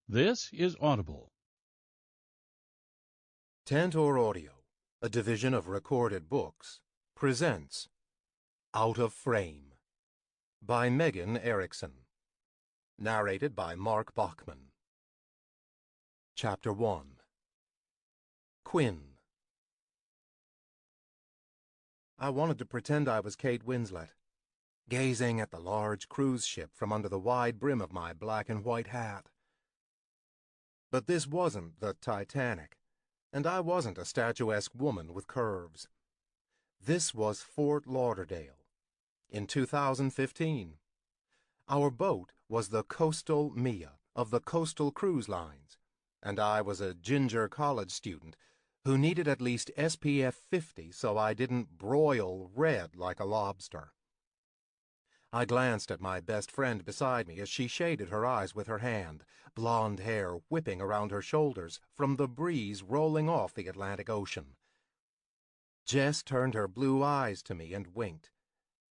This is Audible. Tantor Audio, a division of Recorded Books, presents Out of Frame by Megan Erickson. Narrated by Mark Bachman. Chapter 1. Quinn. I wanted to pretend I was Kate Winslet, gazing at the large cruise ship from under the wide brim of my black and white hat. But this wasn't the Titanic, and I wasn't a statuesque woman with curves. This was Fort Lauderdale, in 2015. Our boat was the Coastal Mia of the Coastal Cruise Lines, and I was a ginger college student who needed at least SPF 50 so I didn't broil red like a lobster. I glanced at my best friend beside me as she shaded her eyes with her hand, blonde hair whipping around her shoulders from the breeze rolling off the Atlantic Ocean. Jess turned her blue eyes to me and winked.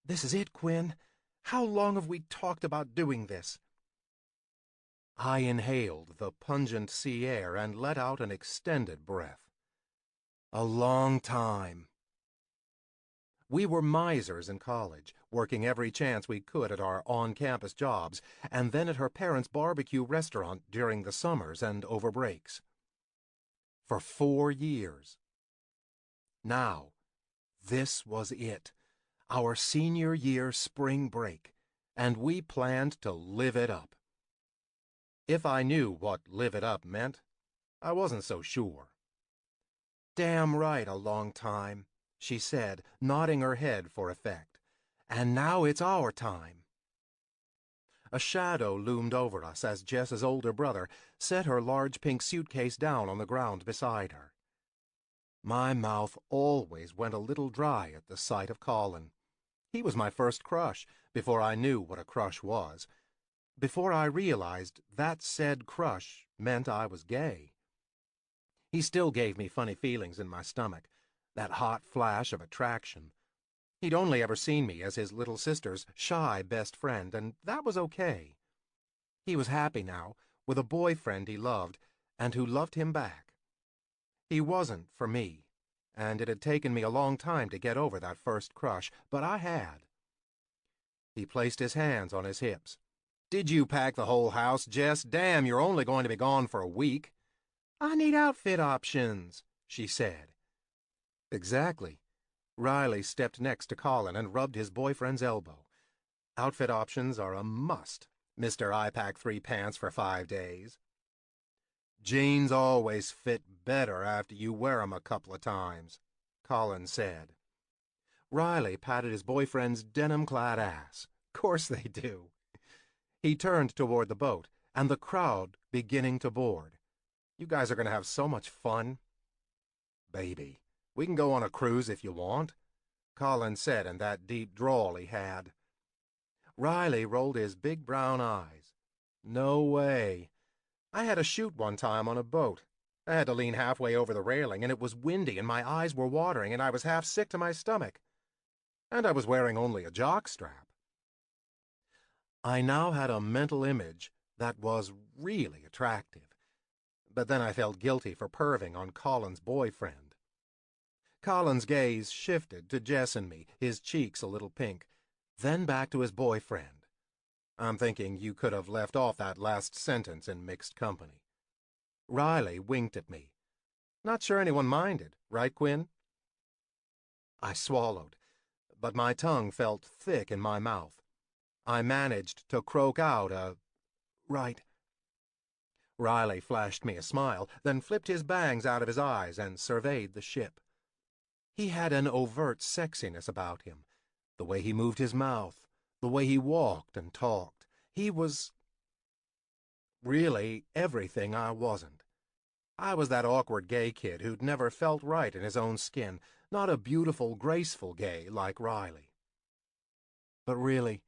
"This is it, Quinn. How long have we talked about doing this?" I inhaled the pungent sea air and let out an extended breath. A long time. We were misers in college, working every chance we could at our on-campus jobs, and then at her parents' barbecue restaurant during the summers and over breaks. For 4 years. Now, this was it, our senior year spring break, and we planned to live it up. If I knew what live it up meant, I wasn't so sure. "Damn right, a long time," she said, nodding her head for effect. "And now it's our time." A shadow loomed over us as Jess's older brother set her large pink suitcase down on the ground beside her. My mouth always went a little dry at the sight of Colin. He was my first crush, before I knew what a crush was, before I realized that said crush meant I was gay. He still gave me funny feelings in my stomach, that hot flash of attraction. He'd only ever seen me as his little sister's shy best friend, and that was okay. He was happy now, with a boyfriend he loved, and who loved him back. He wasn't for me, and it had taken me a long time to get over that first crush, but I had. He placed his hands on his hips. "Did you pack the whole house, Jess? Damn, you're only going to be gone for a week." "I need outfit options," she said. Exactly. Riley stepped next to Colin and rubbed his boyfriend's elbow. "Outfit options are a must, Mr. I pack 3 pants for 5 days. Jeans always fit better after you wear 'em a couple of times," Colin said. Riley patted his boyfriend's denim-clad ass. "Course they do." He turned toward the boat, and the crowd beginning to board. "You guys are going to have so much fun." "Baby, we can go on a cruise if you want," Colin said in that deep drawl he had. Riley rolled his big brown eyes. "No way. I had a shoot one time on a boat. I had to lean halfway over the railing, and it was windy, and my eyes were watering, and I was half sick to my stomach. And I was wearing only a jockstrap." I now had a mental image that was really attractive, but then I felt guilty for perving on Colin's boyfriend. Colin's gaze shifted to Jess and me, his cheeks a little pink, then back to his boyfriend. I'm thinking you could have left off that last sentence in mixed company. Riley winked at me. "Not sure anyone minded, right, Quinn?" I swallowed, but my tongue felt thick in my mouth. I managed to croak out a "right." Riley flashed me a smile, then flipped his bangs out of his eyes and surveyed the ship. He had an overt sexiness about him, the way he moved his mouth, the way he walked and talked. He was really everything I wasn't. I was that awkward gay kid who'd never felt right in his own skin, not a beautiful, graceful gay like Riley. But really,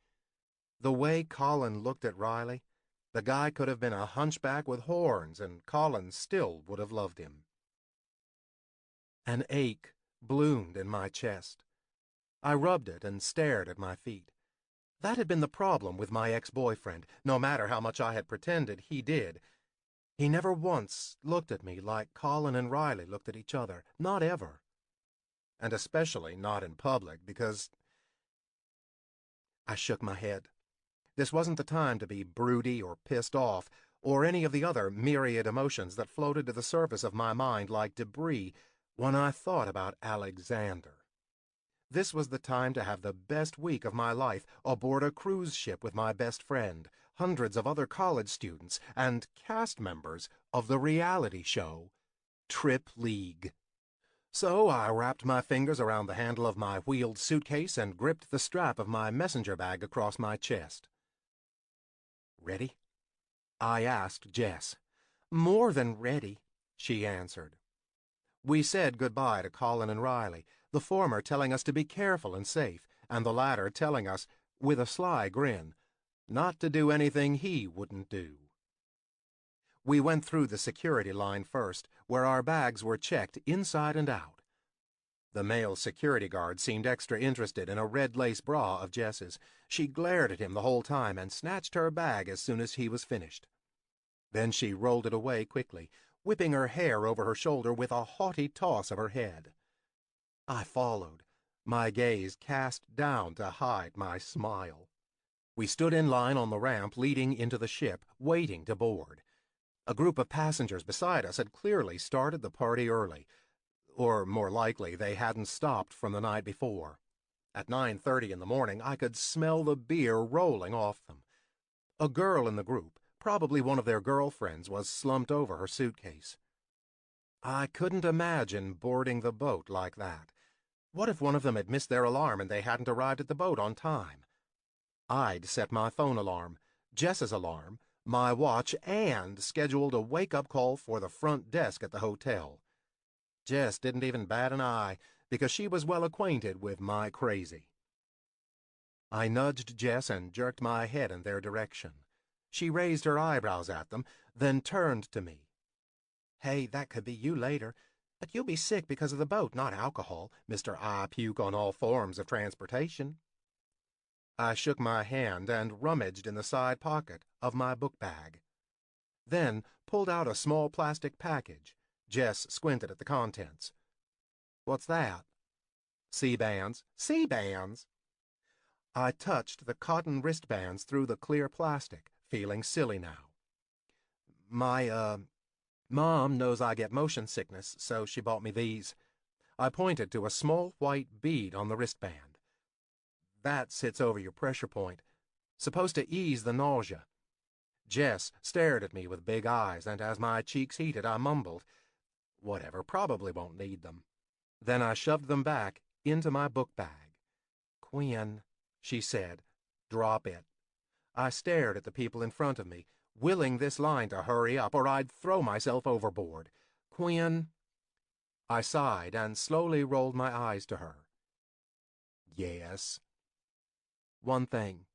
the way Colin looked at Riley, the guy could have been a hunchback with horns, and Colin still would have loved him. An ache bloomed in my chest. I rubbed it and stared at my feet. That had been the problem with my ex-boyfriend. No matter how much I had pretended he did, He never once looked at me like Colin and Riley looked at each other, not ever. And especially not in public, because I shook my head. This wasn't the time to be broody or pissed off, or any of the other myriad emotions that floated to the surface of my mind like debris when I thought about Alexander. This was the time to have the best week of my life aboard a cruise ship with my best friend, hundreds of other college students, and cast members of the reality show, Trip League. So I wrapped my fingers around the handle of my wheeled suitcase and gripped the strap of my messenger bag across my chest. "Ready?" I asked Jess. "More than ready," she answered. We said goodbye to Colin and Riley, the former telling us to be careful and safe, and the latter telling us, with a sly grin, not to do anything he wouldn't do. We went through the security line first, where our bags were checked inside and out. The male security guard seemed extra interested in a red lace bra of Jess's. She glared at him the whole time and snatched her bag as soon as he was finished. Then she rolled it away quickly, whipping her hair over her shoulder with a haughty toss of her head. I followed, my gaze cast down to hide my smile. We stood in line on the ramp leading into the ship, waiting to board. A group of passengers beside us had clearly started the party early, or more likely they hadn't stopped from the night before. At 9:30 in the morning I could smell the beer rolling off them. A girl in the group, probably one of their girlfriends, was slumped over her suitcase. I couldn't imagine boarding the boat like that. What if one of them had missed their alarm and they hadn't arrived at the boat on time? I'd set my phone alarm, Jess's alarm, my watch, and scheduled a wake-up call for the front desk at the hotel. Jess didn't even bat an eye, because she was well acquainted with my crazy. I nudged Jess and jerked my head in their direction. She raised her eyebrows at them, then turned to me. "Hey, that could be you later, but you'll be sick because of the boat, not alcohol, Mr. I puke on all forms of transportation." I shook my hand and rummaged in the side pocket of my book bag. Then pulled out a small plastic package. Jess squinted at the contents. "What's that?" "Sea-bands." "Sea-bands?" I touched the cotton wristbands through the clear plastic, feeling silly now. My Mom knows I get motion sickness, so she bought me these." I pointed to a small white bead on the wristband. "That sits over your pressure point. Supposed to ease the nausea." Jess stared at me with big eyes, and as my cheeks heated, I mumbled, "Whatever, probably won't need them." Then I shoved them back into my book bag. "Quinn," she said, "drop it." I stared at the people in front of me, willing this line to hurry up or I'd throw myself overboard. "Quinn." I sighed and slowly rolled my eyes to her. "Yes." "One thing."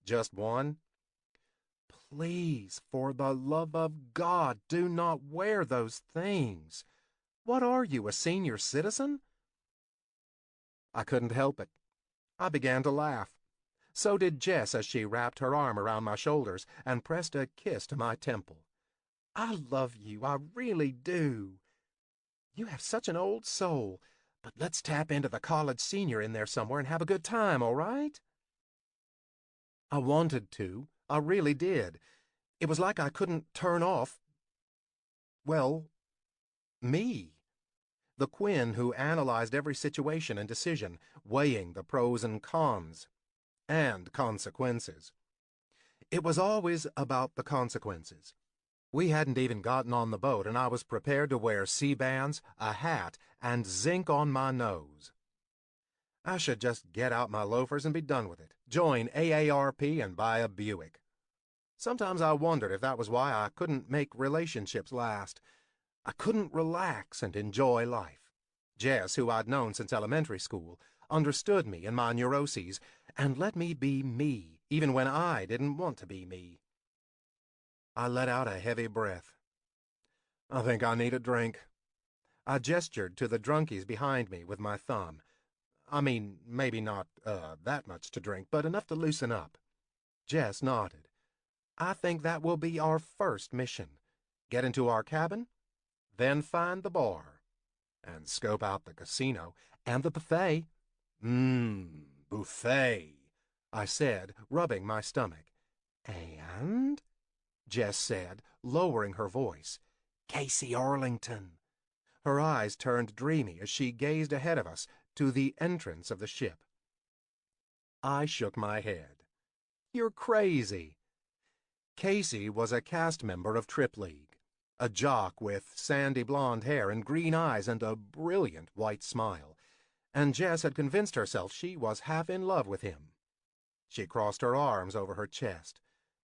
"Just one?" "Please, for the love of God, do not wear those things. What are you, a senior citizen?" I couldn't help it. I began to laugh. So did Jess as she wrapped her arm around my shoulders and pressed a kiss to my temple. "I love you, I really do. You have such an old soul, but let's tap into the college senior in there somewhere and have a good time, all right?" I wanted to. I really did. It was like I couldn't turn off, well, me. The Quinn who analyzed every situation and decision, weighing the pros and cons, and consequences. It was always about the consequences. We hadn't even gotten on the boat, and I was prepared to wear sea-bands, a hat, and zinc on my nose. I should just get out my loafers and be done with it, join AARP and buy a Buick. Sometimes I wondered if that was why I couldn't make relationships last. I couldn't relax and enjoy life. Jess, who I'd known since elementary school, understood me and my neuroses and let me be me, even when I didn't want to be me. I let out a heavy breath. "I think I need a drink." I gestured to the drunkies behind me with my thumb. I mean, maybe not that much to drink, but enough to loosen up. Jess nodded. "I think that will be our first mission. get into our cabin, then find the bar, and scope out the casino and the buffet. Buffet, I said, rubbing my stomach. And? Jess said, lowering her voice. Casey Arlington. Her eyes turned dreamy as she gazed ahead of us to the entrance of the ship. I shook my head. You're crazy. Casey was a cast member of Trip League, a jock with sandy blonde hair and green eyes and a brilliant white smile, and Jess had convinced herself she was half in love with him. She crossed her arms over her chest.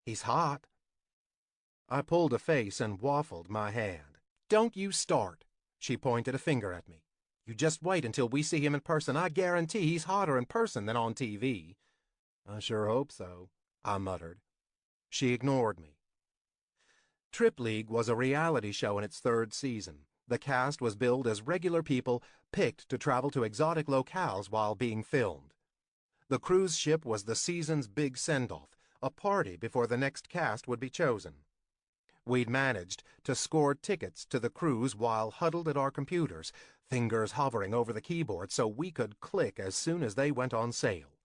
He's hot. I pulled a face and waffled my hand. Don't you start. She pointed a finger at me. You just wait until we see him in person. I guarantee he's hotter in person than on TV. I sure hope so, I muttered. She ignored me. Trip League was a reality show in its third season. The cast was billed as regular people picked to travel to exotic locales while being filmed. The cruise ship was the season's big send-off, a party before the next cast would be chosen. We'd managed to score tickets to the cruise while huddled at our computers, fingers hovering over the keyboard so we could click as soon as they went on sale.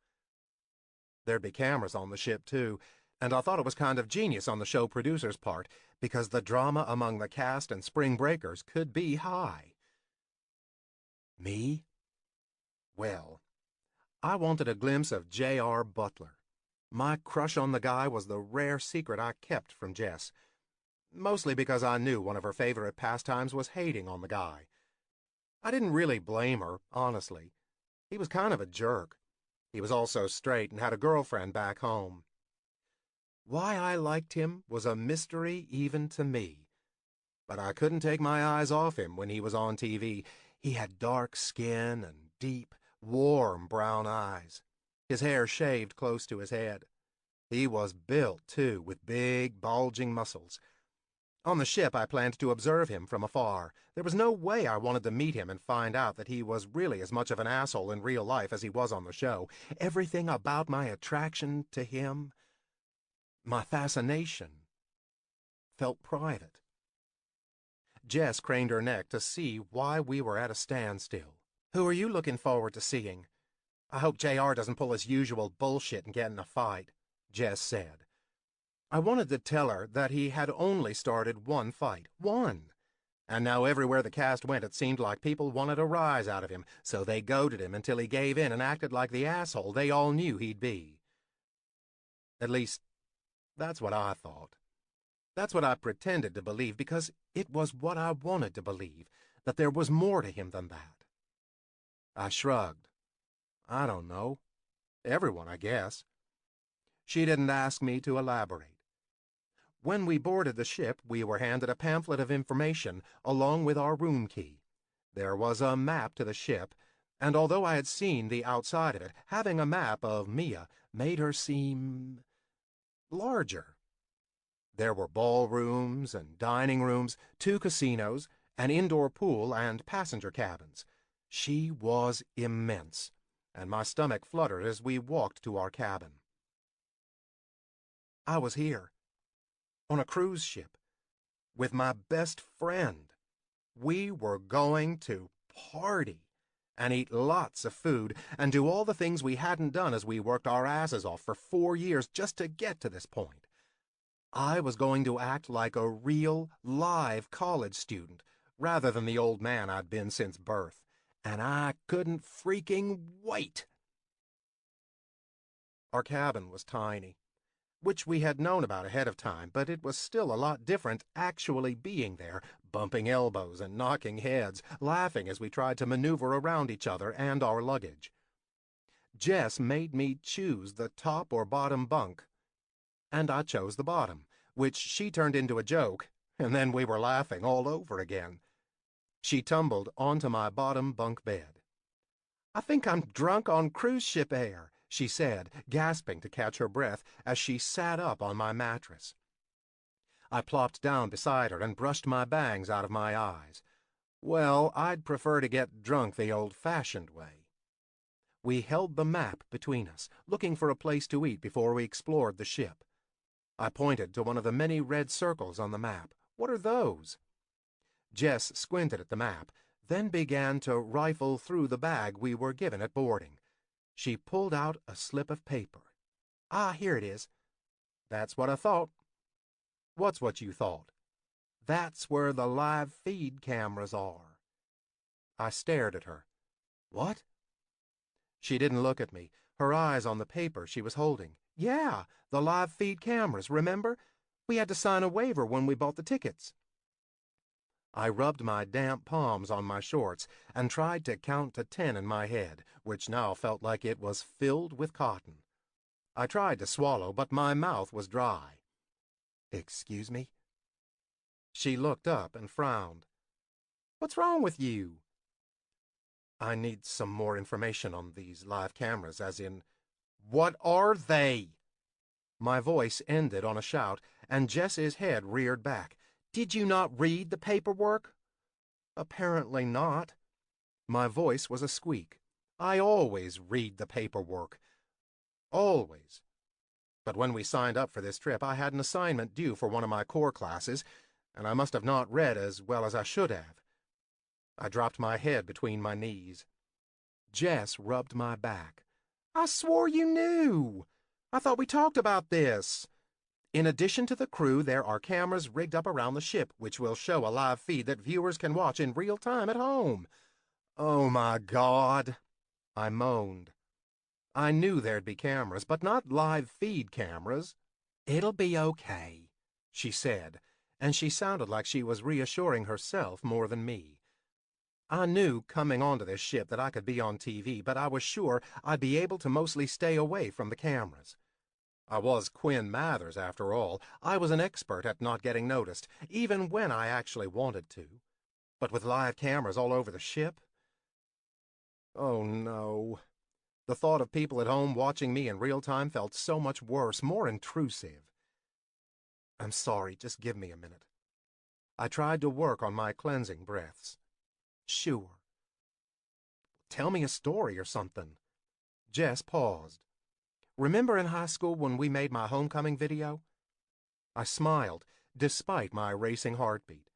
There'd be cameras on the ship, too, and I thought it was kind of genius on the show producer's part because the drama among the cast and spring breakers could be high. Me? Well, I wanted a glimpse of J.R. Butler. My crush on the guy was the rare secret I kept from Jess, mostly because I knew one of her favorite pastimes was hating on the guy. I didn't really blame her, honestly. He was kind of a jerk. He was also straight and had a girlfriend back home. Why I liked him was a mystery even to me. But I couldn't take my eyes off him when he was on TV. He had dark skin and deep, warm brown eyes. His hair shaved close to his head. He was built, too, with big, bulging muscles. On the ship, I planned to observe him from afar. There was no way I wanted to meet him and find out that he was really as much of an asshole in real life as he was on the show. Everything about my attraction to him, my fascination, felt private. Jess craned her neck to see why we were at a standstill. Who are you looking forward to seeing? I hope JR doesn't pull his usual bullshit and get in a fight, Jess said. I wanted to tell her that he had only started one fight. One. And now everywhere the cast went it seemed like people wanted a rise out of him, so they goaded him until he gave in and acted like the asshole they all knew he'd be. At least, that's what I thought. That's what I pretended to believe because it was what I wanted to believe, that there was more to him than that. I shrugged. I don't know. Everyone, I guess. She didn't ask me to elaborate. When we boarded the ship, we were handed a pamphlet of information along with our room key. There was a map to the ship, and although I had seen the outside of it, having a map of Mia made her seem larger. There were ballrooms and dining rooms, 2 casinos, an indoor pool, and passenger cabins. She was immense, and my stomach fluttered as we walked to our cabin. I was here, on a cruise ship, with my best friend. We were going to party and eat lots of food and do all the things we hadn't done as we worked our asses off for 4 years just to get to this point. I was going to act like a real, live college student rather than the old man I'd been since birth, and I couldn't freaking wait. Our cabin was tiny, which we had known about ahead of time, but it was still a lot different actually being there, bumping elbows and knocking heads, laughing as we tried to maneuver around each other and our luggage. Jess made me choose the top or bottom bunk, and I chose the bottom, which she turned into a joke, and then we were laughing all over again. She tumbled onto my bottom bunk bed. I think I'm drunk on cruise ship air, she said, gasping to catch her breath as she sat up on my mattress. I plopped down beside her and brushed my bangs out of my eyes. Well, I'd prefer to get drunk the old-fashioned way. We held the map between us, looking for a place to eat before we explored the ship. I pointed to one of the many red circles on the map, What are those? Jess squinted at the map, then began to rifle through the bag we were given at boarding. She pulled out a slip of paper. Ah, here it is. That's what I thought. What's what you thought? That's where the live feed cameras are. I stared at her. What? She didn't look at me, her eyes on the paper she was holding. Yeah, the live feed cameras, remember? We had to sign a waiver when we bought the tickets. I rubbed my damp palms on my shorts and tried to count to 10 in my head, which now felt like it was filled with cotton. I tried to swallow, but my mouth was dry. Excuse me? She looked up and frowned. What's wrong with you? I need some more information on these live cameras, as in, what are they? My voice ended on a shout, and Jess's head reared back. Did you not read the paperwork? Apparently not. My voice was a squeak. I always read the paperwork. Always. But when we signed up for this trip, I had an assignment due for one of my core classes, and I must have not read as well as I should have. I dropped my head between my knees. Jess rubbed my back. I swore you knew. I thought we talked about this. In addition to the crew, there are cameras rigged up around the ship, which will show a live feed that viewers can watch in real time at home. Oh, my God, I moaned. I knew there'd be cameras, but not live feed cameras. It'll be okay, she said, and she sounded like she was reassuring herself more than me. I knew coming onto this ship that I could be on TV, but I was sure I'd be able to mostly stay away from the cameras. I was Quinn Mathers, after all. I was an expert at not getting noticed, even when I actually wanted to. But with live cameras all over the ship? Oh, no. The thought of people at home watching me in real time felt so much worse, more intrusive. I'm sorry, just give me a minute. I tried to work on my cleansing breaths. Sure. Tell me a story or something. Jess paused. Remember in high school when we made my homecoming video? I smiled, despite my racing heartbeat.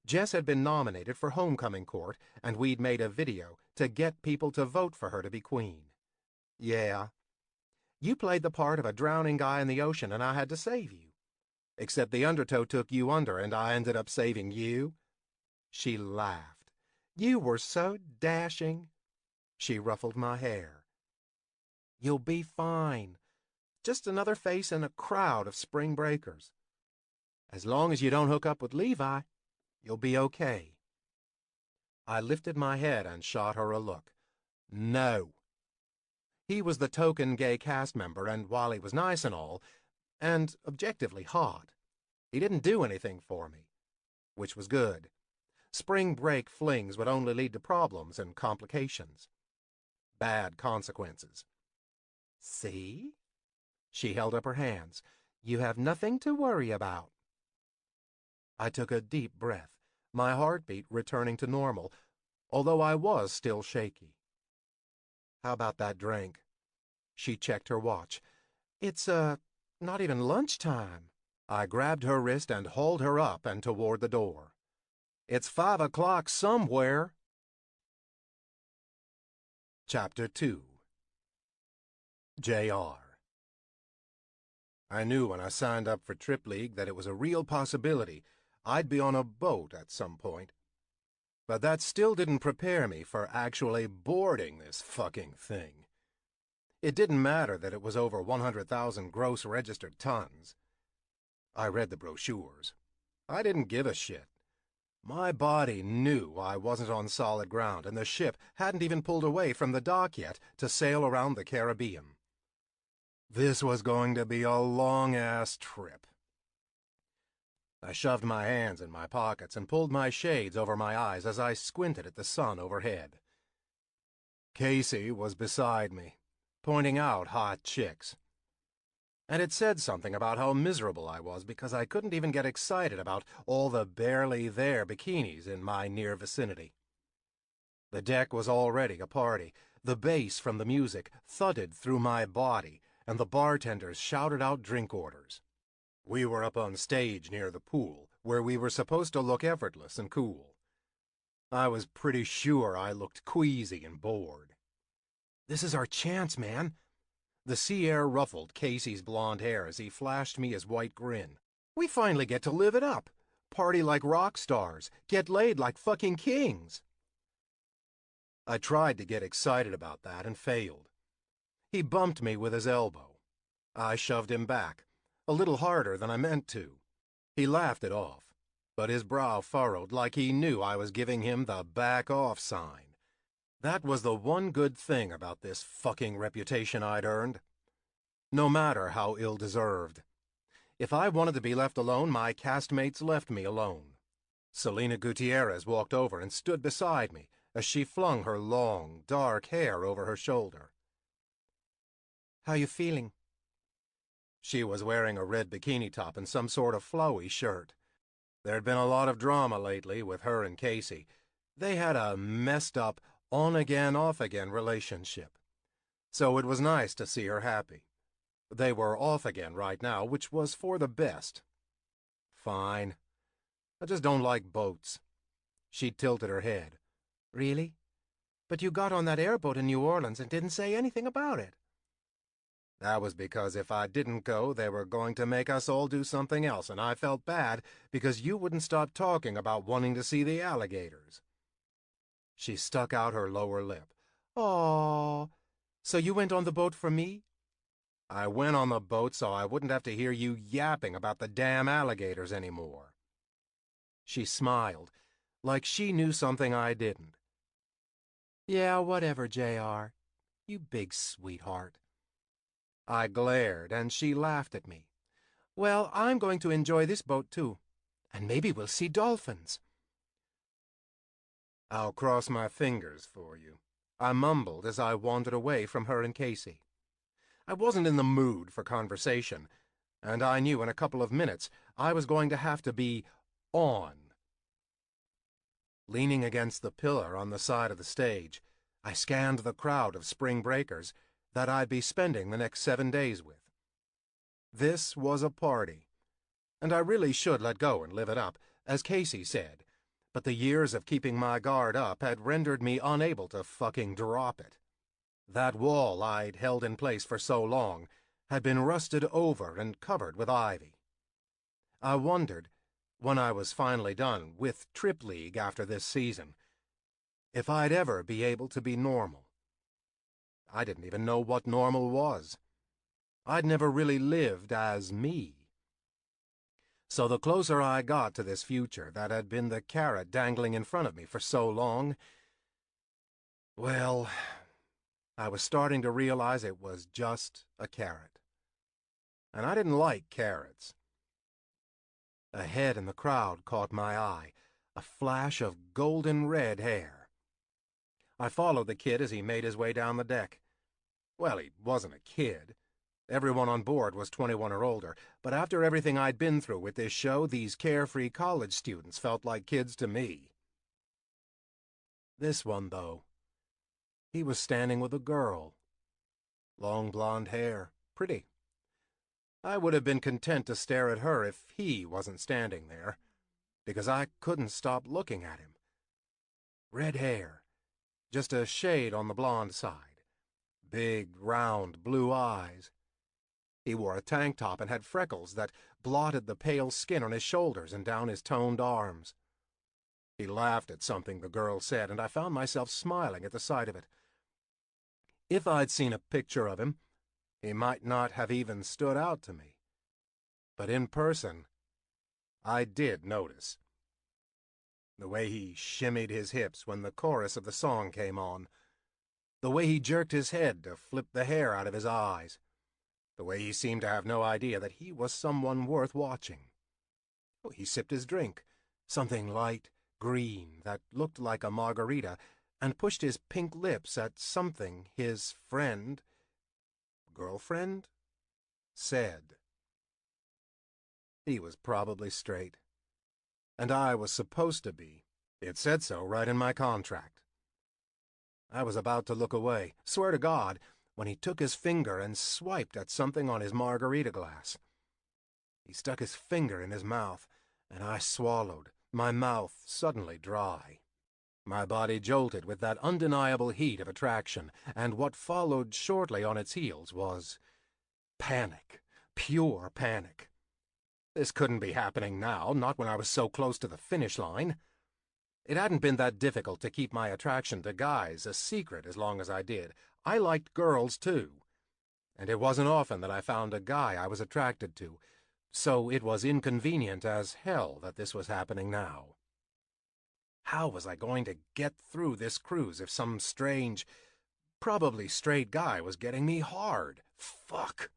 Jess had been nominated for homecoming court, and we'd made a video to get people to vote for her to be queen. Yeah. You played the part of a drowning guy in the ocean, and I had to save you. Except the undertow took you under, and I ended up saving you. She laughed. You were so dashing. She ruffled my hair. You'll be fine. Just another face in a crowd of spring breakers. As long as you don't hook up with Levi, you'll be okay. I lifted my head and shot her a look. No. He was the token gay cast member, and while he was nice and all, and objectively hot, he didn't do anything for me, which was good. Spring break flings would only lead to problems and complications. Bad consequences. See? She held up her hands. You have nothing to worry about. I took a deep breath, my heartbeat returning to normal, although I was still shaky. How about that drink? She checked her watch. It's, not even lunchtime. I grabbed her wrist and hauled her up and toward the door. It's 5 o'clock somewhere. Chapter 2. J.R. I knew when I signed up for Trip League that it was a real possibility I'd be on a boat at some point. But that still didn't prepare me for actually boarding this fucking thing. It didn't matter that it was over 100,000 gross registered tons. I read the brochures. I didn't give a shit. My body knew I wasn't on solid ground, and the ship hadn't even pulled away from the dock yet to sail around the Caribbean. This was going to be a long-ass trip. I shoved my hands in my pockets and pulled my shades over my eyes as I squinted at the sun overhead. Casey was beside me, pointing out hot chicks. And it said something about how miserable I was because I couldn't even get excited about all the barely there bikinis in my near vicinity. The deck was already a party. The bass from the music thudded through my body, and the bartenders shouted out drink orders. We were up on stage near the pool, where we were supposed to look effortless and cool. I was pretty sure I looked queasy and bored. "This is our chance, man." The sea air ruffled Casey's blonde hair as he flashed me his white grin. "We finally get to live it up. Party like rock stars. Get laid like fucking kings." I tried to get excited about that and failed. He bumped me with his elbow. I shoved him back, a little harder than I meant to. He laughed it off, but his brow furrowed like he knew I was giving him the back off sign. That was the one good thing about this fucking reputation I'd earned. No matter how ill-deserved. If I wanted to be left alone, my castmates left me alone. Selena Gutierrez walked over and stood beside me as she flung her long, dark hair over her shoulder. "How you feeling?" She was wearing a red bikini top and some sort of flowy shirt. There'd been a lot of drama lately with her and Casey. They had a messed up, on-again, off-again relationship. So it was nice to see her happy. They were off again right now, which was for the best. Fine. I just don't like boats. She tilted her head. "Really? But you got on that airboat in New Orleans and didn't say anything about it." "That was because if I didn't go, they were going to make us all do something else, and I felt bad because you wouldn't stop talking about wanting to see the alligators." She stuck out her lower lip. "Aw, so you went on the boat for me?" "I went on the boat so I wouldn't have to hear you yapping about the damn alligators anymore." She smiled, like she knew something I didn't. "Yeah, whatever, JR. You big sweetheart." I glared, and she laughed at me. "Well, I'm going to enjoy this boat, too. And maybe we'll see dolphins." "I'll cross my fingers for you," I mumbled as I wandered away from her and Casey. I wasn't in the mood for conversation, and I knew in a couple of minutes I was going to have to be on. Leaning against the pillar on the side of the stage, I scanned the crowd of spring breakers that I'd be spending the next 7 days with. This was a party, and I really should let go and live it up, as Casey said, but the years of keeping my guard up had rendered me unable to fucking drop it. That wall I'd held in place for so long had been rusted over and covered with ivy. I wondered, when I was finally done with Trip League after this season, if I'd ever be able to be normal. I didn't even know what normal was. I'd never really lived as me. So the closer I got to this future that had been the carrot dangling in front of me for so long, well, I was starting to realize it was just a carrot. And I didn't like carrots. A head in the crowd caught my eye, a flash of golden red hair. I followed the kid as he made his way down the deck. Well, he wasn't a kid. Everyone on board was 21 or older, but after everything I'd been through with this show, these carefree college students felt like kids to me. This one, though, he was standing with a girl. Long blonde hair, pretty. I would have been content to stare at her if he wasn't standing there, because I couldn't stop looking at him. Red hair, just a shade on the blonde side. Big, round, blue eyes. He wore a tank top and had freckles that blotted the pale skin on his shoulders and down his toned arms. He laughed at something the girl said, and I found myself smiling at the sight of it. If I'd seen a picture of him, he might not have even stood out to me. But in person, I did notice. The way he shimmied his hips when the chorus of the song came on. The way he jerked his head to flip the hair out of his eyes. The way he seemed to have no idea that he was someone worth watching. He sipped his drink, something light green that looked like a margarita, and pushed his pink lips at something his girlfriend, said. He was probably straight. And I was supposed to be. It said so right in my contract. I was about to look away, swear to God, when he took his finger and swiped at something on his margarita glass. He stuck his finger in his mouth, and I swallowed, my mouth suddenly dry. My body jolted with that undeniable heat of attraction, and what followed shortly on its heels was panic, pure panic. This couldn't be happening now, not when I was so close to the finish line. It hadn't been that difficult to keep my attraction to guys a secret as long as I did. I liked girls, too. And it wasn't often that I found a guy I was attracted to, so it was inconvenient as hell that this was happening now. How was I going to get through this cruise if some strange, probably straight guy was getting me hard? Fuck.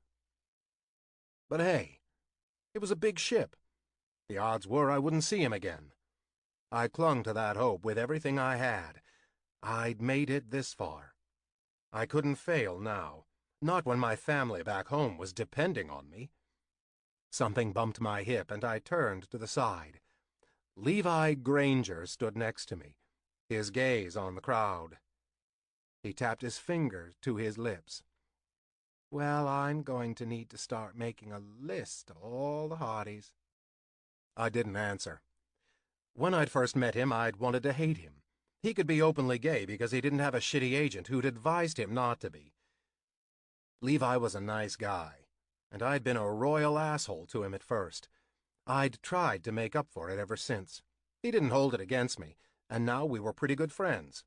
But hey, it was a big ship. The odds were I wouldn't see him again. I clung to that hope with everything I had. I'd made it this far. I couldn't fail now, not when my family back home was depending on me. Something bumped my hip, and I turned to the side. Levi Granger stood next to me, his gaze on the crowd. He tapped his finger to his lips. Well, I'm going to need to start making a list of all the hotties. I didn't answer. When I'd first met him, I'd wanted to hate him. He could be openly gay because he didn't have a shitty agent who'd advised him not to be. Levi was a nice guy, and I'd been a royal asshole to him at first. I'd tried to make up for it ever since. He didn't hold it against me, and now we were pretty good friends.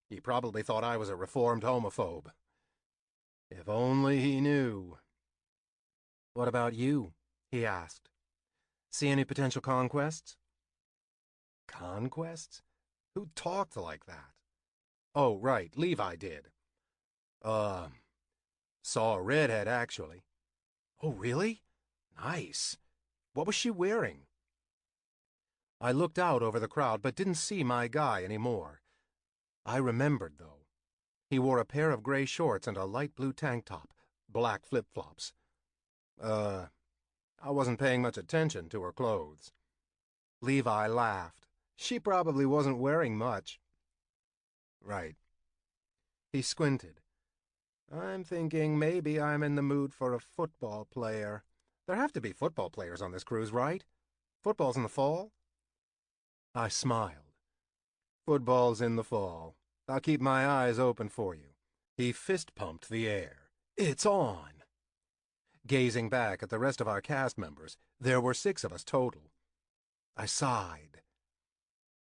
He probably thought I was a reformed homophobe. If only he knew. What about you? He asked. See any potential conquests? Conquests? Who talked like that? Oh, right, Levi did. Saw a redhead, actually. Oh, really? Nice. What was she wearing? I looked out over the crowd, but didn't see my guy anymore. I remembered, though. He wore a pair of gray shorts and a light blue tank top, black flip-flops. I wasn't paying much attention to her clothes. Levi laughed. She probably wasn't wearing much. Right. He squinted. I'm thinking maybe I'm in the mood for a football player. There have to be football players on this cruise, right? Football's in the fall? I smiled. Football's in the fall. I'll keep my eyes open for you. He fist-pumped the air. It's on! Gazing back at the rest of our cast members, there were 6 of us total. I sighed.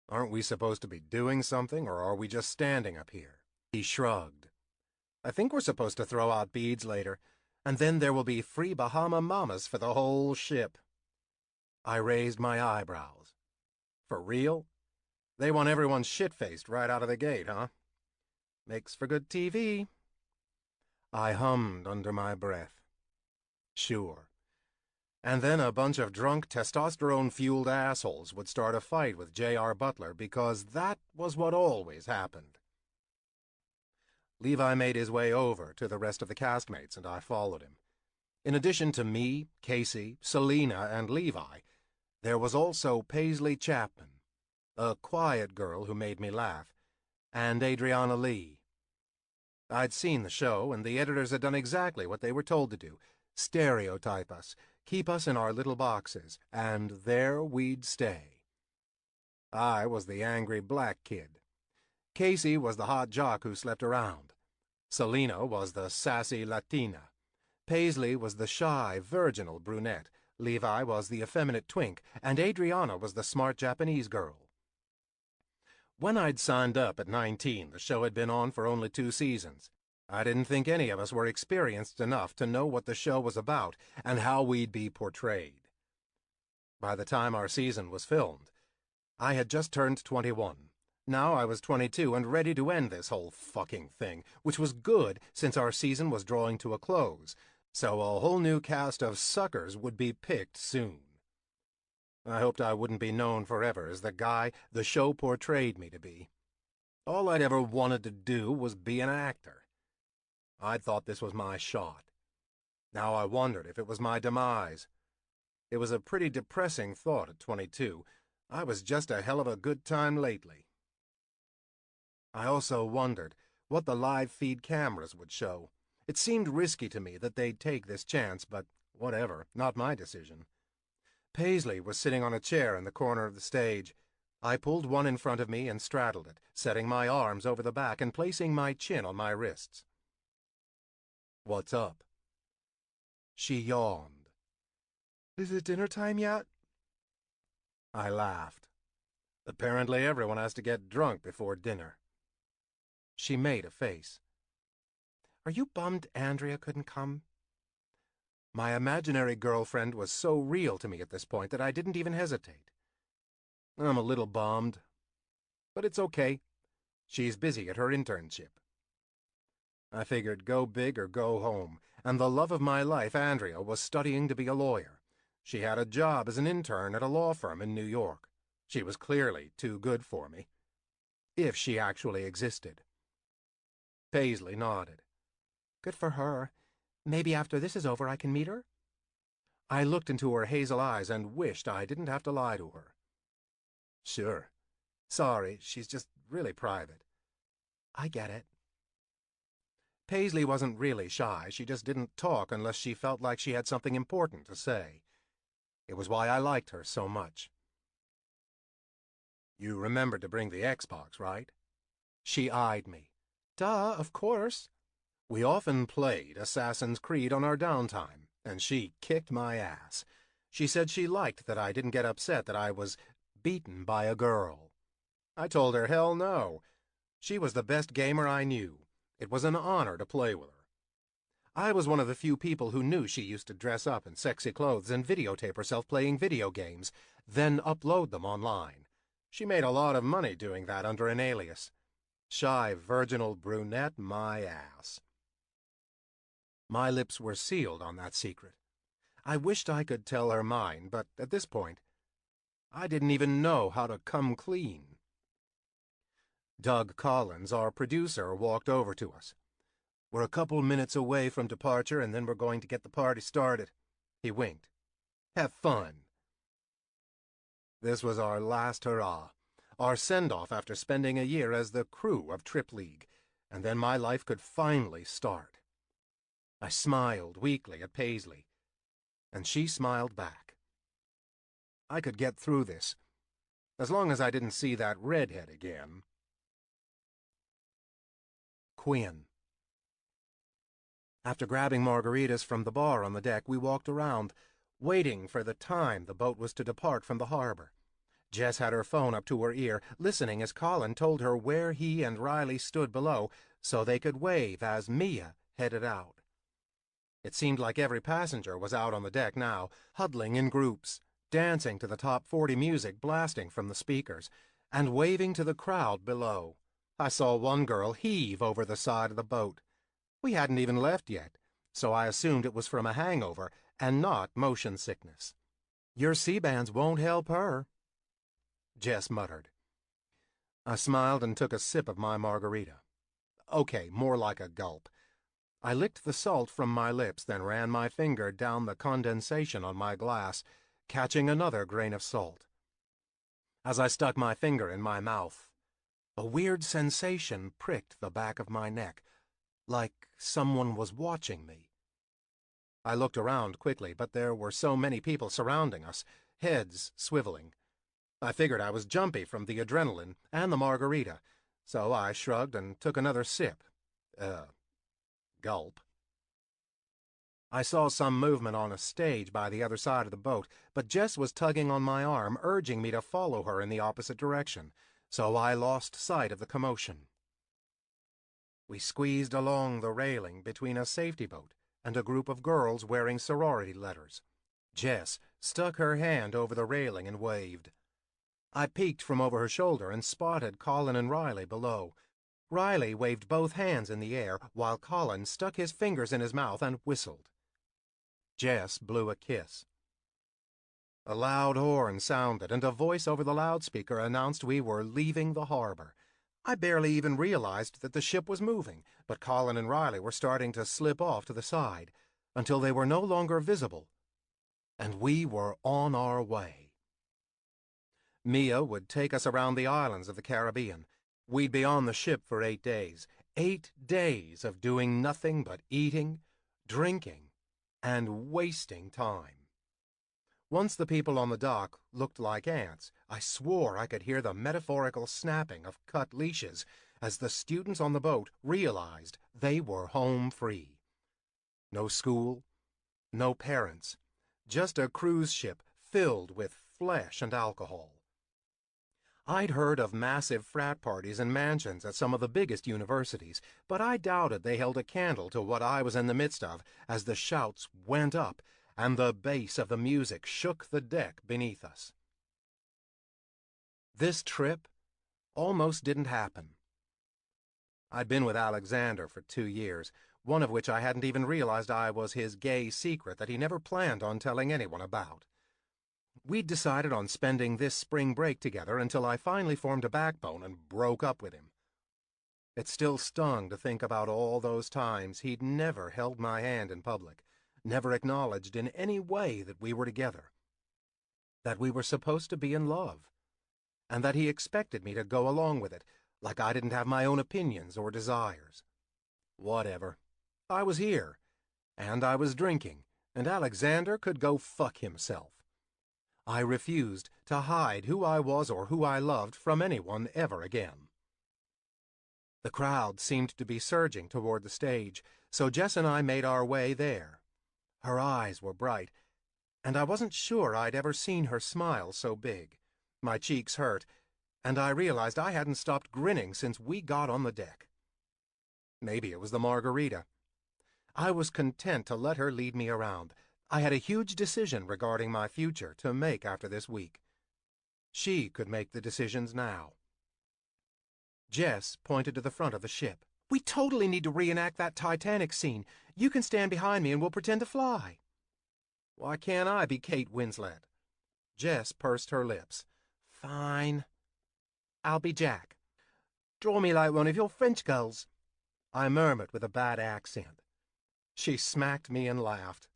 Aren't we supposed to be doing something, or are we just standing up here? He shrugged. I think we're supposed to throw out beads later, and then there will be free Bahama Mamas for the whole ship. I raised my eyebrows. For real? They want everyone shit-faced right out of the gate, huh? Makes for good TV. I hummed under my breath. Sure. And then a bunch of drunk, testosterone-fueled assholes would start a fight with J.R. Butler because that was what always happened. Levi made his way over to the rest of the castmates, and I followed him. In addition to me, Casey, Selena, and Levi, there was also Paisley Chapman, a quiet girl who made me laugh, and Adriana Lee. I'd seen the show, and the editors had done exactly what they were told to do, stereotype us, keep us in our little boxes, and there we'd stay. I was the angry black kid. Casey was the hot jock who slept around. Selena was the sassy Latina. Paisley was the shy, virginal brunette. Levi was the effeminate twink, and Adriana was the smart Japanese girl. When I'd signed up at 19, the show had been on for only 2 seasons. I didn't think any of us were experienced enough to know what the show was about and how we'd be portrayed. By the time our season was filmed, I had just turned 21. Now I was 22 and ready to end this whole fucking thing, which was good since our season was drawing to a close, so a whole new cast of suckers would be picked soon. I hoped I wouldn't be known forever as the guy the show portrayed me to be. All I'd ever wanted to do was be an actor. I'd thought this was my shot. Now I wondered if it was my demise. It was a pretty depressing thought at 22. I was just a hell of a good time lately. I also wondered what the live feed cameras would show. It seemed risky to me that they'd take this chance, but whatever, not my decision. Paisley was sitting on a chair in the corner of the stage. I pulled one in front of me and straddled it, setting my arms over the back and placing my chin on my wrists. "What's up?" She yawned. "Is it dinner time yet?" I laughed. Apparently everyone has to get drunk before dinner. She made a face. "Are you bummed Andrea couldn't come?" My imaginary girlfriend was so real to me at this point that I didn't even hesitate. "I'm a little bummed, but it's okay. She's busy at her internship." I figured go big or go home, and the love of my life, Andrea, was studying to be a lawyer. She had a job as an intern at a law firm in New York. She was clearly too good for me. If she actually existed. Paisley nodded. "Good for her. Maybe after this is over I can meet her?" I looked into her hazel eyes and wished I didn't have to lie to her. "Sure. Sorry, she's just really private." "I get it." Paisley wasn't really shy. She just didn't talk unless she felt like she had something important to say. It was why I liked her so much. "You remembered to bring the Xbox, right?" She eyed me. "Duh, of course." We often played Assassin's Creed on our downtime, and she kicked my ass. She said she liked that I didn't get upset that I was beaten by a girl. I told her hell no. She was the best gamer I knew. It was an honor to play with her. I was one of the few people who knew she used to dress up in sexy clothes and videotape herself playing video games, then upload them online. She made a lot of money doing that under an alias. Shy, virginal brunette, my ass. My lips were sealed on that secret. I wished I could tell her mine, but at this point, I didn't even know how to come clean. Doug Collins, our producer, walked over to us. "We're a couple minutes away from departure, and then we're going to get the party started." He winked. "Have fun." This was our last hurrah, our send-off after spending a year as the crew of Trip League, and then my life could finally start. I smiled weakly at Paisley, and she smiled back. I could get through this, as long as I didn't see that redhead again. Quinn. After grabbing margaritas from the bar on the deck, we walked around, waiting for the time the boat was to depart from the harbor. Jess had her phone up to her ear, listening as Colin told her where he and Riley stood below, so they could wave as Mia headed out. It seemed like every passenger was out on the deck now, huddling in groups, dancing to the top 40 music blasting from the speakers, and waving to the crowd below. I saw one girl heave over the side of the boat. We hadn't even left yet, so I assumed it was from a hangover and not motion sickness. "Your C-bands won't help her," Jess muttered. I smiled and took a sip of my margarita. Okay, more like a gulp. I licked the salt from my lips, then ran my finger down the condensation on my glass, catching another grain of salt. As I stuck my finger in my mouth, a weird sensation pricked the back of my neck, like someone was watching me. I looked around quickly, but there were so many people surrounding us, heads swiveling. I figured I was jumpy from the adrenaline and the margarita, so I shrugged and took another sip. Gulp. I saw some movement on a stage by the other side of the boat, but Jess was tugging on my arm, urging me to follow her in the opposite direction, so I lost sight of the commotion. We squeezed along the railing between a safety boat and a group of girls wearing sorority letters. Jess stuck her hand over the railing and waved. I peeked from over her shoulder and spotted Colin and Riley below. Riley waved both hands in the air, while Colin stuck his fingers in his mouth and whistled. Jess blew a kiss. A loud horn sounded, and a voice over the loudspeaker announced we were leaving the harbor. I barely even realized that the ship was moving, but Colin and Riley were starting to slip off to the side, until they were no longer visible, and we were on our way. Mia would take us around the islands of the Caribbean. We'd be on the ship for 8 days. 8 days of doing nothing but eating, drinking, and wasting time. Once the people on the dock looked like ants, I swore I could hear the metaphorical snapping of cut leashes as the students on the boat realized they were home free. No school, no parents, just a cruise ship filled with flesh and alcohol. I'd heard of massive frat parties and mansions at some of the biggest universities, but I doubted they held a candle to what I was in the midst of as the shouts went up and the bass of the music shook the deck beneath us. This trip almost didn't happen. I'd been with Alexander for 2 years, one of which I hadn't even realized I was his gay secret that he never planned on telling anyone about. We'd decided on spending this spring break together until I finally formed a backbone and broke up with him. It still stung to think about all those times he'd never held my hand in public, never acknowledged in any way that we were together, that we were supposed to be in love, and that he expected me to go along with it, like I didn't have my own opinions or desires. Whatever. I was here, and I was drinking, and Alexander could go fuck himself. I refused to hide who I was or who I loved from anyone ever again. The crowd seemed to be surging toward the stage, so Jess and I made our way there. Her eyes were bright, and I wasn't sure I'd ever seen her smile so big. My cheeks hurt, and I realized I hadn't stopped grinning since we got on the deck. Maybe it was the margarita. I was content to let her lead me around. I had a huge decision regarding my future to make after this week. She could make the decisions now. Jess pointed to the front of the ship. "We totally need to reenact that Titanic scene. You can stand behind me and we'll pretend to fly." "Why can't I be Kate Winslet?" Jess pursed her lips. "Fine. I'll be Jack." "Draw me like one of your French girls," I murmured with a bad accent. She smacked me and laughed.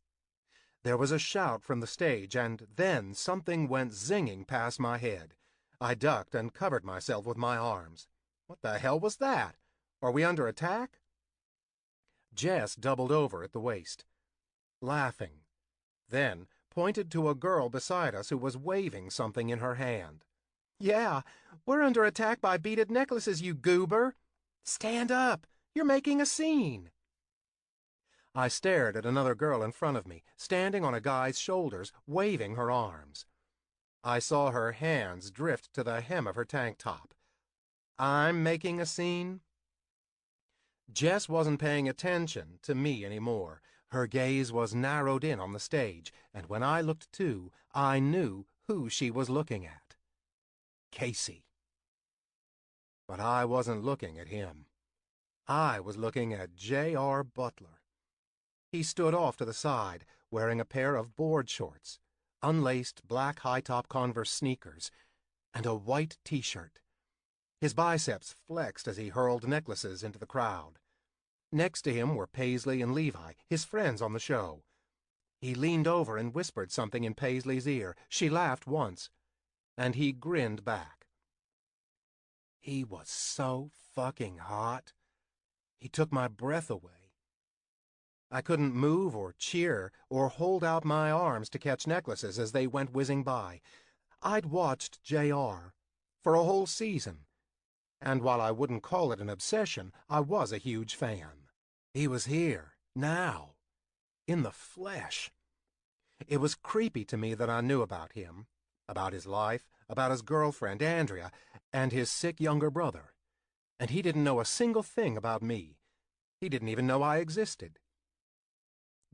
There was a shout from the stage, and then something went zinging past my head. I ducked and covered myself with my arms. What the hell was that? Are we under attack? Jess doubled over at the waist, laughing, then pointed to a girl beside us who was waving something in her hand. "Yeah, we're under attack by beaded necklaces, you goober! Stand up! You're making a scene!" I stared at another girl in front of me, standing on a guy's shoulders, waving her arms. I saw her hands drift to the hem of her tank top. I'm making a scene? Jess wasn't paying attention to me anymore. Her gaze was narrowed in on the stage, and when I looked too, I knew who she was looking at. Casey. But I wasn't looking at him. I was looking at J.R. Butler. He stood off to the side, wearing a pair of board shorts, unlaced black high-top Converse sneakers, and a white t-shirt. His biceps flexed as he hurled necklaces into the crowd. Next to him were Paisley and Levi, his friends on the show. He leaned over and whispered something in Paisley's ear. She laughed once, and he grinned back. He was so fucking hot. He took my breath away. I couldn't move or cheer or hold out my arms to catch necklaces as they went whizzing by. I'd watched J.R. for a whole season, and while I wouldn't call it an obsession, I was a huge fan. He was here, now, in the flesh. It was creepy to me that I knew about him, about his life, about his girlfriend, Andrea, and his sick younger brother. And he didn't know a single thing about me. He didn't even know I existed.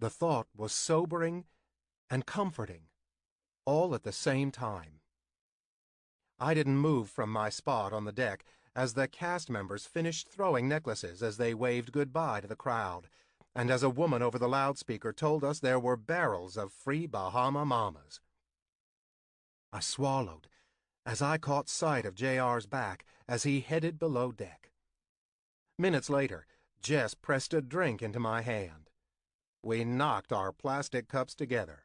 The thought was sobering and comforting, all at the same time. I didn't move from my spot on the deck as the cast members finished throwing necklaces as they waved goodbye to the crowd, and as a woman over the loudspeaker told us there were barrels of free Bahama Mamas. I swallowed as I caught sight of J.R.'s back as he headed below deck. Minutes later, Jess pressed a drink into my hand. We knocked our plastic cups together.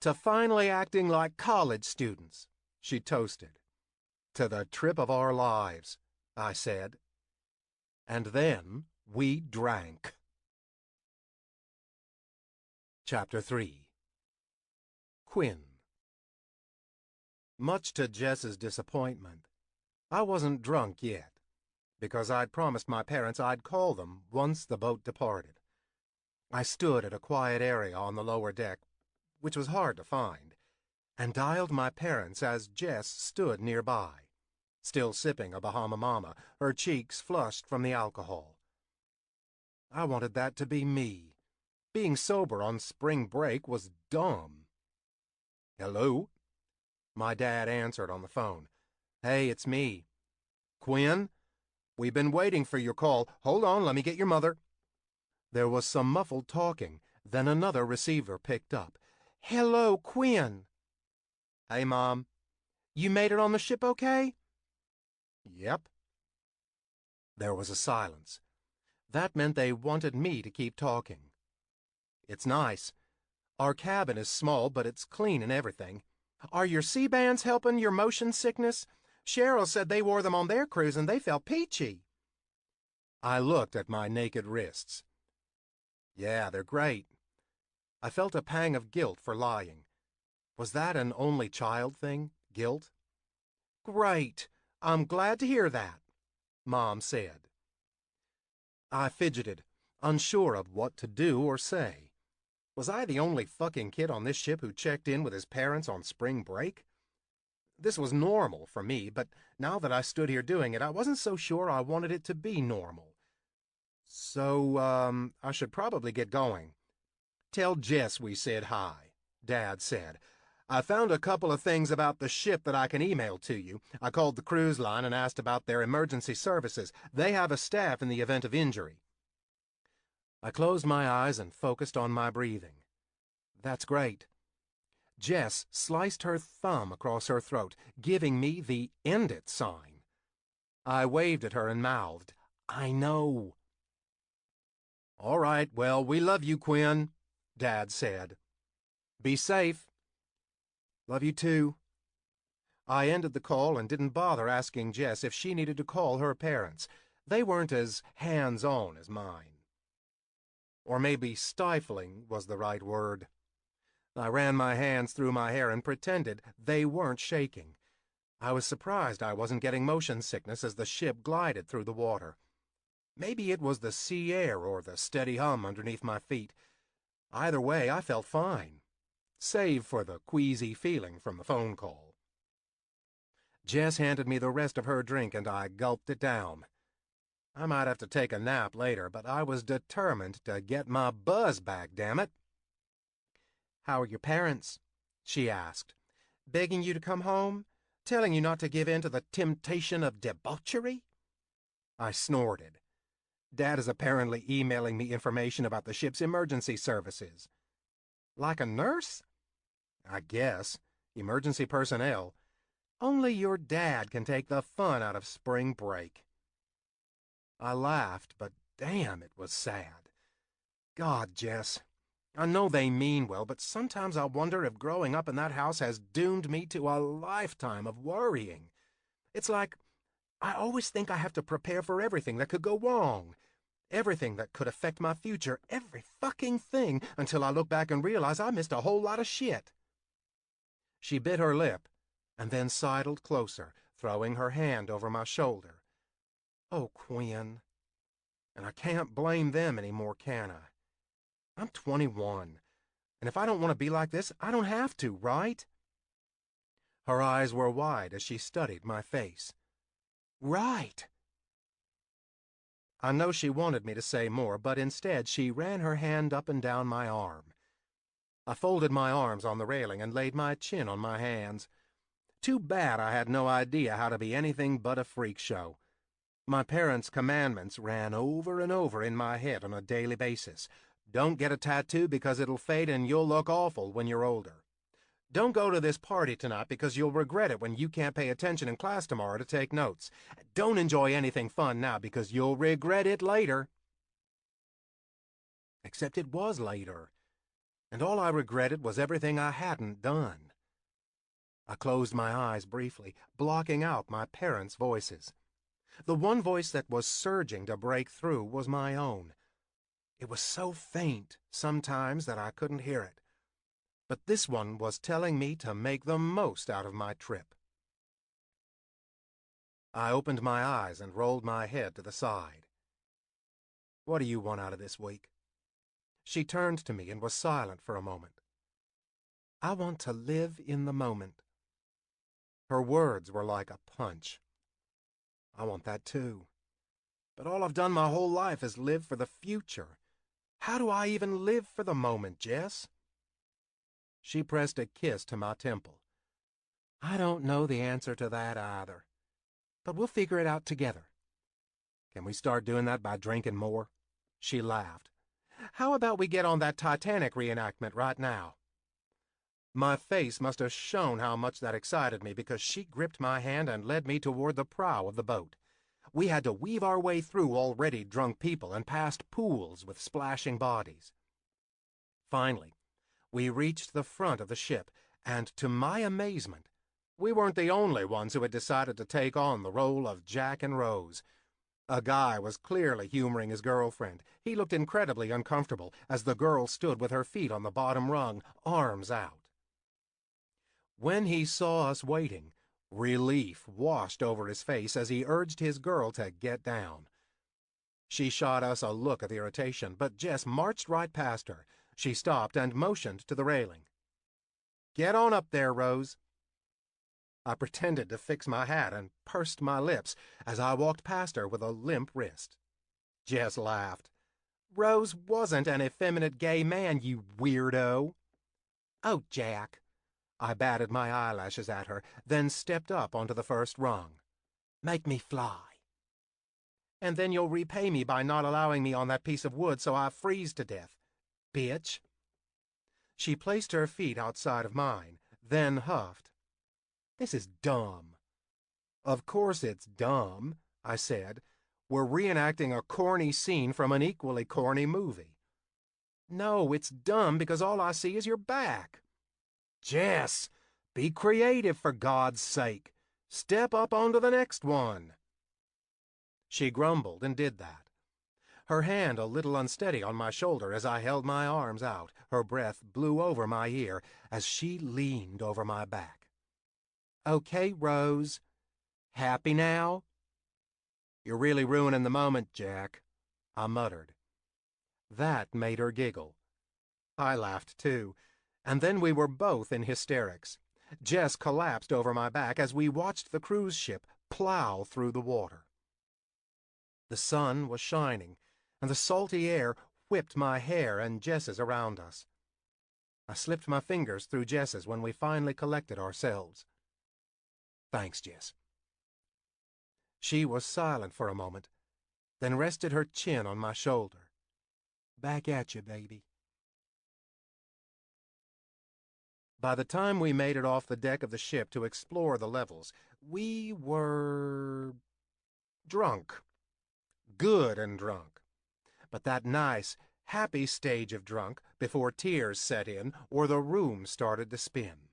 "To finally acting like college students," she toasted. "To the trip of our lives," I said. And then we drank. Chapter 3. Quinn. Much to Jess's disappointment, I wasn't drunk yet, because I'd promised my parents I'd call them once the boat departed. I stood at a quiet area on the lower deck, which was hard to find, and dialed my parents as Jess stood nearby, still sipping a Bahama Mama, her cheeks flushed from the alcohol. I wanted that to be me. Being sober on spring break was dumb. "Hello?" My dad answered on the phone. "Hey, it's me. Quinn? We've been waiting for your call. Hold on, let me get your mother." There was some muffled talking, then another receiver picked up. "Hello, Quinn." "Hey, Mom." "You made it on the ship okay?" "Yep." There was a silence. That meant they wanted me to keep talking. "It's nice. Our cabin is small, but it's clean and everything. Are your C-bands helping your motion sickness? Cheryl said they wore them on their cruise and they felt peachy." I looked at my naked wrists. "Yeah, they're great." I felt a pang of guilt for lying. Was that an only child thing? Guilt? "Great. I'm glad to hear that," Mom said. I fidgeted, unsure of what to do or say. Was I the only fucking kid on this ship who checked in with his parents on spring break? This was normal for me, but now that I stood here doing it, I wasn't so sure I wanted it to be normal. So, I should probably get going. "Tell Jess we said hi," Dad said. "I found a couple of things about the ship that I can email to you. I called the cruise line and asked about their emergency services. They have a staff in the event of injury." I closed my eyes and focused on my breathing. "That's great." Jess sliced her thumb across her throat, giving me the "end it" sign. I waved at her and mouthed, "I know." "All right, well, we love you, Quinn," Dad said. "Be safe." "Love you too." I ended the call and didn't bother asking Jess if she needed to call her parents. They weren't as hands-on as mine. Or maybe stifling was the right word. I ran my hands through my hair and pretended they weren't shaking. I was surprised I wasn't getting motion sickness as the ship glided through the water. Maybe it was the sea air or the steady hum underneath my feet. Either way, I felt fine, save for the queasy feeling from the phone call. Jess handed me the rest of her drink and I gulped it down. I might have to take a nap later, but I was determined to get my buzz back, damn it. "How are your parents?" she asked. "Begging you to come home? Telling you not to give in to the temptation of debauchery?" I snorted. Dad is apparently emailing me information about the ship's emergency services. Like a nurse? I guess. Emergency personnel. Only your dad can take the fun out of spring break. I laughed, but damn, it was sad. God, Jess, I know they mean well, but sometimes I wonder if growing up in that house has doomed me to a lifetime of worrying. It's like I always think I have to prepare for everything that could go wrong. Everything that could affect my future, every fucking thing, until I look back and realize I missed a whole lot of shit. She bit her lip, and then sidled closer, throwing her hand over my shoulder. "Oh, Quinn. And I can't blame them anymore, can I? I'm 21, and if I don't want to be like this, I don't have to, right?" Her eyes were wide as she studied my face. "Right." I know she wanted me to say more, but instead she ran her hand up and down my arm. I folded my arms on the railing and laid my chin on my hands. Too bad I had no idea how to be anything but a freak show. My parents' commandments ran over and over in my head on a daily basis. Don't get a tattoo because it'll fade and you'll look awful when you're older. Don't go to this party tonight because you'll regret it when you can't pay attention in class tomorrow to take notes. Don't enjoy anything fun now because you'll regret it later. Except it was later, and all I regretted was everything I hadn't done. I closed my eyes briefly, blocking out my parents' voices. The one voice that was surging to break through was my own. It was so faint sometimes that I couldn't hear it. but this one was telling me to make the most out of my trip. I opened my eyes and rolled my head to the side. "What do you want out of this week?" She turned to me and was silent for a moment. "I want to live in the moment." Her words were like a punch. I want that too. But all I've done my whole life is live for the future. How do I even live for the moment, Jess? She pressed a kiss to my temple. "I don't know the answer to that either. But we'll figure it out together." "Can we start doing that by drinking more?" She laughed. "How about we get on that Titanic reenactment right now?" My face must have shown how much that excited me, because she gripped my hand and led me toward the prow of the boat. We had to weave our way through already drunk people and past pools with splashing bodies. Finally, we reached the front of the ship, and to my amazement, we weren't the only ones who had decided to take on the role of Jack and Rose. A guy was clearly humoring his girlfriend. He looked incredibly uncomfortable as the girl stood with her feet on the bottom rung, arms out. When he saw us waiting, relief washed over his face as he urged his girl to get down. She shot us a look of irritation, but Jess marched right past her. She stopped and motioned to the railing. "Get on up there, Rose." I pretended to fix my hat and pursed my lips as I walked past her with a limp wrist. Jess laughed. "Rose wasn't an effeminate gay man, you weirdo." "Oh, Jack." I batted my eyelashes at her, then stepped up onto the first rung. "Make me fly." "And then you'll repay me by not allowing me on that piece of wood so I freeze to death, bitch." She placed her feet outside of mine, then huffed. "This is dumb." "Of course it's dumb," I said. "We're reenacting a corny scene from an equally corny movie." "No, it's dumb because all I see is your back." "Jess, be creative for God's sake. Step up onto the next one." She grumbled and did that. Her hand a little unsteady on my shoulder as I held my arms out. Her breath blew over my ear as she leaned over my back. "Okay, Rose. Happy now?" "You're really ruining the moment, Jack," I muttered. That made her giggle. I laughed too, and then we were both in hysterics. Jess collapsed over my back as we watched the cruise ship plow through the water. The sun was shining, and the salty air whipped my hair and Jess's around us. I slipped my fingers through Jess's when we finally collected ourselves. "Thanks, Jess." She was silent for a moment, then rested her chin on my shoulder. "Back at you, baby." By the time we made it off the deck of the ship to explore the levels, we were drunk. Good and drunk. But that nice, happy stage of drunk before tears set in or the room started to spin.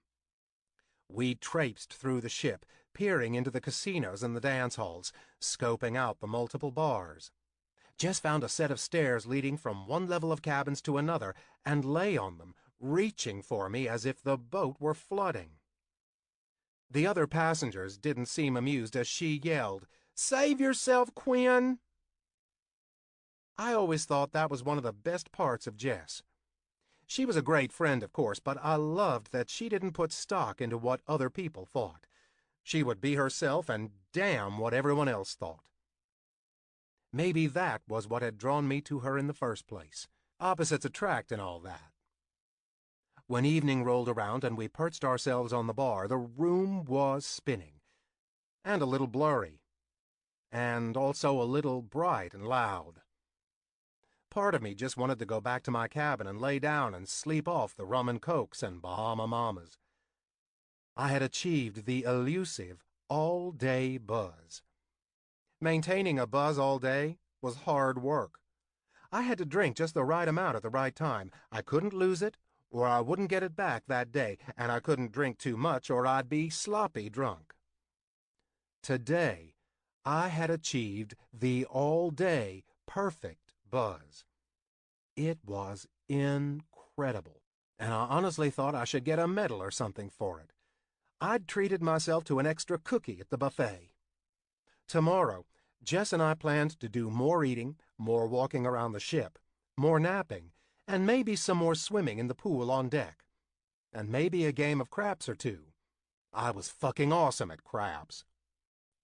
We traipsed through the ship, peering into the casinos and the dance halls, scoping out the multiple bars. Jess found a set of stairs leading from one level of cabins to another and lay on them, reaching for me as if the boat were flooding. The other passengers didn't seem amused as she yelled, "Save yourself, Quinn!" I always thought that was one of the best parts of Jess. She was a great friend, of course, but I loved that she didn't put stock into what other people thought. She would be herself and damn what everyone else thought. Maybe that was what had drawn me to her in the first place. Opposites attract and all that. When evening rolled around and we perched ourselves on the bar, the room was spinning, and a little blurry, and also a little bright and loud. Part of me just wanted to go back to my cabin and lay down and sleep off the rum and cokes and Bahama Mamas. I had achieved the elusive all-day buzz. Maintaining a buzz all day was hard work. I had to drink just the right amount at the right time. I couldn't lose it, or I wouldn't get it back that day, and I couldn't drink too much or I'd be sloppy drunk. Today, I had achieved the all-day perfect buzz. It was incredible, and I honestly thought I should get a medal or something for it. I'd treated myself to an extra cookie at the buffet. Tomorrow, Jess and I planned to do more eating, more walking around the ship, more napping, and maybe some more swimming in the pool on deck. And maybe a game of craps or two. I was fucking awesome at craps.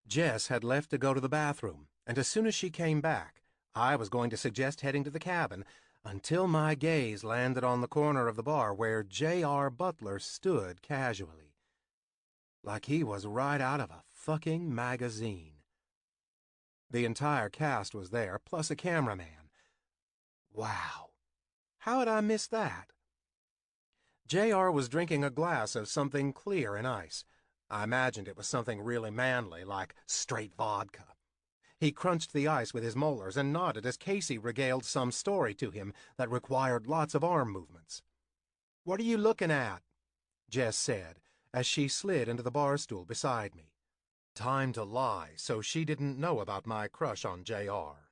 Jess had left to go to the bathroom, and as soon as she came back, I was going to suggest heading to the cabin until my gaze landed on the corner of the bar where J.R. Butler stood casually. Like he was right out of a fucking magazine. The entire cast was there, plus a cameraman. Wow. How had I missed that? J.R. was drinking a glass of something clear and ice. I imagined it was something really manly, like straight vodka. He crunched the ice with his molars and nodded as Casey regaled some story to him that required lots of arm movements. "What are you looking at?" Jess said, as she slid into the bar stool beside me. Time to lie, so she didn't know about my crush on J.R.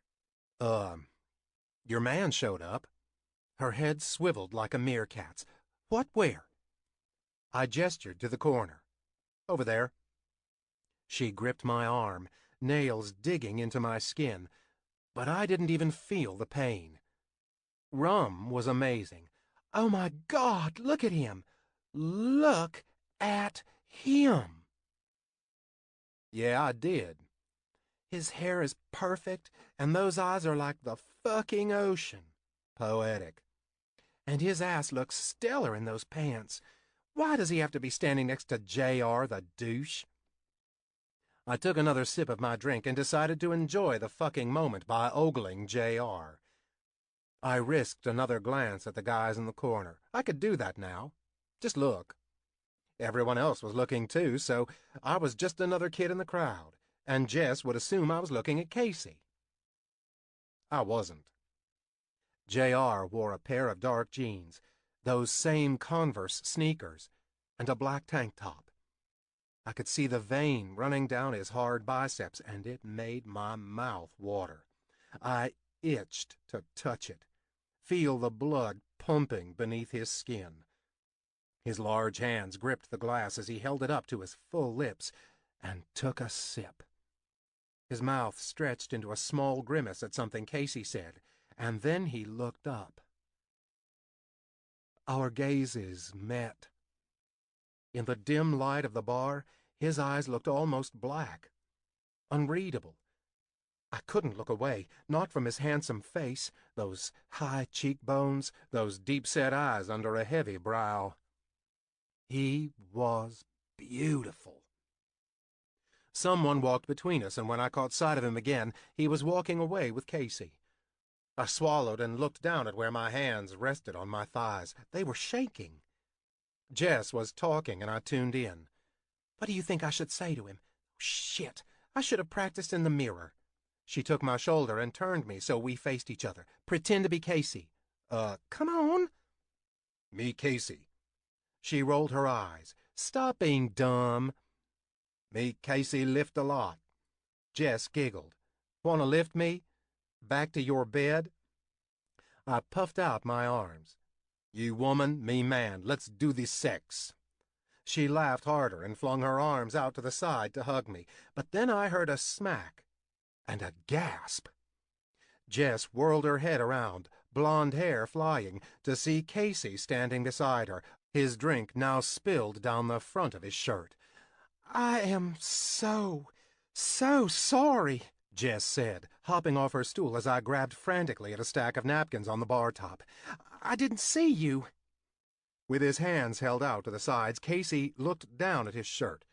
Your man showed up." Her head swiveled like a meerkat's. "What, where?" I gestured to the corner. "Over there." She gripped my arm, nails digging into my skin, but I didn't even feel the pain. Rum was amazing. "Oh my God, look at him! Look at him!" Yeah, I did. His hair is perfect, and those eyes are like the fucking ocean. Poetic. And his ass looks stellar in those pants. Why does he have to be standing next to J.R., the douche? I took another sip of my drink and decided to enjoy the fucking moment by ogling J.R. I risked another glance at the guys in the corner. I could do that now. Just look. Everyone else was looking too, so I was just another kid in the crowd, and Jess would assume I was looking at Casey. I wasn't. J.R. wore a pair of dark jeans, those same Converse sneakers, and a black tank top. I could see the vein running down his hard biceps, and it made my mouth water. I itched to touch it, feel the blood pumping beneath his skin. His large hands gripped the glass as he held it up to his full lips and took a sip. His mouth stretched into a small grimace at something Casey said, and then he looked up. Our gazes met. In the dim light of the bar, his eyes looked almost black, unreadable. I couldn't look away, not from his handsome face, those high cheekbones, those deep-set eyes under a heavy brow. He was beautiful. Someone walked between us, and when I caught sight of him again, he was walking away with Casey. I swallowed and looked down at where my hands rested on my thighs. They were shaking. Jess was talking, and I tuned in. What do you think I should say to him? Shit, I should have practiced in the mirror. She took my shoulder and turned me so we faced each other. Pretend to be Casey. Come on. Me, Casey. She rolled her eyes. Stop being dumb. Me, Casey, lift a lot. Jess giggled. Want to lift me? Back to your bed? I puffed out my arms. You woman, me man, let's do this sex. She laughed harder and flung her arms out to the side to hug me, but then I heard a smack and a gasp. Jess whirled her head around, blonde hair flying, to see Casey standing beside her, his drink now spilled down the front of his shirt. I am so sorry, Jess said, hopping off her stool as I grabbed frantically at a stack of napkins on the bar top. I didn't see you. With his hands held out to the sides, Casey looked down at his shirt,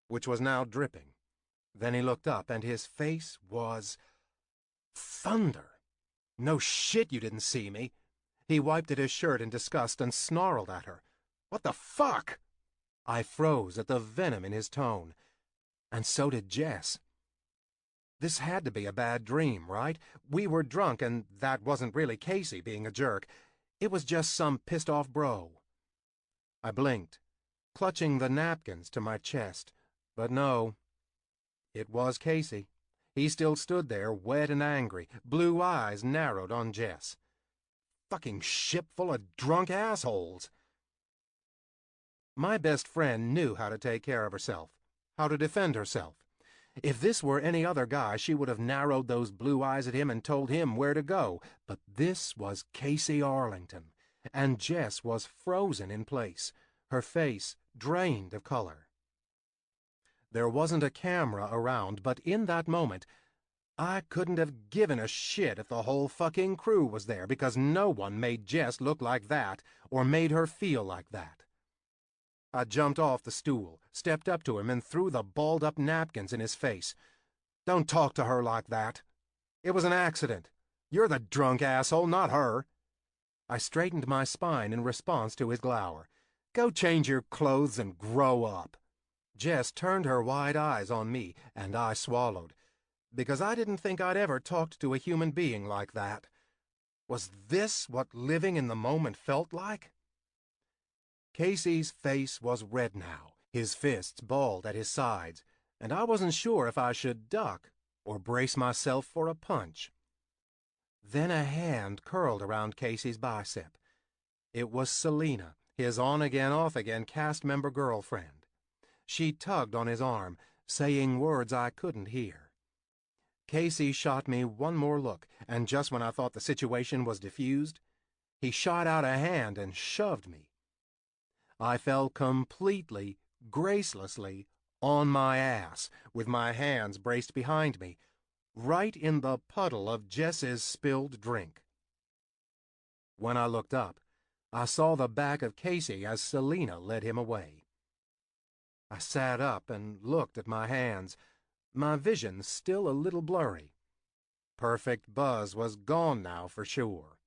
which was now dripping. Then he looked up, and his face was thunder. No shit you didn't see me. He wiped at his shirt in disgust and snarled at her. What the fuck? I froze at the venom in his tone, and so did Jess. This had to be a bad dream, right? We were drunk, and that wasn't really Casey being a jerk. It was just some pissed-off bro. I blinked, clutching the napkins to my chest, but no. It was Casey. He still stood there, wet and angry, blue eyes narrowed on Jess. fucking ship full of drunk assholes. My best friend knew how to take care of herself, how to defend herself. If this were any other guy, she would have narrowed those blue eyes at him and told him where to go. But this was Casey Arlington, and Jess was frozen in place, her face drained of color. There wasn't a camera around, but in that moment, I couldn't have given a shit if the whole fucking crew was there, because no one made Jess look like that or made her feel like that. I jumped off the stool, stepped up to him, and threw the balled-up napkins in his face. "Don't talk to her like that. It was an accident. You're the drunk asshole, not her." I straightened my spine in response to his glower. "Go change your clothes and grow up." Jess turned her wide eyes on me, and I swallowed, because I didn't think I'd ever talked to a human being like that. Was this what living in the moment felt like? Casey's face was red now, his fists balled at his sides, and I wasn't sure if I should duck or brace myself for a punch. Then a hand curled around Casey's bicep. It was Selena, his on-again, off-again cast member girlfriend. She tugged on his arm, saying words I couldn't hear. Casey shot me one more look, and just when I thought the situation was diffused, he shot out a hand and shoved me. I fell completely, gracelessly, on my ass, with my hands braced behind me, right in the puddle of Jess's spilled drink. When I looked up, I saw the back of Casey as Selena led him away. I sat up and looked at my hands, my vision still a little blurry. Perfect Buzz was gone now for sure.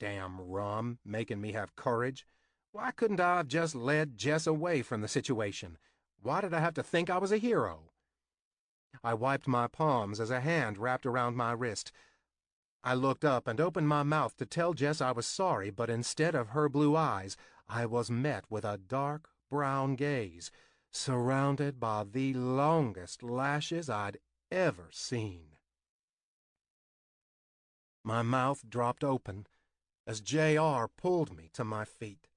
Damn rum, making me have courage. Why couldn't I have just led Jess away from the situation? Why did I have to think I was a hero? I wiped my palms as a hand wrapped around my wrist. I looked up and opened my mouth to tell Jess I was sorry, but instead of her blue eyes, I was met with a dark brown gaze, surrounded by the longest lashes I'd ever seen. My mouth dropped open as J.R. pulled me to my feet.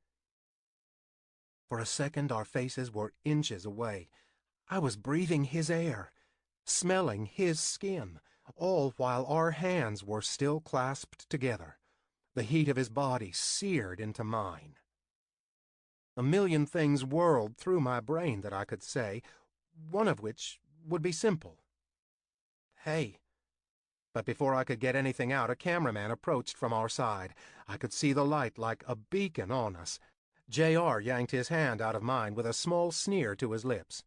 For a second, our faces were inches away. I was breathing his air, smelling his skin, all while our hands were still clasped together, the heat of his body seared into mine. A million things whirled through my brain that I could say, one of which would be simple. "Hey." But before I could get anything out, a cameraman approached from our side. I could see the light like a beacon on us. J.R. yanked his hand out of mine with a small sneer to his lips.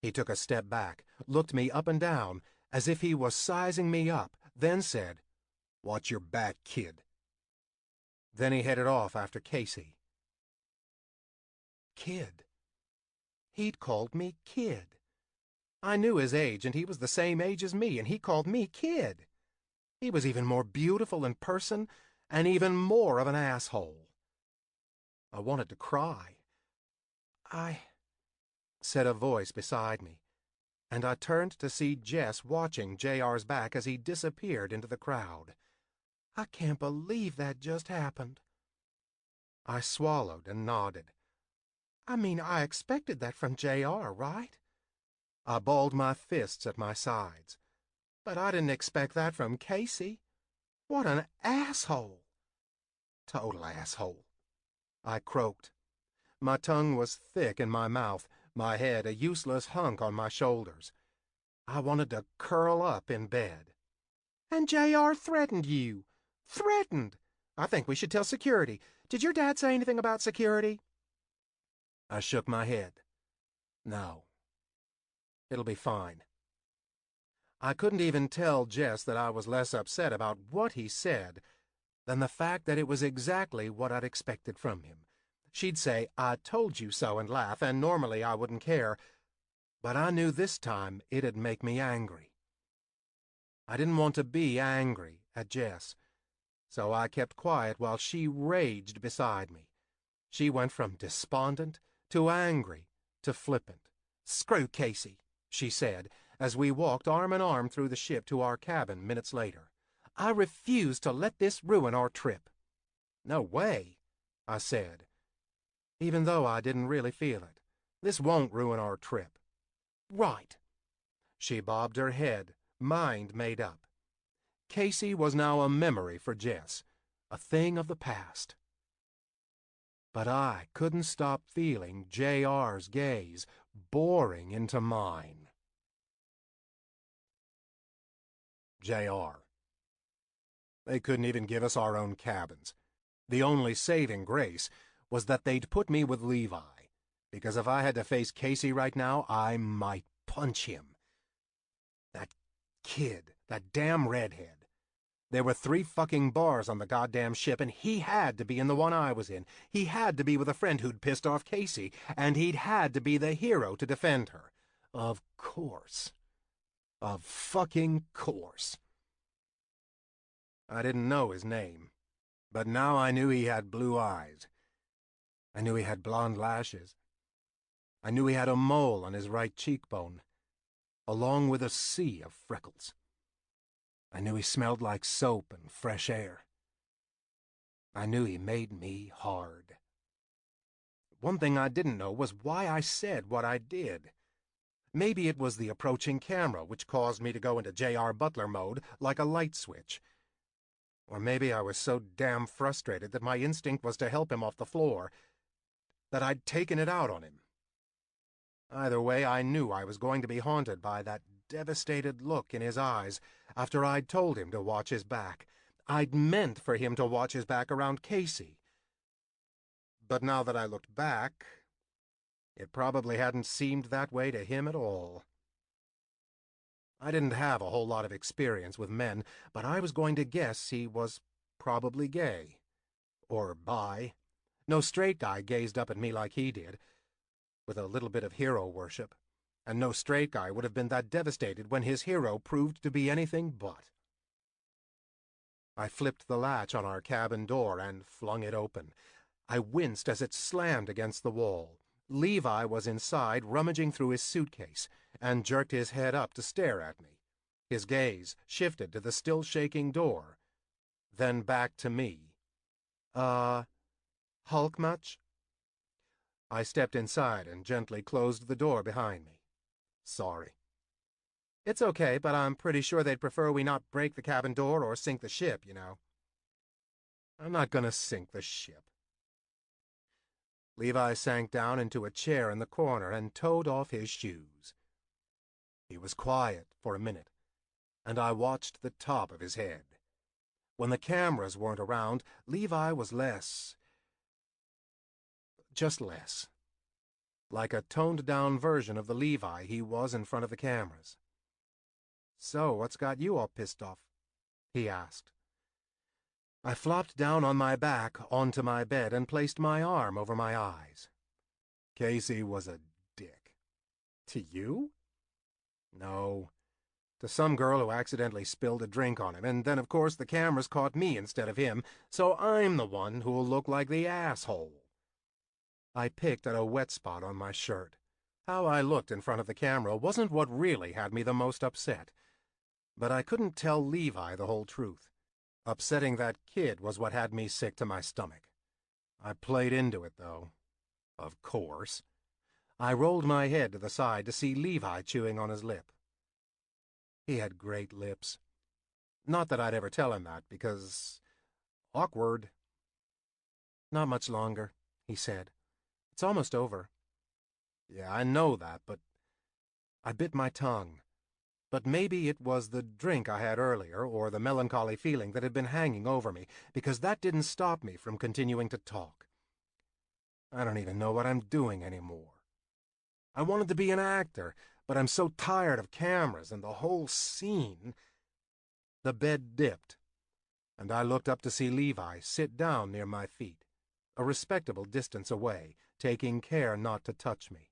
He took a step back, looked me up and down, as if he was sizing me up, then said, "Watch your back, kid." Then he headed off after Casey. Kid. He'd called me kid. I knew his age, and he was the same age as me, and he called me kid. He was even more beautiful in person, and even more of an asshole. I wanted to cry. Said a voice beside me, and I turned to see Jess watching J.R.'s back as he disappeared into the crowd. I can't believe that just happened. I swallowed and nodded. I mean, I expected that from J.R., right? I balled my fists at my sides. But I didn't expect that from Casey. What an asshole. Total asshole. I croaked. My tongue was thick in my mouth, my head a useless hunk on my shoulders. I wanted to curl up in bed. "And J.R. threatened you. Threatened! I think we should tell security. Did your dad say anything about security?" I shook my head. "No. It'll be fine." I couldn't even tell Jess that I was less upset about what he said than the fact that it was exactly what I'd expected from him. She'd say, "I told you so," and laugh, and normally I wouldn't care, but I knew this time it'd make me angry. I didn't want to be angry at Jess, so I kept quiet while she raged beside me. She went from despondent to angry to flippant. "Screw Casey," she said, as we walked arm in arm through the ship to our cabin minutes later. "I refuse to let this ruin our trip." No way, I said, even though I didn't really feel it. This won't ruin our trip. Right. She bobbed her head, mind made up. Casey was now a memory for Jess, a thing of the past. But I couldn't stop feeling J.R.'s gaze boring into mine. J.R. They couldn't even give us our own cabins. The only saving grace was that they'd put me with Levi, because if I had to face Casey right now, I might punch him. That kid, that damn redhead. There were 3 fucking bars on the goddamn ship, and he had to be in the one I was in. He had to be with a friend who'd pissed off Casey, and he'd had to be the hero to defend her. Of course. Of fucking course. I didn't know his name, but now I knew he had blue eyes. I knew he had blonde lashes. I knew he had a mole on his right cheekbone, along with a sea of freckles. I knew he smelled like soap and fresh air. I knew he made me hard. One thing I didn't know was why I said what I did. Maybe it was the approaching camera which caused me to go into J.R. Butler mode like a light switch. Or maybe I was so damn frustrated that my instinct was to help him off the floor, that I'd taken it out on him. Either way, I knew I was going to be haunted by that devastated look in his eyes after I'd told him to watch his back. I'd meant for him to watch his back around Casey. But now that I looked back, it probably hadn't seemed that way to him at all. I didn't have a whole lot of experience with men, but I was going to guess he was probably gay. Or bi. No straight guy gazed up at me like he did, with a little bit of hero worship, and no straight guy would have been that devastated when his hero proved to be anything but. I flipped the latch on our cabin door and flung it open. I winced as it slammed against the wall. Levi was inside, rummaging through his suitcase, and jerked his head up to stare at me. His gaze shifted to the still-shaking door, then back to me. Hulk much? I stepped inside and gently closed the door behind me. Sorry. It's okay, but I'm pretty sure they'd prefer we not break the cabin door or sink the ship, you know. I'm not gonna sink the ship. Levi sank down into a chair in the corner and toed off his shoes. He was quiet for a minute, and I watched the top of his head. When the cameras weren't around, Levi was less. Just less. Like a toned-down version of the Levi he was in front of the cameras. "So, what's got you all pissed off?" he asked. I flopped down on my back onto my bed and placed my arm over my eyes. Casey was a dick. To you? No. To some girl who accidentally spilled a drink on him, and then of course the cameras caught me instead of him, so I'm the one who'll look like the asshole. I picked at a wet spot on my shirt. How I looked in front of the camera wasn't what really had me the most upset. But I couldn't tell Levi the whole truth. Upsetting that kid was what had me sick to my stomach. I played into it, though. Of course. I rolled my head to the side to see Levi chewing on his lip. He had great lips. Not that I'd ever tell him that, because... awkward. "Not much longer," he said. "It's almost over." Yeah, I know that, but... I bit my tongue. But maybe it was the drink I had earlier, or the melancholy feeling that had been hanging over me, because that didn't stop me from continuing to talk. I don't even know what I'm doing anymore. I wanted to be an actor, but I'm so tired of cameras and the whole scene. The bed dipped, and I looked up to see Levi sit down near my feet, a respectable distance away, taking care not to touch me.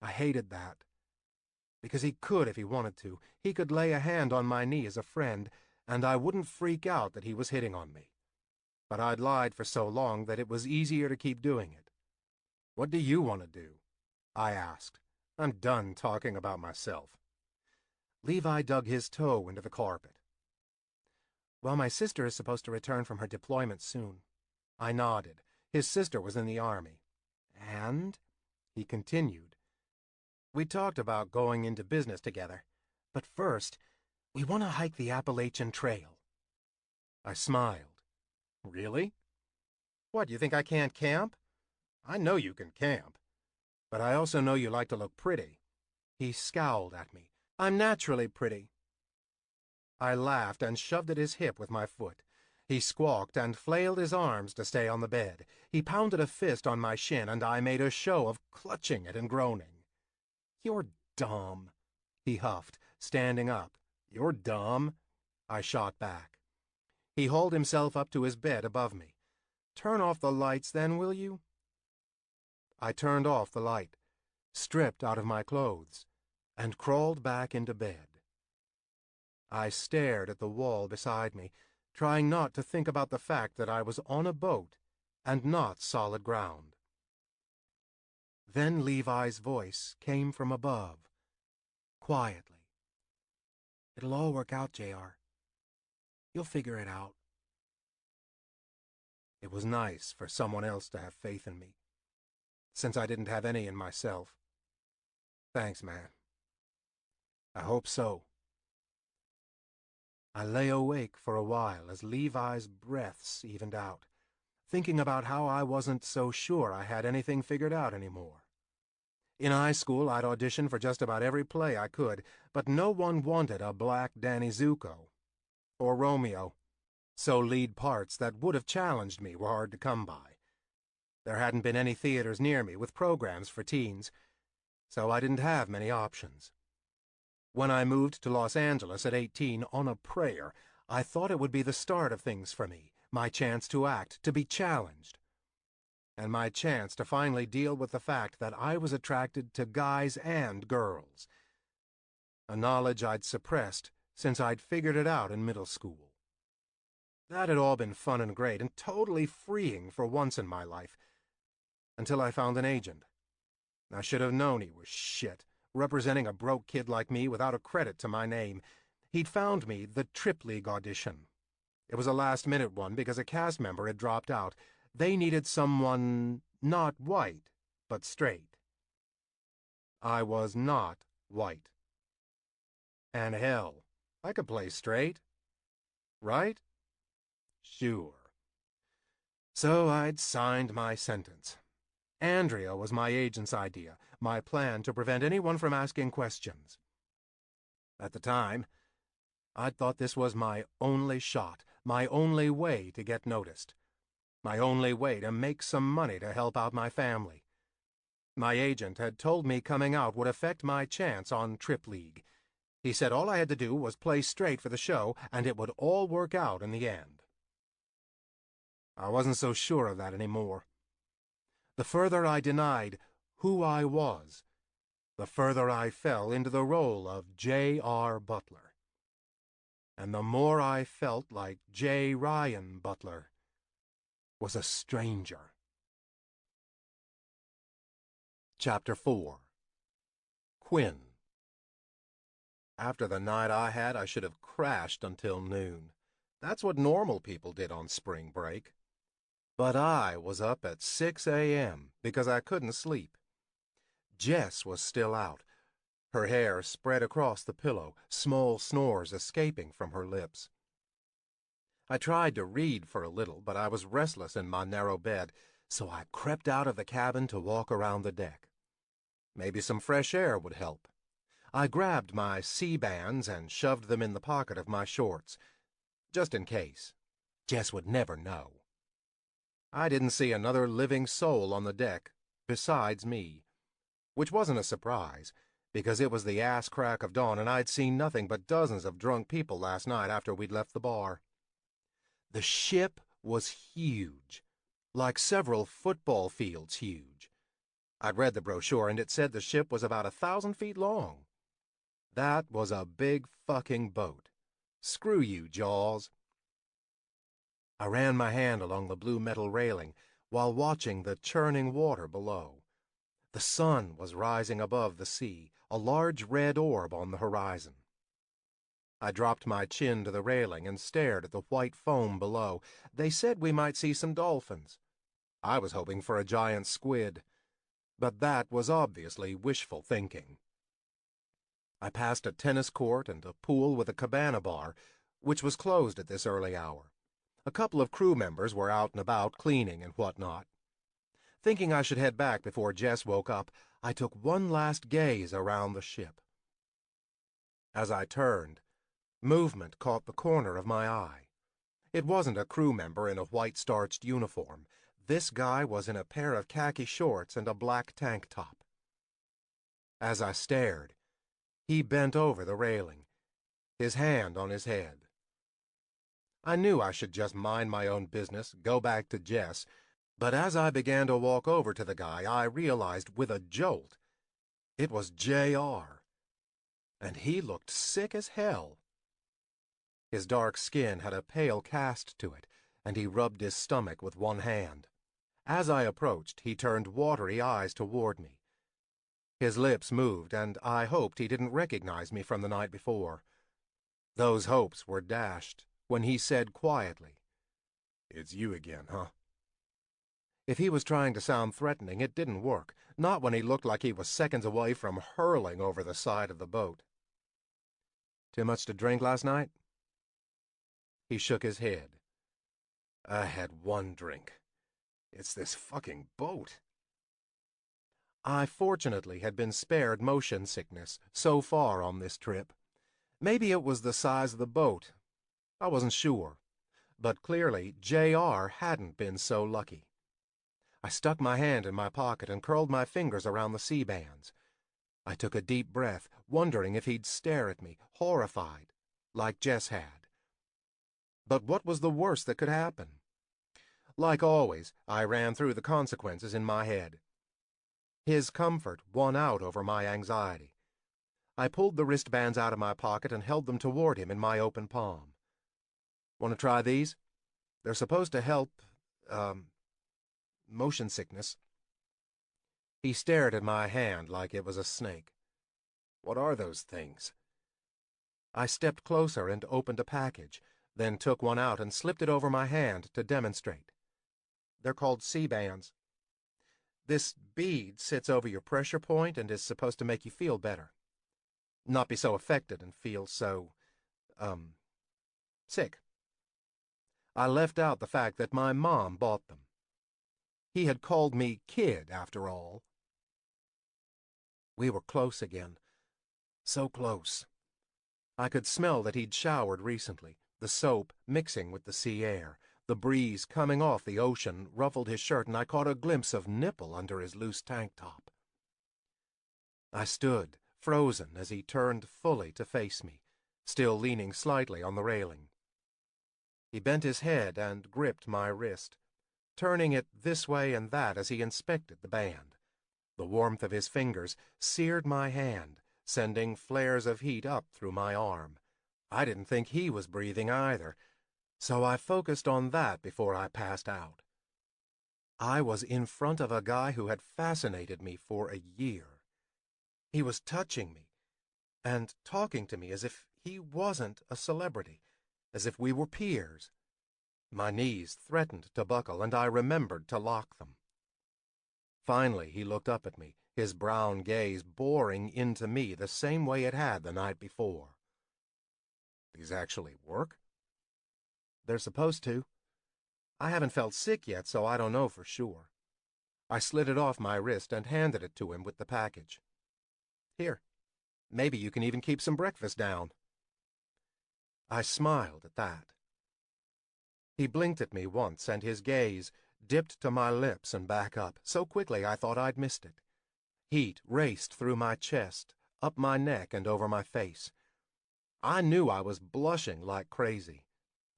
I hated that. Because he could if he wanted to. He could lay a hand on my knee as a friend, and I wouldn't freak out that he was hitting on me. But I'd lied for so long that it was easier to keep doing it. "What do you want to do?" I asked. I'm done talking about myself. Levi dug his toe into the carpet. Well, my sister is supposed to return from her deployment soon. I nodded. His sister was in the Army. And, he continued, we talked about going into business together. But first, we want to hike the Appalachian Trail. I smiled. Really? What, you think I can't camp? I know you can camp. But I also know you like to look pretty. He scowled at me. I'm naturally pretty. I laughed and shoved at his hip with my foot. He squawked and flailed his arms to stay on the bed. He pounded a fist on my shin, and I made a show of clutching it and groaning. You're dumb, he huffed, standing up. You're dumb, I shot back. He hauled himself up to his bed above me. Turn off the lights, then, will you? I turned off the light, stripped out of my clothes, and crawled back into bed. I stared at the wall beside me, trying not to think about the fact that I was on a boat and not solid ground. Then Levi's voice came from above, quietly. It'll all work out, JR. You'll figure it out. It was nice for someone else to have faith in me, since I didn't have any in myself. Thanks, man. I hope so. I lay awake for a while as Levi's breaths evened out, thinking about how I wasn't so sure I had anything figured out anymore. In high school, I'd auditioned for just about every play I could, but no one wanted a black Danny Zuko or Romeo, so lead parts that would have challenged me were hard to come by. There hadn't been any theaters near me with programs for teens, so I didn't have many options. When I moved to Los Angeles at 18 on a prayer, I thought it would be the start of things for me, my chance to act, to be challenged, and my chance to finally deal with the fact that I was attracted to guys and girls, a knowledge I'd suppressed since I'd figured it out in middle school. That had all been fun and great and totally freeing for once in my life, until I found an agent. I should have known he was shit, representing a broke kid like me without a credit to my name. He'd found me the Trip League audition. It was a last-minute one because a cast member had dropped out. They needed someone not white, but straight. I was not white. And hell, I could play straight. Right? Sure. So I'd signed my sentence. Andrea was my agent's idea, my plan to prevent anyone from asking questions. At the time, I'd thought this was my only shot, my only way to get noticed, my only way to make some money to help out my family. My agent had told me coming out would affect my chance on Trip League. He said all I had to do was play straight for the show, and it would all work out in the end. I wasn't so sure of that anymore. The further I denied who I was, the further I fell into the role of J.R. Butler. And the more I felt like J. Ryan Butler was a stranger. Chapter 4. Quinn. After the night I had, I should have crashed until noon. That's what normal people did on spring break. But I was up at 6 a.m. because I couldn't sleep. Jess was still out, her hair spread across the pillow, small snores escaping from her lips. I tried to read for a little, but I was restless in my narrow bed, so I crept out of the cabin to walk around the deck. Maybe some fresh air would help. I grabbed my C-bands and shoved them in the pocket of my shorts, just in case. Jess would never know. I didn't see another living soul on the deck besides me, which wasn't a surprise, because it was the ass crack of dawn and I'd seen nothing but dozens of drunk people last night after we'd left the bar. The ship was huge, like several football fields huge. I'd read the brochure and it said the ship was about 1,000 feet long. That was a big fucking boat. Screw you, Jaws. I ran my hand along the blue metal railing while watching the churning water below. The sun was rising above the sea, a large red orb on the horizon. I dropped my chin to the railing and stared at the white foam below. They said we might see some dolphins. I was hoping for a giant squid, but that was obviously wishful thinking. I passed a tennis court and a pool with a cabana bar, which was closed at this early hour. A couple of crew members were out and about cleaning and whatnot. Thinking I should head back before Jess woke up, I took one last gaze around the ship. As I turned, movement caught the corner of my eye. It wasn't a crew member in a white starched uniform. This guy was in a pair of khaki shorts and a black tank top. As I stared, he bent over the railing, his hand on his head. I knew I should just mind my own business, go back to Jess, but as I began to walk over to the guy, I realized with a jolt it was J.R., and he looked sick as hell. His dark skin had a pale cast to it, and he rubbed his stomach with one hand. As I approached, he turned watery eyes toward me. His lips moved, and I hoped he didn't recognize me from the night before. Those hopes were dashed when he said quietly, "It's you again, huh?" If he was trying to sound threatening, it didn't work, not when he looked like he was seconds away from hurling over the side of the boat. "Too much to drink last night?" He shook his head. "I had one drink. It's this fucking boat." I fortunately had been spared motion sickness so far on this trip. Maybe it was the size of the boat. I wasn't sure. But clearly, J.R. hadn't been so lucky. I stuck my hand in my pocket and curled my fingers around the C-bands. I took a deep breath, wondering if he'd stare at me, horrified, like Jess had. But what was the worst that could happen? Like always, I ran through the consequences in my head. His comfort won out over my anxiety. I pulled the wristbands out of my pocket and held them toward him in my open palm. "Want to try these? They're supposed to help, motion sickness." He stared at my hand like it was a snake. "What are those things?" I stepped closer and opened a package, then took one out and slipped it over my hand to demonstrate. "They're called C-bands. This bead sits over your pressure point and is supposed to make you feel better. Not be so affected and feel so, sick." I left out the fact that my mom bought them. He had called me kid, after all. We were close again. So close. I could smell that he'd showered recently, the soap mixing with the sea air. The breeze coming off the ocean ruffled his shirt, and I caught a glimpse of nipple under his loose tank top. I stood, frozen, as he turned fully to face me, still leaning slightly on the railing. He bent his head and gripped my wrist, turning it this way and that as he inspected the band. The warmth of his fingers seared my hand, sending flares of heat up through my arm. I didn't think he was breathing either, so I focused on that before I passed out. I was in front of a guy who had fascinated me for a year. He was touching me and talking to me as if he wasn't a celebrity, as if we were peers. My knees threatened to buckle, and I remembered to lock them. Finally, he looked up at me, his brown gaze boring into me the same way it had the night before. "These actually work?" "They're supposed to. I haven't felt sick yet, so I don't know for sure." I slid it off my wrist and handed it to him with the package. "Here, maybe you can even keep some breakfast down." I smiled at that. He blinked at me once, and his gaze dipped to my lips and back up, so quickly I thought I'd missed it. Heat raced through my chest, up my neck and over my face. I knew I was blushing like crazy.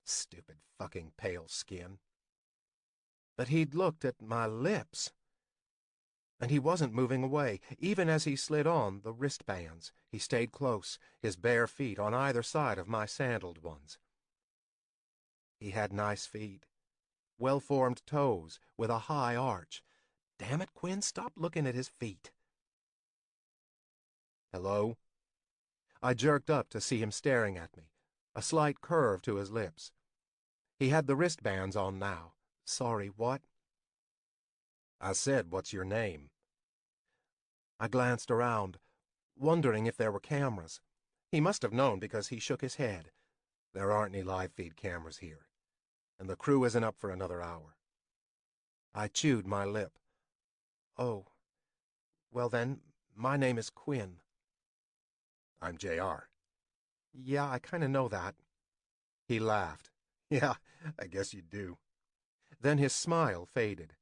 Stupid fucking pale skin. But he'd looked at my lips. And he wasn't moving away, even as he slid on the wristbands. He stayed close, his bare feet on either side of my sandaled ones. He had nice feet. Well-formed toes with a high arch. Damn it, Quinn, stop looking at his feet. "Hello?" I jerked up to see him staring at me, a slight curve to his lips. He had the wristbands on now. Sorry, what? I said, what's your name? I glanced around, wondering if there were cameras. He must have known because he shook his head. There aren't any live feed cameras here, and the crew isn't up for another hour. I chewed my lip. Oh, well then, my name is Quinn. I'm JR. Yeah, I kind of know that. He laughed. Yeah, I guess you do. Then his smile faded.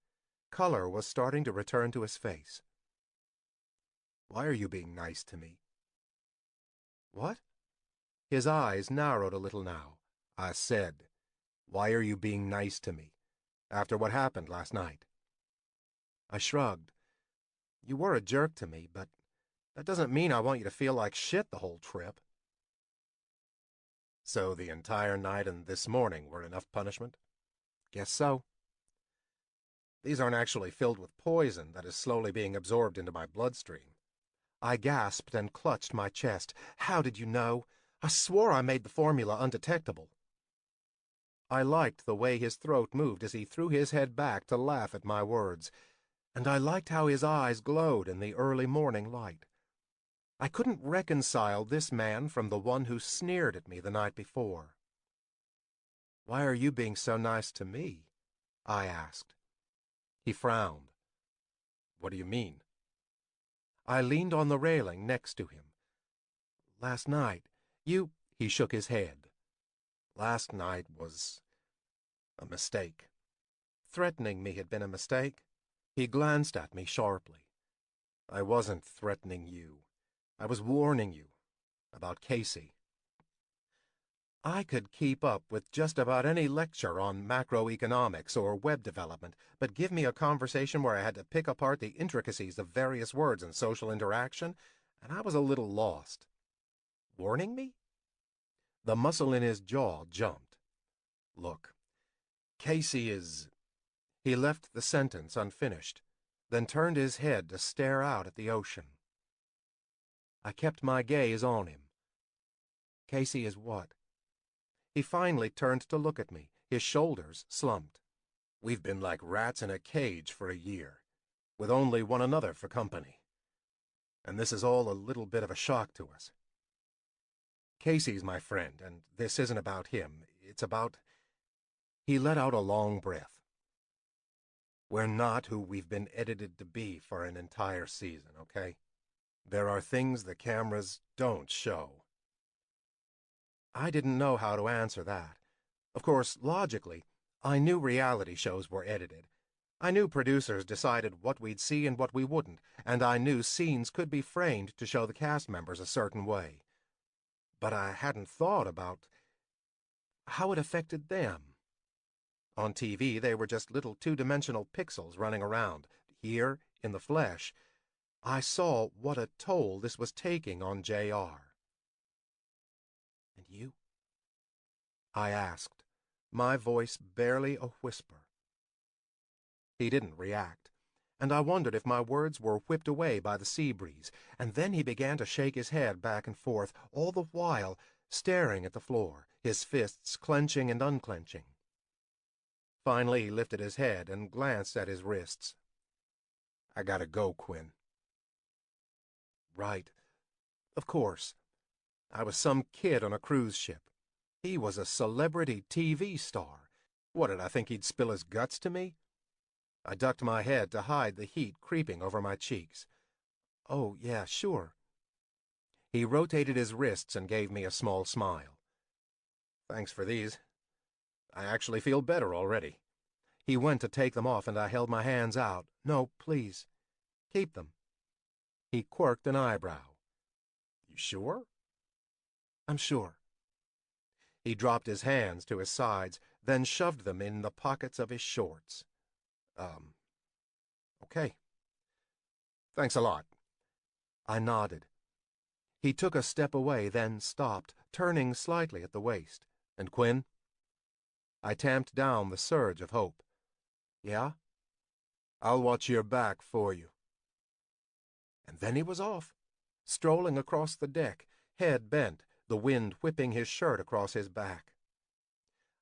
Color was starting to return to his face. Why are you being nice to me? What? His eyes narrowed a little now. I said, why are you being nice to me, after what happened last night? I shrugged. You were a jerk to me, but that doesn't mean I want you to feel like shit the whole trip. So the entire night and this morning were enough punishment? Guess so. These aren't actually filled with poison that is slowly being absorbed into my bloodstream. I gasped and clutched my chest. How did you know? I swore I made the formula undetectable. I liked the way his throat moved as he threw his head back to laugh at my words, and I liked how his eyes glowed in the early morning light. I couldn't reconcile this man from the one who sneered at me the night before. Why are you being so nice to me? I asked. He frowned. What do you mean? I leaned on the railing next to him. Last night, he shook his head. Last night was a mistake. Threatening me had been a mistake. He glanced at me sharply. I wasn't threatening you. I was warning you about Casey. I could keep up with just about any lecture on macroeconomics or web development, but give me a conversation where I had to pick apart the intricacies of various words and social interaction, and I was a little lost. Warning me? The muscle in his jaw jumped. Look, Casey is... He left the sentence unfinished, then turned his head to stare out at the ocean. I kept my gaze on him. Casey is what? He finally turned to look at me, his shoulders slumped. We've been like rats in a cage for a year, with only one another for company. And this is all a little bit of a shock to us. Casey's my friend, and this isn't about him. It's about... He let out a long breath. We're not who we've been edited to be for an entire season, okay? There are things the cameras don't show. I didn't know how to answer that. Of course, logically, I knew reality shows were edited. I knew producers decided what we'd see and what we wouldn't, and I knew scenes could be framed to show the cast members a certain way. But I hadn't thought about how it affected them. On TV, they were just little two-dimensional pixels running around. Here, in the flesh, I saw what a toll this was taking on JR. And you? I asked, my voice barely a whisper. He didn't react, and I wondered if my words were whipped away by the sea breeze, and then he began to shake his head back and forth, all the while staring at the floor, his fists clenching and unclenching. Finally, he lifted his head and glanced at his wrists. I gotta go, Quinn. Right. Of course. I was some kid on a cruise ship. He was a celebrity TV star. What, did I think he'd spill his guts to me? I ducked my head to hide the heat creeping over my cheeks. Oh, yeah, sure. He rotated his wrists and gave me a small smile. Thanks for these. I actually feel better already. He went to take them off, and I held my hands out. No, please. Keep them. He quirked an eyebrow. You sure? I'm sure. He dropped his hands to his sides, then shoved them in the pockets of his shorts. Okay. Thanks a lot. I nodded. He took a step away, then stopped, turning slightly at the waist. And Quinn? I tamped down the surge of hope. Yeah? I'll watch your back for you. And then he was off, strolling across the deck, head bent, the wind whipping his shirt across his back.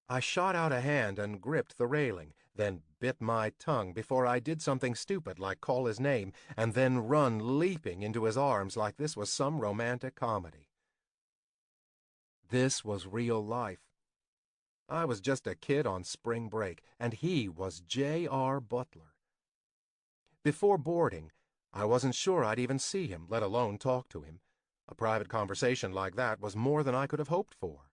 I shot out a hand and gripped the railing, then bit my tongue before I did something stupid like call his name and then run leaping into his arms like this was some romantic comedy. This was real life. I was just a kid on spring break, and he was J.R. Butler. Before boarding, I wasn't sure I'd even see him, let alone talk to him. A private conversation like that was more than I could have hoped for.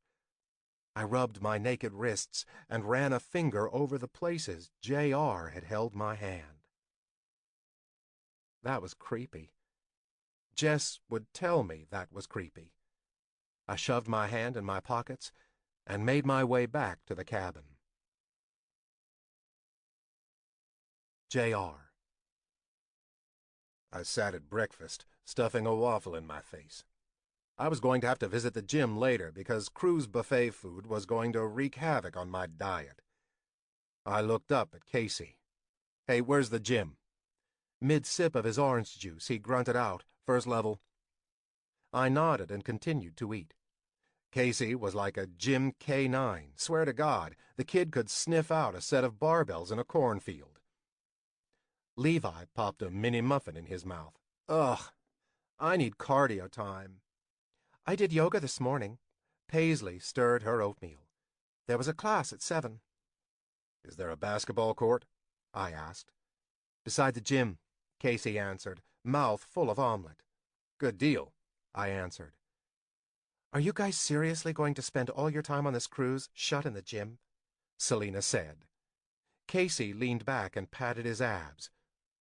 I rubbed my naked wrists and ran a finger over the places J.R. had held my hand. That was creepy. Jess would tell me that was creepy. I shoved my hand in my pockets and made my way back to the cabin. J.R. I sat at breakfast, stuffing a waffle in my face. I was going to have to visit the gym later because cruise buffet food was going to wreak havoc on my diet. I looked up at Casey. "Hey, where's the gym?" Mid-sip of his orange juice, he grunted out, "First level." I nodded and continued to eat. Casey was like a gym K9. Swear to God, the kid could sniff out a set of barbells in a cornfield. Levi popped a mini muffin in his mouth. "Ugh, I need cardio time." "I did yoga this morning." Paisley stirred her oatmeal. "There was a class at 7. "Is there a basketball court?" I asked. "Beside the gym," Casey answered, mouth full of omelet. "Good deal," I answered. "Are you guys seriously going to spend all your time on this cruise shut in the gym?" Selena said. Casey leaned back and patted his abs.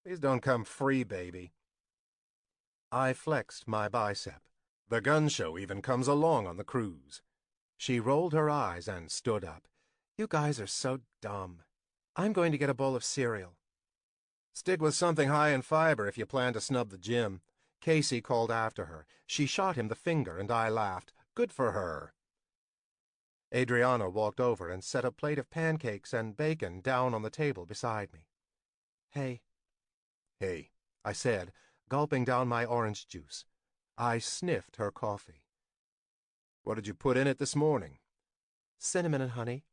"These don't come free, baby." I flexed my bicep. "The gun show even comes along on the cruise." She rolled her eyes and stood up. "You guys are so dumb. I'm going to get a bowl of cereal." "Stick with something high in fiber if you plan to snub the gym," Casey called after her. She shot him the finger, and I laughed. Good for her. Adriana walked over and set a plate of pancakes and bacon down on the table beside me. "Hey." "Hey," I said, gulping down my orange juice. I sniffed her coffee. "What did you put in it this morning?" "Cinnamon and honey."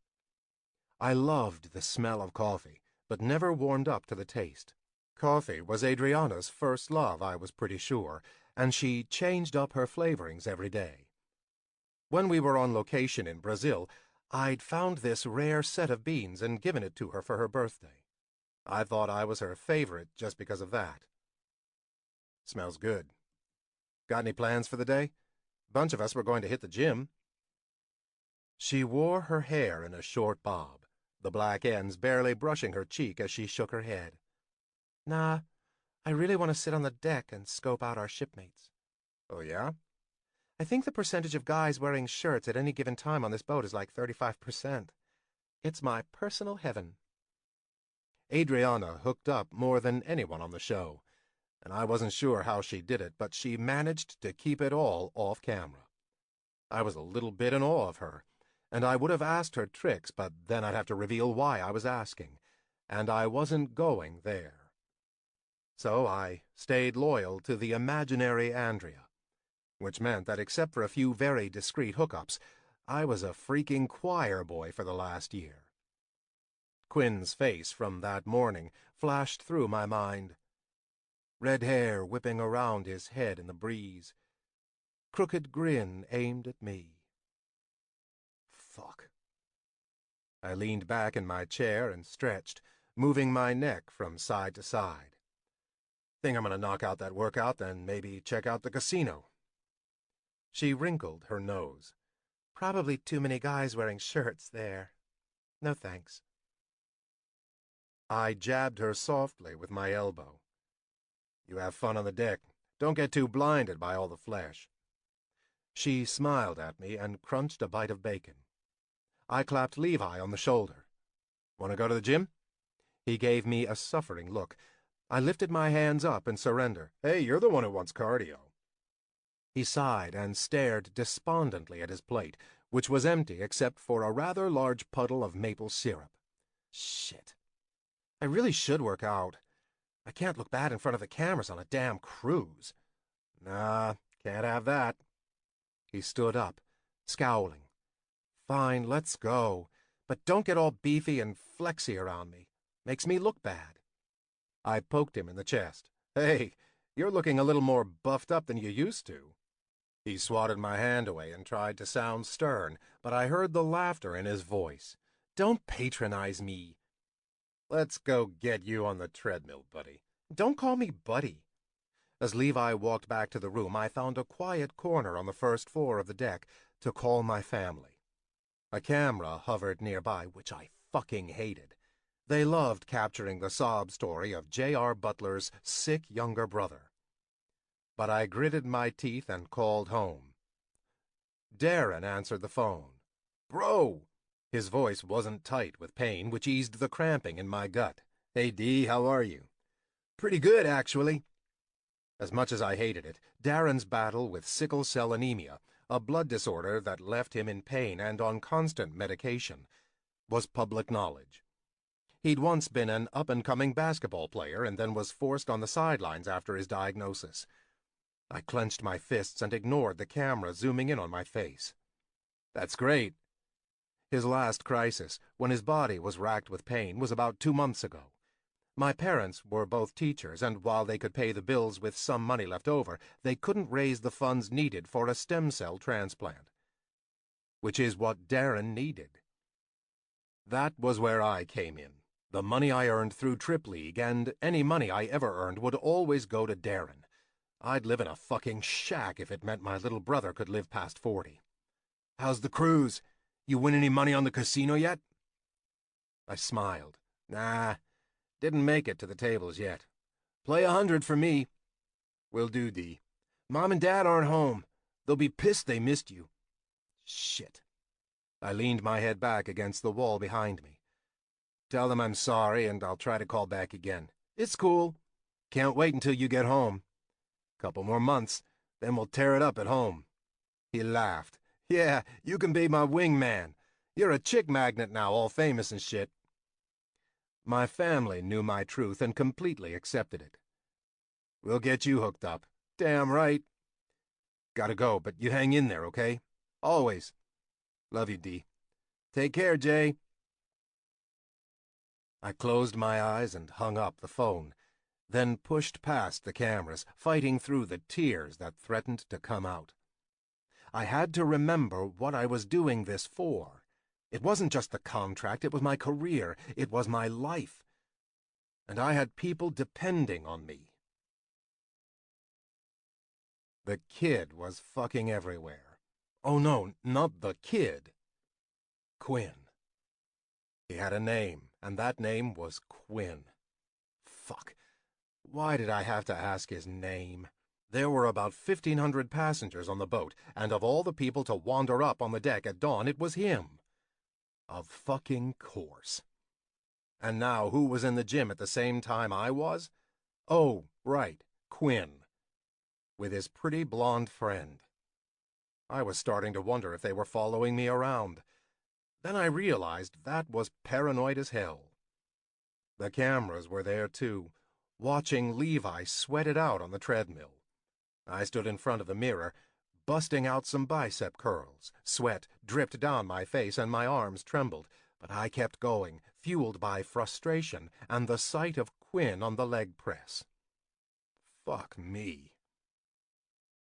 I loved the smell of coffee, but never warmed up to the taste. Coffee was Adriana's first love, I was pretty sure, and she changed up her flavorings every day. When we were on location in Brazil, I'd found this rare set of beans and given it to her for her birthday. I thought I was her favorite just because of that. "Smells good. Got any plans for the day? Bunch of us were going to hit the gym." She wore her hair in a short bob, the black ends barely brushing her cheek as she shook her head. "Nah, I really want to sit on the deck and scope out our shipmates." "Oh, yeah?" "I think the percentage of guys wearing shirts at any given time on this boat is like 35%. It's my personal heaven." Adriana hooked up more than anyone on the show, and I wasn't sure how she did it, but she managed to keep it all off camera. I was a little bit in awe of her, and I would have asked her tricks, but then I'd have to reveal why I was asking, and I wasn't going there. So I stayed loyal to the imaginary Andrea, which meant that except for a few very discreet hookups, I was a freaking choir boy for the last year. Quinn's face from that morning flashed through my mind. Red hair whipping around his head in the breeze. Crooked grin aimed at me. Fuck. I leaned back in my chair and stretched, moving my neck from side to side. "Think I'm gonna knock out that workout, then maybe check out the casino." She wrinkled her nose. "Probably too many guys wearing shirts there. No thanks." I jabbed her softly with my elbow. "You have fun on the deck. Don't get too blinded by all the flesh." She smiled at me and crunched a bite of bacon. I clapped Levi on the shoulder. "Want to go to the gym?" He gave me a suffering look. I lifted my hands up in surrender. "Hey, you're the one who wants cardio." He sighed and stared despondently at his plate, which was empty except for a rather large puddle of maple syrup. Shit. I really should work out. I can't look bad in front of the cameras on a damn cruise. Nah, can't have that. He stood up, scowling. Fine, let's go. But don't get all beefy and flexy around me. Makes me look bad. I poked him in the chest. Hey, you're looking a little more buffed up than you used to. He swatted my hand away and tried to sound stern, but I heard the laughter in his voice. Don't patronize me. Let's go get you on the treadmill, buddy. Don't call me buddy. As Levi walked back to the room, I found a quiet corner on the first floor of the deck to call my family. A camera hovered nearby, which I fucking hated. They loved capturing the sob story of J.R. Butler's sick younger brother. But I gritted my teeth and called home. Darren answered the phone. Bro! His voice wasn't tight with pain, which eased the cramping in my gut. Hey, Dee, how are you? Pretty good, actually. As much as I hated it, Darren's battle with sickle cell anemia, a blood disorder that left him in pain and on constant medication, was public knowledge. He'd once been an up-and-coming basketball player and then was forced on the sidelines after his diagnosis. I clenched my fists and ignored the camera zooming in on my face. That's great. His last crisis, when his body was racked with pain, was about 2 months ago. My parents were both teachers, and while they could pay the bills with some money left over, they couldn't raise the funds needed for a stem cell transplant. Which is what Darren needed. That was where I came in. The money I earned through Trip League and any money I ever earned would always go to Darren. I'd live in a fucking shack if it meant my little brother could live past 40. How's the cruise? You win any money on the casino yet? I smiled. Nah, didn't make it to the tables yet. Play 100 for me. Will do, Dee. Mom and Dad aren't home. They'll be pissed they missed you. Shit. I leaned my head back against the wall behind me. Tell them I'm sorry, and I'll try to call back again. It's cool. Can't wait until you get home. Couple more months, then we'll tear it up at home. He laughed. Yeah, you can be my wingman. You're a chick magnet now, all famous and shit. My family knew my truth and completely accepted it. We'll get you hooked up. Damn right. Gotta go, but you hang in there, okay? Always. Love you, Dee. Take care, Jay. I closed my eyes and hung up the phone, then pushed past the cameras, fighting through the tears that threatened to come out. I had to remember what I was doing this for. It wasn't just the contract, it was my career, it was my life. And I had people depending on me. The kid was fucking everywhere. Oh no, not the kid. Quinn. He had a name, and that name was Quinn. Fuck. Why did I have to ask his name? There were about 1,500 passengers on the boat, and of all the people to wander up on the deck at dawn, it was him. Of fucking course. And now who was in the gym at the same time I was? Oh, right, Quinn. With his pretty blonde friend. I was starting to wonder if they were following me around. Then I realized that was paranoid as hell. The cameras were there too, watching Levi sweat it out on the treadmill. I stood in front of the mirror, busting out some bicep curls. Sweat dripped down my face and my arms trembled, but I kept going, fueled by frustration and the sight of Quinn on the leg press. Fuck me.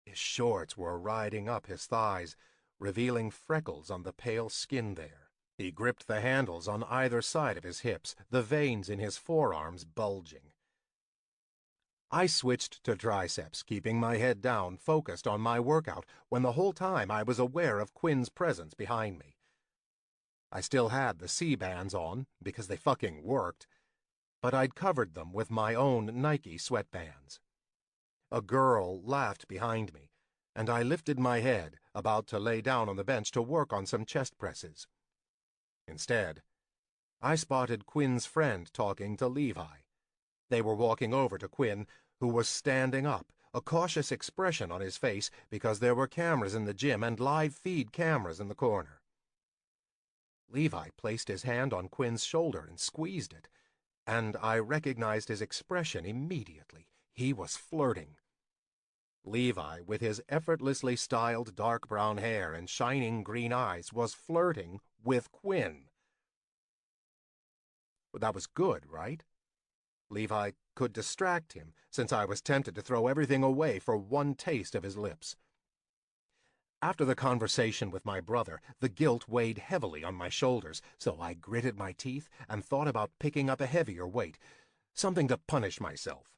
His shorts were riding up his thighs, revealing freckles on the pale skin there. He gripped the handles on either side of his hips, the veins in his forearms bulging. I switched to triceps, keeping my head down, focused on my workout, when the whole time I was aware of Quinn's presence behind me. I still had the C-bands on, because they fucking worked, but I'd covered them with my own Nike sweatbands. A girl laughed behind me, and I lifted my head, about to lay down on the bench to work on some chest presses. Instead, I spotted Quinn's friend talking to Levi. They were walking over to Quinn, who was standing up, a cautious expression on his face because there were cameras in the gym and live feed cameras in the corner. Levi placed his hand on Quinn's shoulder and squeezed it, and I recognized his expression immediately. He was flirting. Levi, with his effortlessly styled dark brown hair and shining green eyes, was flirting with Quinn. But that was good, right? Levi could distract him, since I was tempted to throw everything away for one taste of his lips. After the conversation with my brother, the guilt weighed heavily on my shoulders, so I gritted my teeth and thought about picking up a heavier weight, something to punish myself.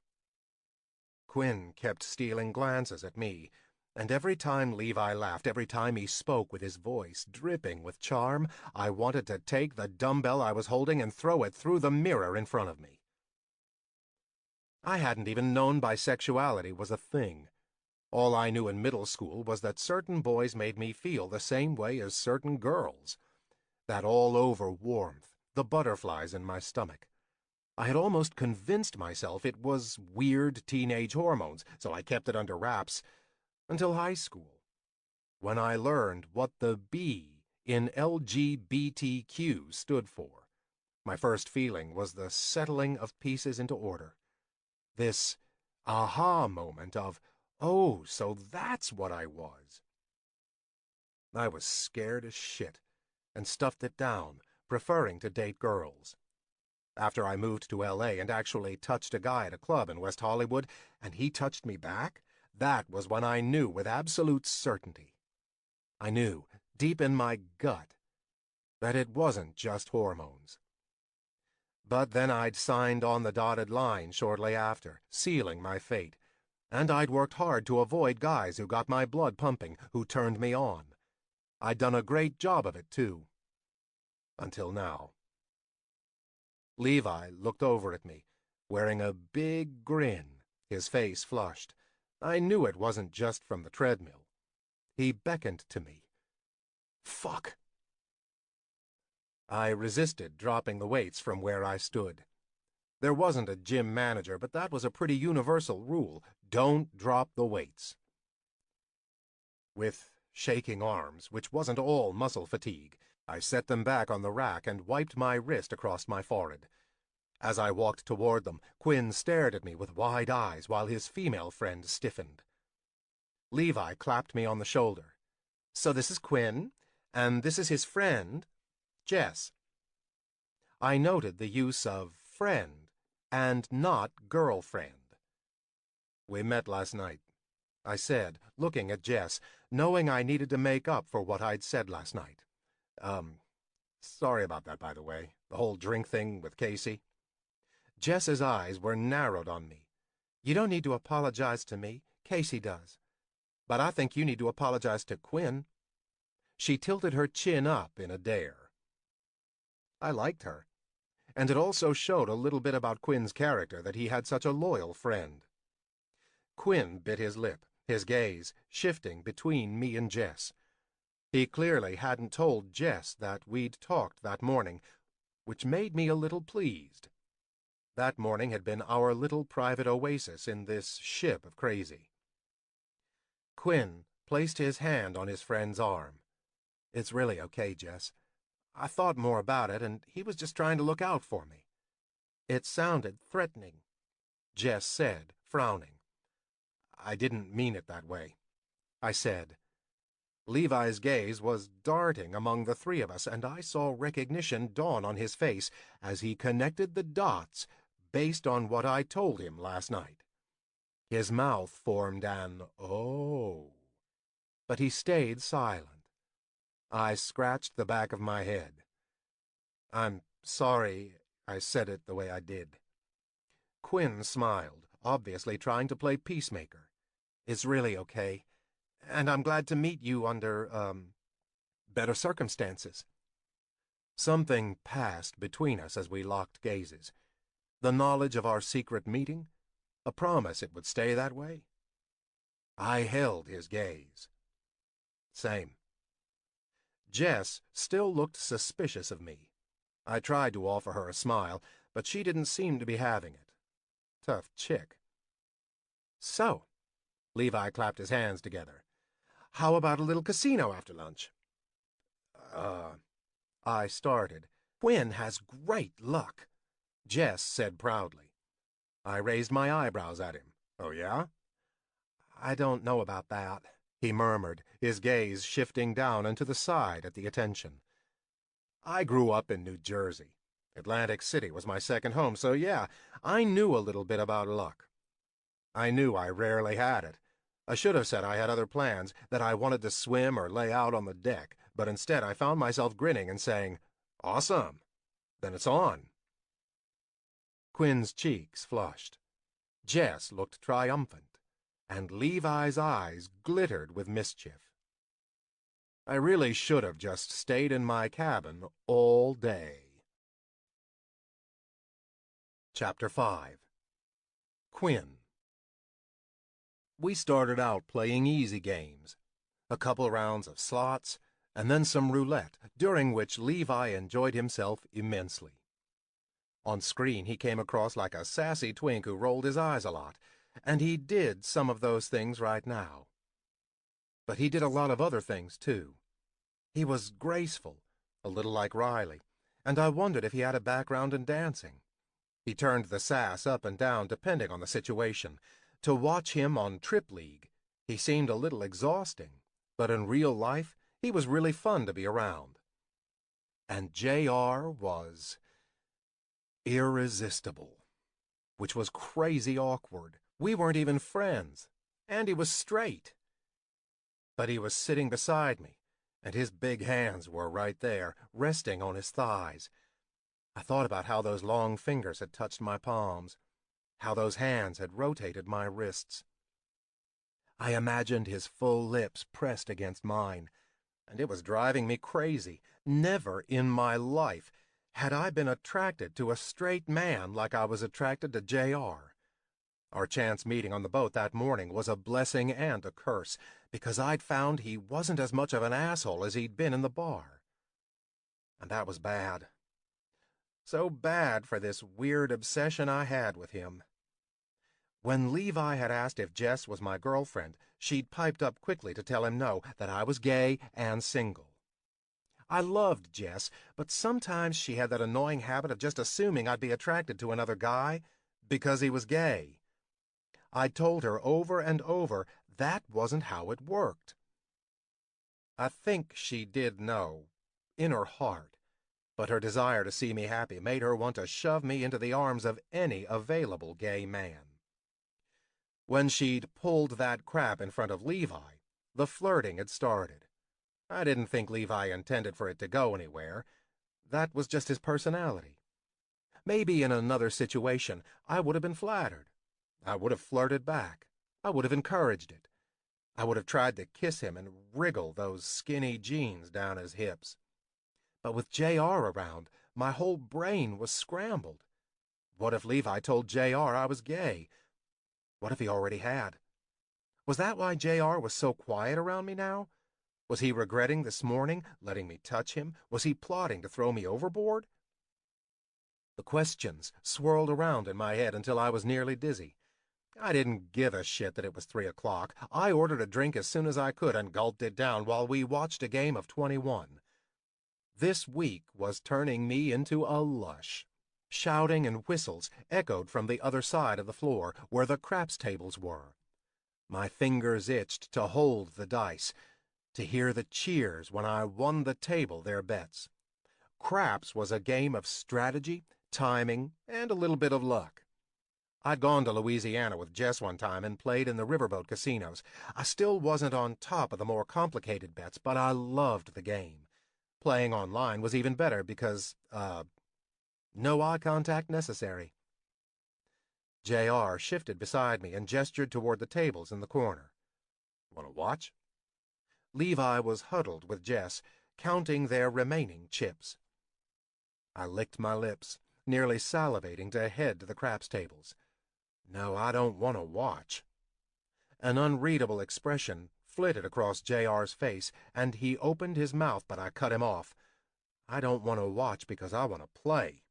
Quinn kept stealing glances at me, and every time Levi laughed, every time he spoke with his voice dripping with charm, I wanted to take the dumbbell I was holding and throw it through the mirror in front of me. I hadn't even known bisexuality was a thing. All I knew in middle school was that certain boys made me feel the same way as certain girls. That all-over warmth, the butterflies in my stomach. I had almost convinced myself it was weird teenage hormones, so I kept it under wraps until high school, when I learned what the B in LGBTQ stood for. My first feeling was the settling of pieces into order. This aha moment of, oh, so that's what I was. I was scared as shit and stuffed it down, preferring to date girls. After I moved to L.A. and actually touched a guy at a club in West Hollywood, and he touched me back, that was when I knew with absolute certainty. I knew, deep in my gut, that it wasn't just hormones. But then I'd signed on the dotted line shortly after, sealing my fate, and I'd worked hard to avoid guys who got my blood pumping, who turned me on. I'd done a great job of it, too. Until now. Levi looked over at me, wearing a big grin, his face flushed. I knew it wasn't just from the treadmill. He beckoned to me. Fuck. I resisted dropping the weights from where I stood. There wasn't a gym manager, but that was a pretty universal rule. Don't drop the weights. With shaking arms, which wasn't all muscle fatigue, I set them back on the rack and wiped my wrist across my forehead. As I walked toward them, Quinn stared at me with wide eyes while his female friend stiffened. Levi clapped me on the shoulder. So this is Quinn, and this is his friend, Jess. I noted the use of friend and not girlfriend. We met last night, I said, looking at Jess, knowing I needed to make up for what I'd said last night. Sorry about that, by the way, the whole drink thing with Casey. Jess's eyes were narrowed on me. You don't need to apologize to me, Casey does. But I think you need to apologize to Quinn. She tilted her chin up in a dare. I liked her, and it also showed a little bit about Quinn's character that he had such a loyal friend. Quinn bit his lip, his gaze shifting between me and Jess. He clearly hadn't told Jess that we'd talked that morning, which made me a little pleased. That morning had been our little private oasis in this ship of crazy. Quinn placed his hand on his friend's arm. It's really okay, Jess. I thought more about it, and he was just trying to look out for me. It sounded threatening, Jess said, frowning. I didn't mean it that way, I said. Levi's gaze was darting among the three of us, and I saw recognition dawn on his face as he connected the dots based on what I told him last night. His mouth formed an "oh," but he stayed silent. I scratched the back of my head. I'm sorry I said it the way I did. Quinn smiled, obviously trying to play peacemaker. It's really okay, and I'm glad to meet you under, better circumstances. Something passed between us as we locked gazes. The knowledge of our secret meeting, a promise it would stay that way. I held his gaze. Same. Jess still looked suspicious of me. I tried to offer her a smile, but she didn't seem to be having it. Tough chick. So, Levi clapped his hands together. How about a little casino after lunch? I started. Quinn has great luck, Jess said proudly. I raised my eyebrows at him. Oh, yeah? I don't know about that, he murmured, his gaze shifting down and to the side at the attention. I grew up in New Jersey. Atlantic City was my second home, so yeah, I knew a little bit about luck. I knew I rarely had it. I should have said I had other plans, that I wanted to swim or lay out on the deck, but instead I found myself grinning and saying, "Awesome. Then it's on." Quinn's cheeks flushed. Jess looked triumphant, and Levi's eyes glittered with mischief. I really should have just stayed in my cabin all day. Chapter 5. Quinn. We started out playing easy games, a couple rounds of slots, and then some roulette, during which Levi enjoyed himself immensely. On screen, he came across like a sassy twink who rolled his eyes a lot, and he did some of those things right now. But he did a lot of other things, too. He was graceful, a little like Riley, and I wondered if he had a background in dancing. He turned the sass up and down depending on the situation. To watch him on Trip League, he seemed a little exhausting, but in real life, he was really fun to be around. And JR was irresistible, which was crazy awkward. We weren't even friends, and he was straight. But he was sitting beside me, and his big hands were right there, resting on his thighs. I thought about how those long fingers had touched my palms, how those hands had rotated my wrists. I imagined his full lips pressed against mine, and it was driving me crazy. Never in my life had I been attracted to a straight man like I was attracted to JR. Our chance meeting on the boat that morning was a blessing and a curse, because I'd found he wasn't as much of an asshole as he'd been in the bar. And that was bad. So bad for this weird obsession I had with him. When Levi had asked if Jess was my girlfriend, she'd piped up quickly to tell him no, that I was gay and single. I loved Jess, but sometimes she had that annoying habit of just assuming I'd be attracted to another guy because he was gay. I'd told her over and over that wasn't how it worked. I think she did know, in her heart, but her desire to see me happy made her want to shove me into the arms of any available gay man. When she'd pulled that crap in front of Levi, the flirting had started. I didn't think Levi intended for it to go anywhere. That was just his personality. Maybe in another situation, I would have been flattered. I would have flirted back. I would have encouraged it. I would have tried to kiss him and wriggle those skinny jeans down his hips. But with JR around, my whole brain was scrambled. What if Levi told JR I was gay? What if he already had? Was that why JR was so quiet around me now? Was he regretting this morning letting me touch him? Was he plotting to throw me overboard? The questions swirled around in my head until I was nearly dizzy. I didn't give a shit that it was 3 o'clock. I ordered a drink as soon as I could and gulped it down while we watched a game of 21. This week was turning me into a lush. Shouting and whistles echoed from the other side of the floor, where the craps tables were. My fingers itched to hold the dice, to hear the cheers when I won the table their bets. Craps was a game of strategy, timing, and a little bit of luck. I'd gone to Louisiana with Jess one time and played in the riverboat casinos. I still wasn't on top of the more complicated bets, but I loved the game. Playing online was even better because, no eye contact necessary. JR shifted beside me and gestured toward the tables in the corner. Want to watch? Levi was huddled with Jess, counting their remaining chips. I licked my lips, nearly salivating to head to the craps tables. No, I don't want to watch. An unreadable expression flitted across JR's face, and he opened his mouth, but I cut him off. I don't want to watch because I want to play.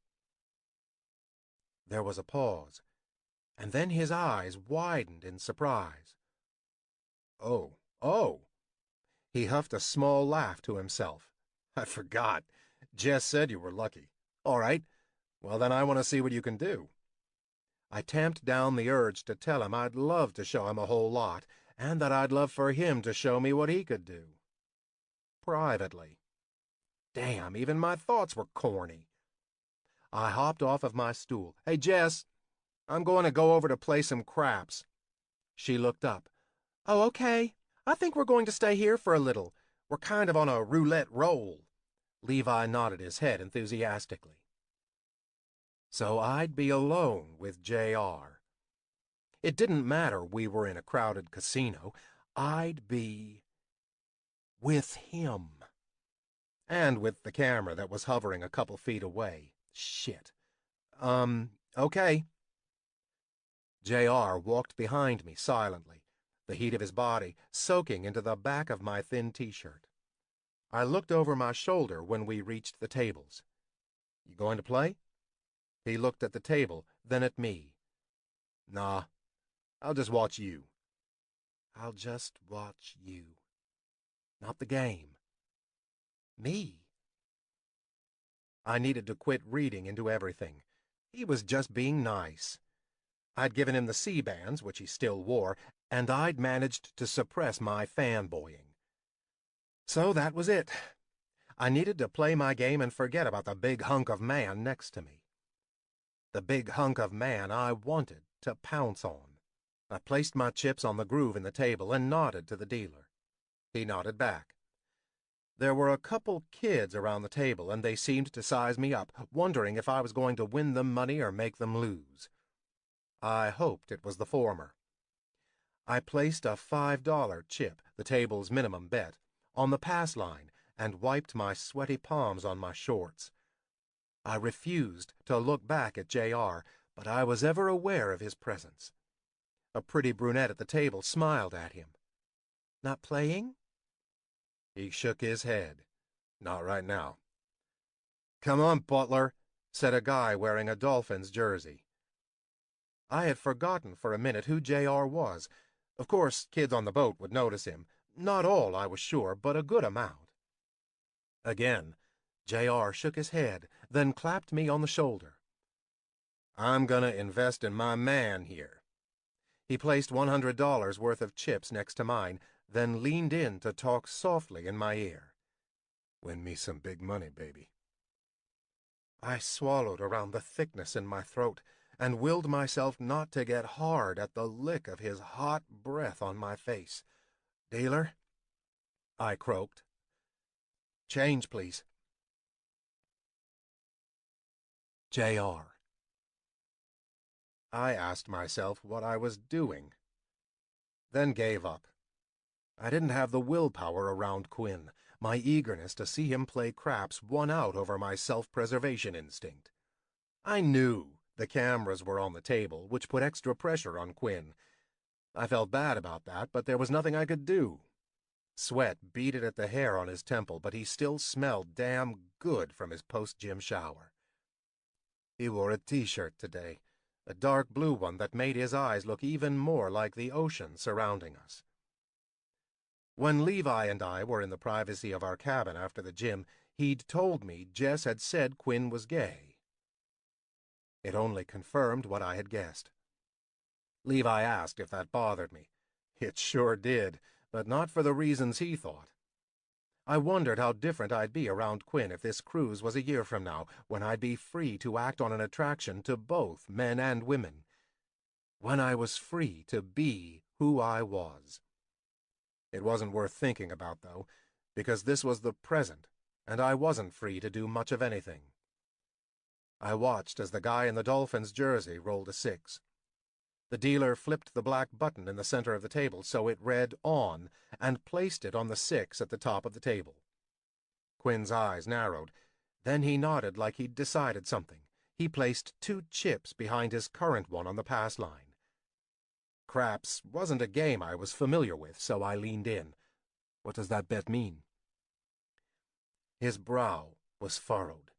There was a pause, and then his eyes widened in surprise. Oh. He huffed a small laugh to himself. I forgot. Jess said you were lucky. All right. Well, then I want to see what you can do. I tamped down the urge to tell him I'd love to show him a whole lot, and that I'd love for him to show me what he could do. Privately. Damn, even my thoughts were corny. I hopped off of my stool. "Hey, Jess, I'm going to go over to play some craps." She looked up. "Oh, okay. I think we're going to stay here for a little. We're kind of on a roulette roll." Levi nodded his head enthusiastically. So I'd be alone with JR. It didn't matter we were in a crowded casino. I'd be with him. And with the camera that was hovering a couple feet away. Shit. Okay. JR walked behind me silently, the heat of his body soaking into the back of my thin t-shirt. I looked over my shoulder when we reached the tables. "You going to play?" He looked at the table, then at me. "Nah, I'll just watch you." "I'll just watch you." Not the game. Me. I needed to quit reading into everything. He was just being nice. I'd given him the C-bands, which he still wore, and I'd managed to suppress my fanboying. So that was it. I needed to play my game and forget about the big hunk of man next to me. The big hunk of man I wanted to pounce on. I placed my chips on the groove in the table and nodded to the dealer. He nodded back. There were a couple kids around the table, and they seemed to size me up, wondering if I was going to win them money or make them lose. I hoped it was the former. I placed a $5 chip, the table's minimum bet, on the pass line and wiped my sweaty palms on my shorts. I refused to look back at JR, but I was ever aware of his presence. A pretty brunette at the table smiled at him. "Not playing?" He shook his head. "Not right now." "Come on, Butler," said a guy wearing a Dolphins jersey. I had forgotten for a minute who JR was. Of course, kids on the boat would notice him. Not all, I was sure, but a good amount. Again, JR shook his head, then clapped me on the shoulder. "I'm gonna invest in my man here." He placed $100 worth of chips next to mine, then leaned in to talk softly in my ear. "Win me some big money, baby." I swallowed around the thickness in my throat and willed myself not to get hard at the lick of his hot breath on my face. "Dealer?" I croaked. "Change, please." JR. I asked myself what I was doing, then gave up. I didn't have the willpower around Quinn. My eagerness to see him play craps won out over my self-preservation instinct. I knew the cameras were on the table, which put extra pressure on Quinn. I felt bad about that, but there was nothing I could do. Sweat beaded at the hair on his temple, but he still smelled damn good from his post-gym shower. He wore a t-shirt today, a dark blue one that made his eyes look even more like the ocean surrounding us. When Levi and I were in the privacy of our cabin after the gym, he'd told me Jess had said Quinn was gay. It only confirmed what I had guessed. Levi asked if that bothered me. It sure did, but not for the reasons he thought. I wondered how different I'd be around Quinn if this cruise was a year from now, when I'd be free to act on an attraction to both men and women. When I was free to be who I was. It wasn't worth thinking about, though, because this was the present, and I wasn't free to do much of anything. I watched as the guy in the Dolphins jersey rolled a 6. The dealer flipped the black button in the center of the table so it read "on" and placed it on the 6 at the top of the table. Quinn's eyes narrowed. Then he nodded like he'd decided something. He placed 2 chips behind his current one on the pass line. Craps wasn't a game I was familiar with, so I leaned in. "What does that bet mean?" His brow was furrowed,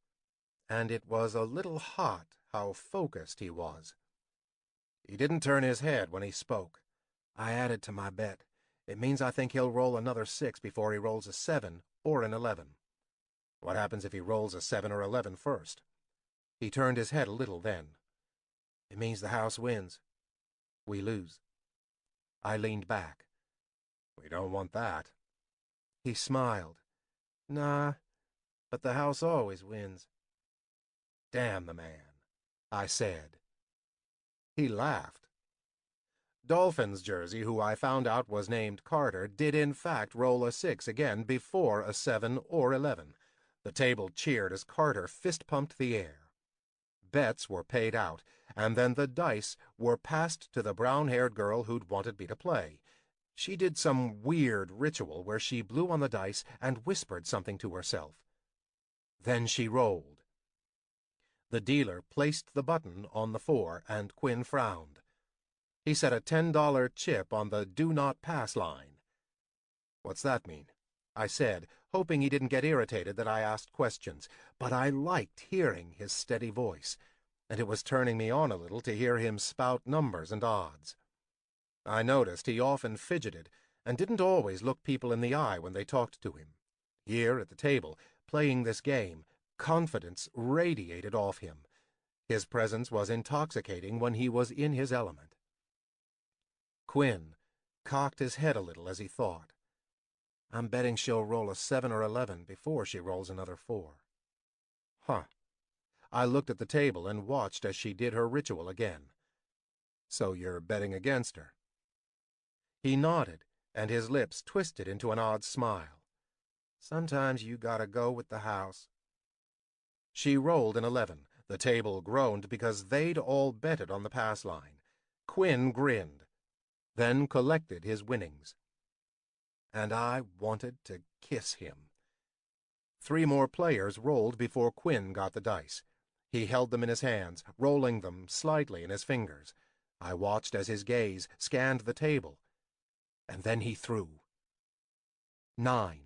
and it was a little hot how focused he was. He didn't turn his head when he spoke. I added to my bet. "It means I think he'll roll another 6 before he rolls a 7 or an 11. What happens if he rolls a 7 or 11 first? He turned his head a little then. "It means the house wins. We lose." I leaned back. We don't want that. He smiled. Nah, but the house always wins. Damn the man, I said. He laughed. Dolphins jersey, who I found out was named Carter, did in fact roll a 6 again before a 7 or 11. The table cheered as Carter fist-pumped the air. Bets were paid out, and then the dice were passed to the brown-haired girl who'd wanted me to play. She did some weird ritual where she blew on the dice and whispered something to herself. Then she rolled. The dealer placed the button on the 4, and Quinn frowned. He set a $10 chip on the do not pass line. What's that mean? I said, hoping he didn't get irritated that I asked questions, but I liked hearing his steady voice, and it was turning me on a little to hear him spout numbers and odds. I noticed he often fidgeted and didn't always look people in the eye when they talked to him. Here at the table, playing this game, confidence radiated off him. His presence was intoxicating when he was in his element. Quinn cocked his head a little as he thought. I'm betting she'll roll a 7 or 11 before she rolls another 4. Huh. I looked at the table and watched as she did her ritual again. So you're betting against her? He nodded, and his lips twisted into an odd smile. Sometimes you gotta go with the house. She rolled an 11. The table groaned because they'd all betted on the pass line. Quinn grinned, then collected his winnings. And I wanted to kiss him. 3 more players rolled before Quinn got the dice. He held them in his hands, rolling them slightly in his fingers. I watched as his gaze scanned the table, and then he threw. 9.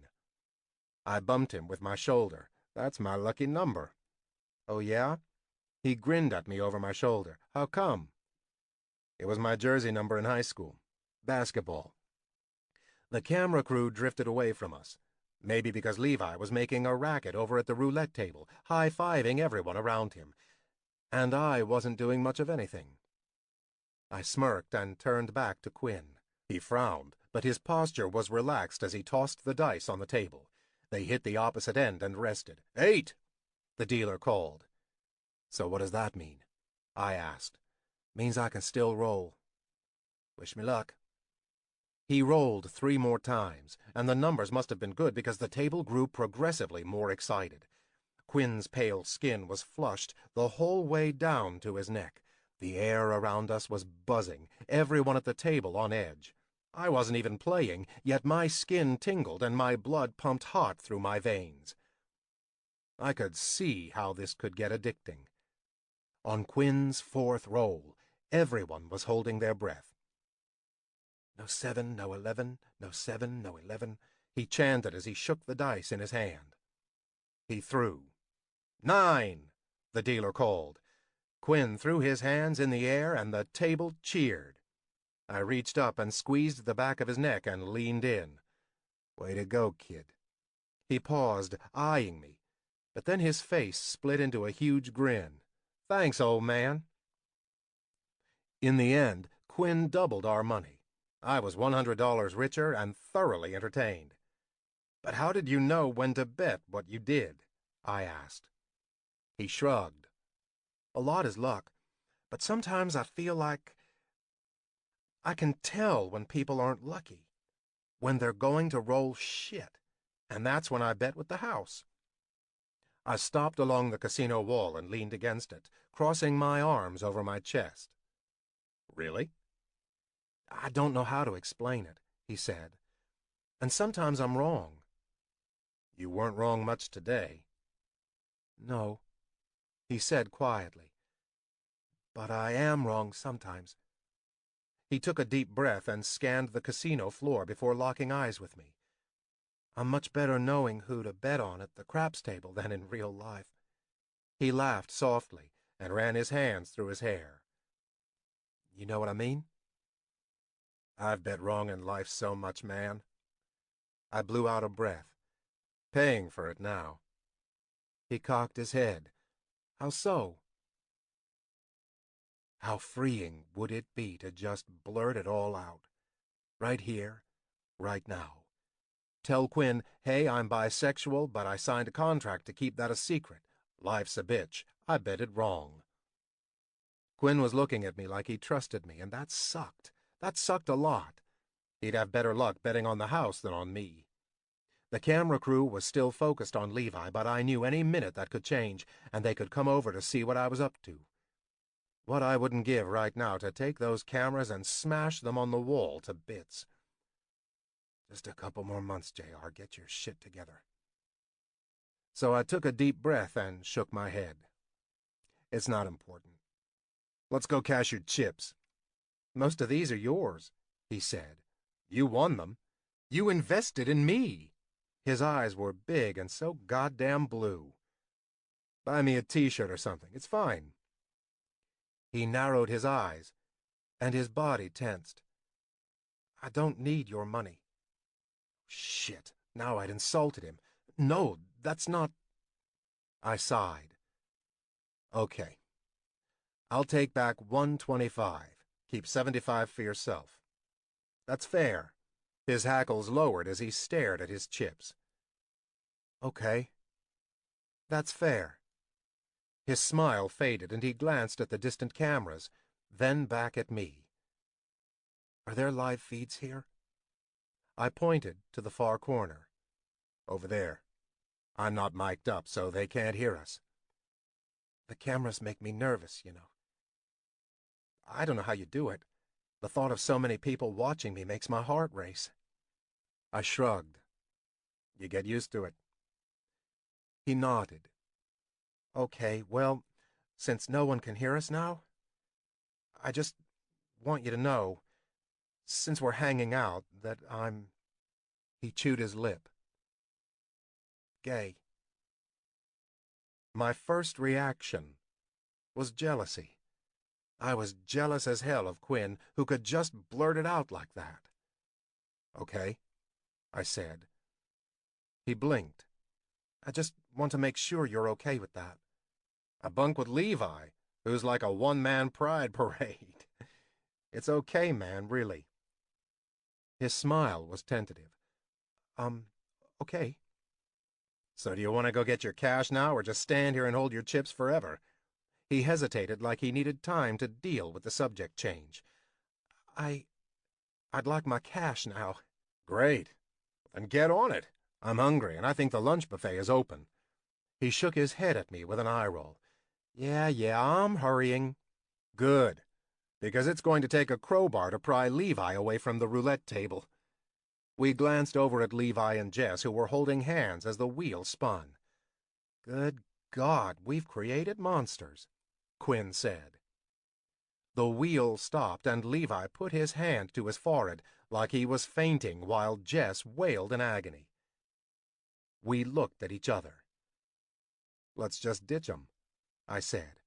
I bumped him with my shoulder. That's my lucky number. Oh, yeah? He grinned at me over my shoulder. How come? It was my jersey number in high school. Basketball. The camera crew drifted away from us, maybe because Levi was making a racket over at the roulette table, high-fiving everyone around him, and I wasn't doing much of anything. I smirked and turned back to Quinn. He frowned, but his posture was relaxed as he tossed the dice on the table. They hit the opposite end and rested. 8! The dealer called. So what does that mean? I asked. Means I can still roll. Wish me luck. He rolled 3 more times, and the numbers must have been good because the table grew progressively more excited. Quinn's pale skin was flushed the whole way down to his neck. The air around us was buzzing, everyone at the table on edge. I wasn't even playing, yet my skin tingled and my blood pumped hot through my veins. I could see how this could get addicting. On Quinn's 4th roll, everyone was holding their breath. No 7, no 11, no 7, no 11, he chanted as he shook the dice in his hand. He threw. 9, the dealer called. Quinn threw his hands in the air and the table cheered. I reached up and squeezed the back of his neck and leaned in. Way to go, kid. He paused, eyeing me, but then his face split into a huge grin. Thanks, old man. In the end, Quinn doubled our money. I was $100 richer and thoroughly entertained. But how did you know when to bet what you did? I asked. He shrugged. A lot is luck, but sometimes I feel like I can tell when people aren't lucky, when they're going to roll shit, and that's when I bet with the house. I stopped along the casino wall and leaned against it, crossing my arms over my chest. Really? I don't know how to explain it, he said, and sometimes I'm wrong. You weren't wrong much today. No, he said quietly, but I am wrong sometimes. He took a deep breath and scanned the casino floor before locking eyes with me. I'm much better knowing who to bet on at the craps table than in real life. He laughed softly and ran his hands through his hair. You know what I mean? I've bet wrong in life so much, man. I blew out a breath, paying for it now. He cocked his head. How so? How freeing would it be to just blurt it all out, right here, right now. Tell Quinn, hey, I'm bisexual, but I signed a contract to keep that a secret. Life's a bitch. I bet it wrong. Quinn was looking at me like he trusted me, and that sucked. That sucked a lot. He'd have better luck betting on the house than on me. The camera crew was still focused on Levi, but I knew any minute that could change, and they could come over to see what I was up to. What I wouldn't give right now to take those cameras and smash them on the wall to bits. Just a couple more months, JR. Get your shit together. So I took a deep breath and shook my head. It's not important. Let's go cash your chips. Most of these are yours, he said. You won them. You invested in me. His eyes were big and so goddamn blue. Buy me a t-shirt or something. It's fine. He narrowed his eyes, and his body tensed. I don't need your money. Shit, now I'd insulted him. No, that's not... I sighed. Okay. I'll take back $125. Keep $75 for yourself. That's fair. His hackles lowered as he stared at his chips. Okay. That's fair. His smile faded, and he glanced at the distant cameras, then back at me. Are there live feeds here? I pointed to the far corner. Over there. I'm not mic'd up, so they can't hear us. The cameras make me nervous, you know. I don't know how you do it. The thought of so many people watching me makes my heart race. I shrugged. You get used to it. He nodded. Okay, well, since no one can hear us now, I just want you to know, since we're hanging out, that I'm... He chewed his lip. Gay. My first reaction was jealousy. I was jealous as hell of Quinn, who could just blurt it out like that. Okay, I said. He blinked. I just want to make sure you're okay with that. I bunk with Levi, who's like a one-man pride parade. It's okay, man, really. His smile was tentative. Okay. So do you want to go get your cash now, or just stand here and hold your chips forever? He hesitated like he needed time to deal with the subject change. I'd like my cash now. Great. Then get on it. I'm hungry, and I think the lunch buffet is open. He shook his head at me with an eye roll. Yeah, I'm hurrying. Good, because it's going to take a crowbar to pry Levi away from the roulette table. We glanced over at Levi and Jess, who were holding hands as the wheel spun. Good God, we've created monsters, Quinn said. The wheel stopped, and Levi put his hand to his forehead like he was fainting while Jess wailed in agony. We looked at each other. Let's just ditch 'em, I said.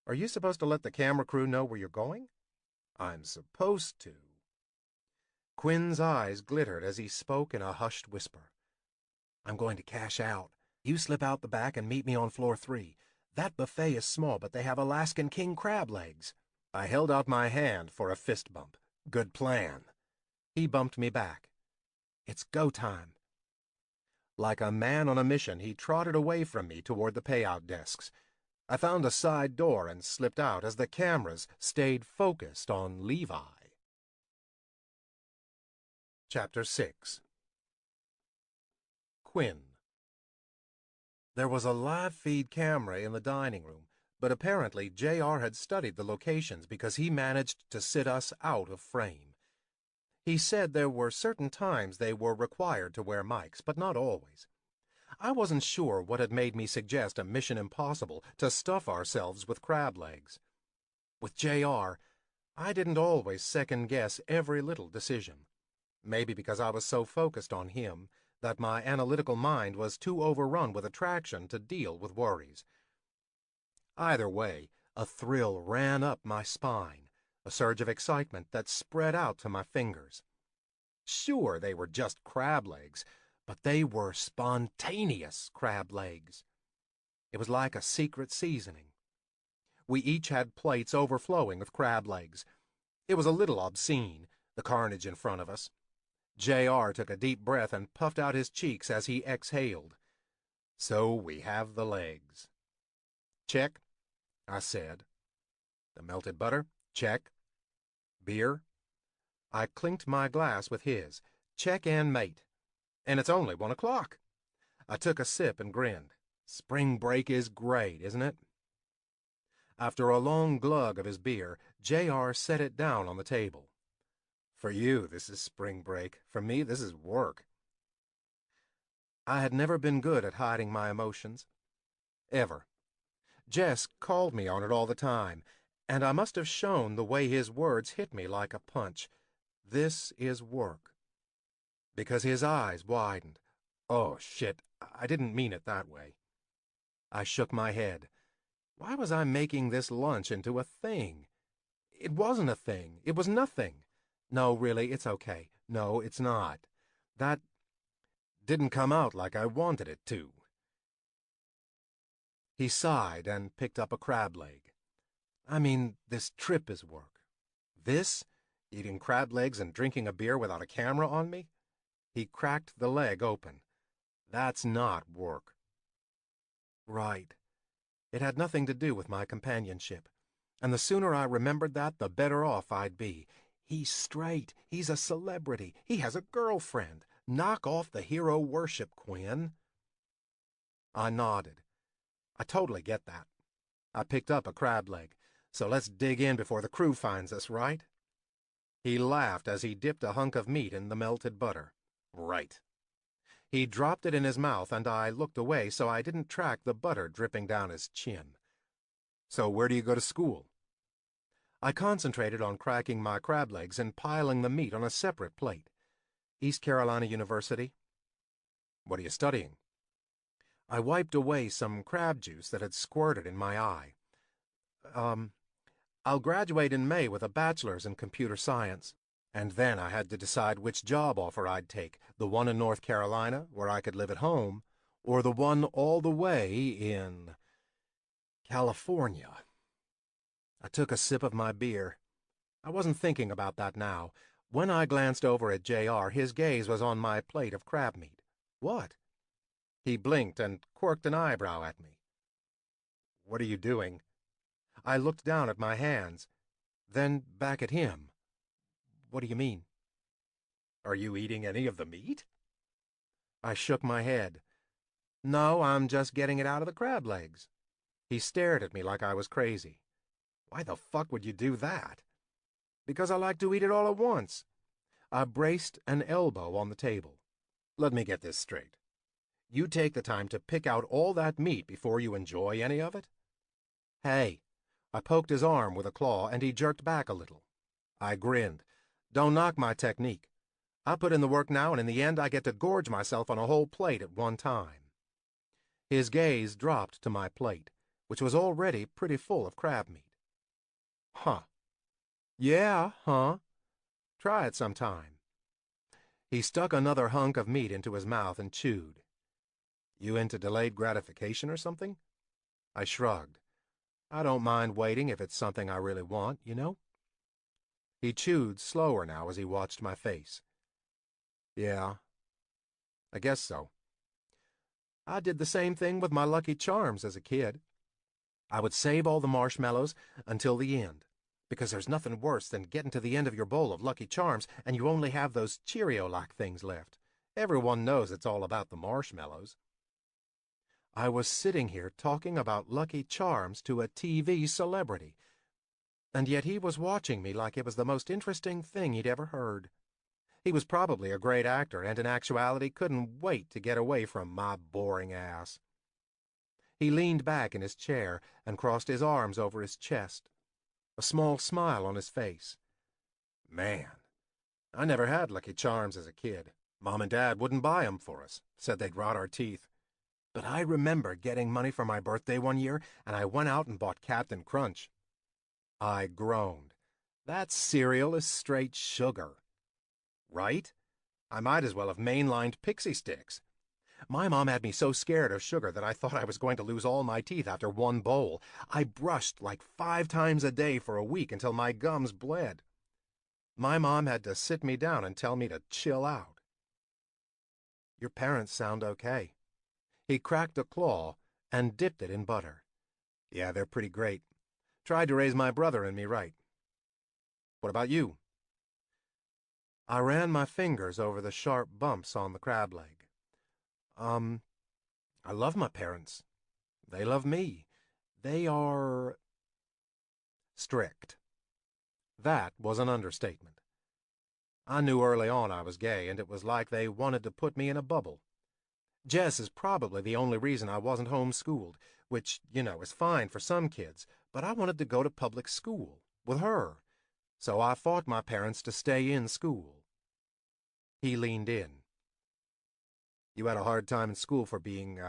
Are you supposed to let the camera crew know where you're going? I'm supposed to. Quinn's eyes glittered as he spoke in a hushed whisper. I'm going to cash out. You slip out the back and meet me on floor 3. That buffet is small, but they have Alaskan king crab legs. I held out my hand for a fist bump. Good plan. He bumped me back. It's go time. Like a man on a mission, he trotted away from me toward the payout desks. I found a side door and slipped out as the cameras stayed focused on Levi. Chapter 6. Quinn. There was a live feed camera in the dining room, but apparently JR had studied the locations because he managed to sit us out of frame. He said there were certain times they were required to wear mics, but not always. I wasn't sure what had made me suggest a mission impossible to stuff ourselves with crab legs. With JR, I didn't always second-guess every little decision. Maybe because I was so focused on him that my analytical mind was too overrun with attraction to deal with worries. Either way, a thrill ran up my spine, a surge of excitement that spread out to my fingers. Sure, they were just crab legs, but they were spontaneous crab legs. It was like a secret seasoning. We each had plates overflowing with crab legs. It was a little obscene, the carnage in front of us. JR took a deep breath and puffed out his cheeks as he exhaled. So we have the legs. Check, I said. The melted butter? Check. Beer? I clinked my glass with his. Check and mate. And it's only 1 o'clock. I took a sip and grinned. Spring break is great, isn't it? After a long glug of his beer, JR set it down on the table. For you, this is spring break. For me, this is work. I had never been good at hiding my emotions. Ever. Jess called me on it all the time, and I must have shown the way his words hit me like a punch. This is work. Because his eyes widened. Oh, shit, I didn't mean it that way. I shook my head. Why was I making this lunch into a thing? It wasn't a thing. It was nothing. No, really, it's okay. No, it's not. That didn't come out like I wanted it to. He sighed and picked up a crab leg. I mean, this trip is work. This? Eating crab legs and drinking a beer without a camera on me? He cracked the leg open. That's not work. Right. It had nothing to do with my companionship. And the sooner I remembered that, the better off I'd be. He's straight. He's a celebrity. He has a girlfriend. Knock off the hero worship, Quinn. I nodded. I totally get that. I picked up a crab leg. So let's dig in before the crew finds us, right? He laughed as he dipped a hunk of meat in the melted butter. Right. He dropped it in his mouth, and I looked away so I didn't track the butter dripping down his chin. So where do you go to school? I concentrated on cracking my crab legs and piling the meat on a separate plate. East Carolina University. What are you studying? I wiped away some crab juice that had squirted in my eye. I'll graduate in May with a bachelor's in computer science. And then I had to decide which job offer I'd take, the one in North Carolina, where I could live at home, or the one all the way in California. I took a sip of my beer. I wasn't thinking about that now. When I glanced over at JR, his gaze was on my plate of crab meat. What? He blinked and quirked an eyebrow at me. What are you doing? I looked down at my hands, then back at him. What do you mean? Are you eating any of the meat? I shook my head. No, I'm just getting it out of the crab legs. He stared at me like I was crazy. Why the fuck would you do that? Because I like to eat it all at once. I braced an elbow on the table. Let me get this straight. You take the time to pick out all that meat before you enjoy any of it? Hey. I poked his arm with a claw, and he jerked back a little. I grinned. Don't knock my technique. I put in the work now, and in the end I get to gorge myself on a whole plate at one time. His gaze dropped to my plate, which was already pretty full of crab meat. Huh. Yeah, huh? Try it sometime. He stuck another hunk of meat into his mouth and chewed. You into delayed gratification or something? I shrugged. I don't mind waiting if it's something I really want, you know? He chewed slower now as he watched my face. Yeah, I guess so. I did the same thing with my Lucky Charms as a kid. I would save all the marshmallows until the end, because there's nothing worse than getting to the end of your bowl of Lucky Charms and you only have those Cheerio-like things left. Everyone knows it's all about the marshmallows. I was sitting here talking about Lucky Charms to a TV celebrity, and yet he was watching me like it was the most interesting thing he'd ever heard. He was probably a great actor, and in actuality couldn't wait to get away from my boring ass. He leaned back in his chair and crossed his arms over his chest, a small smile on his face. Man, I never had Lucky Charms as a kid. Mom and Dad wouldn't buy 'em for us, said they'd rot our teeth. But I remember getting money for my birthday one year, and I went out and bought Captain Crunch. I groaned. That cereal is straight sugar. Right? I might as well have mainlined Pixie Sticks. My mom had me so scared of sugar that I thought I was going to lose all my teeth after one bowl. I brushed like 5 times a day for a week until my gums bled. My mom had to sit me down and tell me to chill out. Your parents sound okay. He cracked a claw and dipped it in butter. Yeah, they're pretty great. Tried to raise my brother and me right. What about you? I ran my fingers over the sharp bumps on the crab leg. I love my parents. They love me. They are strict. That was an understatement. I knew early on I was gay, and it was like they wanted to put me in a bubble. Jess is probably the only reason I wasn't homeschooled, which, is fine for some kids, but I wanted to go to public school with her, so I fought my parents to stay in school. He leaned in. You had a hard time in school for being,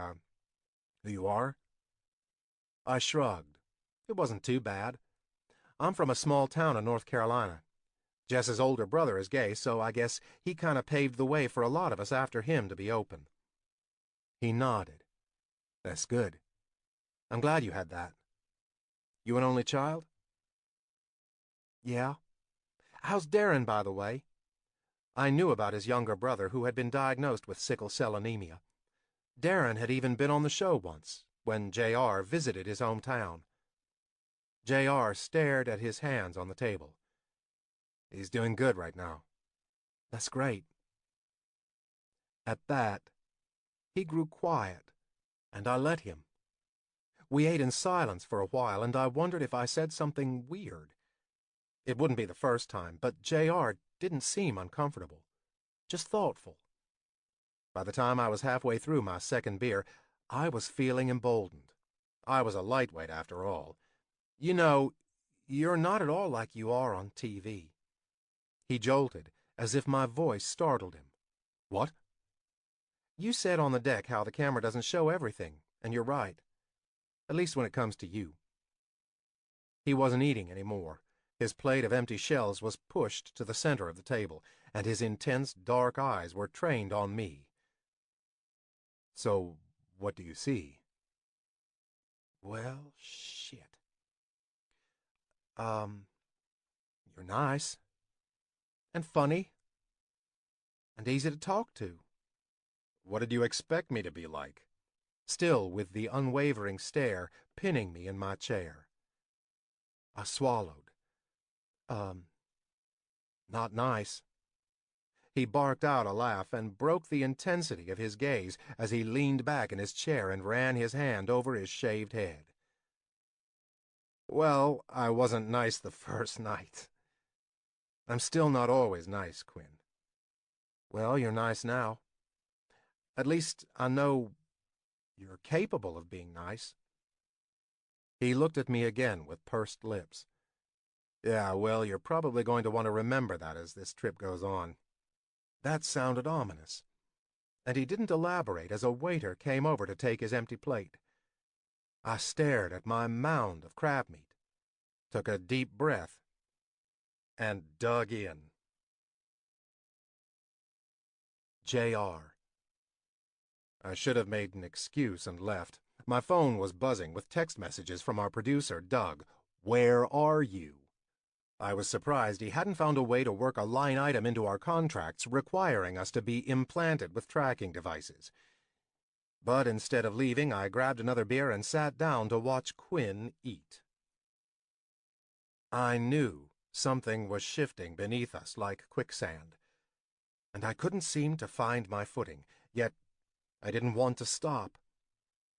who you are? I shrugged. It wasn't too bad. I'm from a small town in North Carolina. Jess's older brother is gay, so I guess he kind of paved the way for a lot of us after him to be open. He nodded. That's good. I'm glad you had that. You an only child? Yeah. How's Darren, by the way? I knew about his younger brother who had been diagnosed with sickle cell anemia. Darren had even been on the show once, when J.R. visited his hometown. J.R. stared at his hands on the table. He's doing good right now. That's great. At that, he grew quiet, and I let him. We ate in silence for a while, and I wondered if I said something weird. It wouldn't be the first time, but J.R. didn't seem uncomfortable, just thoughtful. By the time I was halfway through my second beer, I was feeling emboldened. I was a lightweight after all. You're not at all like you are on TV. He jolted, as if my voice startled him. What? You said on the deck how the camera doesn't show everything, and you're right. At least when it comes to you. He wasn't eating anymore. His plate of empty shells was pushed to the center of the table, and his intense, dark eyes were trained on me. So, what do you see? Well, shit. You're nice. And funny. And easy to talk to. What did you expect me to be like? Still with the unwavering stare pinning me in my chair. I swallowed. Not nice. He barked out a laugh and broke the intensity of his gaze as he leaned back in his chair and ran his hand over his shaved head. Well, I wasn't nice the first night. I'm still not always nice, Quinn. Well, you're nice now. At least I know you're capable of being nice. He looked at me again with pursed lips. Yeah, well, you're probably going to want to remember that as this trip goes on. That sounded ominous, and he didn't elaborate as a waiter came over to take his empty plate. I stared at my mound of crab meat, took a deep breath, and dug in. J.R. I should have made an excuse and left. My phone was buzzing with text messages from our producer, Doug. Where are you? I was surprised he hadn't found a way to work a line item into our contracts requiring us to be implanted with tracking devices. But instead of leaving, I grabbed another beer and sat down to watch Quinn eat. I knew something was shifting beneath us like quicksand, and I couldn't seem to find my footing, yet I didn't want to stop.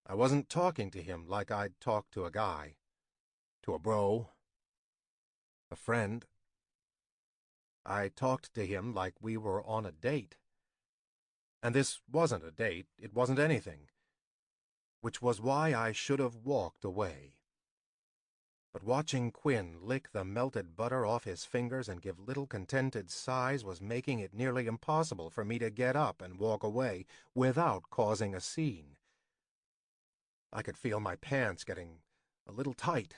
I wasn't talking to him like I'd talk to a guy, to a bro, a friend. I talked to him like we were on a date. And this wasn't a date, it wasn't anything, which was why I should have walked away. But watching Quinn lick the melted butter off his fingers and give little contented sighs was making it nearly impossible for me to get up and walk away without causing a scene. I could feel my pants getting a little tight,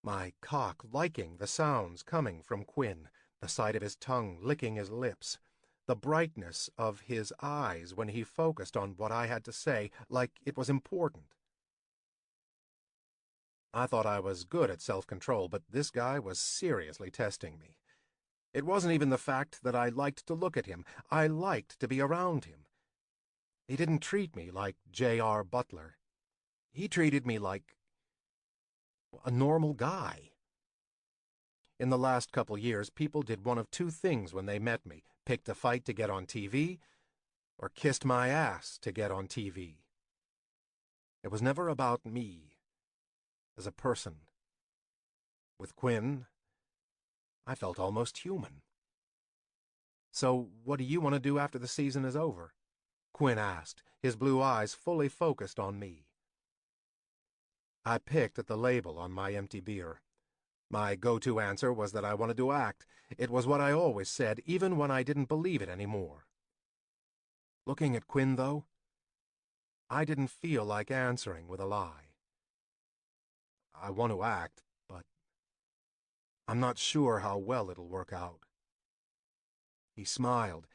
my cock liking the sounds coming from Quinn, the sight of his tongue licking his lips, the brightness of his eyes when he focused on what I had to say like it was important. I thought I was good at self-control, but this guy was seriously testing me. It wasn't even the fact that I liked to look at him. I liked to be around him. He didn't treat me like J.R. Butler. He treated me like a normal guy. In the last couple years, people did one of two things when they met me: picked a fight to get on TV, or kissed my ass to get on TV. It was never about me as a person. With Quinn, I felt almost human. "So what do you want to do after the season is over?" Quinn asked, his blue eyes fully focused on me. I picked at the label on my empty beer. My go-to answer was that I wanted to act. It was what I always said, even when I didn't believe it anymore. Looking at Quinn, though, I didn't feel like answering with a lie. I want to act, but I'm not sure how well it'll work out. He smiled,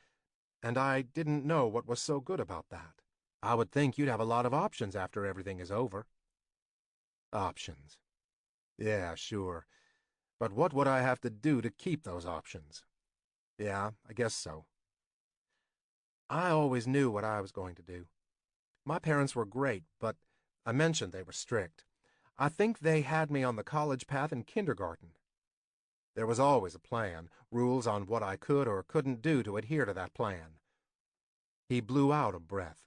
and I didn't know what was so good about that. I would think you'd have a lot of options after everything is over. Options. Yeah, sure. But what would I have to do to keep those options? Yeah, I guess so. I always knew what I was going to do. My parents were great, but I mentioned they were strict. I think they had me on the college path in kindergarten. There was always a plan, rules on what I could or couldn't do to adhere to that plan. He blew out a breath.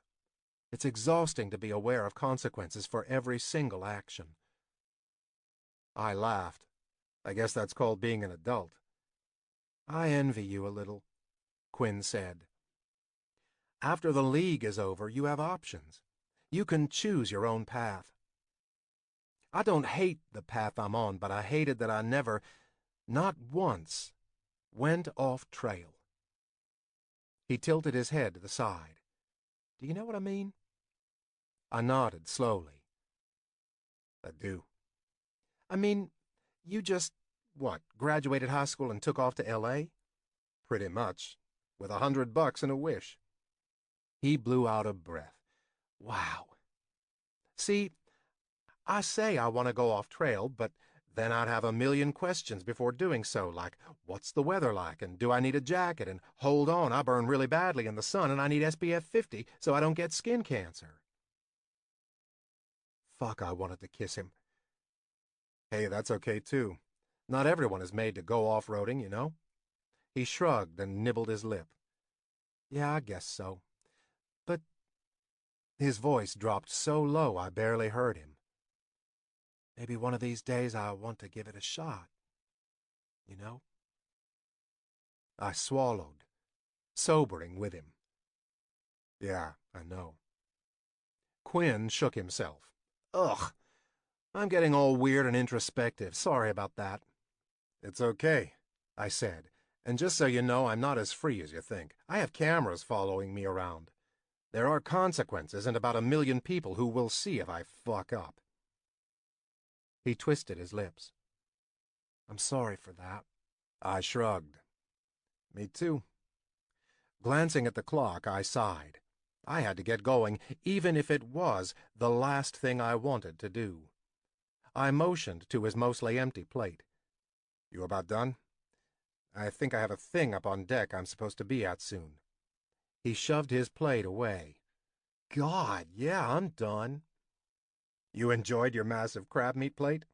It's exhausting to be aware of consequences for every single action. I laughed. I guess that's called being an adult. I envy you a little, Quinn said. After the league is over, you have options. You can choose your own path. I don't hate the path I'm on, but I hated that I never, not once, went off trail. He tilted his head to the side. Do you know what I mean? I nodded slowly. I do. I mean, you just, graduated high school and took off to L.A.? Pretty much, with $100 and a wish. He blew out a breath. Wow. See, I say I want to go off trail, but then I'd have a million questions before doing so, like, what's the weather like, and do I need a jacket, and hold on, I burn really badly in the sun, and I need SPF 50 so I don't get skin cancer. Fuck, I wanted to kiss him. Hey, that's okay, too. Not everyone is made to go off-roading, you know? He shrugged and nibbled his lip. Yeah, I guess so. But his voice dropped so low I barely heard him. Maybe one of these days I want to give it a shot. You know? I swallowed, sobering with him. Yeah, I know. Quinn shook himself. Ugh, I'm getting all weird and introspective. Sorry about that. It's okay, I said. And just so you know, I'm not as free as you think. I have cameras following me around. There are consequences and about 1 million people who will see if I fuck up. He twisted his lips. I'm sorry for that. I shrugged. Me too. Glancing at the clock, I sighed. I had to get going, even if it was the last thing I wanted to do. I motioned to his mostly empty plate. You about done? I think I have a thing up on deck I'm supposed to be at soon. He shoved his plate away. God, yeah, I'm done. You enjoyed your massive crab meat plate?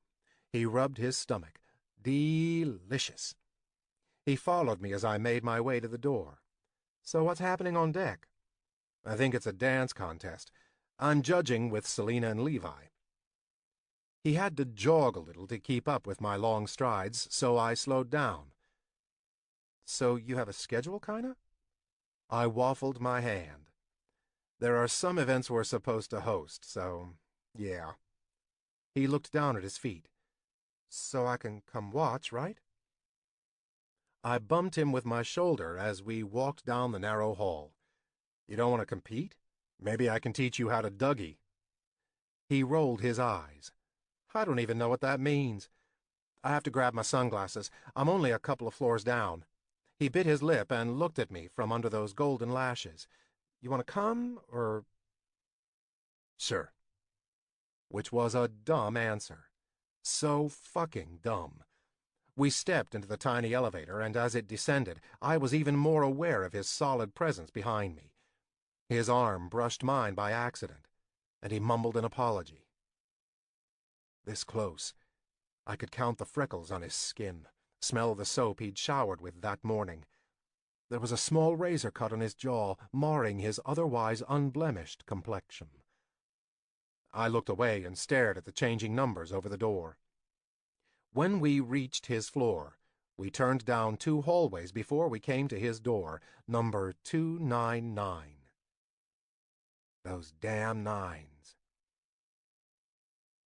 He rubbed his stomach. Delicious. He followed me as I made my way to the door. So what's happening on deck? I think it's a dance contest. I'm judging with Selena and Levi. He had to jog a little to keep up with my long strides, so I slowed down. So you have a schedule, kinda? I waffled my hand. There are some events we're supposed to host, so, yeah. He looked down at his feet. So I can come watch, right? I bumped him with my shoulder as we walked down the narrow hall. You don't want to compete? Maybe I can teach you how to Dougie. He rolled his eyes. I don't even know what that means. I have to grab my sunglasses. I'm only a couple of floors down. He bit his lip and looked at me from under those golden lashes. You want to come, or... Sure. Which was a dumb answer. So fucking dumb. We stepped into the tiny elevator, and as it descended, I was even more aware of his solid presence behind me. His arm brushed mine by accident, and he mumbled an apology. This close, I could count the freckles on his skin, smell the soap he'd showered with that morning. There was a small razor cut on his jaw, marring his otherwise unblemished complexion. I looked away and stared at the changing numbers over the door. When we reached his floor, we turned down 2 hallways before we came to his door, number 299. Those damn nines.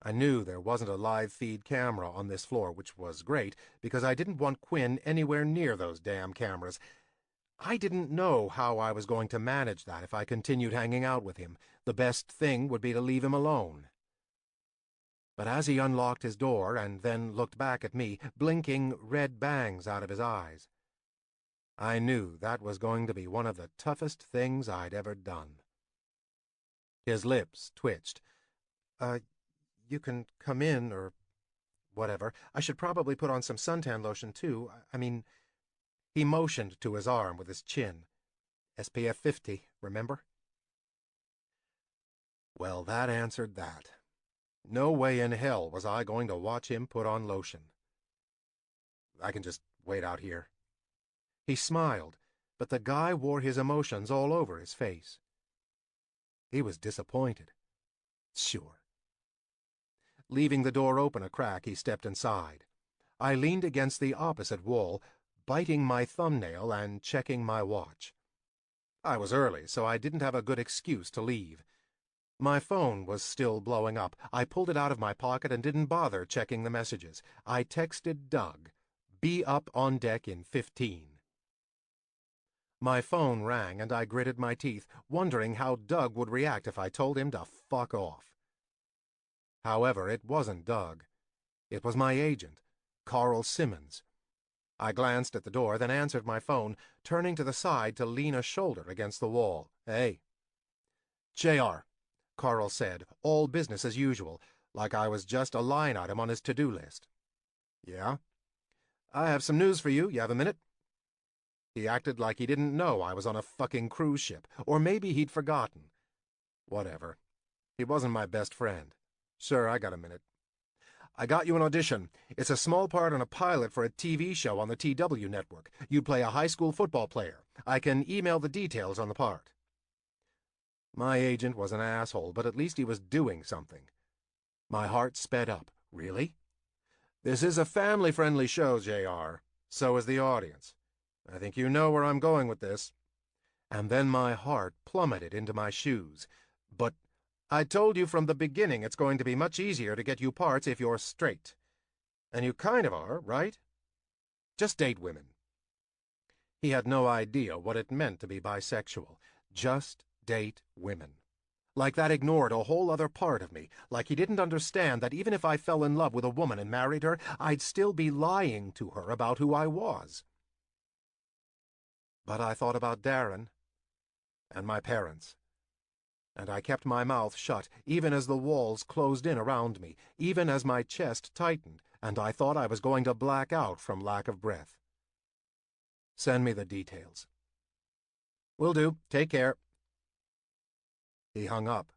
I knew there wasn't a live feed camera on this floor, which was great, because I didn't want Quinn anywhere near those damn cameras. I didn't know how I was going to manage that if I continued hanging out with him. The best thing would be to leave him alone. But as he unlocked his door and then looked back at me, blinking red bangs out of his eyes, I knew that was going to be one of the toughest things I'd ever done. His lips twitched. You can come in, or whatever. I should probably put on some suntan lotion, too. I mean, he motioned to his arm with his chin. SPF 50, remember? Well, that answered that. No way in hell was I going to watch him put on lotion. I can just wait out here. He smiled, but the guy wore his emotions all over his face. He was disappointed. Sure. Leaving the door open a crack, he stepped inside. I leaned against the opposite wall, biting my thumbnail and checking my watch. I was early, so I didn't have a good excuse to leave. My phone was still blowing up. I pulled it out of my pocket and didn't bother checking the messages. I texted Doug, "Be up on deck in 15." My phone rang, and I gritted my teeth, wondering how Doug would react if I told him to fuck off. However, it wasn't Doug. It was my agent, Carl Simmons. I glanced at the door, then answered my phone, turning to the side to lean a shoulder against the wall. "Hey." "JR," Carl said, all business as usual, like I was just a line item on his to-do list. "Yeah?" "I have some news for you. You have a minute?" He acted like he didn't know I was on a fucking cruise ship, or maybe he'd forgotten. Whatever. He wasn't my best friend. "Sure, I got a minute." "I got you an audition. It's a small part on a pilot for a TV show on the TW network. You'd play a high school football player. I can email the details on the part." My agent was an asshole, but at least he was doing something. My heart sped up. Really? "This is a family-friendly show, JR. So is the audience. I think you know where I'm going with this." And then my heart plummeted into my shoes. "But I told you from the beginning it's going to be much easier to get you parts if you're straight. And you kind of are, right? Just date women." He had no idea what it meant to be bisexual. Just date women. Like that ignored a whole other part of me, like he didn't understand that even if I fell in love with a woman and married her, I'd still be lying to her about who I was. But I thought about Darren and my parents, and I kept my mouth shut, even as the walls closed in around me, even as my chest tightened, and I thought I was going to black out from lack of breath. "Send me the details." "Will do. Take care." He hung up,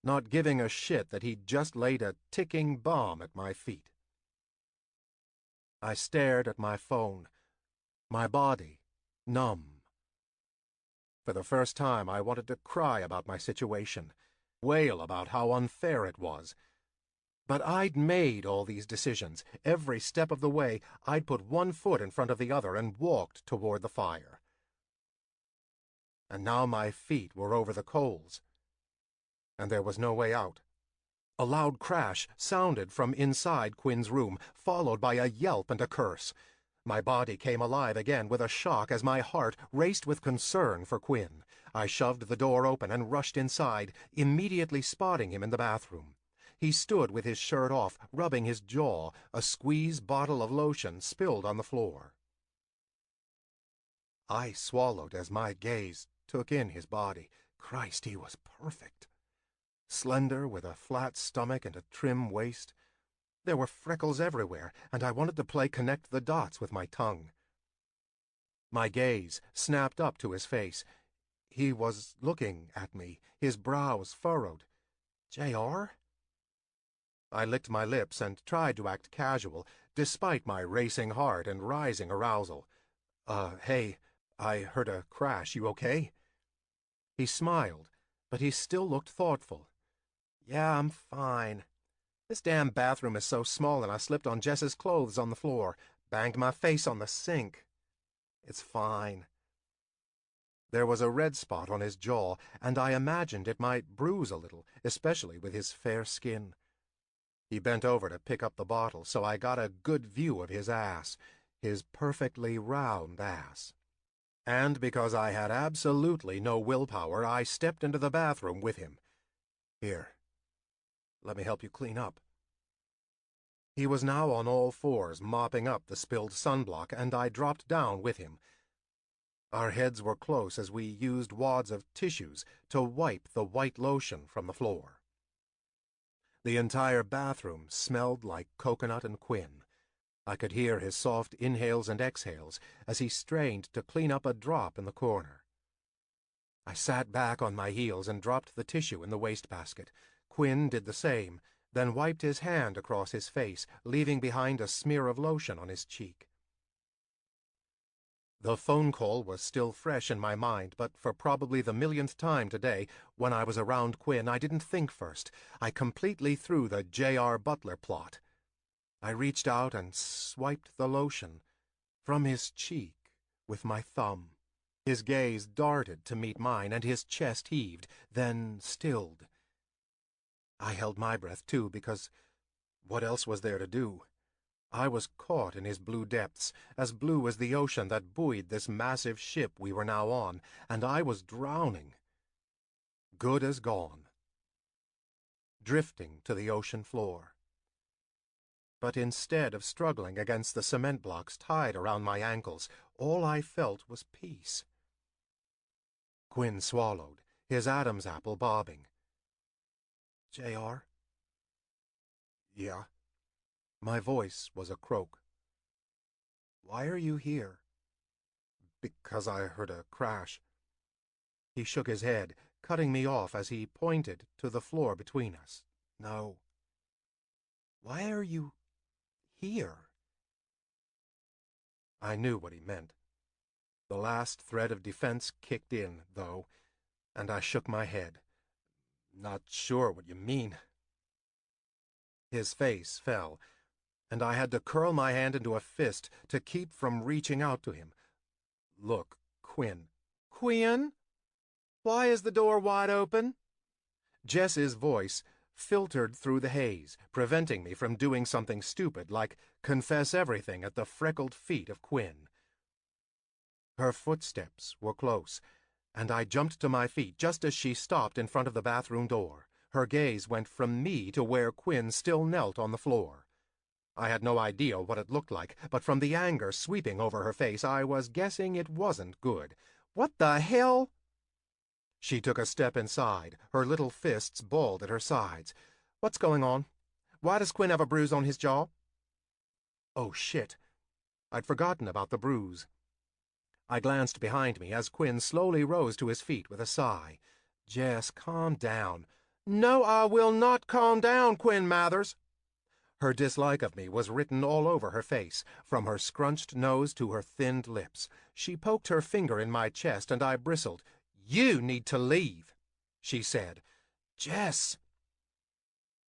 not giving a shit that he'd just laid a ticking bomb at my feet. I stared at my phone, my body numb. For the first time, I wanted to cry about my situation, wail about how unfair it was. But I'd made all these decisions. Every step of the way, I'd put one foot in front of the other and walked toward the fire. And now my feet were over the coals, and there was no way out. A loud crash sounded from inside Quinn's room, followed by a yelp and a curse. My body came alive again with a shock as my heart raced with concern for Quinn. I shoved the door open and rushed inside, immediately spotting him in the bathroom. He stood with his shirt off, rubbing his jaw, a squeeze bottle of lotion spilled on the floor. I swallowed as my gaze took in his body. Christ, he was perfect. Slender, with a flat stomach and a trim waist. There were freckles everywhere, and I wanted to play connect the dots with my tongue. My gaze snapped up to his face. He was looking at me, his brows furrowed. "JR?" I licked my lips and tried to act casual, despite my racing heart and rising arousal. Hey, I heard a crash. You okay?" He smiled, but he still looked thoughtful. "Yeah, I'm fine. This damn bathroom is so small and I slipped on Jess's clothes on the floor, banged my face on the sink. It's fine." There was a red spot on his jaw, and I imagined it might bruise a little, especially with his fair skin. He bent over to pick up the bottle, so I got a good view of his ass, his perfectly round ass. And because I had absolutely no willpower, I stepped into the bathroom with him. "Here, let me help you clean up." He was now on all fours, mopping up the spilled sunblock, and I dropped down with him. Our heads were close as we used wads of tissues to wipe the white lotion from the floor. The entire bathroom smelled like coconut and Quinn. I could hear his soft inhales and exhales as he strained to clean up a drop in the corner. I sat back on my heels and dropped the tissue in the wastebasket. Quinn did the same, then wiped his hand across his face, leaving behind a smear of lotion on his cheek. The phone call was still fresh in my mind, but for probably the millionth time today, when I was around Quinn, I didn't think first. I completely threw the J.R. Butler plot. I reached out and swiped the lotion from his cheek with my thumb. His gaze darted to meet mine, and his chest heaved, then stilled. I held my breath, too, because what else was there to do? I was caught in his blue depths, as blue as the ocean that buoyed this massive ship we were now on, and I was drowning. Good as gone. Drifting to the ocean floor. But instead of struggling against the cement blocks tied around my ankles, all I felt was peace. Quinn swallowed, his Adam's apple bobbing. "JR?" "Yeah." My voice was a croak. "Why are you here?" "Because I heard a crash." He shook his head, cutting me off as he pointed to the floor between us. "No." "Why are you here?" I knew what he meant. The last thread of defense kicked in, though, and I shook my head. "Not sure what you mean." His face fell, and I had to curl my hand into a fist to keep from reaching out to him. "Look, Quinn." "Quinn? Why is the door wide open?" Jess's voice filtered through the haze, preventing me from doing something stupid like confess everything at the freckled feet of Quinn. Her footsteps were close, and I jumped to my feet just as she stopped in front of the bathroom door. Her gaze went from me to where Quinn still knelt on the floor. I had no idea what it looked like, but from the anger sweeping over her face, I was guessing it wasn't good. "What the hell?" She took a step inside, her little fists balled at her sides. "What's going on? Why does Quinn have a bruise on his jaw?" Oh, shit. I'd forgotten about the bruise. I glanced behind me as Quinn slowly rose to his feet with a sigh. "Jess, calm down." "No, I will not calm down, Quinn Mathers." Her dislike of me was written all over her face, from her scrunched nose to her thinned lips. She poked her finger in my chest, and I bristled. "You need to leave," she said. "Jess."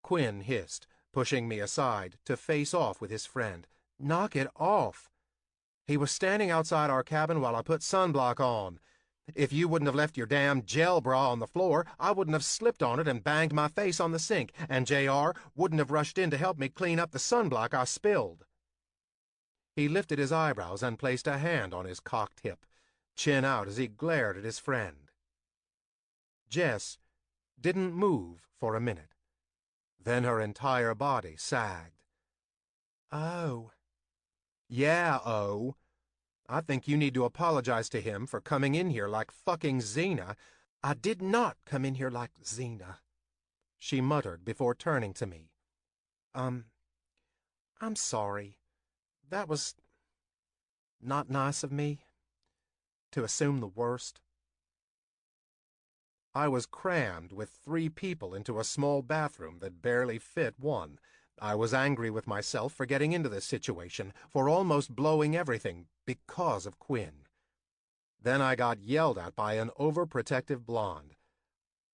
Quinn hissed, pushing me aside to face off with his friend. "Knock it off." "He was standing outside our cabin while I put sunblock on. If you wouldn't have left your damn gel bra on the floor, I wouldn't have slipped on it and banged my face on the sink, and JR wouldn't have rushed in to help me clean up the sunblock I spilled." He lifted his eyebrows and placed a hand on his cocked hip, chin out as he glared at his friend. Jess didn't move for a minute. Then her entire body sagged. "Oh." "Yeah, oh. I think you need to apologize to him for coming in here like fucking Xena." "I did not come in here like Xena," she muttered before turning to me. I'm sorry. That was not nice of me to assume the worst. I was crammed with 3 people into a small bathroom that barely fit one. I was angry with myself for getting into this situation, for almost blowing everything because of Quinn. Then I got yelled at by an overprotective blonde.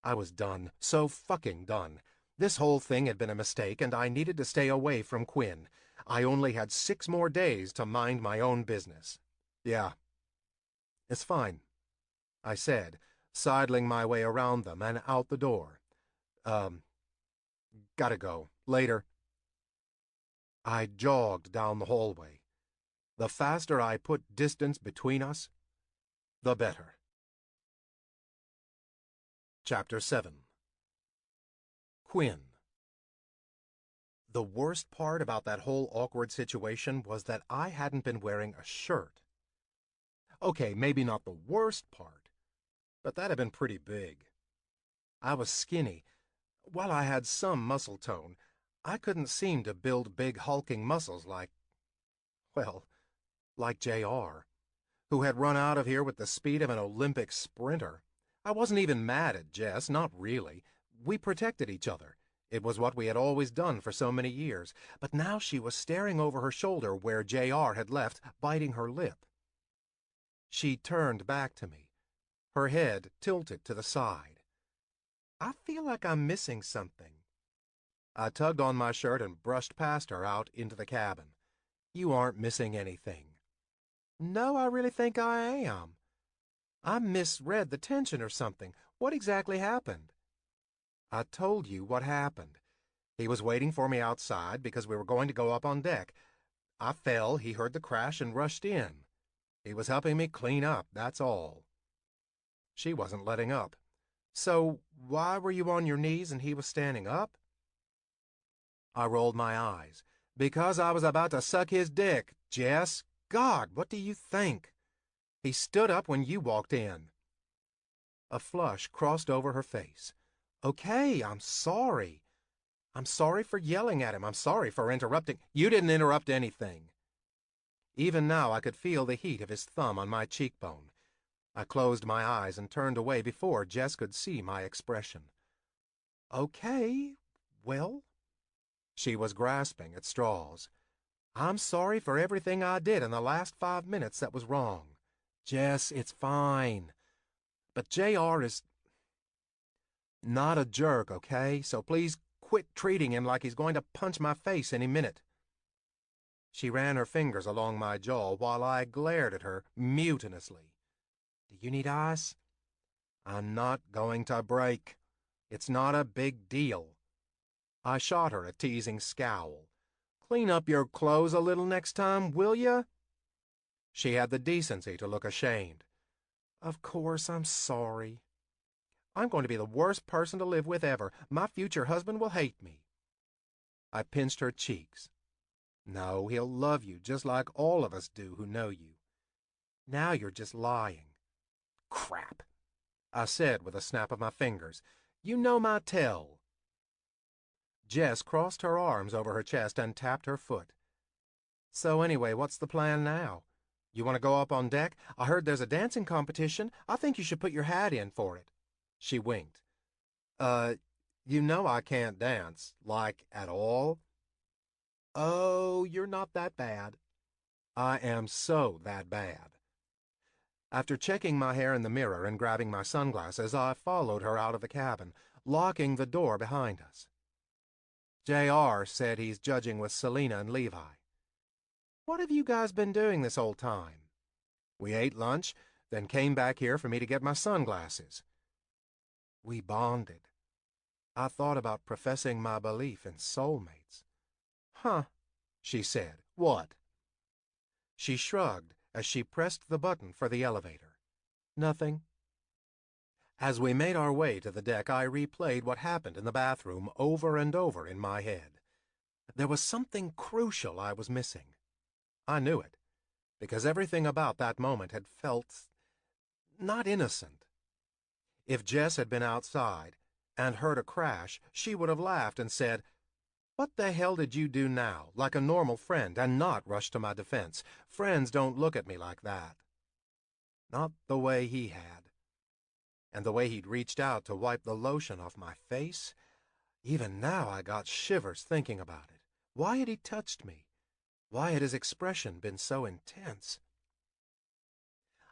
I was done, so fucking done. This whole thing had been a mistake, and I needed to stay away from Quinn. I only had 6 more days to mind my own business. Yeah, it's fine, I said, sidling my way around them and out the door. Gotta go. Later. I jogged down the hallway. The faster I put distance between us, the better. Chapter 7. Quinn. The worst part about that whole awkward situation was that I hadn't been wearing a shirt. Okay, maybe not the worst part, but that had been pretty big. I was skinny. While I had some muscle tone, I couldn't seem to build big hulking muscles like JR, who had run out of here with the speed of an Olympic sprinter. I wasn't even mad at Jess, not really. We protected each other. It was what we had always done for so many years. But now she was staring over her shoulder where JR had left, biting her lip. She turned back to me, her head tilted to the side. I feel like I'm missing something. I tugged on my shirt and brushed past her out into the cabin. You aren't missing anything. No, I really think I am. I misread the tension or something. What exactly happened? I told you what happened. He was waiting for me outside because we were going to go up on deck. I fell, he heard the crash and rushed in. He was helping me clean up, that's all. She wasn't letting up. So why were you on your knees and he was standing up? I rolled my eyes. Because I was about to suck his dick, Jess. God, what do you think? He stood up when you walked in. A flush crossed over her face. Okay, I'm sorry. I'm sorry for yelling at him. I'm sorry for interrupting. You didn't interrupt anything. Even now I could feel the heat of his thumb on my cheekbone. I closed my eyes and turned away before Jess could see my expression. Okay, well... She was grasping at straws. I'm sorry for everything I did in the last 5 minutes that was wrong. Jess, it's fine. But JR is not a jerk, okay? So please quit treating him like he's going to punch my face any minute. She ran her fingers along my jaw while I glared at her mutinously. Do you need ice? I'm not going to break. It's not a big deal. I shot her a teasing scowl. Clean up your clothes a little next time, will ya? She had the decency to look ashamed. Of course, I'm sorry. I'm going to be the worst person to live with ever. My future husband will hate me. I pinched her cheeks. No, he'll love you just like all of us do who know you. Now you're just lying. Crap, I said with a snap of my fingers. You know my tell. Jess crossed her arms over her chest and tapped her foot. So anyway, what's the plan now? You want to go up on deck? I heard there's a dancing competition. I think you should put your hat in for it. She winked. You know I can't dance. Like, at all? Oh, you're not that bad. I am so that bad. After checking my hair in the mirror and grabbing my sunglasses, I followed her out of the cabin, locking the door behind us. JR said he's judging with Selena and Levi. What have you guys been doing this whole time? We ate lunch, then came back here for me to get my sunglasses. We bonded. I thought about professing my belief in soulmates. Huh, she said. What? She shrugged as she pressed the button for the elevator. Nothing. As we made our way to the deck, I replayed what happened in the bathroom over and over in my head. There was something crucial I was missing. I knew it, because everything about that moment had felt not innocent. If Jess had been outside and heard a crash, she would have laughed and said, What the hell did you do now, like a normal friend, and not rush to my defense? Friends don't look at me like that. Not the way he had. And the way he'd reached out to wipe the lotion off my face? Even now I got shivers thinking about it. Why had he touched me? Why had his expression been so intense?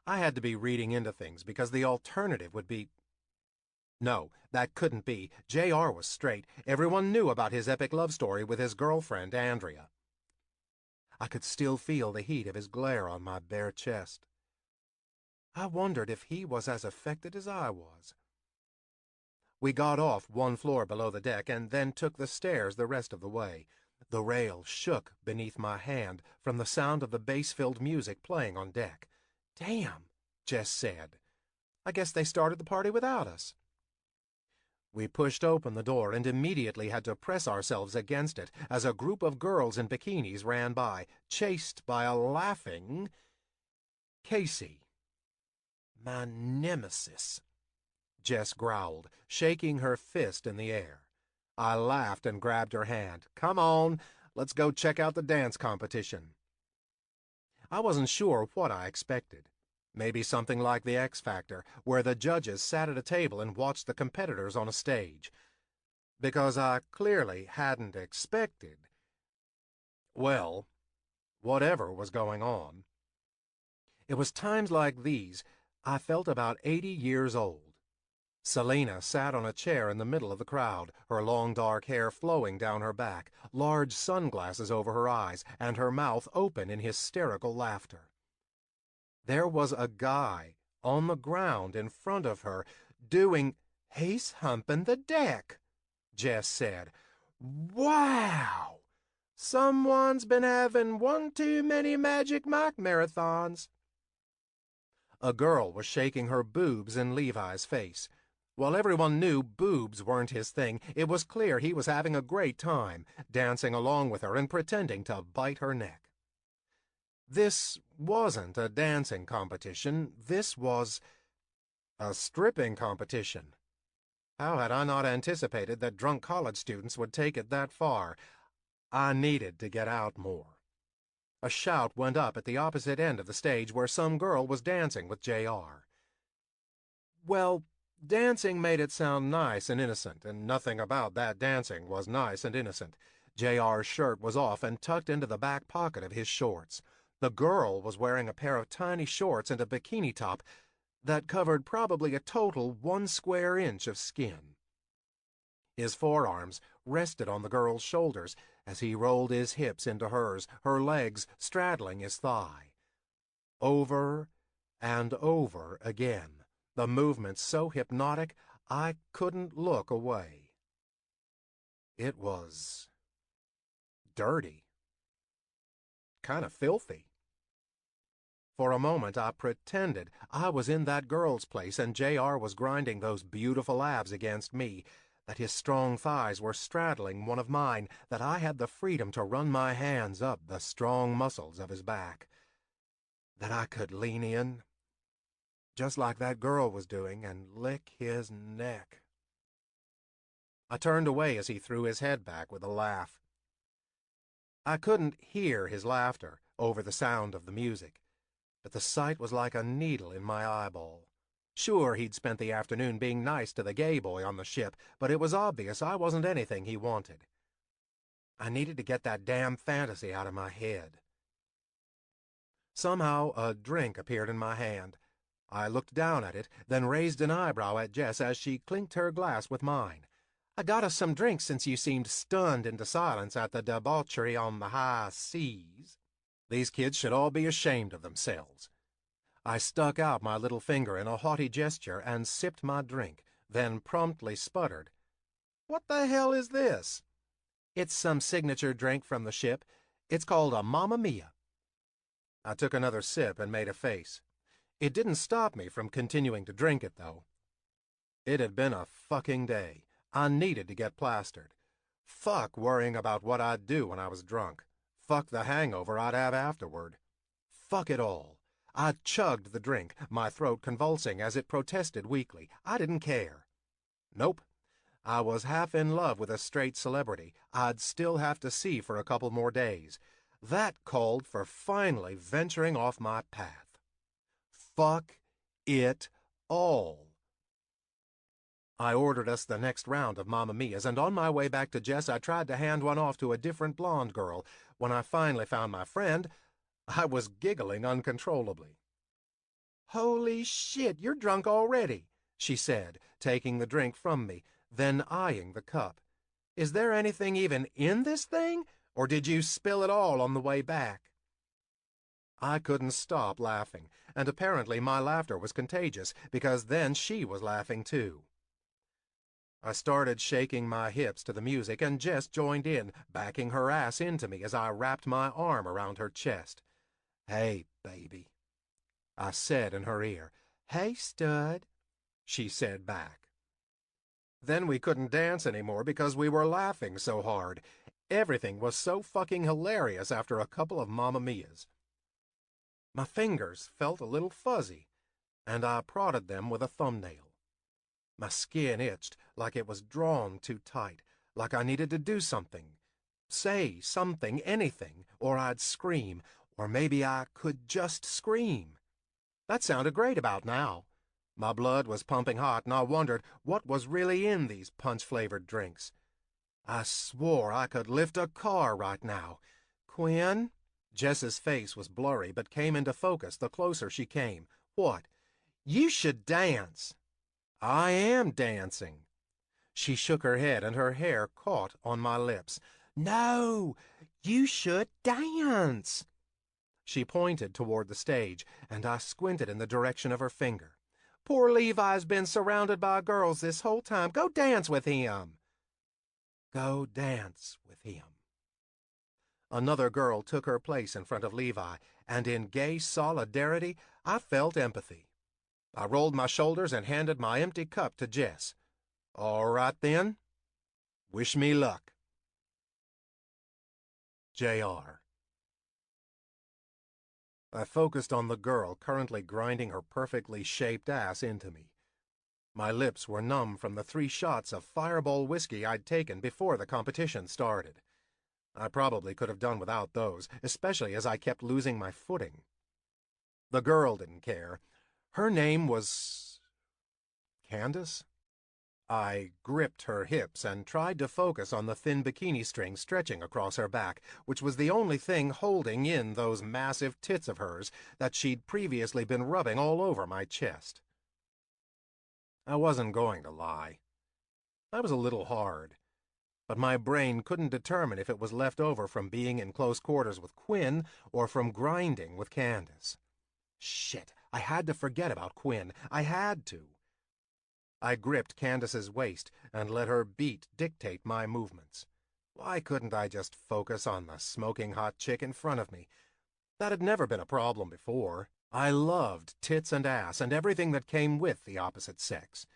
I had to be reading into things because the alternative would be... No, that couldn't be. JR was straight. Everyone knew about his epic love story with his girlfriend, Andrea. I could still feel the heat of his glare on my bare chest. I wondered if he was as affected as I was. We got off one floor below the deck and then took the stairs the rest of the way. The rail shook beneath my hand from the sound of the bass-filled music playing on deck. "Damn," Jess said. "I guess they started the party without us." We pushed open the door and immediately had to press ourselves against it as a group of girls in bikinis ran by, chased by a laughing Casey. "My nemesis," Jess growled, shaking her fist in the air. I laughed and grabbed her hand. "Come on, let's go check out the dance competition." I wasn't sure what I expected. Maybe something like the X Factor, where the judges sat at a table and watched the competitors on a stage. Because I clearly hadn't expected, well, whatever was going on. It was times like these I felt about 80 years old. Selena sat on a chair in the middle of the crowd, her long dark hair flowing down her back, large sunglasses over her eyes, and her mouth open in hysterical laughter. There was a guy on the ground in front of her doing... "He's humping the deck," Jess said. "Wow! Someone's been having one too many Magic Mike marathons." A girl was shaking her boobs in Levi's face. While everyone knew boobs weren't his thing, it was clear he was having a great time, dancing along with her and pretending to bite her neck. This wasn't a dancing competition. This was a stripping competition. How had I not anticipated that drunk college students would take it that far? I needed to get out more. A shout went up at the opposite end of the stage where some girl was dancing with JR. Well, dancing made it sound nice and innocent, and nothing about that dancing was nice and innocent. JR's shirt was off and tucked into the back pocket of his shorts. The girl was wearing a pair of tiny shorts and a bikini top that covered probably a total 1 square inch of skin. His forearms rested on the girl's shoulders as he rolled his hips into hers, her legs straddling his thigh. Over and over again, the movements so hypnotic I couldn't look away. It was dirty. Kind of filthy. For a moment I pretended I was in that girl's place and JR was grinding those beautiful abs against me, that his strong thighs were straddling one of mine, that I had the freedom to run my hands up the strong muscles of his back, that I could lean in, just like that girl was doing, and lick his neck. I turned away as he threw his head back with a laugh. I couldn't hear his laughter over the sound of the music, but the sight was like a needle in my eyeball. Sure, he'd spent the afternoon being nice to the gay boy on the ship, but it was obvious I wasn't anything he wanted. I needed to get that damn fantasy out of my head. Somehow a drink appeared in my hand. I looked down at it, then raised an eyebrow at Jess as she clinked her glass with mine. "I got us some drinks since you seemed stunned into silence at the debauchery on the high seas. These kids should all be ashamed of themselves." I stuck out my little finger in a haughty gesture and sipped my drink, then promptly sputtered. "What the hell is this?" "It's some signature drink from the ship. It's called a Mamma Mia." I took another sip and made a face. It didn't stop me from continuing to drink it, though. It had been a fucking day. I needed to get plastered. Fuck worrying about what I'd do when I was drunk. Fuck the hangover I'd have afterward. Fuck it all. I chugged the drink, my throat convulsing as it protested weakly. I didn't care. Nope. I was half in love with a straight celebrity I'd still have to see for a couple more days. That called for finally venturing off my path. Fuck it all. I ordered us the next round of Mamma Mia's, and on my way back to Jess, I tried to hand one off to a different blonde girl. When I finally found my friend, I was giggling uncontrollably. "Holy shit, you're drunk already," she said, taking the drink from me, then eyeing the cup. "Is there anything even in this thing, or did you spill it all on the way back?" I couldn't stop laughing, and apparently my laughter was contagious, because then she was laughing too. I started shaking my hips to the music, and Jess joined in, backing her ass into me as I wrapped my arm around her chest. "Hey, baby," I said in her ear. "Hey, stud," she said back. Then we couldn't dance anymore because we were laughing so hard. Everything was so fucking hilarious after a couple of Mamma Mia's. My fingers felt a little fuzzy, and I prodded them with a thumbnail. My skin itched like it was drawn too tight, like I needed to do something. Say something, anything, or I'd scream, or maybe I could just scream. That sounded great about now. My blood was pumping hot, and I wondered what was really in these punch-flavored drinks. I swore I could lift a car right now. "Quinn?" Jess's face was blurry, but came into focus the closer she came. "What? You should dance." "I am dancing." She shook her head, and her hair caught on my lips. "No, you should dance." She pointed toward the stage, and I squinted in the direction of her finger. "Poor Levi's been surrounded by girls this whole time. Go dance with him." Go dance with him. Another girl took her place in front of Levi, and in gay solidarity, I felt empathy. I rolled my shoulders and handed my empty cup to Jess. "All right, then. Wish me luck. J.R." I focused on the girl currently grinding her perfectly shaped ass into me. My lips were numb from the 3 shots of Fireball whiskey I'd taken before the competition started. I probably could have done without those, especially as I kept losing my footing. The girl didn't care. Her name was Candace? I gripped her hips and tried to focus on the thin bikini string stretching across her back, which was the only thing holding in those massive tits of hers that she'd previously been rubbing all over my chest. I wasn't going to lie. I was a little hard, but my brain couldn't determine if it was left over from being in close quarters with Quinn or from grinding with Candace. Shit, I had to forget about Quinn. I had to. I gripped Candace's waist and let her beat dictate my movements. Why couldn't I just focus on the smoking hot chick in front of me? That had never been a problem before. I loved tits and ass and everything that came with the opposite sex.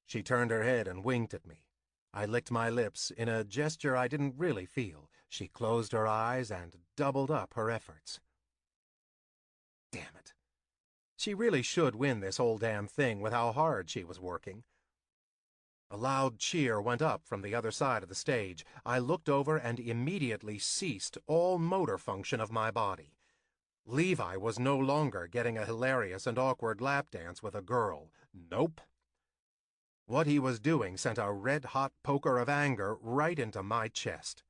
She turned her head and winked at me. I licked my lips in a gesture I didn't really feel. She closed her eyes and doubled up her efforts. Damn it. She really should win this whole damn thing with how hard she was working. A loud cheer went up from the other side of the stage. I looked over and immediately ceased all motor function of my body. Levi was no longer getting a hilarious and awkward lap dance with a girl. Nope. What he was doing sent a red-hot poker of anger right into my chest.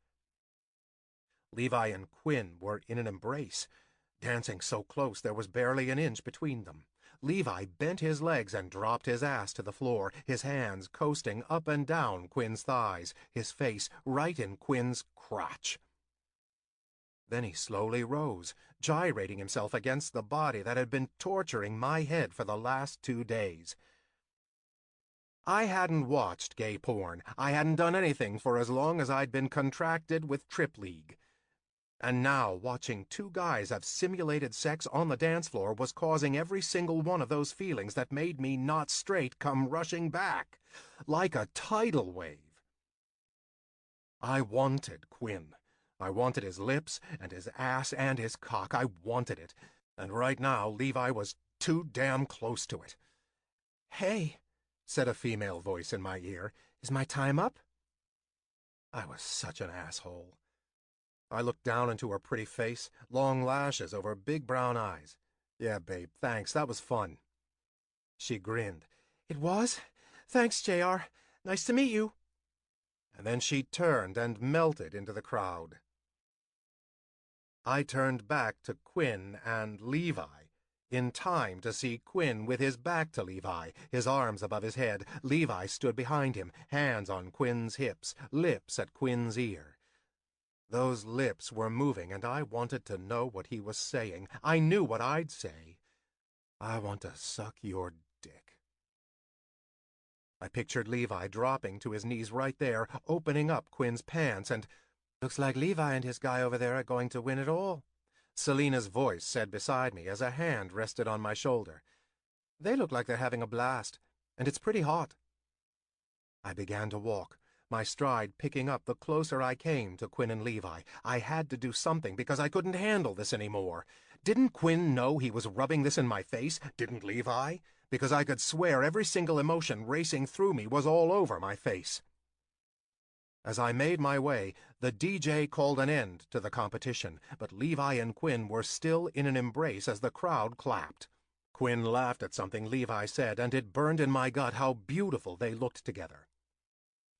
Levi and Quinn were in an embrace, dancing so close there was barely an inch between them. Levi bent his legs and dropped his ass to the floor, his hands coasting up and down Quinn's thighs, his face right in Quinn's crotch. Then he slowly rose, gyrating himself against the body that had been torturing my head for the last 2 days. I hadn't watched gay porn. I hadn't done anything for as long as I'd been contracted with Trip League. And now watching 2 guys have simulated sex on the dance floor was causing every single one of those feelings that made me not straight come rushing back, like a tidal wave. I wanted Quinn. I wanted his lips and his ass and his cock. I wanted it. And right now Levi was too damn close to it. "Hey," said a female voice in my ear. Is my time up? I was such an asshole. I looked down into her pretty face, long lashes over big brown eyes. Yeah, babe, thanks, that was fun. She grinned. It was? Thanks, JR. Nice to meet you. And then she turned and melted into the crowd. I turned back to Quinn and Levi, in time to see Quinn with his back to Levi, his arms above his head. Levi stood behind him, hands on Quinn's hips, lips at Quinn's ear. Those lips were moving, and I wanted to know what he was saying. I knew what I'd say. I want to suck your dick. I pictured Levi dropping to his knees right there, opening up Quinn's pants, and looks like Levi and his guy over there are going to win it all, Selena's voice said beside me as a hand rested on my shoulder. They look like they're having a blast, and it's pretty hot. I began to walk, my stride picking up the closer I came to Quinn and Levi. I had to do something because I couldn't handle this anymore. Didn't Quinn know he was rubbing this in my face? Didn't Levi? Because I could swear every single emotion racing through me was all over my face. As I made my way, the DJ called an end to the competition, but Levi and Quinn were still in an embrace as the crowd clapped. Quinn laughed at something Levi said, and it burned in my gut how beautiful they looked together.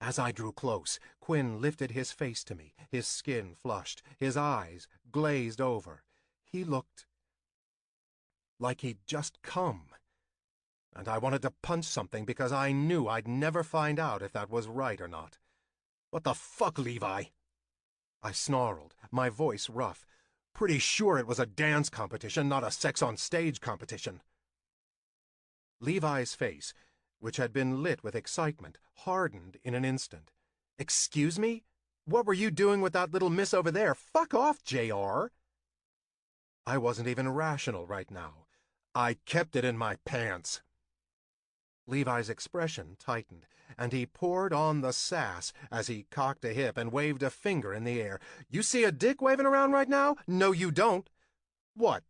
As I drew close, Quinn lifted his face to me, his skin flushed, his eyes glazed over. He looked like he'd just come. And I wanted to punch something because I knew I'd never find out if that was right or not. What the fuck, Levi? I snarled, my voice rough. Pretty sure it was a dance competition, not a sex-on-stage competition. Levi's face, which had been lit with excitement, hardened in an instant. Excuse me? What were you doing with that little miss over there? Fuck off, JR! I wasn't even rational right now. I kept it in my pants. Levi's expression tightened, and he poured on the sass as he cocked a hip and waved a finger in the air. You see a dick waving around right now? No, you don't. What?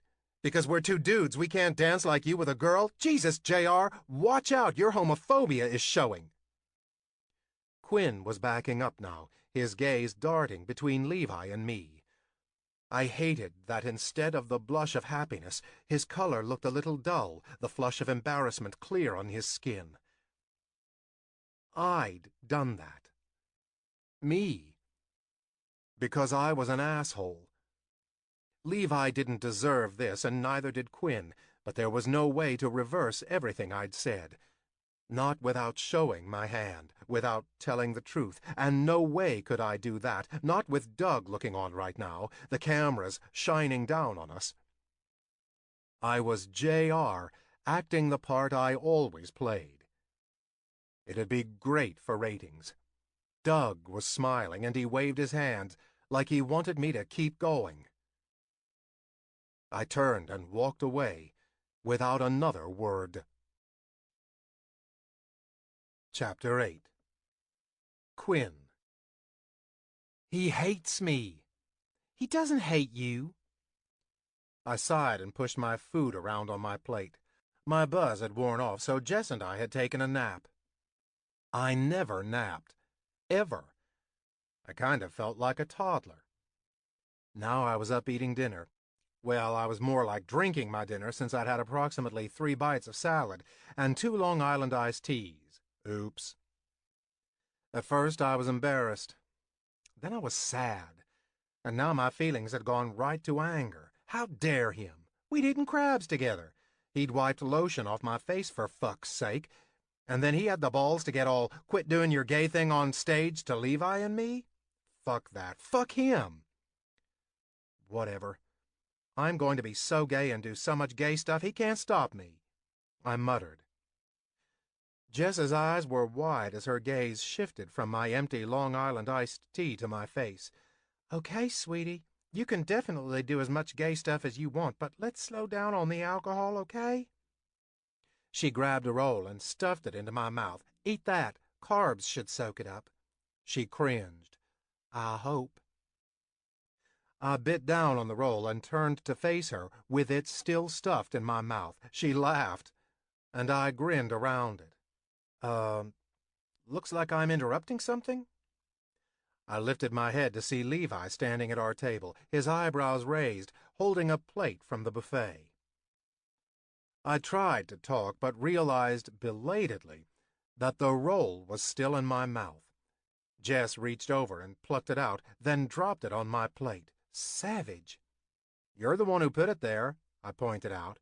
Because we're two dudes, we can't dance like you with a girl? Jesus, JR, watch out, your homophobia is showing. Quinn was backing up now, his gaze darting between Levi and me. I hated that instead of the blush of happiness, his color looked a little dull, the flush of embarrassment clear on his skin. I'd done that. Me. Because I was an asshole. Levi didn't deserve this, and neither did Quinn, but there was no way to reverse everything I'd said. Not without showing my hand, without telling the truth, and no way could I do that, not with Doug looking on right now, the cameras shining down on us. I was JR, acting the part I always played. It'd be great for ratings. Doug was smiling, and he waved his hand like he wanted me to keep going. I turned and walked away without another word. Chapter 8. Quinn. He hates me. He doesn't hate you. I sighed and pushed my food around on my plate. My buzz had worn off, so Jess and I had taken a nap. I never napped. Ever. I kind of felt like a toddler. Now I was up eating dinner. Well, I was more like drinking my dinner since I'd had approximately 3 bites of salad and 2 Long Island iced teas. Oops. At first I was embarrassed. Then I was sad. And now my feelings had gone right to anger. How dare him? We'd eaten crabs together. He'd wiped lotion off my face for fuck's sake. And then he had the balls to get all quit doing your gay thing on stage to Levi and me? Fuck that. Fuck him. Whatever. I'm going to be so gay and do so much gay stuff he can't stop me. I muttered. Jess's eyes were wide as her gaze shifted from my empty Long Island iced tea to my face. Okay, sweetie, you can definitely do as much gay stuff as you want, but let's slow down on the alcohol, okay? She grabbed a roll and stuffed it into my mouth. Eat that. Carbs should soak it up. She cringed. I hope. I bit down on the roll and turned to face her, with it still stuffed in my mouth. She laughed, and I grinned around it. looks like I'm interrupting something." I lifted my head to see Levi standing at our table, his eyebrows raised, holding a plate from the buffet. I tried to talk, but realized belatedly that the roll was still in my mouth. Jess reached over and plucked it out, then dropped it on my plate. Savage. "You're the one who put it there," I pointed out.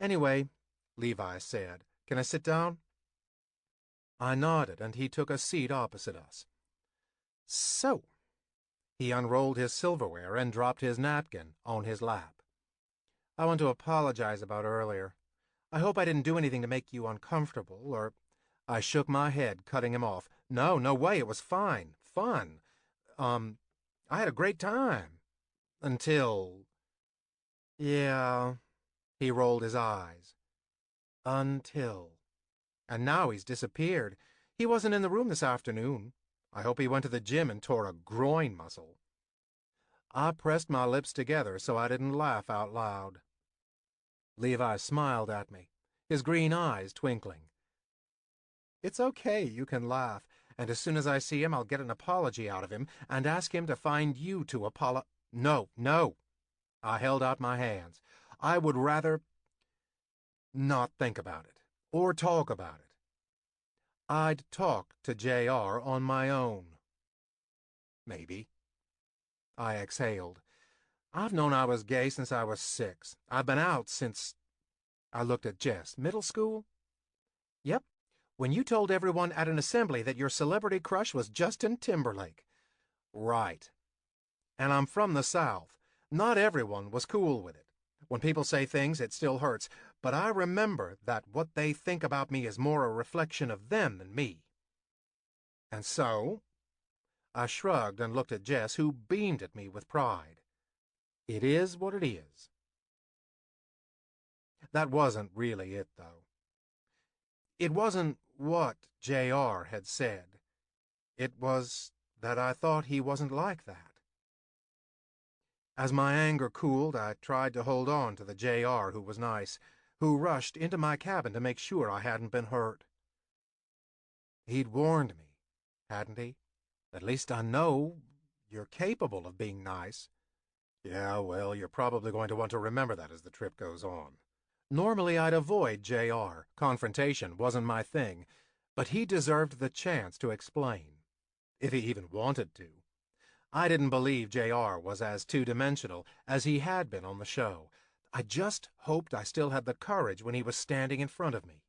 "Anyway," Levi said, "can I sit down?" I nodded, and he took a seat opposite us. "So," he unrolled his silverware and dropped his napkin on his lap. "I want to apologize about earlier. I hope I didn't do anything to make you uncomfortable, or—" I shook my head, cutting him off. "No way, it was fine. Fun. I had a great time. Until—" "Yeah," he rolled his eyes. "Until. And now he's disappeared. He wasn't in the room this afternoon. I hope he went to the gym and tore a groin muscle." I pressed my lips together so I didn't laugh out loud. Levi smiled at me, his green eyes twinkling. "It's okay, you can laugh, and as soon as I see him I'll get an apology out of him and ask him to find you to No. I held out my hands. "I would rather not think about it, or talk about it. I'd talk to JR on my own." "Maybe." I exhaled. "I've known I was gay since I was 6. I've been out since—" I looked at Jess. "Middle school?" "Yep. When you told everyone at an assembly that your celebrity crush was Justin Timberlake." "Right. And I'm from the South. Not everyone was cool with it. When people say things, it still hurts, but I remember that what they think about me is more a reflection of them than me." "And so?" I shrugged and looked at Jess, who beamed at me with pride. "It is what it is." That wasn't really it, though. It wasn't what JR had said. It was that I thought he wasn't like that. As my anger cooled, I tried to hold on to the JR who was nice, who rushed into my cabin to make sure I hadn't been hurt. He'd warned me, hadn't he? "At least I know you're capable of being nice." "Yeah, well, you're probably going to want to remember that as the trip goes on." Normally I'd avoid JR. Confrontation wasn't my thing, but he deserved the chance to explain, if he even wanted to. I didn't believe JR was as two-dimensional as he had been on the show. I just hoped I still had the courage when he was standing in front of me.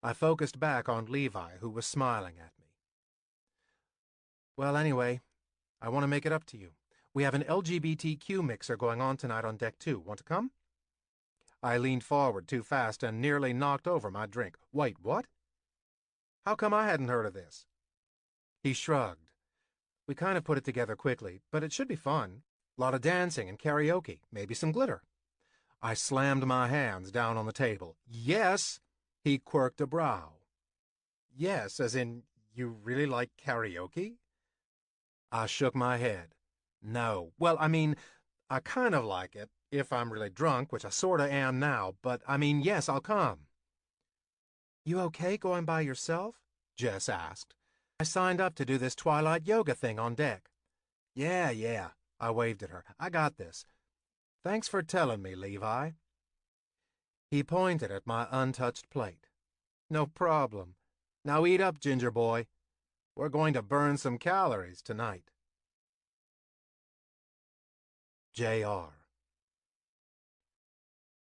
I focused back on Levi, who was smiling at me. "Well, anyway, I want to make it up to you. We have an LGBTQ mixer going on tonight on deck 2. Want to come?" I leaned forward too fast and nearly knocked over my drink. "Wait, what? How come I hadn't heard of this?" He shrugged. "We kind of put it together quickly, but it should be fun. A lot of dancing and karaoke, maybe some glitter." I slammed my hands down on the table. "Yes!" He quirked a brow. "Yes, as in you really like karaoke?" I shook my head. "No. Well, I mean, I kind of like it, if I'm really drunk, which I sorta am now, but I mean, yes, I'll come." "You okay going by yourself?" Jess asked. "I signed up to do this twilight yoga thing on deck." Yeah, I waved at her. "I got this. Thanks for telling me, Levi." He pointed at my untouched plate. "No problem. Now eat up, ginger boy. We're going to burn some calories tonight." JR.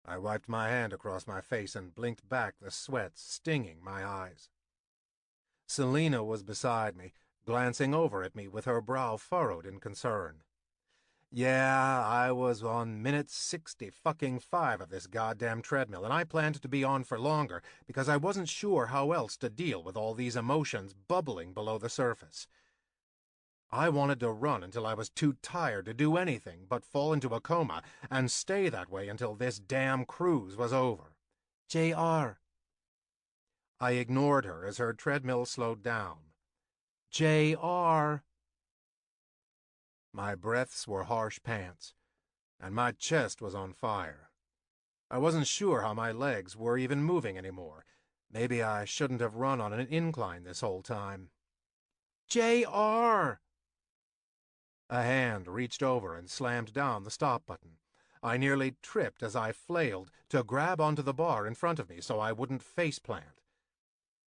I wiped my hand across my face and blinked back, the sweat stinging my eyes. Selena was beside me, glancing over at me with her brow furrowed in concern. "Yeah, I was on minute 60-fucking-5 of this goddamn treadmill, and I planned to be on for longer because I wasn't sure how else to deal with all these emotions bubbling below the surface. I wanted to run until I was too tired to do anything but fall into a coma and stay that way until this damn cruise was over. JR. I ignored her as her treadmill slowed down. JR. My breaths were harsh pants, and my chest was on fire. I wasn't sure how my legs were even moving anymore. Maybe I shouldn't have run on an incline this whole time. JR! A hand reached over and slammed down the stop button. I nearly tripped as I flailed to grab onto the bar in front of me so I wouldn't faceplant.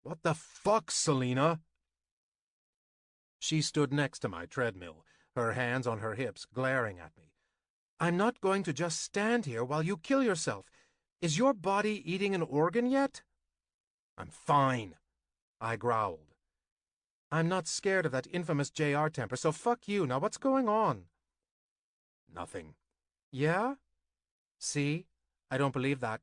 What the fuck, Selina? She stood next to my treadmill, her hands on her hips, glaring at me. I'm not going to just stand here while you kill yourself. Is your body eating an organ yet? I'm fine, I growled. I'm not scared of that infamous JR temper, so fuck you. Now what's going on? Nothing. Yeah? See? I don't believe that.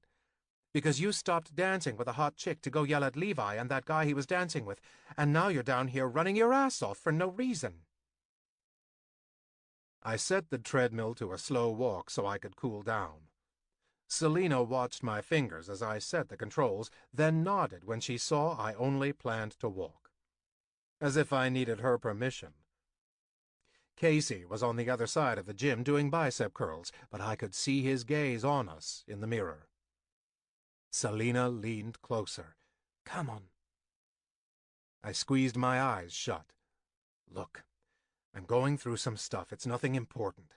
Because you stopped dancing with a hot chick to go yell at Levi and that guy he was dancing with, and now you're down here running your ass off for no reason. I set the treadmill to a slow walk so I could cool down. Selina watched my fingers as I set the controls, then nodded when she saw I only planned to walk. As if I needed her permission. Casey was on the other side of the gym doing bicep curls, but I could see his gaze on us in the mirror. Selina leaned closer. Come on. I squeezed my eyes shut. Look, I'm going through some stuff. It's nothing important.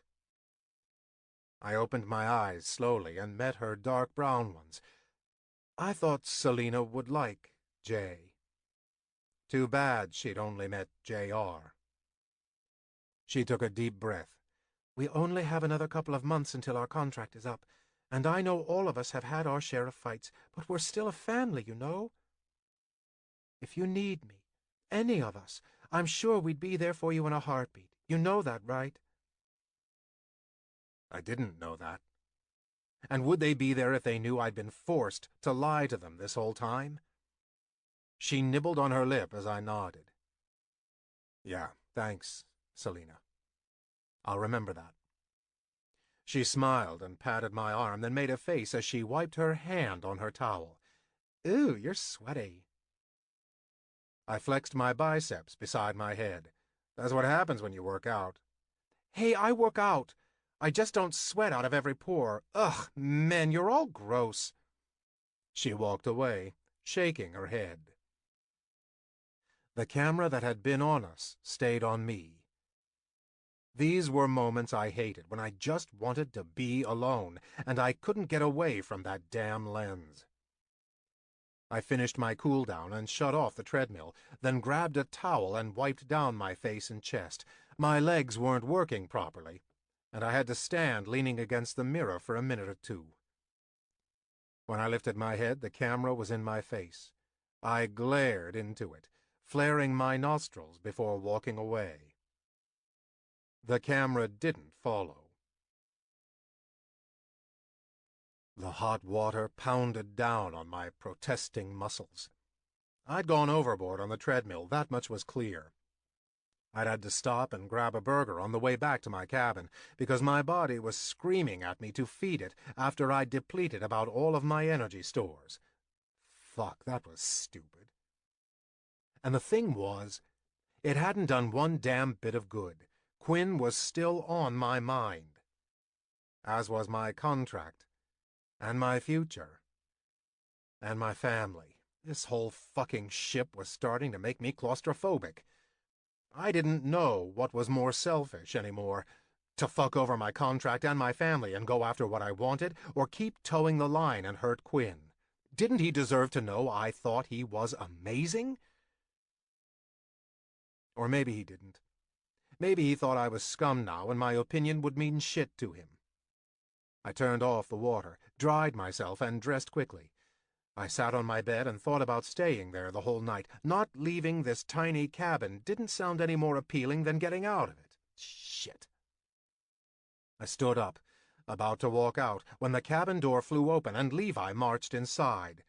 I opened my eyes slowly and met her dark brown ones. I thought Selina would like Jay. Too bad she'd only met JR. She took a deep breath. We only have another couple of months until our contract is up, and I know all of us have had our share of fights, but we're still a family, you know? If you need me, any of us, I'm sure we'd be there for you in a heartbeat. You know that, right? I didn't know that. And would they be there if they knew I'd been forced to lie to them this whole time? She nibbled on her lip as I nodded. Yeah, thanks, Selina. I'll remember that. She smiled and patted my arm, then made a face as she wiped her hand on her towel. Ooh, you're sweaty. I flexed my biceps beside my head. That's what happens when you work out. Hey, I work out. I just don't sweat out of every pore. Ugh, men, you're all gross. She walked away, shaking her head. The camera that had been on us stayed on me. These were moments I hated, when I just wanted to be alone, and I couldn't get away from that damn lens. I finished my cool-down and shut off the treadmill, then grabbed a towel and wiped down my face and chest. My legs weren't working properly, and I had to stand leaning against the mirror for a minute or two. When I lifted my head, the camera was in my face. I glared into it, flaring my nostrils before walking away. The camera didn't follow. The hot water pounded down on my protesting muscles. I'd gone overboard on the treadmill, that much was clear. I'd had to stop and grab a burger on the way back to my cabin, because my body was screaming at me to feed it after I'd depleted about all of my energy stores. Fuck, that was stupid. And the thing was, it hadn't done one damn bit of good. Quinn was still on my mind, as was my contract, and my future, and my family. This whole fucking ship was starting to make me claustrophobic. I didn't know what was more selfish anymore, to fuck over my contract and my family and go after what I wanted, or keep towing the line and hurt Quinn. Didn't he deserve to know I thought he was amazing? Or maybe he didn't. Maybe he thought I was scum now and my opinion would mean shit to him. I turned off the water, dried myself, and dressed quickly. I sat on my bed and thought about staying there the whole night. Not leaving this tiny cabin didn't sound any more appealing than getting out of it. Shit. I stood up, about to walk out, when the cabin door flew open and Levi marched inside.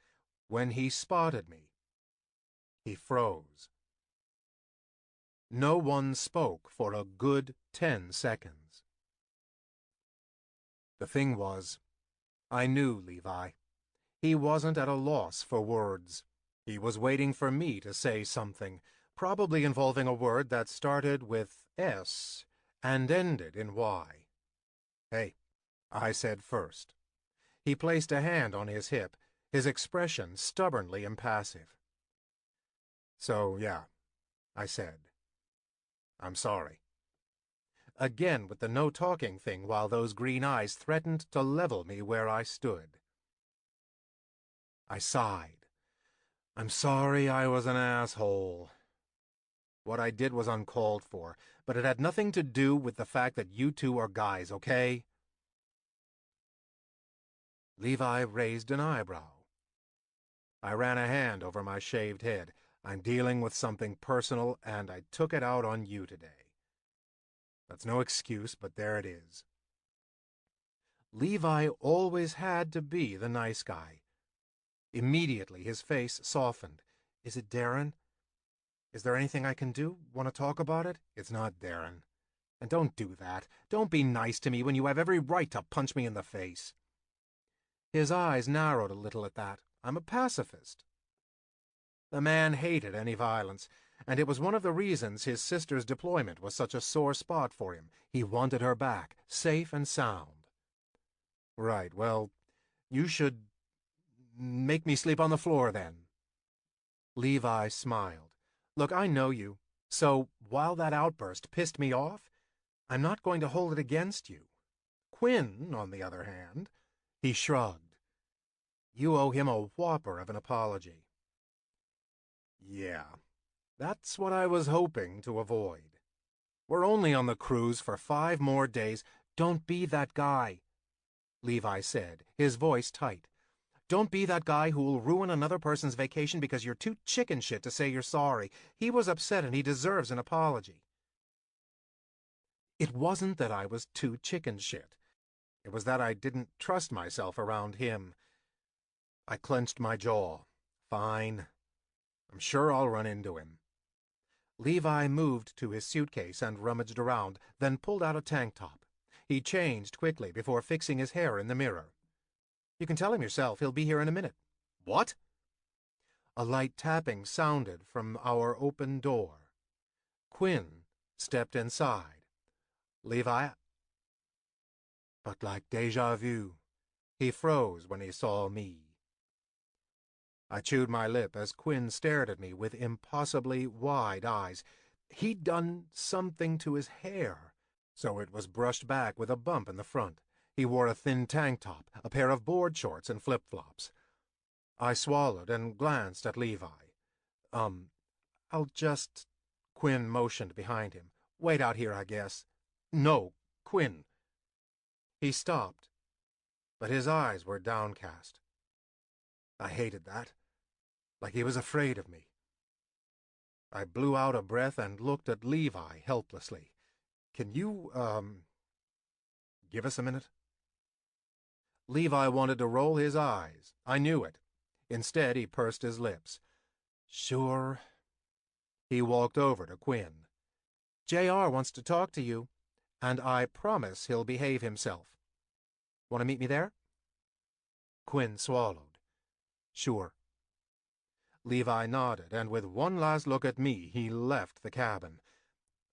When he spotted me, he froze. No one spoke for a good 10 seconds. The thing was, I knew Levi. He wasn't at a loss for words. He was waiting for me to say something, probably involving a word that started with S and ended in Y. Hey, I said first. He placed a hand on his hip. his expression stubbornly impassive. "So, yeah," I said. "I'm sorry." Again with the no-talking thing while those green eyes threatened to level me where I stood. I sighed. "I'm sorry I was an asshole. What I did was uncalled for, but it had nothing to do with the fact that you two are guys, okay?" Levi raised an eyebrow. I ran a hand over my shaved head. "I'm dealing with something personal, and I took it out on you today. That's no excuse, but there it is." Levi always had to be the nice guy. Immediately his face softened. "Is it Darren? Is there anything I can do? Want to talk about it?" "It's not Darren. And don't do that. Don't be nice to me when you have every right to punch me in the face." His eyes narrowed a little at that. "I'm a pacifist." The man hated any violence, and it was one of the reasons his sister's deployment was such a sore spot for him. He wanted her back, safe and sound. "Right, well, you should make me sleep on the floor then." Levi smiled. "Look, I know you, so while that outburst pissed me off, I'm not going to hold it against you. Quinn, on the other hand," he shrugged. "You owe him a whopper of an apology." "Yeah, that's what I was hoping to avoid. We're only on the cruise for 5 more days." "Don't be that guy," Levi said, his voice tight. "Don't be that guy who will ruin another person's vacation because you're too chicken shit to say you're sorry. He was upset and he deserves an apology." It wasn't that I was too chicken shit. It was that I didn't trust myself around him. I clenched my jaw. "Fine. I'm sure I'll run into him." Levi moved to his suitcase and rummaged around, then pulled out a tank top. He changed quickly before fixing his hair in the mirror. "You can tell him yourself. He'll be here in a minute." "What?" A light tapping sounded from our open door. Quinn stepped inside. "Levi—" But like déjà vu, he froze when he saw me. I chewed my lip as Quinn stared at me with impossibly wide eyes. He'd done something to his hair, so it was brushed back with a bump in the front. He wore a thin tank top, a pair of board shorts, and flip-flops. I swallowed and glanced at Levi. I'll just—" Quinn motioned behind him. "Wait out here, I guess." "No, Quinn." He stopped, but his eyes were downcast. I hated that, like he was afraid of me. I blew out a breath and looked at Levi helplessly. "Can you, give us a minute?" Levi wanted to roll his eyes. I knew it. Instead, he pursed his lips. "Sure." He walked over to Quinn. "JR wants to talk to you, and I promise he'll behave himself. Want to meet me there?" Quinn swallowed. "Sure." Levi nodded, and with one last look at me, he left the cabin.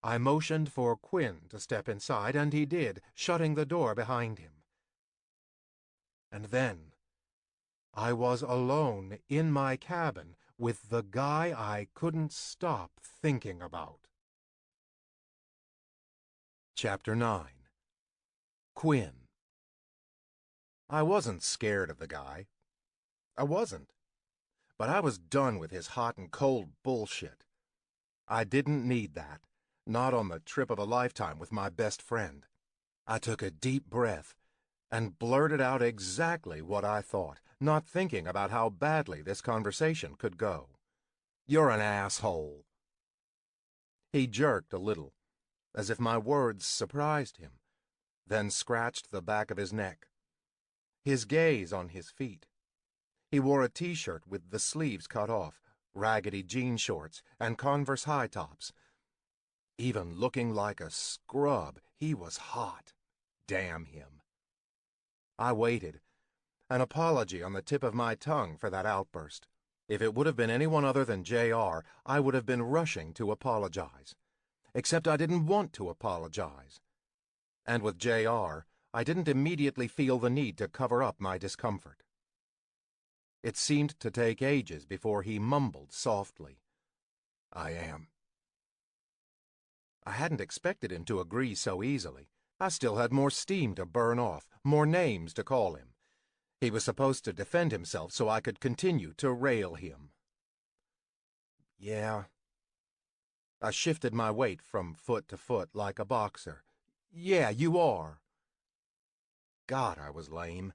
I motioned for Quinn to step inside, and he did, shutting the door behind him. And then I was alone in my cabin with the guy I couldn't stop thinking about. Chapter 9. Quinn. I wasn't scared of the guy. I wasn't. But I was done with his hot and cold bullshit. I didn't need that, not on the trip of a lifetime with my best friend. I took a deep breath and blurted out exactly what I thought, not thinking about how badly this conversation could go. "You're an asshole." He jerked a little, as if my words surprised him, then scratched the back of his neck. His gaze on his feet. He wore a t-shirt with the sleeves cut off, raggedy jean shorts, and Converse high tops. Even looking like a scrub, he was hot. Damn him. I waited, an apology on the tip of my tongue for that outburst. If it would have been anyone other than JR, I would have been rushing to apologize. Except I didn't want to apologize. And with JR, I didn't immediately feel the need to cover up my discomfort. It seemed to take ages before he mumbled softly, "I am." I hadn't expected him to agree so easily. I still had more steam to burn off, more names to call him. He was supposed to defend himself so I could continue to rail him. Yeah. I shifted my weight from foot to foot like a boxer. Yeah, you are. God, I was lame.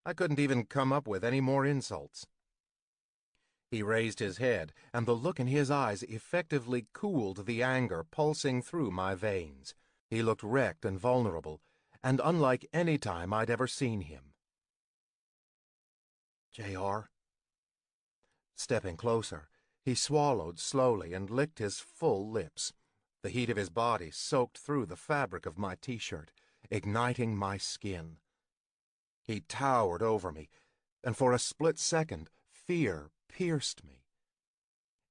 I couldn't even come up with any more insults. He raised his head, and the look in his eyes effectively cooled the anger pulsing through my veins. He looked wrecked and vulnerable, and unlike any time I'd ever seen him. "JR?" Stepping closer, he swallowed slowly and licked his full lips. The heat of his body soaked through the fabric of my t-shirt, igniting my skin. He towered over me, and for a split second, fear pierced me.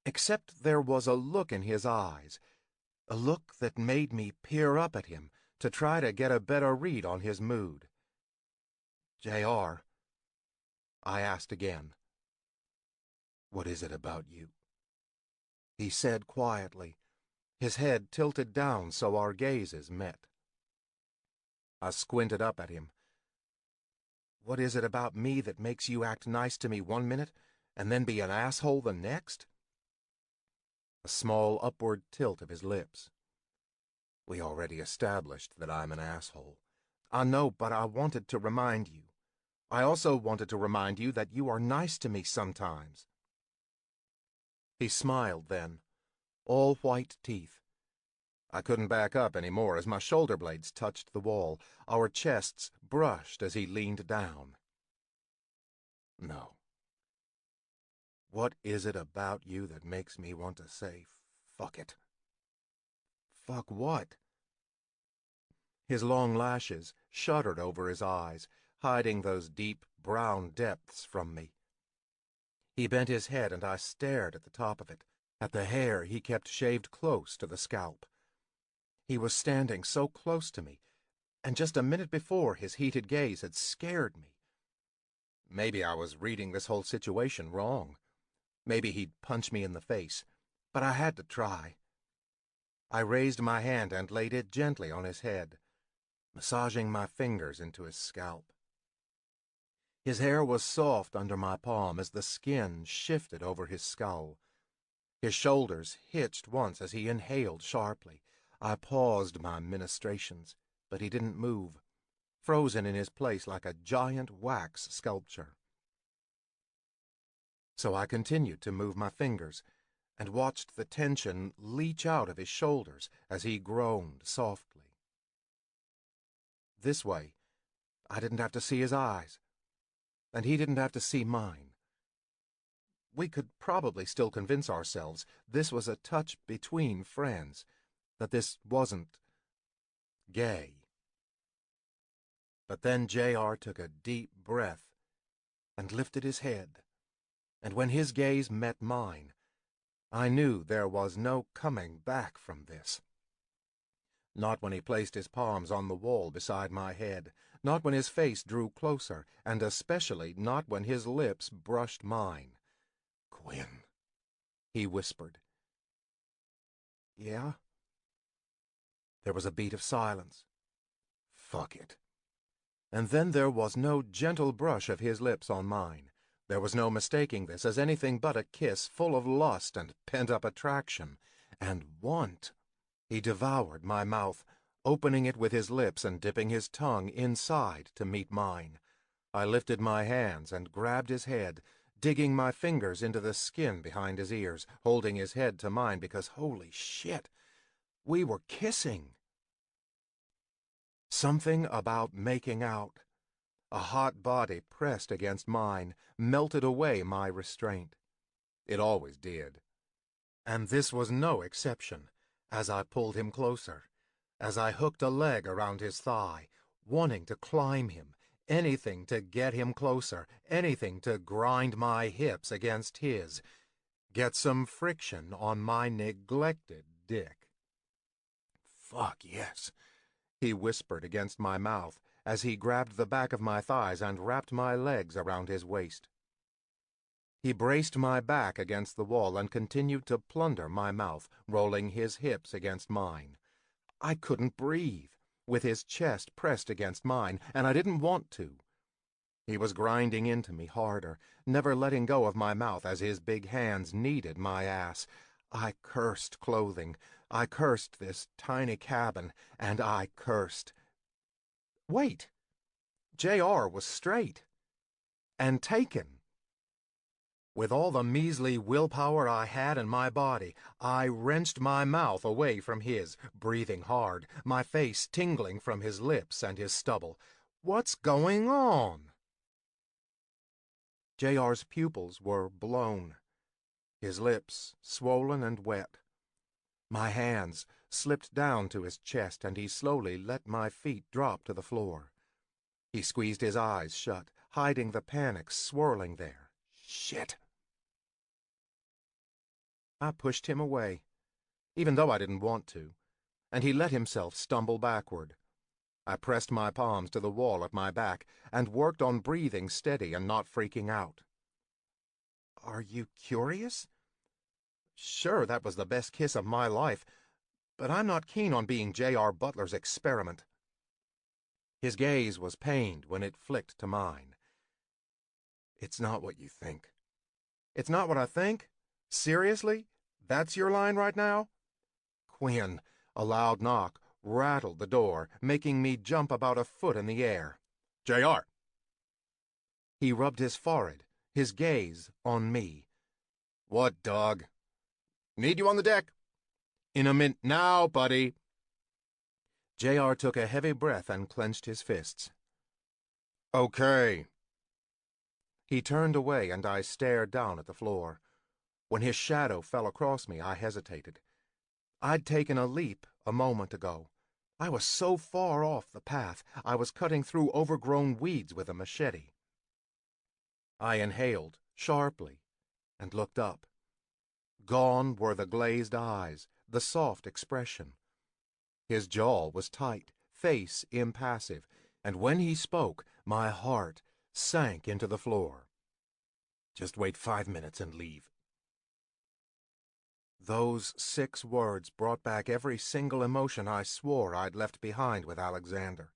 Except there was a look in his eyes, a look that made me peer up at him to try to get a better read on his mood. "JR?" I asked again. "What is it about you?" He said quietly, his head tilted down so our gazes met. I squinted up at him. "What is it about me that makes you act nice to me one minute and then be an asshole the next?" A small upward tilt of his lips. "We already established that I'm an asshole. I know, but I wanted to remind you. I also wanted to remind you that you are nice to me sometimes." He smiled then, all white teeth. I couldn't back up any more as my shoulder blades touched the wall. Our chests brushed as he leaned down. "No. What is it about you that makes me want to say, fuck it?" "Fuck what?" His long lashes shuddered over his eyes, hiding those deep brown depths from me. He bent his head and I stared at the top of it, at the hair he kept shaved close to the scalp. He was standing so close to me, and just a minute before his heated gaze had scared me. Maybe I was reading this whole situation wrong. Maybe he'd punch me in the face, but I had to try. I raised my hand and laid it gently on his head, massaging my fingers into his scalp. His hair was soft under my palm as the skin shifted over his skull. His shoulders hitched once as he inhaled sharply. I paused my ministrations, but he didn't move, frozen in his place like a giant wax sculpture. So I continued to move my fingers and watched the tension leach out of his shoulders as he groaned softly. This way, I didn't have to see his eyes, and he didn't have to see mine. We could probably still convince ourselves this was a touch between friends, that this wasn't gay. But then JR took a deep breath and lifted his head, and when his gaze met mine, I knew there was no coming back from this. Not when he placed his palms on the wall beside my head, not when his face drew closer, and especially not when his lips brushed mine. "Quinn," he whispered. "Yeah?" There was a beat of silence. "Fuck it." And then there was no gentle brush of his lips on mine. There was no mistaking this as anything but a kiss full of lust and pent-up attraction and want. He devoured my mouth, opening it with his lips and dipping his tongue inside to meet mine. I lifted my hands and grabbed his head, digging my fingers into the skin behind his ears, holding his head to mine because, holy shit, we were kissing. Something about making out. A hot body pressed against mine, melted away my restraint. It always did. And this was no exception, as I pulled him closer, as I hooked a leg around his thigh, wanting to climb him, anything to get him closer, anything to grind my hips against his, get some friction on my neglected dick. "Fuck yes," he whispered against my mouth as he grabbed the back of my thighs and wrapped my legs around his waist. He braced my back against the wall and continued to plunder my mouth, rolling his hips against mine. I couldn't breathe, with his chest pressed against mine, and I didn't want to. He was grinding into me harder, never letting go of my mouth as his big hands kneaded my ass. I cursed clothing. I cursed this tiny cabin, and I cursed. Wait! J.R. was straight. And taken. With all the measly willpower I had in my body, I wrenched my mouth away from his, breathing hard, my face tingling from his lips and his stubble. What's going on? J.R.'s pupils were blown, his lips swollen and wet. My hands slipped down to his chest, and he slowly let my feet drop to the floor. He squeezed his eyes shut, hiding the panic swirling there. Shit! I pushed him away, even though I didn't want to, and he let himself stumble backward. I pressed my palms to the wall at my back and worked on breathing steady and not freaking out. Are you curious? Sure, that was the best kiss of my life, but I'm not keen on being J.R. Butler's experiment. His gaze was pained when it flicked to mine. It's not what you think. It's not what I think? Seriously? That's your line right now? Quinn, a loud knock, rattled the door, making me jump about a foot in the air. J.R. He rubbed his forehead, his gaze on me. What, dog? Need you on the deck? In a minute now, buddy. J.R. took a heavy breath and clenched his fists. Okay. He turned away, and I stared down at the floor. When his shadow fell across me, I hesitated. I'd taken a leap a moment ago. I was so far off the path, I was cutting through overgrown weeds with a machete. I inhaled sharply and looked up. Gone were the glazed eyes, the soft expression. His jaw was tight, face impassive, and when he spoke, my heart sank into the floor. Just wait 5 minutes and leave. Those 6 words brought back every single emotion I swore I'd left behind with Alexander.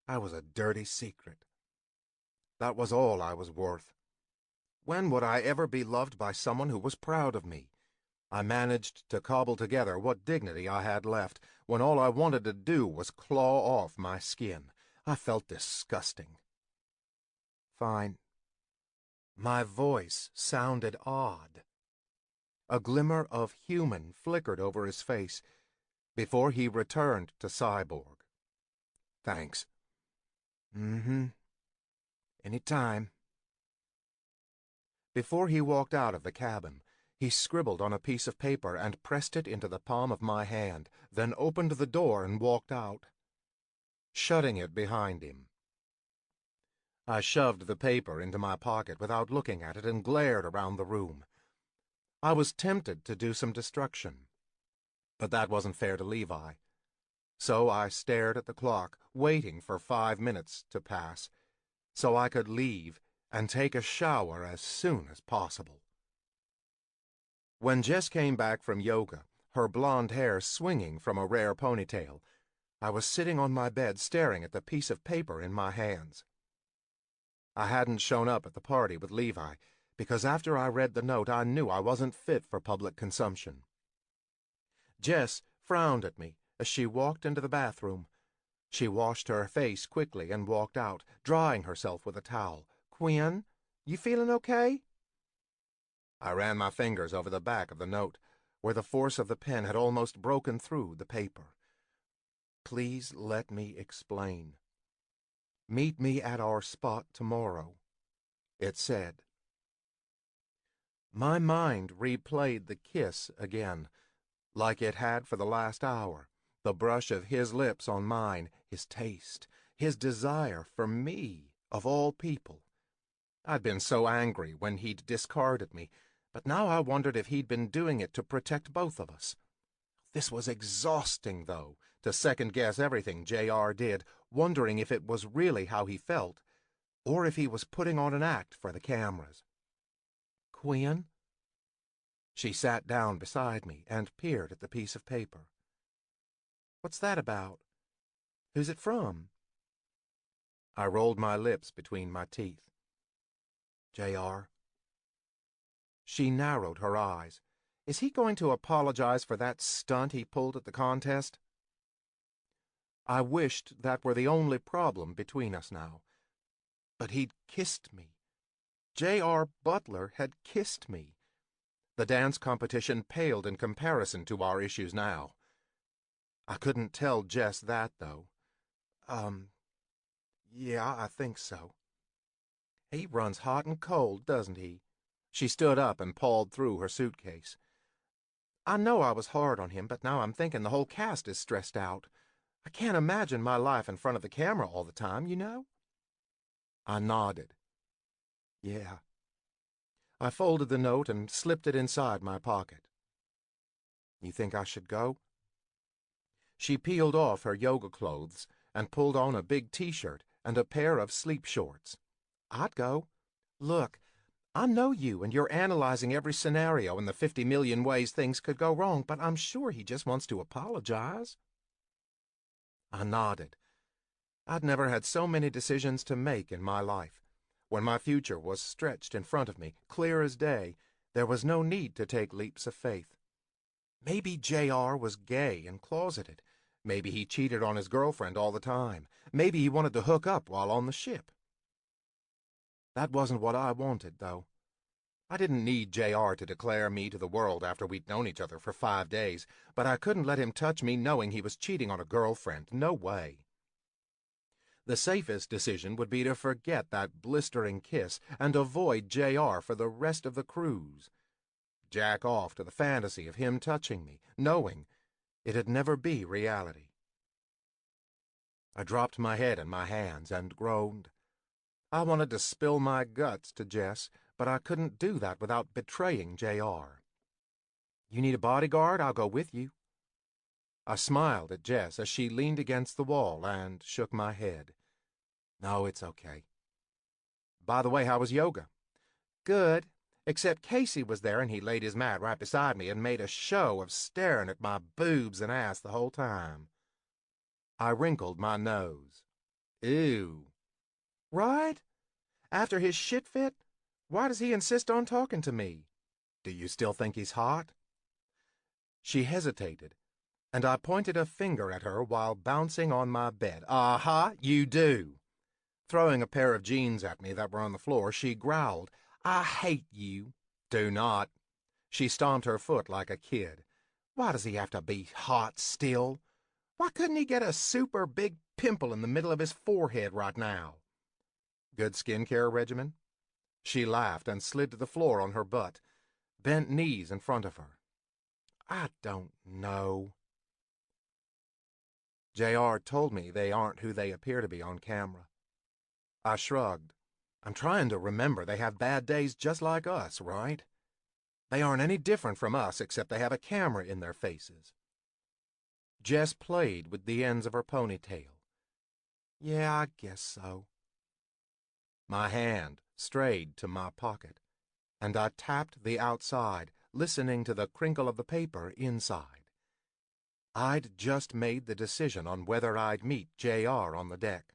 I was a dirty secret. That was all I was worth. When would I ever be loved by someone who was proud of me? I managed to cobble together what dignity I had left, when all I wanted to do was claw off my skin. I felt disgusting. Fine. My voice sounded odd. A glimmer of human flickered over his face before he returned to cyborg. Thanks. Anytime. Before he walked out of the cabin, he scribbled on a piece of paper and pressed it into the palm of my hand, then opened the door and walked out, shutting it behind him. I shoved the paper into my pocket without looking at it and glared around the room. I was tempted to do some destruction, but that wasn't fair to Levi. So I stared at the clock, waiting for 5 minutes to pass, so I could leave and take a shower as soon as possible. When Jess came back from yoga, her blonde hair swinging from a rare ponytail, I was sitting on my bed staring at the piece of paper in my hands. I hadn't shown up at the party with Levi, because after I read the note I knew I wasn't fit for public consumption. Jess frowned at me as she walked into the bathroom. She washed her face quickly and walked out, drying herself with a towel. Quinn, you feeling okay? I ran my fingers over the back of the note, where the force of the pen had almost broken through the paper. Please let me explain. Meet me at our spot tomorrow, it said. My mind replayed the kiss again, like it had for the last hour, the brush of his lips on mine, his taste, his desire for me, of all people. I'd been so angry when he'd discarded me, but now I wondered if he'd been doing it to protect both of us. This was exhausting, though, to second-guess everything J.R. did, wondering if it was really how he felt, or if he was putting on an act for the cameras. Quinn? She sat down beside me and peered at the piece of paper. What's that about? Who's it from? I rolled my lips between my teeth. J.R. She narrowed her eyes. Is he going to apologize for that stunt he pulled at the contest? I wished that were the only problem between us now. But he'd kissed me. J.R. Butler had kissed me. The dance competition paled in comparison to our issues now. I couldn't tell Jess that, though. Yeah, I think so. He runs hot and cold, doesn't he? She stood up and pawed through her suitcase. I know I was hard on him, but now I'm thinking the whole cast is stressed out. I can't imagine my life in front of the camera all the time, you know? I nodded. Yeah. I folded the note and slipped it inside my pocket. You think I should go? She peeled off her yoga clothes and pulled on a big t-shirt and a pair of sleep shorts. I'd go. Look, I know you, and you're analyzing every scenario and the 50 million ways things could go wrong, but I'm sure he just wants to apologize. I nodded. I'd never had so many decisions to make in my life. When my future was stretched in front of me, clear as day, there was no need to take leaps of faith. Maybe J.R. was gay and closeted. Maybe he cheated on his girlfriend all the time. Maybe he wanted to hook up while on the ship. That wasn't what I wanted, though. I didn't need J.R. to declare me to the world after we'd known each other for 5 days, but I couldn't let him touch me knowing he was cheating on a girlfriend. No way. The safest decision would be to forget that blistering kiss and avoid J.R. for the rest of the cruise. Jack off to the fantasy of him touching me, knowing it'd never be reality. I dropped my head in my hands and groaned. I wanted to spill my guts to Jess, but I couldn't do that without betraying J.R. You need a bodyguard? I'll go with you. I smiled at Jess as she leaned against the wall and shook my head. No, it's okay. By the way, how was yoga? Good, except Casey was there and he laid his mat right beside me and made a show of staring at my boobs and ass the whole time. I wrinkled my nose. Ew. Right? After his shit fit? Why does he insist on talking to me? Do you still think he's hot? She hesitated, and I pointed a finger at her while bouncing on my bed. Aha, you do. Throwing a pair of jeans at me that were on the floor, she growled, I hate you. Do not. She stomped her foot like a kid. Why does he have to be hot still? Why couldn't he get a super big pimple in the middle of his forehead right now? Good skincare regimen? She laughed and slid to the floor on her butt, bent knees in front of her. I don't know. J.R. told me they aren't who they appear to be on camera. I shrugged. I'm trying to remember they have bad days just like us, right? They aren't any different from us except they have a camera in their faces. Jess played with the ends of her ponytail. Yeah, I guess so. My hand strayed to my pocket, and I tapped the outside, listening to the crinkle of the paper inside. I'd just made the decision on whether I'd meet J.R. on the deck.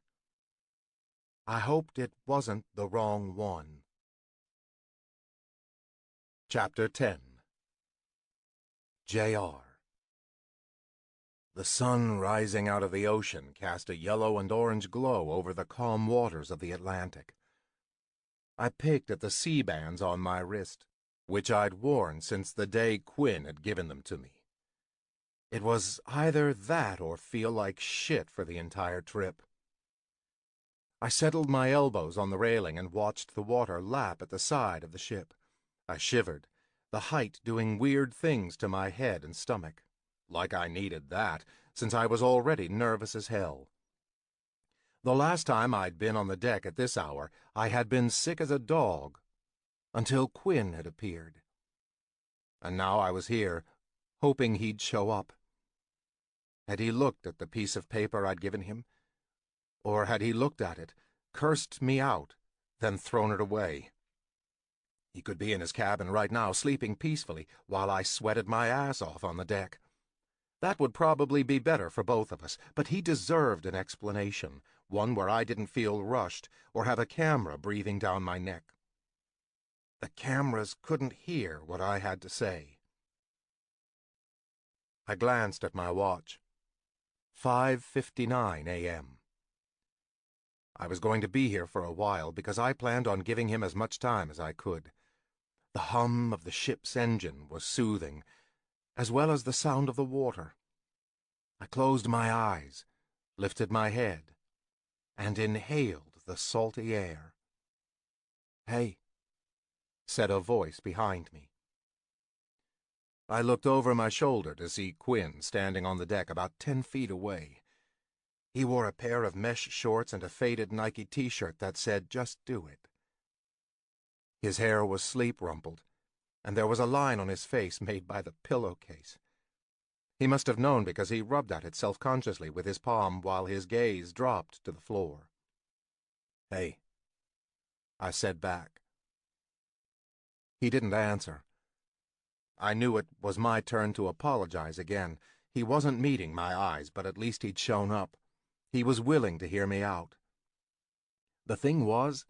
I hoped it wasn't the wrong one. Chapter 10. J.R. The sun rising out of the ocean cast a yellow and orange glow over the calm waters of the Atlantic. I picked at the sea bands on my wrist, which I'd worn since the day Quinn had given them to me. It was either that or feel like shit for the entire trip. I settled my elbows on the railing and watched the water lap at the side of the ship. I shivered, the height doing weird things to my head and stomach. Like I needed that, since I was already nervous as hell. The last time I'd been on the deck at this hour, I had been sick as a dog, until Quinn had appeared. And now I was here, hoping he'd show up. Had he looked at the piece of paper I'd given him? Or had he looked at it, cursed me out, then thrown it away? He could be in his cabin right now, sleeping peacefully, while I sweated my ass off on the deck. That would probably be better for both of us, but he deserved an explanation, one where I didn't feel rushed or have a camera breathing down my neck. The cameras couldn't hear what I had to say. I glanced at my watch. 5:59 a.m. I was going to be here for a while because I planned on giving him as much time as I could. The hum of the ship's engine was soothing, as well as the sound of the water. I closed my eyes, lifted my head, and inhaled the salty air. "Hey," said a voice behind me. I looked over my shoulder to see Quinn standing on the deck about 10 feet away. He wore a pair of mesh shorts and a faded Nike t-shirt that said, "Just do it." His hair was sleep-rumpled, and there was a line on his face made by the pillowcase. He must have known because he rubbed at it self-consciously with his palm while his gaze dropped to the floor. "Hey," I said back. He didn't answer. I knew it was my turn to apologize again. He wasn't meeting my eyes, but at least he'd shown up. He was willing to hear me out. The thing was,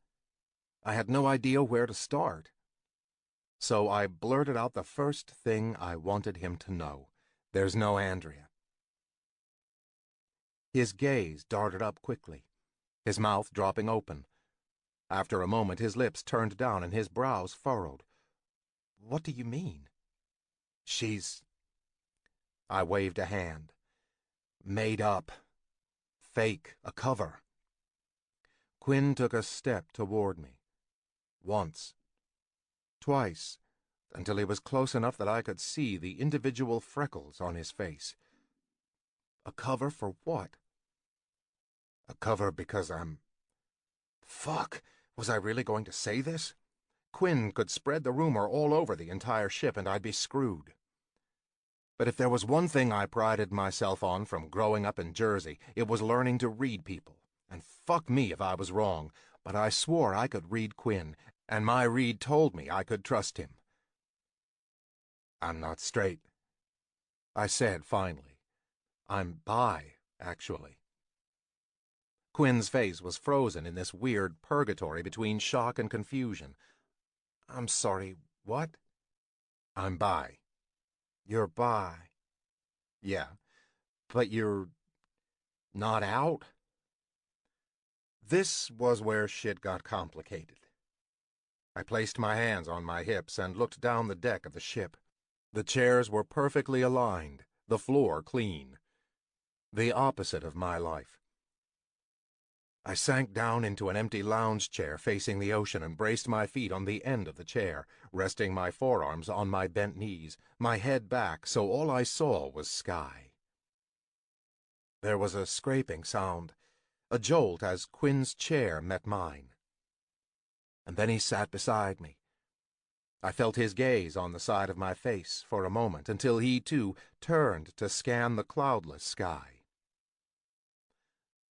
I had no idea where to start. So I blurted out the first thing I wanted him to know. "There's no Andrea." His gaze darted up quickly, his mouth dropping open. After a moment, his lips turned down and his brows furrowed. "What do you mean?" "She's—" I waved a hand. "Made up. Fake. A cover." Quinn took a step toward me. Once. Twice, until he was close enough that I could see the individual freckles on his face. "A cover for what?" "A cover because I'm—" Fuck! Was I really going to say this? Quinn could spread the rumor all over the entire ship and I'd be screwed. But if there was one thing I prided myself on from growing up in Jersey, it was learning to read people. And fuck me if I was wrong, but I swore I could read Quinn, and my read told me I could trust him. "I'm not straight," I said finally. "I'm bi, actually." Quinn's face was frozen in this weird purgatory between shock and confusion. "I'm sorry, what?" "I'm bi." "You're bi." "Yeah, but you're not out?" This was where shit got complicated. I placed my hands on my hips and looked down the deck of the ship. The chairs were perfectly aligned, the floor clean. The opposite of my life. I sank down into an empty lounge chair facing the ocean and braced my feet on the end of the chair, resting my forearms on my bent knees, my head back so all I saw was sky. There was a scraping sound, a jolt as Quinn's chair met mine. And then he sat beside me. I felt his gaze on the side of my face for a moment until he, too, turned to scan the cloudless sky.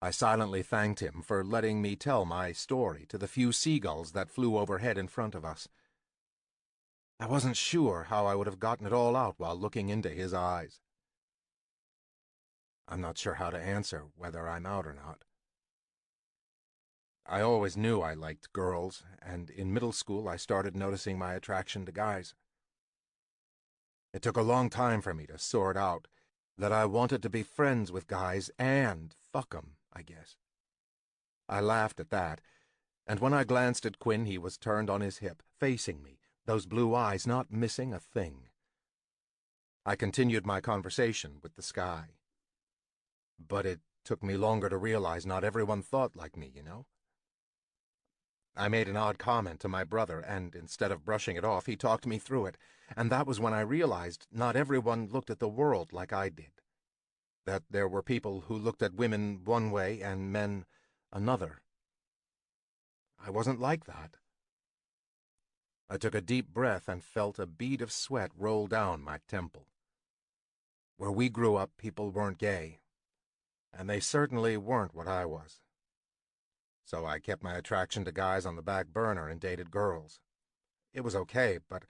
I silently thanked him for letting me tell my story to the few seagulls that flew overhead in front of us. I wasn't sure how I would have gotten it all out while looking into his eyes. I'm not sure how to answer whether I'm out or not. I always knew I liked girls, and in middle school I started noticing my attraction to guys. It took a long time for me to sort out that I wanted to be friends with guys and fuck 'em, I guess. I laughed at that, and when I glanced at Quinn, he was turned on his hip, facing me, those blue eyes not missing a thing. I continued my conversation with the sky. But it took me longer to realize not everyone thought like me, you know? I made an odd comment to my brother, and instead of brushing it off, he talked me through it, and that was when I realized not everyone looked at the world like I did. That there were people who looked at women one way and men another. I wasn't like that. I took a deep breath and felt a bead of sweat roll down my temple. Where we grew up, people weren't gay, and they certainly weren't what I was. So I kept my attraction to guys on the back burner and dated girls. It was okay, but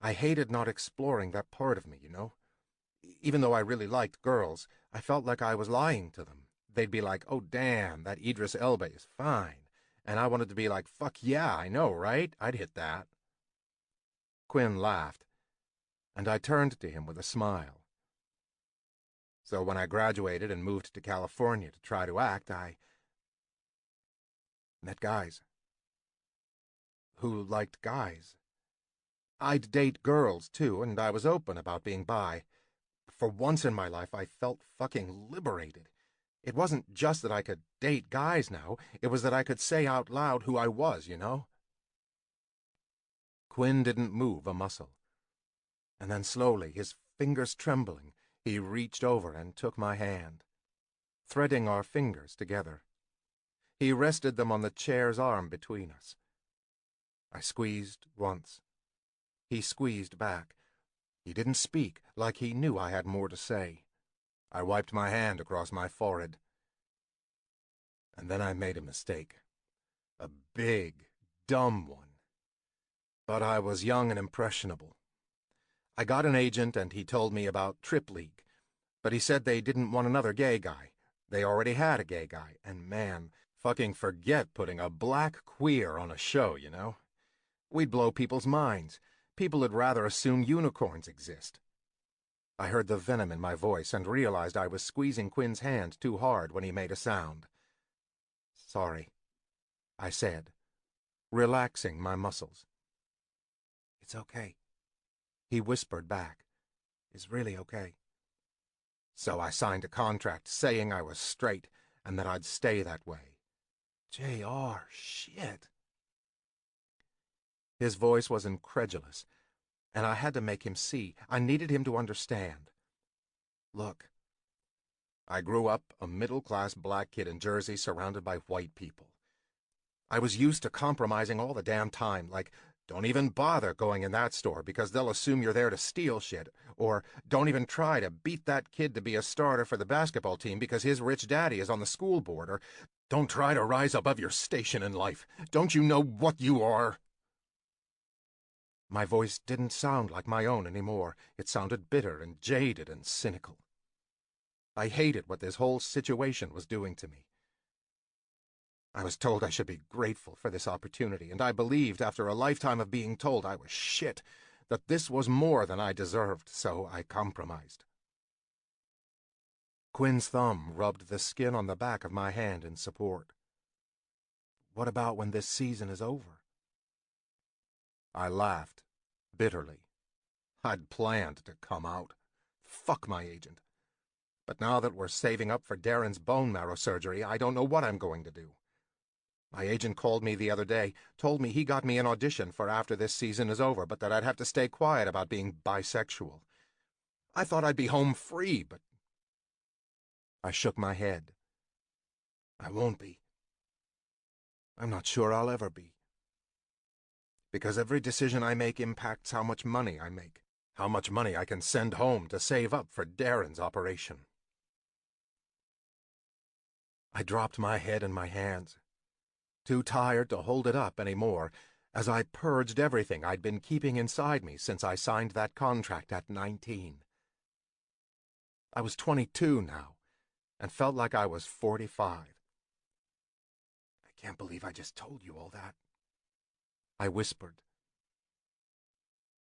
I hated not exploring that part of me, you know? Even though I really liked girls, I felt like I was lying to them. They'd be like, oh damn, that Idris Elba is fine. And I wanted to be like, fuck yeah, I know, right? I'd hit that. Quinn laughed, and I turned to him with a smile. So when I graduated and moved to California to try to act, I met guys who liked guys. I'd date girls, too, and I was open about being bi. For once in my life, I felt fucking liberated. It wasn't just that I could date guys now, it was that I could say out loud who I was, you know? Quinn didn't move a muscle. And then slowly, his fingers trembling, he reached over and took my hand, threading our fingers together. He rested them on the chair's arm between us. I squeezed once. He squeezed back. He didn't speak, like he knew I had more to say. I wiped my hand across my forehead. And then I made a mistake. A big, dumb one. But I was young and impressionable. I got an agent and he told me about Trip League. But he said they didn't want another gay guy. They already had a gay guy. And man, fucking forget putting a black queer on a show, you know? We'd blow people's minds. People would rather assume unicorns exist. I heard the venom in my voice and realized I was squeezing Quinn's hand too hard when he made a sound. Sorry, I said, relaxing my muscles. It's okay, he whispered back. It's really okay. So I signed a contract saying I was straight and that I'd stay that way. J.R., shit. His voice was incredulous, and I had to make him see. I needed him to understand. Look, I grew up a middle-class black kid in Jersey surrounded by white people. I was used to compromising all the damn time, like, don't even bother going in that store because they'll assume you're there to steal shit, or don't even try to beat that kid to be a starter for the basketball team because his rich daddy is on the school board, or don't try to rise above your station in life. Don't you know what you are? My voice didn't sound like my own anymore. It sounded bitter and jaded and cynical. I hated what this whole situation was doing to me. I was told I should be grateful for this opportunity, and I believed, after a lifetime of being told I was shit, that this was more than I deserved, so I compromised. Quinn's thumb rubbed the skin on the back of my hand in support. What about when this season is over? I laughed, bitterly. I'd planned to come out. Fuck my agent. But now that we're saving up for Darren's bone marrow surgery, I don't know what I'm going to do. My agent called me the other day, told me he got me an audition for after this season is over, but that I'd have to stay quiet about being bisexual. I thought I'd be home free, but... I shook my head. I won't be. I'm not sure I'll ever be. Because every decision I make impacts how much money I make, how much money I can send home to save up for Darren's operation. I dropped my head in my hands, too tired to hold it up any more, as I purged everything I'd been keeping inside me since I signed that contract at 19. I was 22 now, and felt like I was 45. I can't believe I just told you all that, I whispered.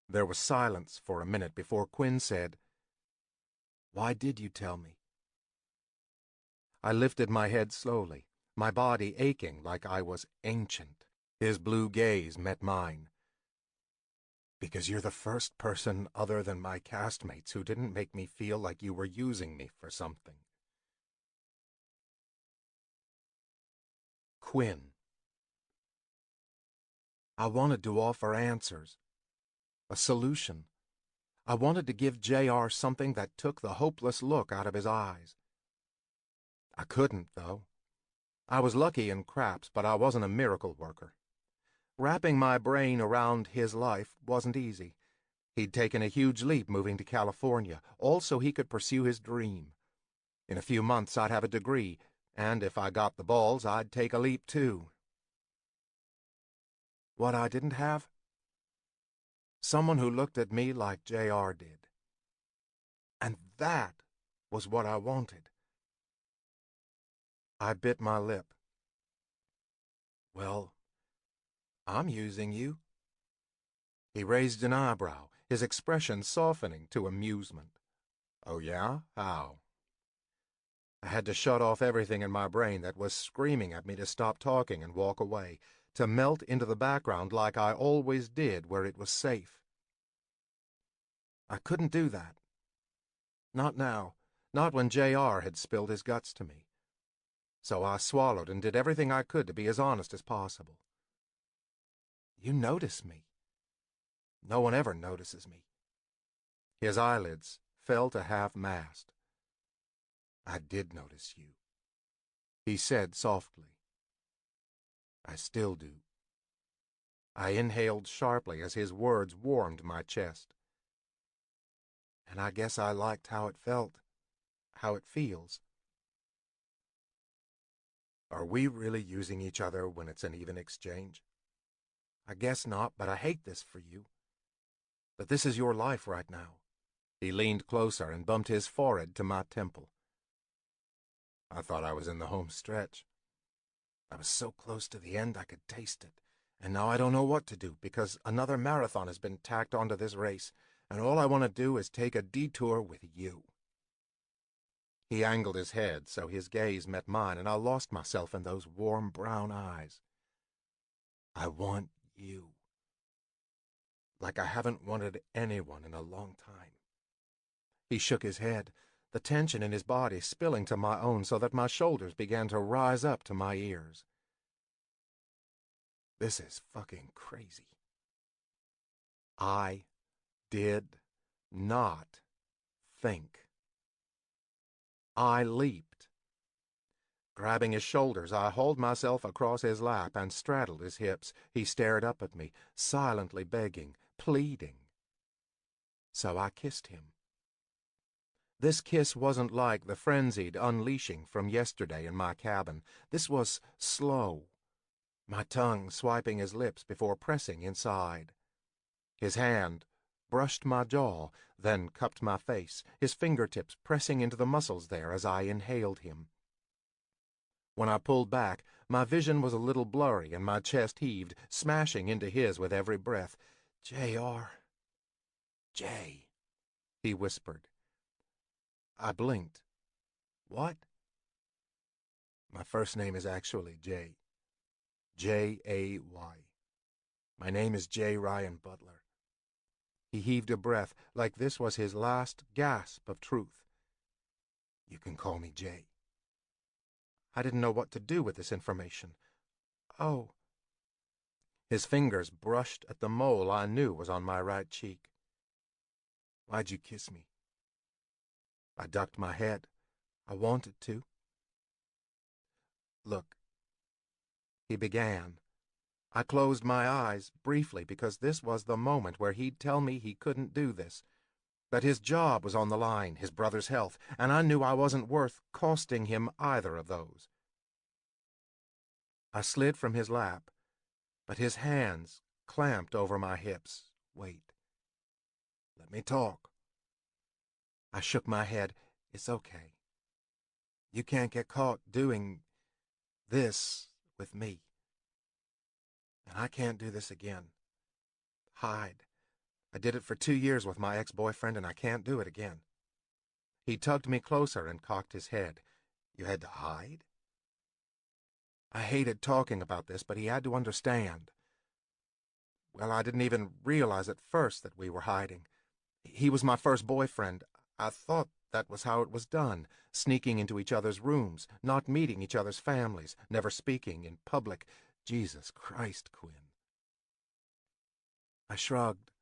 There was silence for a minute before Quinn said, Why did you tell me? I lifted my head slowly, my body aching like I was ancient. His blue gaze met mine. Because you're the first person other than my castmates who didn't make me feel like you were using me for something. Quinn. I wanted to offer answers, a solution. I wanted to give J.R. something that took the hopeless look out of his eyes. I couldn't, though. I was lucky in craps, but I wasn't a miracle worker. Wrapping my brain around his life wasn't easy. He'd taken a huge leap moving to California, all so he could pursue his dream. In a few months I'd have a degree, and if I got the balls, I'd take a leap too. What I didn't have? Someone who looked at me like J.R. did. And that was what I wanted. I bit my lip. Well, I'm using you. He raised an eyebrow, his expression softening to amusement. Oh yeah? How? I had to shut off everything in my brain that was screaming at me to stop talking and walk away, to melt into the background like I always did where it was safe. I couldn't do that. Not now. Not when J.R. had spilled his guts to me. So I swallowed and did everything I could to be as honest as possible. You notice me. No one ever notices me. His eyelids fell to half-mast. I did notice you, he said softly. I still do. I inhaled sharply as his words warmed my chest. And I guess I liked how it felt, how it feels. Are we really using each other when it's an even exchange? I guess not, but I hate this for you. But this is your life right now. He leaned closer and bumped his forehead to my temple. I thought I was in the home stretch. I was so close to the end I could taste it, and now I don't know what to do because another marathon has been tacked onto this race, and all I want to do is take a detour with you. He angled his head so his gaze met mine, and I lost myself in those warm brown eyes. I want you. Like I haven't wanted anyone in a long time. He shook his head, the tension in his body spilling to my own so that my shoulders began to rise up to my ears. This is fucking crazy. I did not think. I leaped. Grabbing his shoulders, I hauled myself across his lap and straddled his hips. He stared up at me, silently begging, pleading. So I kissed him. This kiss wasn't like the frenzied unleashing from yesterday in my cabin. This was slow, my tongue swiping his lips before pressing inside. His hand brushed my jaw, then cupped my face, his fingertips pressing into the muscles there as I inhaled him. When I pulled back, my vision was a little blurry and my chest heaved, smashing into his with every breath. J.R. Jay, he whispered. I blinked. What? My first name is actually Jay. J-A-Y. My name is J. Ryan Butler. He heaved a breath like this was his last gasp of truth. You can call me Jay. I didn't know what to do with this information. Oh. His fingers brushed at the mole I knew was on my right cheek. Why'd you kiss me? I ducked my head. I wanted to. Look, he began. I closed my eyes briefly because this was the moment where he'd tell me he couldn't do this, that his job was on the line, his brother's health, and I knew I wasn't worth costing him either of those. I slid from his lap, but his hands clamped over my hips. Wait. Let me talk. I shook my head. It's okay. You can't get caught doing this with me. And I can't do this again. Hide. I did it for 2 years with my ex-boyfriend, and I can't do it again. He tugged me closer and cocked his head. You had to hide? I hated talking about this, but he had to understand. Well, I didn't even realize at first that we were hiding. He was my first boyfriend. I thought that was how it was done, sneaking into each other's rooms, not meeting each other's families, never speaking in public. Jesus Christ, Quinn. I shrugged,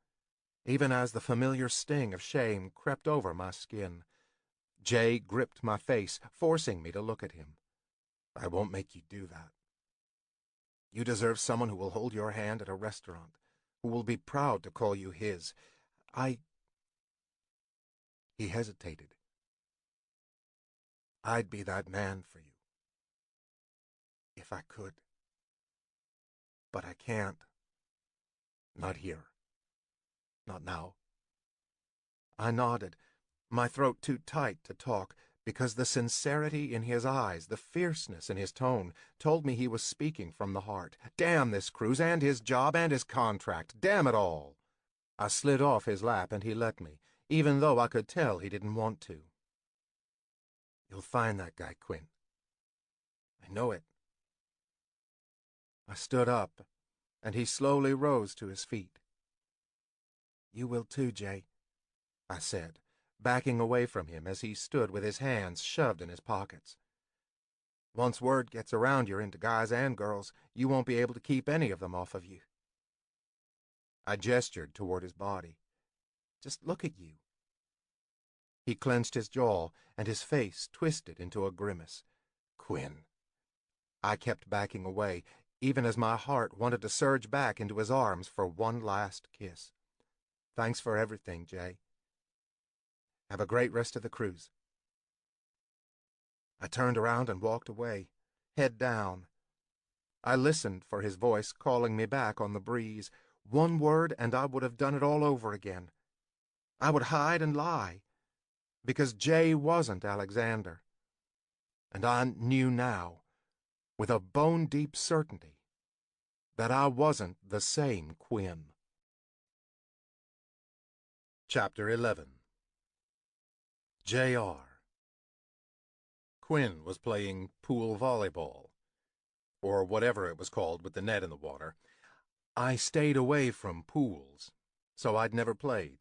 even as the familiar sting of shame crept over my skin. Jay gripped my face, forcing me to look at him. I won't make you do that. You deserve someone who will hold your hand at a restaurant, who will be proud to call you his. He hesitated. I'd be that man for you. If I could. But I can't. Not here. Not now. I nodded, my throat too tight to talk, because the sincerity in his eyes, the fierceness in his tone, told me he was speaking from the heart. Damn this cruise, and his job, and his contract. Damn it all. I slid off his lap, and he let me, even though I could tell he didn't want to. You'll find that guy, Quinn. I know it. I stood up, and he slowly rose to his feet. You will too, Jay, I said, backing away from him as he stood with his hands shoved in his pockets. Once word gets around you're into guys and girls, you won't be able to keep any of them off of you. I gestured toward his body. Just look at you. He clenched his jaw, and his face twisted into a grimace. Quinn. I kept backing away, even as my heart wanted to surge back into his arms for one last kiss. Thanks for everything, Jay. Have a great rest of the cruise. I turned around and walked away, head down. I listened for his voice calling me back on the breeze. One word and I would have done it all over again. I would hide and lie, because Jay wasn't Alexander. And I knew now, with a bone-deep certainty, that I wasn't the same Quinn. Chapter 11. J.R. Quinn was playing pool volleyball, or whatever it was called with the net in the water. I stayed away from pools, so I'd never played.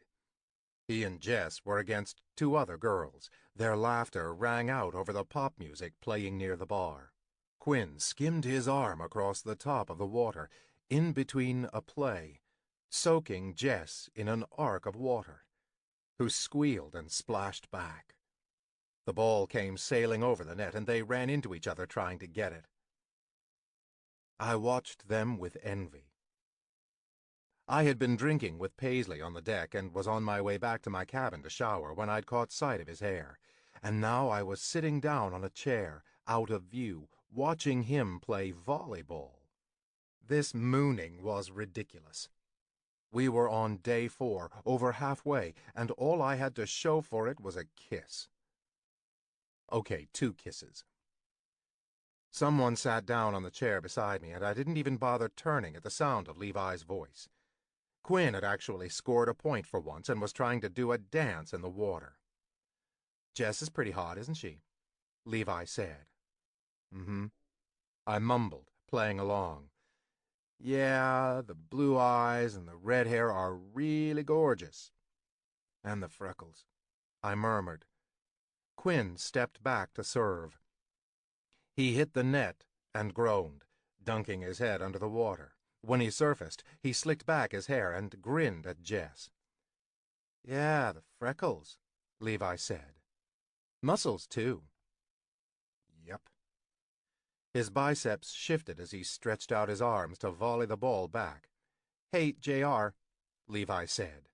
He and Jess were against two other girls. Their laughter rang out over the pop music playing near the bar. Quinn skimmed his arm across the top of the water, in between a play, soaking Jess in an arc of water, who squealed and splashed back. The ball came sailing over the net, and they ran into each other trying to get it. I watched them with envy. I had been drinking with Paisley on the deck and was on my way back to my cabin to shower when I'd caught sight of his hair, and now I was sitting down on a chair, out of view, watching him play volleyball. This mooning was ridiculous. We were on day 4, over halfway, and all I had to show for it was a kiss. Okay, 2 kisses. Someone sat down on the chair beside me, and I didn't even bother turning at the sound of Levi's voice. Quinn had actually scored a point for once and was trying to do a dance in the water. Jess is pretty hot, isn't she? Levi said. Mm-hmm. I mumbled, playing along. Yeah, the blue eyes and the red hair are really gorgeous. And the freckles, I murmured. Quinn stepped back to serve. He hit the net and groaned, dunking his head under the water. When he surfaced, he slicked back his hair and grinned at Jess. Yeah, the freckles, Levi said. Muscles, too. Yep. His biceps shifted as he stretched out his arms to volley the ball back. Hey, J.R., Levi said.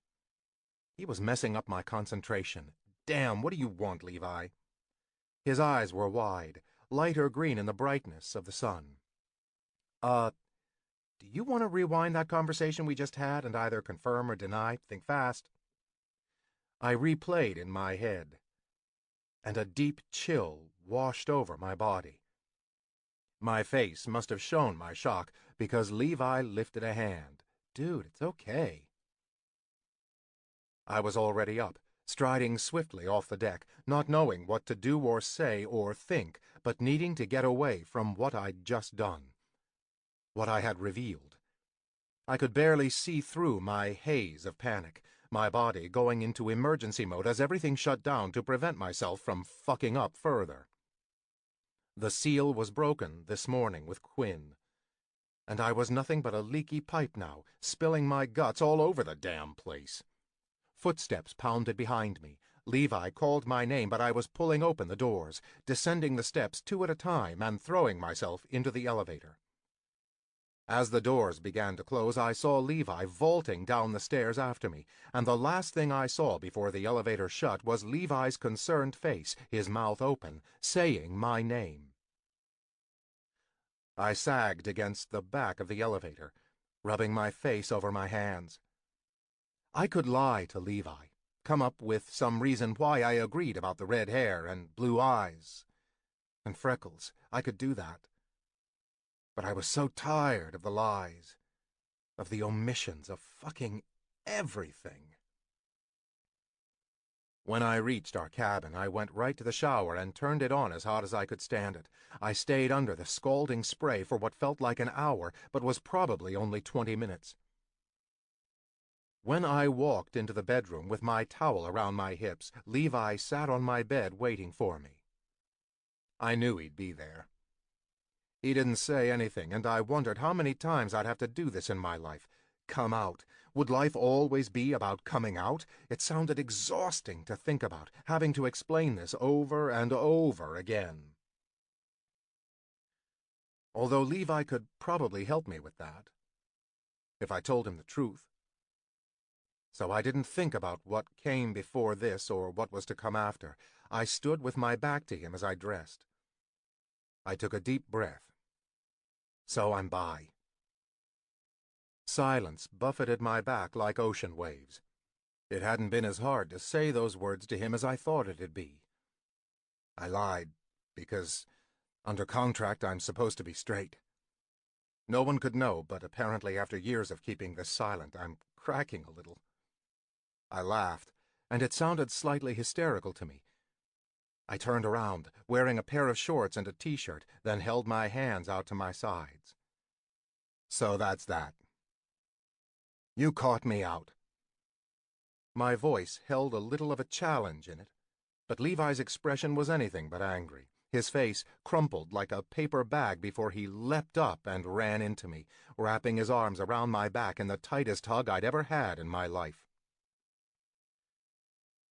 He was messing up my concentration. Damn, what do you want, Levi? His eyes were wide, lighter green in the brightness of the sun. Do you want to rewind that conversation we just had and either confirm or deny? Think fast. I replayed in my head, and a deep chill washed over my body. My face must have shown my shock, because Levi lifted a hand. Dude, it's okay. I was already up, striding swiftly off the deck, not knowing what to do or say or think, but needing to get away from what I'd just done. What I had revealed. I could barely see through my haze of panic, my body going into emergency mode as everything shut down to prevent myself from fucking up further. The seal was broken this morning with Quinn, and I was nothing but a leaky pipe now, spilling my guts all over the damn place. Footsteps pounded behind me. Levi called my name, but I was pulling open the doors, descending the steps 2 at a time and throwing myself into the elevator. As the doors began to close, I saw Levi vaulting down the stairs after me, and the last thing I saw before the elevator shut was Levi's concerned face, his mouth open, saying my name. I sagged against the back of the elevator, rubbing my face over my hands. I could lie to Levi, come up with some reason why I agreed about the red hair and blue eyes and freckles. I could do that. But I was so tired of the lies, of the omissions, of fucking everything. When I reached our cabin, I went right to the shower and turned it on as hot as I could stand it. I stayed under the scalding spray for what felt like an hour, but was probably only 20 minutes. When I walked into the bedroom with my towel around my hips, Levi sat on my bed waiting for me. I knew he'd be there. He didn't say anything, and I wondered how many times I'd have to do this in my life. Come out. Would life always be about coming out? It sounded exhausting to think about, having to explain this over and over again. Although Levi could probably help me with that, if I told him the truth. So I didn't think about what came before this or what was to come after. I stood with my back to him as I dressed. I took a deep breath. So I'm by. Silence buffeted my back like ocean waves. It hadn't been as hard to say those words to him as I thought it'd be. I lied, because under contract I'm supposed to be straight. No one could know, but apparently after years of keeping this silent, I'm cracking a little. I laughed, and it sounded slightly hysterical to me. I turned around, wearing a pair of shorts and a t-shirt, then held my hands out to my sides. So that's that. You caught me out. My voice held a little of a challenge in it, but Levi's expression was anything but angry. His face crumpled like a paper bag before he leapt up and ran into me, wrapping his arms around my back in the tightest hug I'd ever had in my life.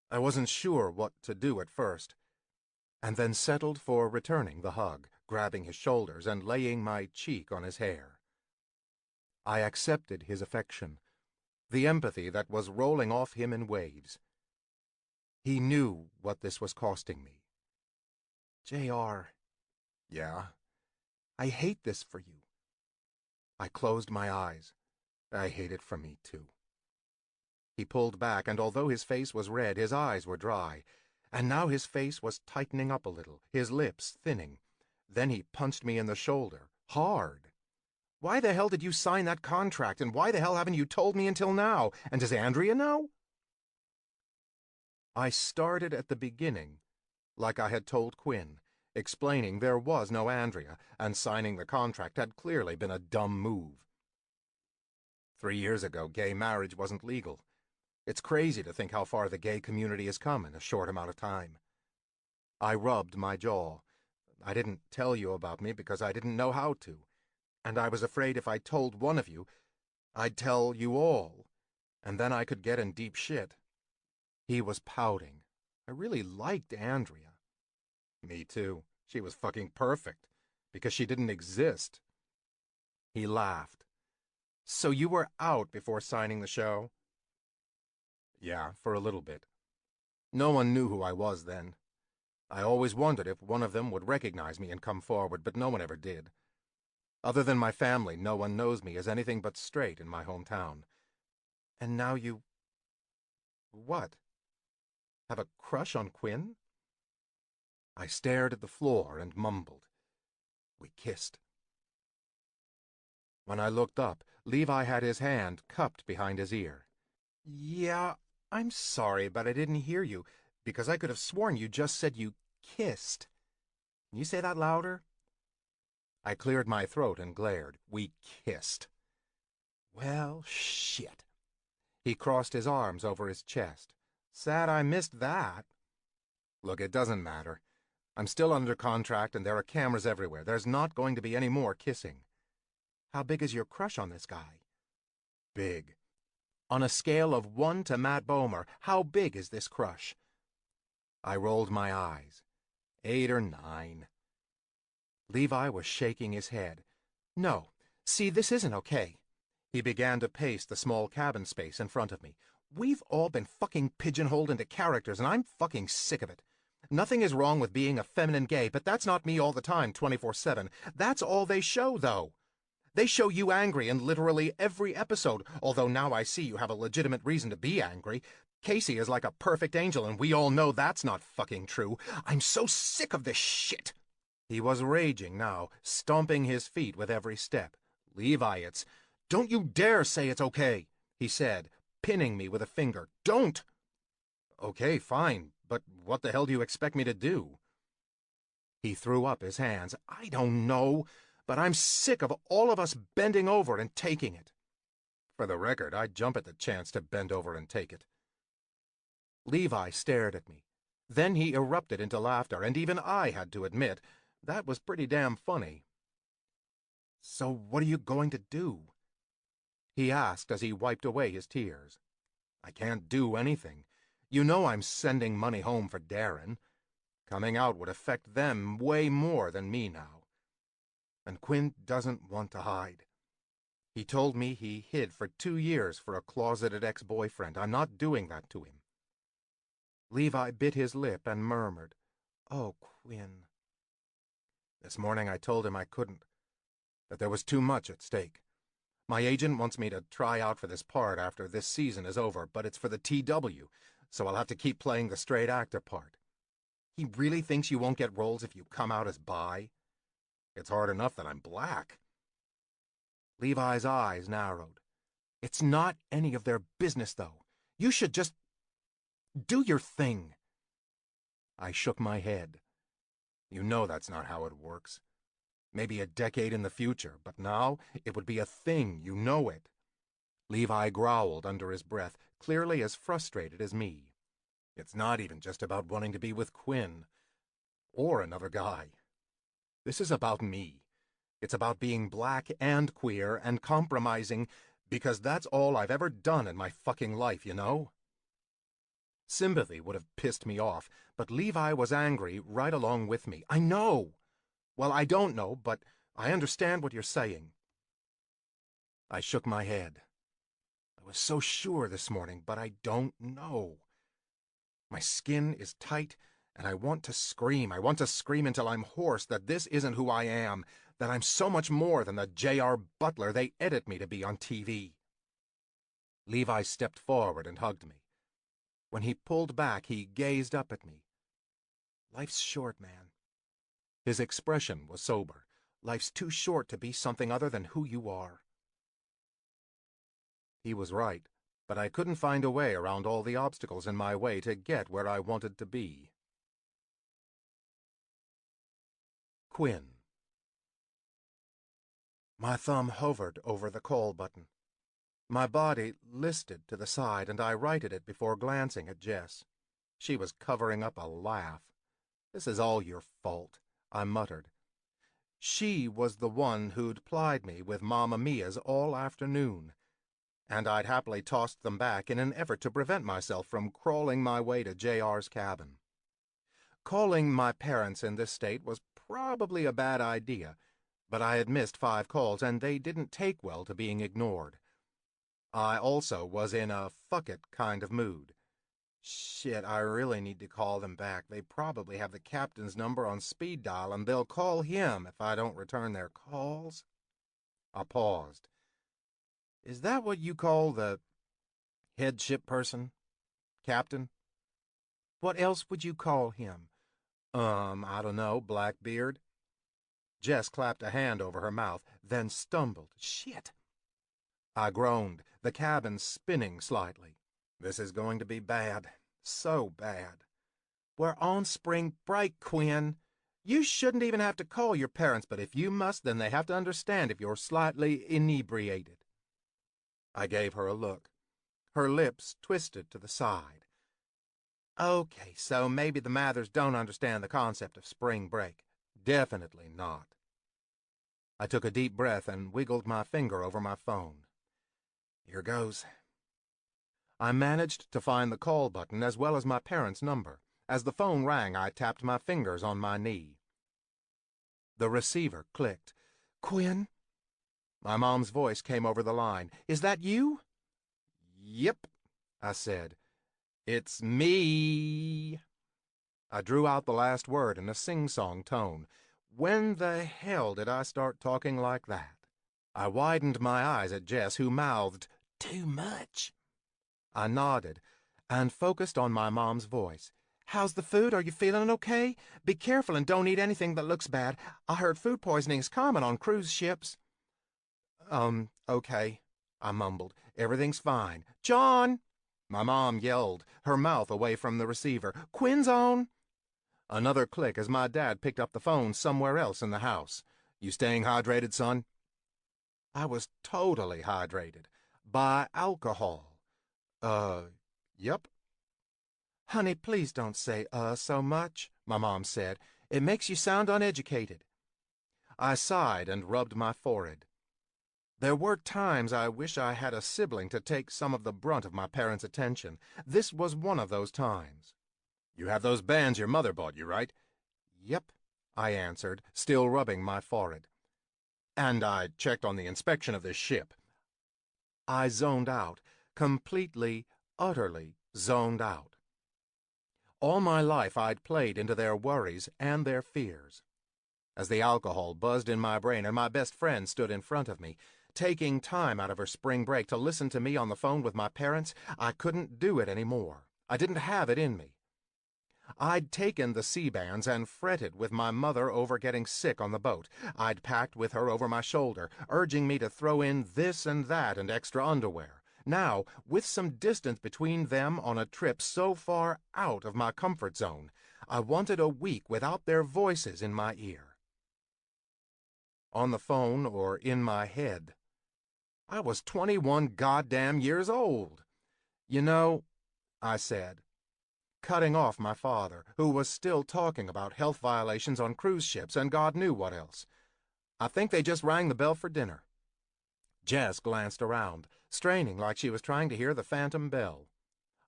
I wasn't sure what to do at first, and then settled for returning the hug, grabbing his shoulders and laying my cheek on his hair. I accepted his affection, the empathy that was rolling off him in waves. He knew what this was costing me. JR. Yeah? I hate this for you. I closed my eyes. I hate it for me, too. He pulled back, and although his face was red, his eyes were dry. And now his face was tightening up a little, his lips thinning. Then he punched me in the shoulder, hard. Why the hell did you sign that contract, and why the hell haven't you told me until now? And does Andrea know? I started at the beginning, like I had told Quinn, explaining there was no Andrea, and signing the contract had clearly been a dumb move. 3 years ago, gay marriage wasn't legal. It's crazy to think how far the gay community has come in a short amount of time. I rubbed my jaw. I didn't tell you about me because I didn't know how to, and I was afraid if I told one of you, I'd tell you all, and then I could get in deep shit. He was pouting. I really liked Andrea. Me too. She was fucking perfect, because she didn't exist. He laughed. So you were out before signing the show? Yeah, for a little bit. No one knew who I was then. I always wondered if one of them would recognize me and come forward, but no one ever did. Other than my family, no one knows me as anything but straight in my hometown. And now you... What? Have a crush on Quinn? I stared at the floor and mumbled. We kissed. When I looked up, Levi had his hand cupped behind his ear. Yeah, I'm sorry, but I didn't hear you, because I could have sworn you just said you kissed. Can you say that louder? I cleared my throat and glared. We kissed. Well, shit. He crossed his arms over his chest. Sad I missed that. Look, it doesn't matter. I'm still under contract and there are cameras everywhere. There's not going to be any more kissing. How big is your crush on this guy? Big. On a scale of 1 to Matt Bomer, how big is this crush? I rolled my eyes. 8 or 9. Levi was shaking his head. No, see, this isn't okay. He began to pace the small cabin space in front of me. We've all been fucking pigeonholed into characters, and I'm fucking sick of it. Nothing is wrong with being a feminine gay, but that's not me all the time, 24/7. That's all they show, though. They show you angry in literally every episode, although now I see you have a legitimate reason to be angry. Casey is like a perfect angel, and we all know that's not fucking true. I'm so sick of this shit. He was raging now, stomping his feet with every step. Levi, don't you dare say it's okay, he said, pinning me with a finger. Don't! Okay, fine, but what the hell do you expect me to do? He threw up his hands. I don't know, but I'm sick of all of us bending over and taking it. For the record, I'd jump at the chance to bend over and take it. Levi stared at me. Then he erupted into laughter, and even I had to admit that was pretty damn funny. So what are you going to do? He asked as he wiped away his tears. I can't do anything. You know I'm sending money home for Darren. Coming out would affect them way more than me now. And Quinn doesn't want to hide. He told me he hid for 2 years for a closeted ex-boyfriend. I'm not doing that to him. Levi bit his lip and murmured, Oh, Quinn. This morning I told him I couldn't, that there was too much at stake. My agent wants me to try out for this part after this season is over, but it's for the TW, so I'll have to keep playing the straight actor part. He really thinks you won't get roles if you come out as bi? It's hard enough that I'm black. Levi's eyes narrowed. It's not any of their business, though. You should just do your thing. I shook my head. You know that's not how it works. Maybe a decade in the future, but now it would be a thing, you know it. Levi growled under his breath, clearly as frustrated as me. It's not even just about wanting to be with Quinn, or another guy. This is about me. It's about being black and queer and compromising, because that's all I've ever done in my fucking life, you know? Sympathy would have pissed me off, but Levi was angry right along with me. I know! Well, I don't know, but I understand what you're saying. I shook my head. I was so sure this morning, but I don't know. My skin is tight, and I want to scream. I want to scream until I'm hoarse that this isn't who I am, that I'm so much more than the J.R. Butler they edit me to be on TV. Levi stepped forward and hugged me. When he pulled back, he gazed up at me. Life's short, man. His expression was sober. Life's too short to be something other than who you are. He was right, but I couldn't find a way around all the obstacles in my way to get where I wanted to be. Quinn. My thumb hovered over the call button. My body listed to the side, and I righted it before glancing at Jess. She was covering up a laugh. This is all your fault, I muttered. She was the one who'd plied me with Mamma Mia's all afternoon, and I'd happily tossed them back in an effort to prevent myself from crawling my way to J.R.'s cabin. Calling my parents in this state was probably a bad idea, but I had missed 5 calls, and they didn't take well to being ignored. I also was in a fuck-it kind of mood. Shit, I really need to call them back. They probably have the captain's number on speed dial, and they'll call him if I don't return their calls. I paused. Is that what you call the headship person? Captain? What else would you call him? I don't know, Blackbeard? Jess clapped a hand over her mouth, then stumbled. Shit! I groaned, the cabin spinning slightly. This is going to be bad. So bad. We're on spring break, Quinn. You shouldn't even have to call your parents, but if you must, then they have to understand if you're slightly inebriated. I gave her a look. Her lips twisted to the side. Okay, so maybe the Mathers don't understand the concept of spring break. Definitely not. I took a deep breath and wiggled my finger over my phone. Here goes. I managed to find the call button as well as my parents' number. As the phone rang, I tapped my fingers on my knee. The receiver clicked. Quinn? My mom's voice came over the line. Is that you? Yep, I said. It's me. I drew out the last word in a sing-song tone. When the hell did I start talking like that? I widened my eyes at Jess, who mouthed, "Too much." I nodded and focused on my mom's voice. "How's the food? Are you feeling okay? Be careful and don't eat anything that looks bad. I heard food poisoning is common on cruise ships." Okay, I mumbled. "Everything's fine." "John!" My mom yelled, her mouth away from the receiver. "Quinn's on." Another click as my dad picked up the phone somewhere else in the house. "You staying hydrated, son?" I was totally hydrated. By alcohol. Yep. "Honey, please don't say so much," my mom said. "It makes you sound uneducated." I sighed and rubbed my forehead. There were times I wish I had a sibling to take some of the brunt of my parents' attention. This was one of those times. "You have those bands your mother bought you, right?" "Yep," I answered, still rubbing my forehead. "And I checked on the inspection of this ship." I zoned out, completely, utterly zoned out. All my life I'd played into their worries and their fears. As the alcohol buzzed in my brain and my best friend stood in front of me, taking time out of her spring break to listen to me on the phone with my parents, I couldn't do it anymore. I didn't have it in me. I'd taken the C-bands and fretted with my mother over getting sick on the boat. I'd packed with her over my shoulder, urging me to throw in this and that and extra underwear. Now, with some distance between them on a trip so far out of my comfort zone, I wanted a week without their voices in my ear. On the phone or in my head. I was 21 goddamn years old. "You know," I said, cutting off my father, who was still talking about health violations on cruise ships and God knew what else. "I think they just rang the bell for dinner." Jess glanced around, straining like she was trying to hear the phantom bell.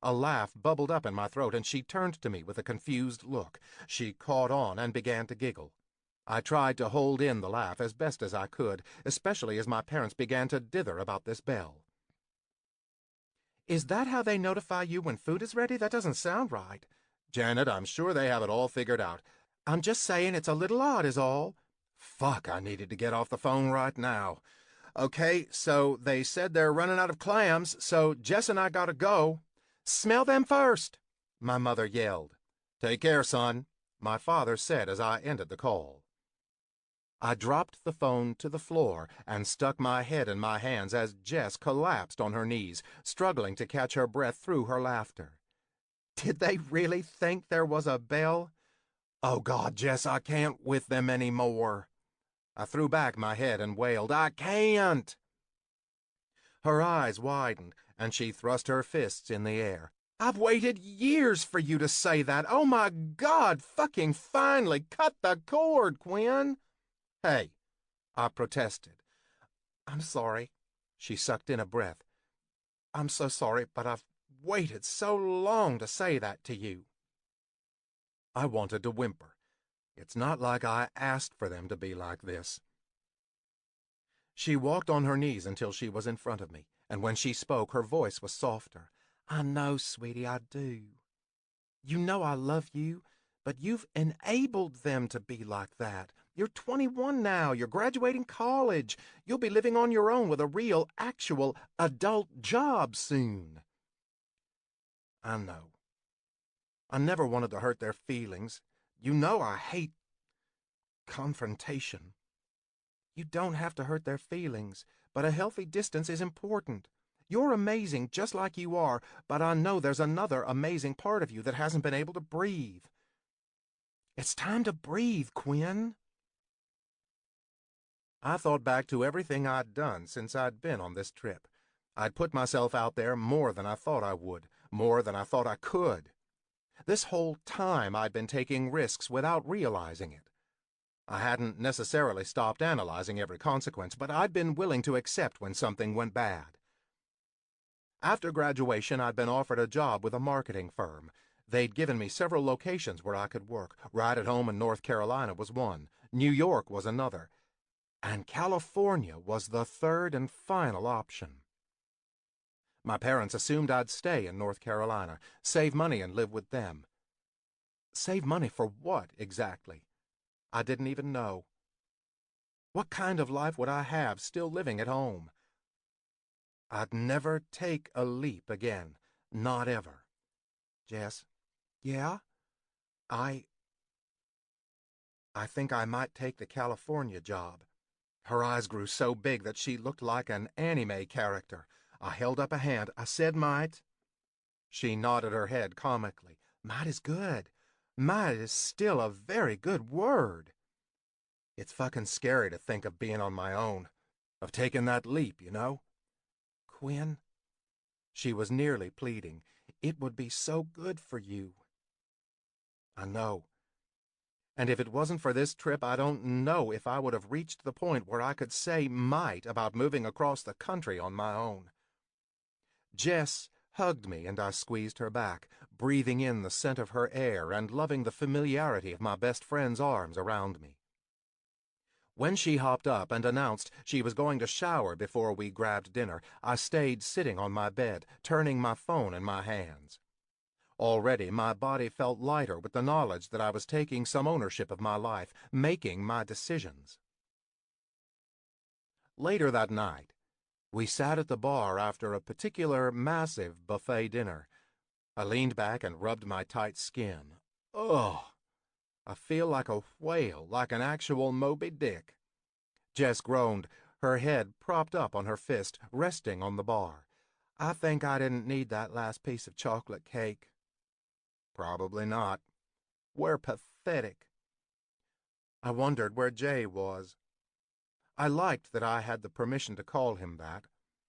A laugh bubbled up in my throat, and she turned to me with a confused look. She caught on and began to giggle. I tried to hold in the laugh as best as I could, especially as my parents began to dither about this bell. "Is that how they notify you when food is ready? That doesn't sound right." "Janet, I'm sure they have it all figured out." "I'm just saying it's a little odd is all." Fuck, I needed to get off the phone right now. "Okay, so they said they're running out of clams, so Jess and I gotta go." "Smell them first," my mother yelled. "Take care, son," my father said as I ended the call. I dropped the phone to the floor and stuck my head in my hands as Jess collapsed on her knees, struggling to catch her breath through her laughter. Did they really think there was a bell? "Oh, God, Jess, I can't with them anymore." I threw back my head and wailed, "I can't." Her eyes widened, and she thrust her fists in the air. "I've waited years for you to say that. Oh, my God, fucking finally, cut the cord, Quinn." "Hey," I protested. "I'm sorry." She sucked in a breath. "I'm so sorry, but I've waited so long to say that to you." I wanted to whimper. It's not like I asked for them to be like this. She walked on her knees until she was in front of me, and when she spoke, her voice was softer. "I know, sweetie, I do. You know I love you, but you've enabled them to be like that. You're 21 now. You're graduating college. You'll be living on your own with a real, actual, adult job soon." I know. I never wanted to hurt their feelings. You know I hate confrontation. You don't have to hurt their feelings, but a healthy distance is important. You're amazing just like you are, but I know there's another amazing part of you that hasn't been able to breathe. It's time to breathe, Quinn. I thought back to everything I'd done since I'd been on this trip. I'd put myself out there more than I thought I would, more than I thought I could. This whole time I'd been taking risks without realizing it. I hadn't necessarily stopped analyzing every consequence, but I'd been willing to accept when something went bad. After graduation, I'd been offered a job with a marketing firm. They'd given me several locations where I could work. Right at home in North Carolina was one. New York was another. And California was the third and final option. My parents assumed I'd stay in North Carolina, save money and live with them. Save money for what, exactly? I didn't even know. What kind of life would I have still living at home? I'd never take a leap again. Not ever. Jess? Yeah? I think I might take the California job. Her eyes grew so big that she looked like an anime character. I held up a hand. I said might. She nodded her head comically. Might is good. Might is still a very good word. It's fucking scary to think of being on my own, of taking that leap, you know? Quinn? She was nearly pleading. It would be so good for you. I know. And if it wasn't for this trip, I don't know if I would have reached the point where I could say might about moving across the country on my own. Jess hugged me and I squeezed her back, breathing in the scent of her air and loving the familiarity of my best friend's arms around me. When she hopped up and announced she was going to shower before we grabbed dinner, I stayed sitting on my bed, turning my phone in my hands. Already my body felt lighter with the knowledge that I was taking some ownership of my life, making my decisions. Later that night, we sat at the bar after a particular massive buffet dinner. I leaned back and rubbed my tight skin. Ugh! I feel like a whale, like an actual Moby Dick. Jess groaned, her head propped up on her fist, resting on the bar. I think I didn't need that last piece of chocolate cake. Probably not. We're pathetic. I wondered where Jay was. I liked that I had the permission to call him that,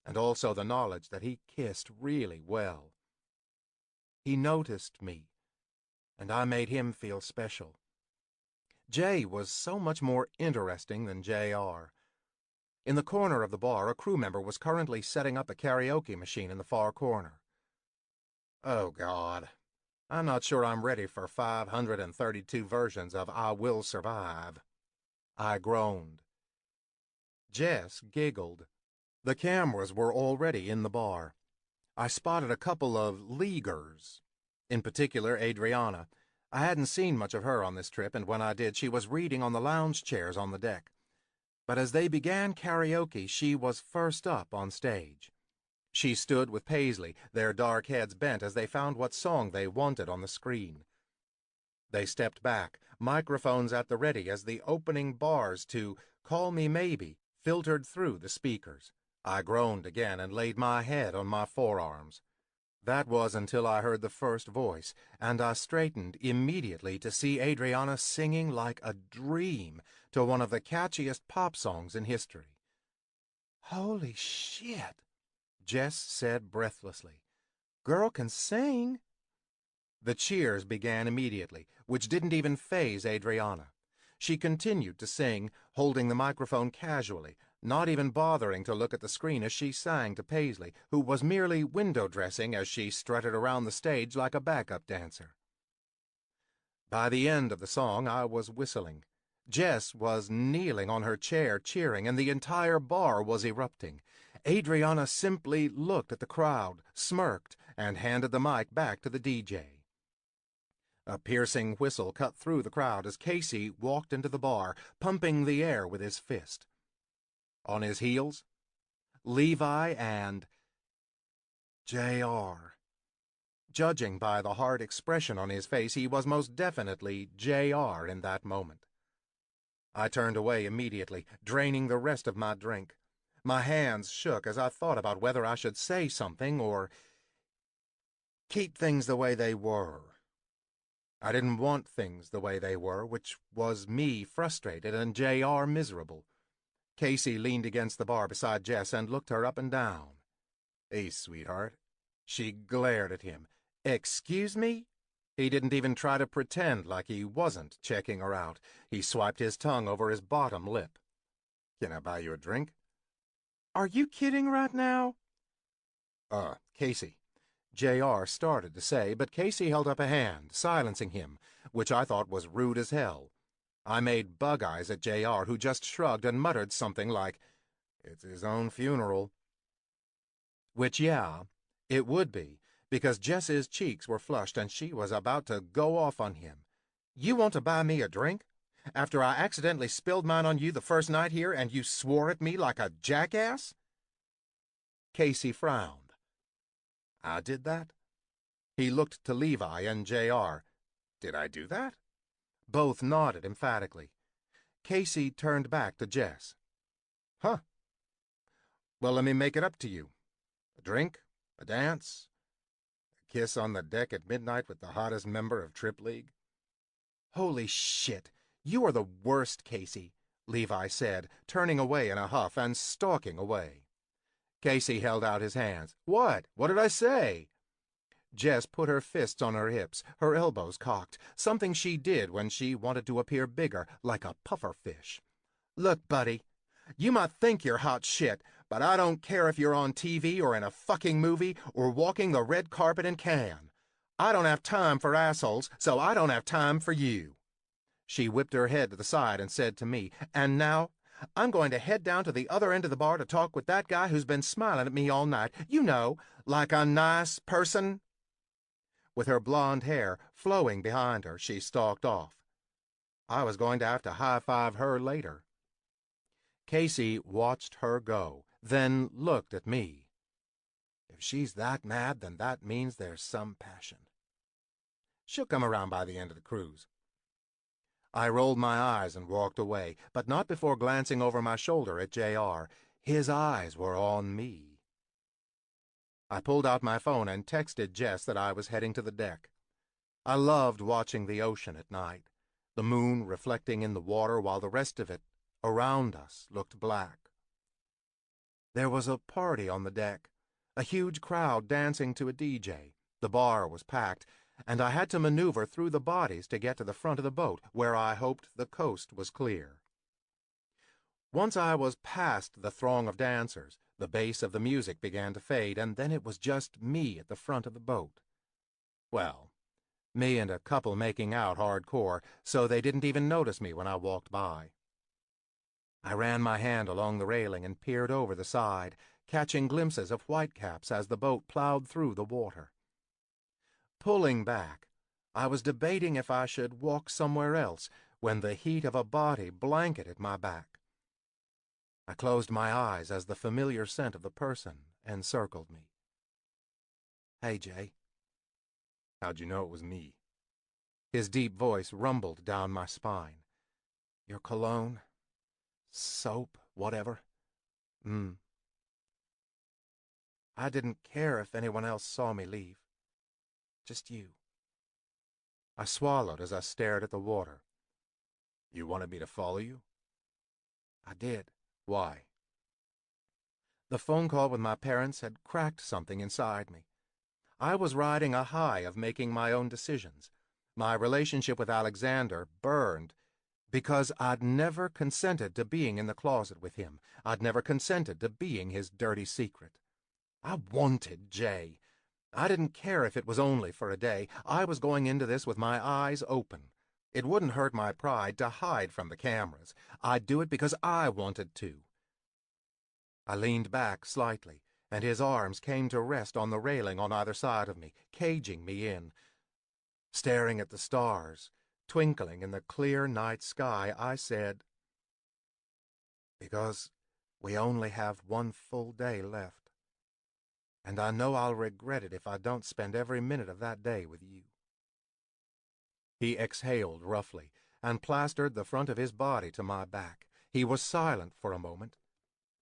and also the knowledge that he kissed really well. He noticed me, and I made him feel special. Jay was so much more interesting than J.R. In the corner of the bar, a crew member was currently setting up a karaoke machine in the far corner. Oh, God. I'm not sure I'm ready for 532 versions of I Will Survive. I groaned. Jess giggled. The cameras were already in the bar. I spotted a couple of leaguers, in particular Adriana. I hadn't seen much of her on this trip, and when I did, she was reading on the lounge chairs on the deck. But as they began karaoke, she was first up on stage. She stood with Paisley, their dark heads bent as they found what song they wanted on the screen. They stepped back, microphones at the ready as the opening bars to Call Me Maybe filtered through the speakers. I groaned again and laid my head on my forearms. That was until I heard the first voice, and I straightened immediately to see Adriana singing like a dream to one of the catchiest pop songs in history. Holy shit, Jess said breathlessly. Girl can sing. The cheers began immediately, which didn't even faze Adriana. She continued to sing, holding the microphone casually, not even bothering to look at the screen as she sang to Paisley, who was merely window dressing as she strutted around the stage like a backup dancer. By the end of the song, I was whistling. Jess was kneeling on her chair cheering, and the entire bar was erupting. Adriana simply looked at the crowd, smirked, and handed the mic back to the DJ. A piercing whistle cut through the crowd as Casey walked into the bar, pumping the air with his fist. On his heels, Levi and J.R. Judging by the hard expression on his face, he was most definitely J.R. in that moment. I turned away immediately, draining the rest of my drink. My hands shook as I thought about whether I should say something or keep things the way they were. I didn't want things the way they were, which was me frustrated and J.R. miserable. Casey leaned against the bar beside Jess and looked her up and down. Hey, sweetheart. She glared at him. Excuse me? He didn't even try to pretend like he wasn't checking her out. He swiped his tongue over his bottom lip. Can I buy you a drink? Are you kidding right now? Casey. J.R. started to say, but Casey held up a hand, silencing him, which I thought was rude as hell. I made bug eyes at J.R., who just shrugged and muttered something like, It's his own funeral. Which, yeah, it would be, because Jess's cheeks were flushed and she was about to go off on him. You want to buy me a drink? After I accidentally spilled mine on you the first night here and you swore at me like a jackass? Casey frowned. I did that? He looked to Levi and JR. Did I do that? Both nodded emphatically. Casey turned back to Jess. Huh. Well, let me make it up to you. A drink? A dance? A kiss on the deck at midnight with the hottest member of Trip League? Holy shit! You are the worst, Casey, Levi said, turning away in a huff and stalking away. Casey held out his hands. What? What did I say? Jess put her fists on her hips, her elbows cocked, something she did when she wanted to appear bigger, like a pufferfish. Look, buddy, you might think you're hot shit, but I don't care if you're on TV or in a fucking movie or walking the red carpet in Cannes. I don't have time for assholes, so I don't have time for you. She whipped her head to the side and said to me, and now I'm going to head down to the other end of the bar to talk with that guy who's been smiling at me all night. You know, like a nice person. With her blonde hair flowing behind her, she stalked off. I was going to have to high-five her later. Casey watched her go, then looked at me. If she's that mad, then that means there's some passion. She'll come around by the end of the cruise. I rolled my eyes and walked away, but not before glancing over my shoulder at JR. His eyes were on me. I pulled out my phone and texted Jess that I was heading to the deck. I loved watching the ocean at night, the moon reflecting in the water while the rest of it, around us, looked black. There was a party on the deck, a huge crowd dancing to a DJ. The bar was packed, and I had to maneuver through the bodies to get to the front of the boat, where I hoped the coast was clear. Once I was past the throng of dancers, the bass of the music began to fade, and then it was just me at the front of the boat. Well, me and a couple making out hardcore, so they didn't even notice me when I walked by. I ran my hand along the railing and peered over the side, catching glimpses of whitecaps as the boat plowed through the water. Pulling back, I was debating if I should walk somewhere else when the heat of a body blanketed my back. I closed my eyes as the familiar scent of the person encircled me. Hey, Jay. How'd you know it was me? His deep voice rumbled down my spine. Your cologne, soap, whatever. I didn't care if anyone else saw me leave. Just you. I swallowed as I stared at the water. You wanted me to follow you? I did. Why? The phone call with my parents had cracked something inside me. I was riding a high of making my own decisions. My relationship with Alexander burned because I'd never consented to being in the closet with him. I'd never consented to being his dirty secret. I wanted Jay. I didn't care if it was only for a day. I was going into this with my eyes open. It wouldn't hurt my pride to hide from the cameras. I'd do it because I wanted to. I leaned back slightly, and his arms came to rest on the railing on either side of me, caging me in. Staring at the stars, twinkling in the clear night sky, I said, because we only have one full day left. And I know I'll regret it if I don't spend every minute of that day with you. He exhaled roughly and plastered the front of his body to my back. He was silent for a moment,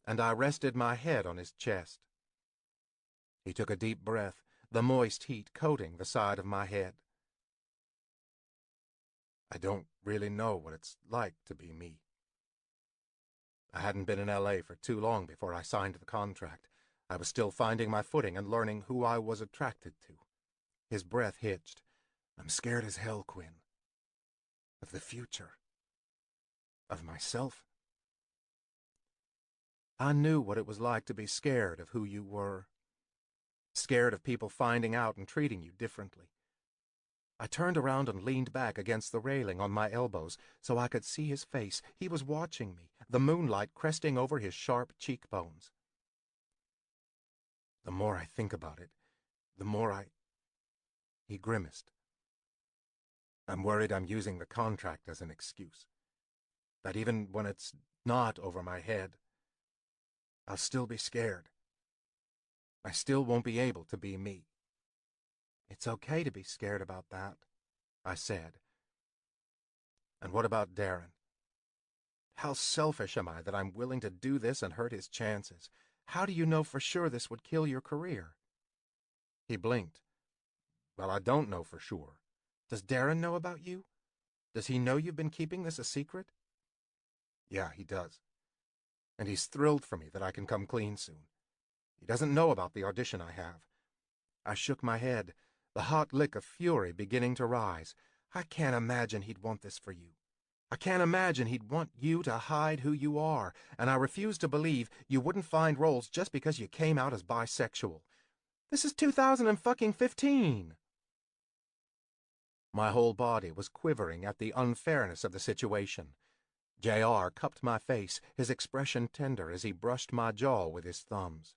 and I rested my head on his chest. He took a deep breath, the moist heat coating the side of my head. I don't really know what it's like to be me. I hadn't been in L.A. for too long before I signed the contract. I was still finding my footing and learning who I was attracted to. His breath hitched. I'm scared as hell, Quinn. Of the future. Of myself. I knew what it was like to be scared of who you were. Scared of people finding out and treating you differently. I turned around and leaned back against the railing on my elbows so I could see his face. He was watching me, the moonlight cresting over his sharp cheekbones. The more I think about it, the more He grimaced. I'm worried I'm using the contract as an excuse. that even when it's not over my head, I'll still be scared. I still won't be able to be me. It's okay to be scared about that, I said. And what about Darren? How selfish am I that I'm willing to do this and hurt his chances? How do you know for sure this would kill your career? He blinked. Well, I don't know for sure. Does Darren know about you? Does he know you've been keeping this a secret? Yeah, he does. And he's thrilled for me that I can come clean soon. He doesn't know about the audition I have. I shook my head, the hot lick of fury beginning to rise. I can't imagine he'd want this for you. I can't imagine he'd want you to hide who you are, and I refuse to believe you wouldn't find roles just because you came out as bisexual. This is 2015. My whole body was quivering at the unfairness of the situation. J.R. cupped my face, his expression tender as he brushed my jaw with his thumbs.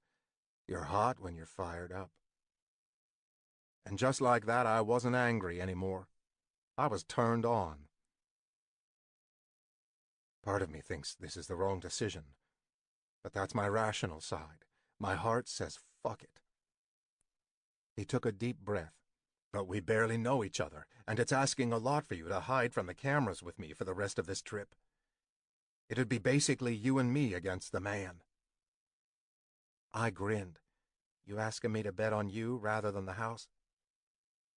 You're hot when you're fired up. And just like that, I wasn't angry anymore. I was turned on. Part of me thinks this is the wrong decision, but that's my rational side. My heart says fuck it. He took a deep breath. But we barely know each other, and it's asking a lot for you to hide from the cameras with me for the rest of this trip. It'd be basically you and me against the man. I grinned. You asking me to bet on you rather than the house?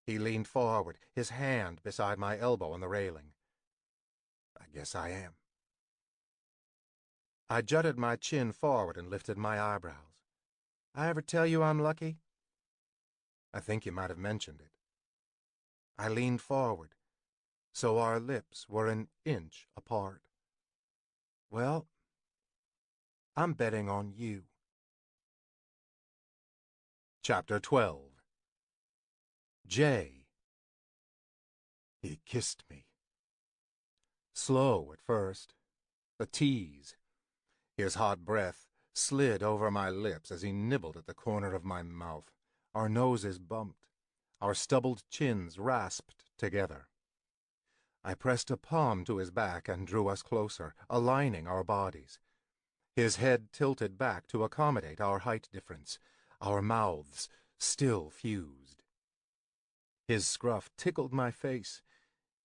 He leaned forward, his hand beside my elbow on the railing. I guess I am. I jutted my chin forward and lifted my eyebrows. I ever tell you I'm lucky? I think you might have mentioned it. I leaned forward, so our lips were an inch apart. Well, I'm betting on you. Chapter 12. Jay. He kissed me. Slow at first, a tease. His hot breath slid over my lips as he nibbled at the corner of my mouth. Our noses bumped. Our stubbled chins rasped together. I pressed a palm to his back and drew us closer, aligning our bodies. His head tilted back to accommodate our height difference, our mouths still fused. His scruff tickled my face.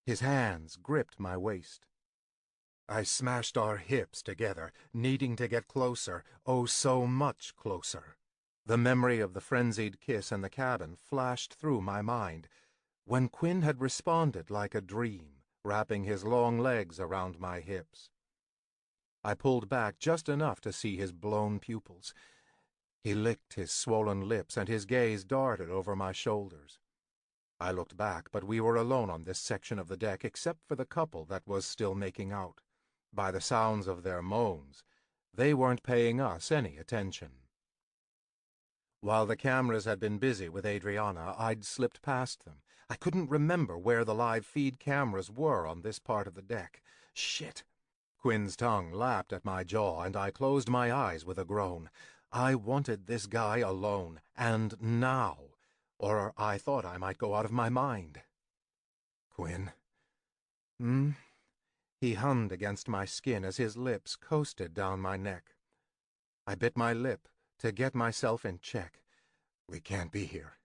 His hands gripped my waist. I smashed our hips together, needing to get closer, oh so much closer. The memory of the frenzied kiss in the cabin flashed through my mind, when Quinn had responded like a dream, wrapping his long legs around my hips. I pulled back just enough to see his blown pupils. He licked his swollen lips, and his gaze darted over my shoulders. I looked back, but we were alone on this section of the deck except for the couple that was still making out. By the sounds of their moans, they weren't paying us any attention. While the cameras had been busy with Adriana, I'd slipped past them. I couldn't remember where the live feed cameras were on this part of the deck. Shit! Quinn's tongue lapped at my jaw, and I closed my eyes with a groan. I wanted this guy alone, and now, or I thought I might go out of my mind. Quinn? He hummed against my skin as his lips coasted down my neck. I bit my lip to get myself in check. We can't be here,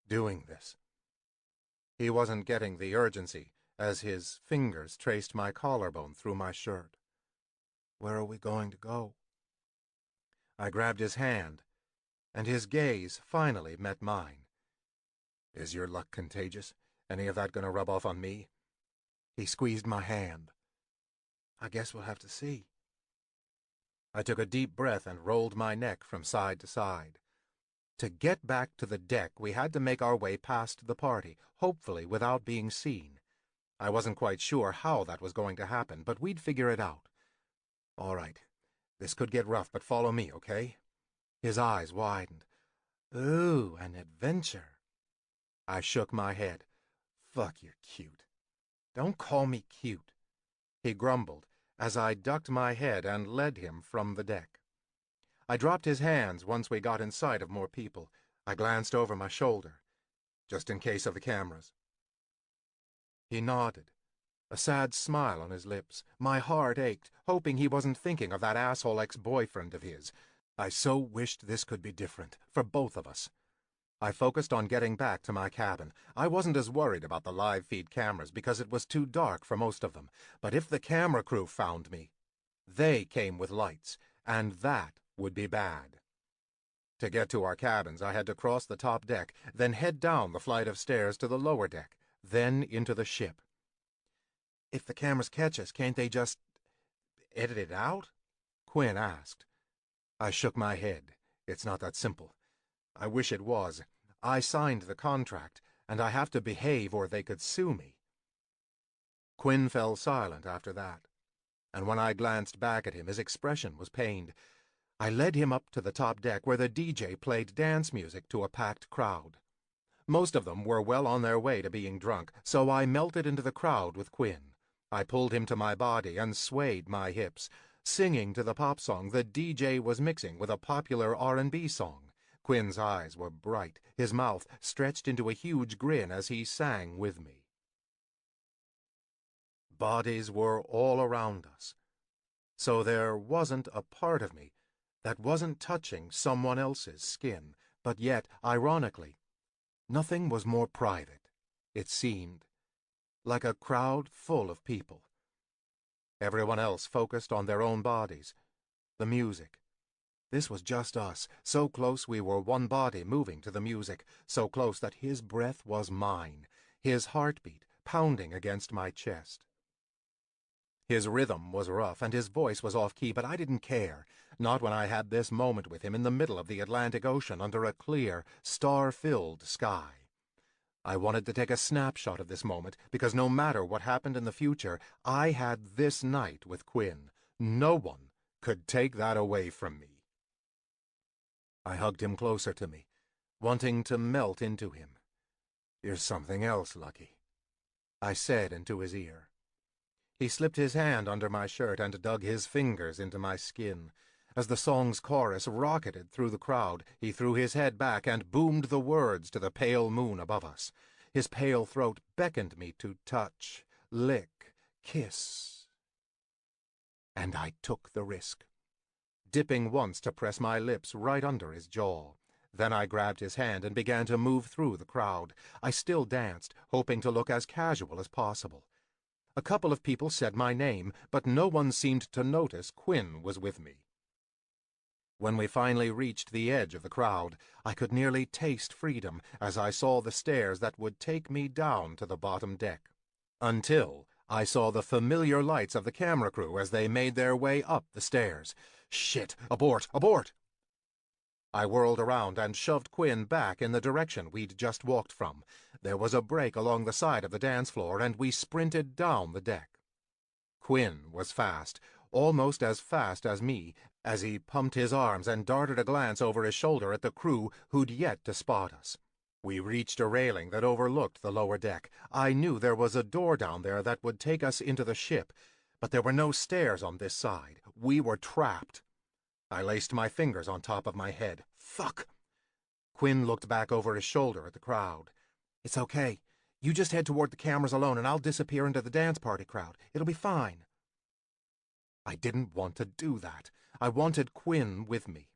doing this. He wasn't getting the urgency as his fingers traced my collarbone through my shirt. Where are we going to go? I grabbed his hand, and his gaze finally met mine. Is your luck contagious? Any of that gonna rub off on me? He squeezed my hand. I guess we'll have to see. I took a deep breath and rolled my neck from side to side. To get back to the deck, we had to make our way past the party, hopefully without being seen. I wasn't quite sure how that was going to happen, but we'd figure it out. All right, this could get rough, but follow me, okay? His eyes widened. Ooh, an adventure. I shook my head. Fuck, you're cute. Don't call me cute, he grumbled as I ducked my head and led him from the deck. I dropped his hands once we got in sight of more people. I glanced over my shoulder, just in case of the cameras. He nodded. A sad smile on his lips. My heart ached, hoping he wasn't thinking of that asshole ex-boyfriend of his. I so wished this could be different, for both of us. I focused on getting back to my cabin. I wasn't as worried about the live feed cameras because it was too dark for most of them. But if the camera crew found me, they came with lights, and that would be bad. To get to our cabins, I had to cross the top deck, then head down the flight of stairs to the lower deck, then into the ship. If the cameras catch us, can't they just edit it out? Quinn asked. I shook my head. It's not that simple. I wish it was. I signed the contract, and I have to behave or they could sue me. Quinn fell silent after that, and when I glanced back at him, his expression was pained. I led him up to the top deck where the DJ played dance music to a packed crowd. Most of them were well on their way to being drunk, so I melted into the crowd with Quinn. I pulled him to my body and swayed my hips, singing to the pop song the DJ was mixing with a popular R&B song. Quinn's eyes were bright, his mouth stretched into a huge grin as he sang with me. Bodies were all around us, so there wasn't a part of me that wasn't touching someone else's skin, but yet, ironically, nothing was more private, it seemed, like a crowd full of people. Everyone else focused on their own bodies, the music. This was just us, so close we were one body moving to the music, so close that his breath was mine, his heartbeat pounding against my chest. His rhythm was rough and his voice was off-key, but I didn't care, not when I had this moment with him in the middle of the Atlantic Ocean under a clear, star-filled sky. I wanted to take a snapshot of this moment, because no matter what happened in the future, I had this night with Quinn. No one could take that away from me. I hugged him closer to me, wanting to melt into him. "You're something else, Lucky," I said into his ear. He slipped his hand under my shirt and dug his fingers into my skin. As the song's chorus rocketed through the crowd, he threw his head back and boomed the words to the pale moon above us. His pale throat beckoned me to touch, lick, kiss. And I took the risk, dipping once to press my lips right under his jaw. Then I grabbed his hand and began to move through the crowd. I still danced, hoping to look as casual as possible. A couple of people said my name, but no one seemed to notice Quinn was with me. When we finally reached the edge of the crowd, I could nearly taste freedom as I saw the stairs that would take me down to the bottom deck. Until I saw the familiar lights of the camera crew as they made their way up the stairs. Shit! Abort! Abort! I whirled around and shoved Quinn back in the direction we'd just walked from. There was a break along the side of the dance floor, and we sprinted down the deck. Quinn was fast, almost as fast as me, as he pumped his arms and darted a glance over his shoulder at the crew who'd yet to spot us. We reached a railing that overlooked the lower deck. I knew there was a door down there that would take us into the ship, but there were no stairs on this side. We were trapped. I laced my fingers on top of my head. Fuck! Quinn looked back over his shoulder at the crowd. "It's okay. You just head toward the cameras alone and I'll disappear into the dance party crowd. It'll be fine." I didn't want to do that. I wanted Quinn with me.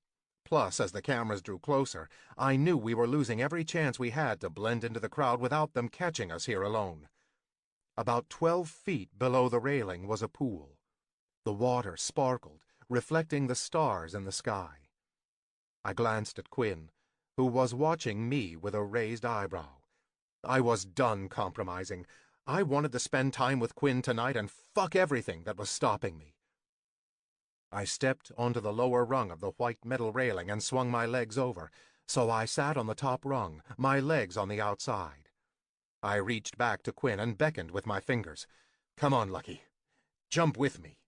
Plus, as the cameras drew closer, I knew we were losing every chance we had to blend into the crowd without them catching us here alone. About 12 feet below the railing was a pool. The water sparkled, reflecting the stars in the sky. I glanced at Quinn, who was watching me with a raised eyebrow. I was done compromising. I wanted to spend time with Quinn tonight and fuck everything that was stopping me. I stepped onto the lower rung of the white metal railing and swung my legs over, so I sat on the top rung, my legs on the outside. I reached back to Quinn and beckoned with my fingers. "Come on, Lucky. Jump with me."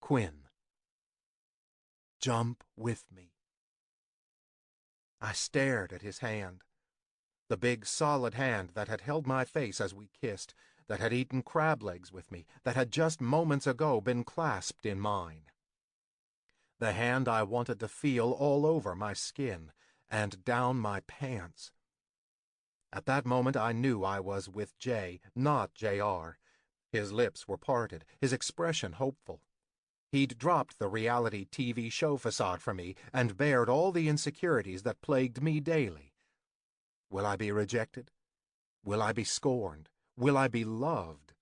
Quinn. Jump with me. I stared at his hand. The big, solid hand that had held my face as we kissed, that had eaten crab legs with me, that had just moments ago been clasped in mine. The hand I wanted to feel all over my skin and down my pants. At that moment I knew I was with Jay, not J.R. His lips were parted, his expression hopeful. He'd dropped the reality TV show facade for me and bared all the insecurities that plagued me daily. Will I be rejected? Will I be scorned? Will I be loved?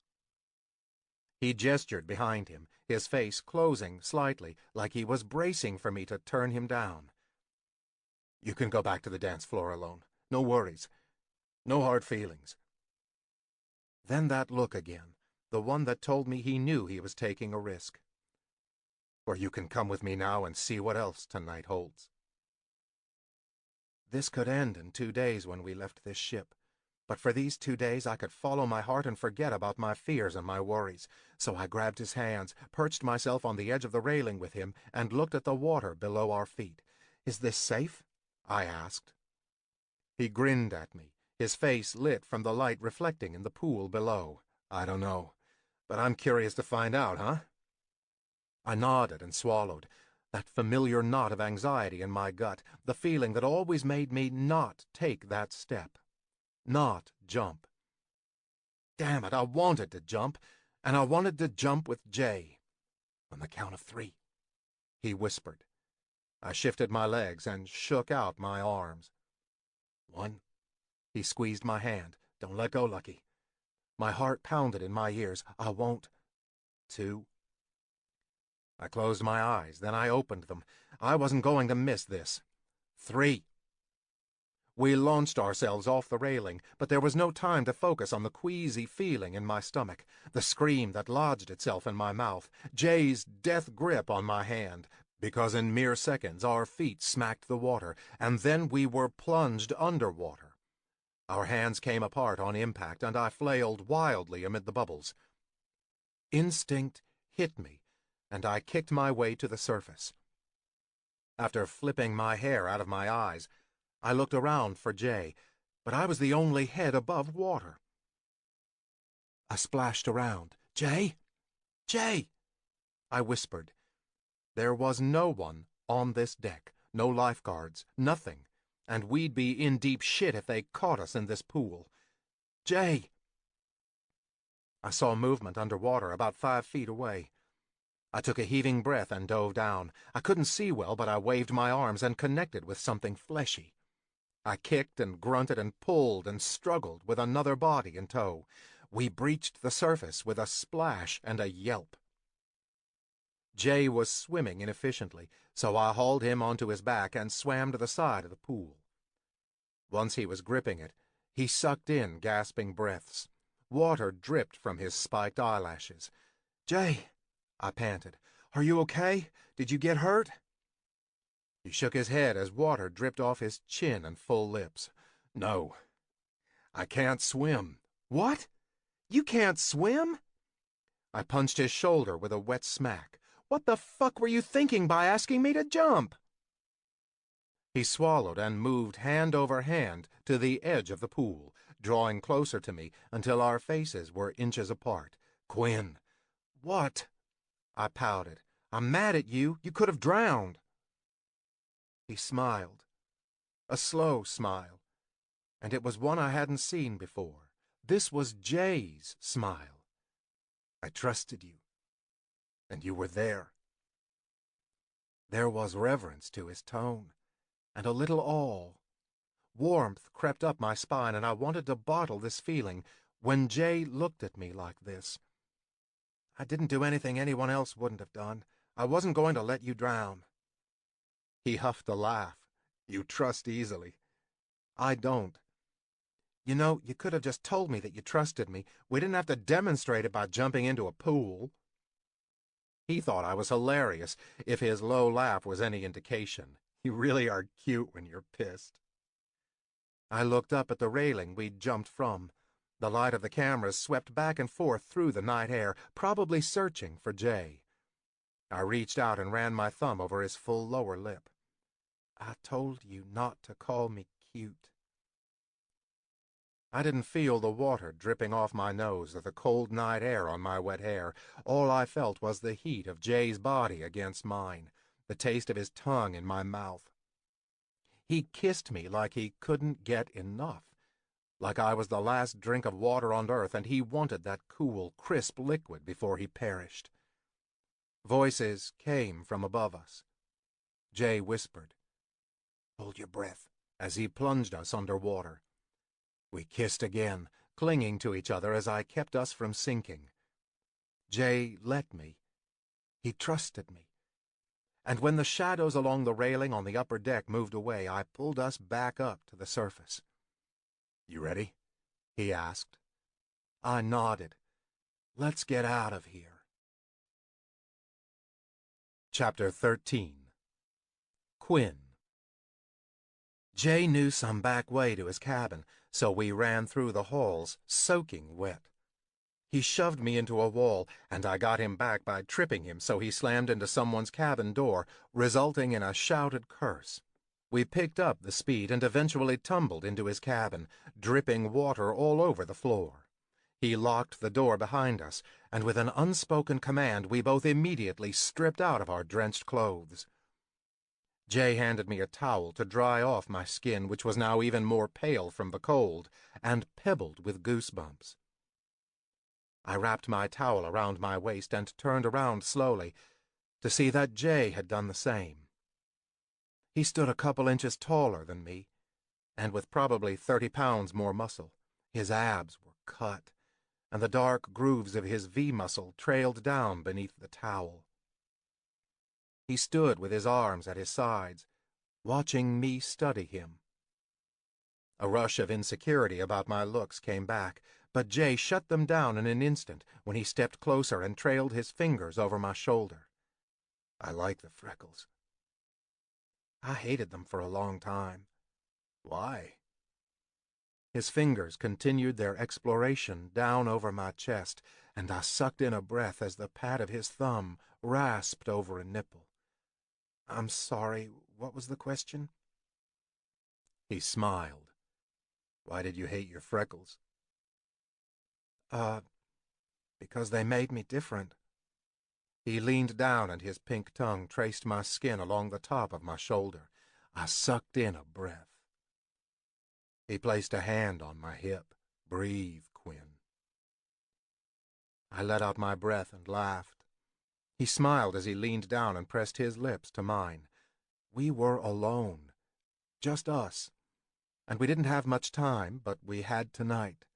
He gestured behind him, his face closing slightly, like he was bracing for me to turn him down. You can go back to the dance floor alone. No worries. No hard feelings. Then that look again, the one that told me he knew he was taking a risk. Or you can come with me now and see what else tonight holds. This could end in 2 days when we left this ship. But for these 2 days I could follow my heart and forget about my fears and my worries. So I grabbed his hands, perched myself on the edge of the railing with him, and looked at the water below our feet. Is this safe? I asked. He grinned at me, his face lit from the light reflecting in the pool below. I don't know, but I'm curious to find out, huh? I nodded and swallowed, that familiar knot of anxiety in my gut, the feeling that always made me not take that step, not jump. Damn it, I wanted to jump, and I wanted to jump with Jay. On the count of 3, he whispered. I shifted my legs and shook out my arms. 1. He squeezed my hand. Don't let go, Lucky. My heart pounded in my ears. I won't. 2. I closed my eyes, then I opened them. I wasn't going to miss this. 3. We launched ourselves off the railing, but there was no time to focus on the queasy feeling in my stomach, the scream that lodged itself in my mouth, Jay's death grip on my hand, because in mere seconds our feet smacked the water, and then we were plunged underwater. Our hands came apart on impact, and I flailed wildly amid the bubbles. Instinct hit me, and I kicked my way to the surface. After flipping my hair out of my eyes, I looked around for Jay, but I was the only head above water. I splashed around. Jay? Jay! I whispered. There was no one on this deck, no lifeguards, nothing, and we'd be in deep shit if they caught us in this pool. Jay! I saw movement underwater about 5 feet away. I took a heaving breath and dove down. I couldn't see well, but I waved my arms and connected with something fleshy. I kicked and grunted and pulled and struggled with another body in tow. We breached the surface with a splash and a yelp. Jay was swimming inefficiently, so I hauled him onto his back and swam to the side of the pool. Once he was gripping it, he sucked in gasping breaths. Water dripped from his spiked eyelashes. Jay, I panted, are you okay? Did you get hurt? He shook his head as water dripped off his chin and full lips. No, I can't swim. What? You can't swim? I punched his shoulder with a wet smack. What the fuck were you thinking by asking me to jump? He swallowed and moved hand over hand to the edge of the pool, drawing closer to me until our faces were inches apart. Quinn. What? I pouted. I'm mad at you. You could have drowned. He smiled. A slow smile. And it was one I hadn't seen before. This was Jay's smile. I trusted you. And you were there. There was reverence to his tone, and a little awe. Warmth crept up my spine, and I wanted to bottle this feeling when Jay looked at me like this. I didn't do anything anyone else wouldn't have done. I wasn't going to let you drown. He huffed a laugh. You trust easily. I don't. You know, you could have just told me that you trusted me. We didn't have to demonstrate it by jumping into a pool. He thought I was hilarious, if his low laugh was any indication. You really are cute when you're pissed. I looked up at the railing we'd jumped from. The light of the cameras swept back and forth through the night air, probably searching for Jay. I reached out and ran my thumb over his full lower lip. I told you not to call me cute. I didn't feel the water dripping off my nose or the cold night air on my wet hair. All I felt was the heat of Jay's body against mine, the taste of his tongue in my mouth. He kissed me like he couldn't get enough. like I was the last drink of water on earth and he wanted that cool, crisp liquid before he perished. Voices came from above us. Jay whispered, "Hold your breath," as he plunged us under water. We kissed again, clinging to each other as I kept us from sinking. Jay let me. He trusted me. And when the shadows along the railing on the upper deck moved away, I pulled us back up to the surface. "You ready?" he asked. I nodded. "Let's get out of here." Chapter 13. Quinn. Jay knew some back way to his cabin, so we ran through the halls, soaking wet. He shoved me into a wall, and I got him back by tripping him so he slammed into someone's cabin door, resulting in a shouted curse. We picked up the speed and eventually tumbled into his cabin, dripping water all over the floor. He locked the door behind us, and with an unspoken command we both immediately stripped out of our drenched clothes. Jay handed me a towel to dry off my skin, which was now even more pale from the cold, and pebbled with goosebumps. I wrapped my towel around my waist and turned around slowly to see that Jay had done the same. He stood a couple inches taller than me, and with probably 30 pounds more muscle. His abs were cut, and the dark grooves of his V-muscle trailed down beneath the towel. He stood with his arms at his sides, watching me study him. A rush of insecurity about my looks came back, but Jay shut them down in an instant when he stepped closer and trailed his fingers over my shoulder. "I like the freckles." I hated them for a long time. "Why?" His fingers continued their exploration down over my chest, and I sucked in a breath as the pad of his thumb rasped over a nipple. "I'm sorry, what was the question?" He smiled. "Why did you hate your freckles?" Because they made me different." He leaned down and his pink tongue traced my skin along the top of my shoulder. I sucked in a breath. He placed a hand on my hip. "Breathe, Quinn." I let out my breath and laughed. He smiled as he leaned down and pressed his lips to mine. We were alone. Just us. And we didn't have much time, but we had tonight.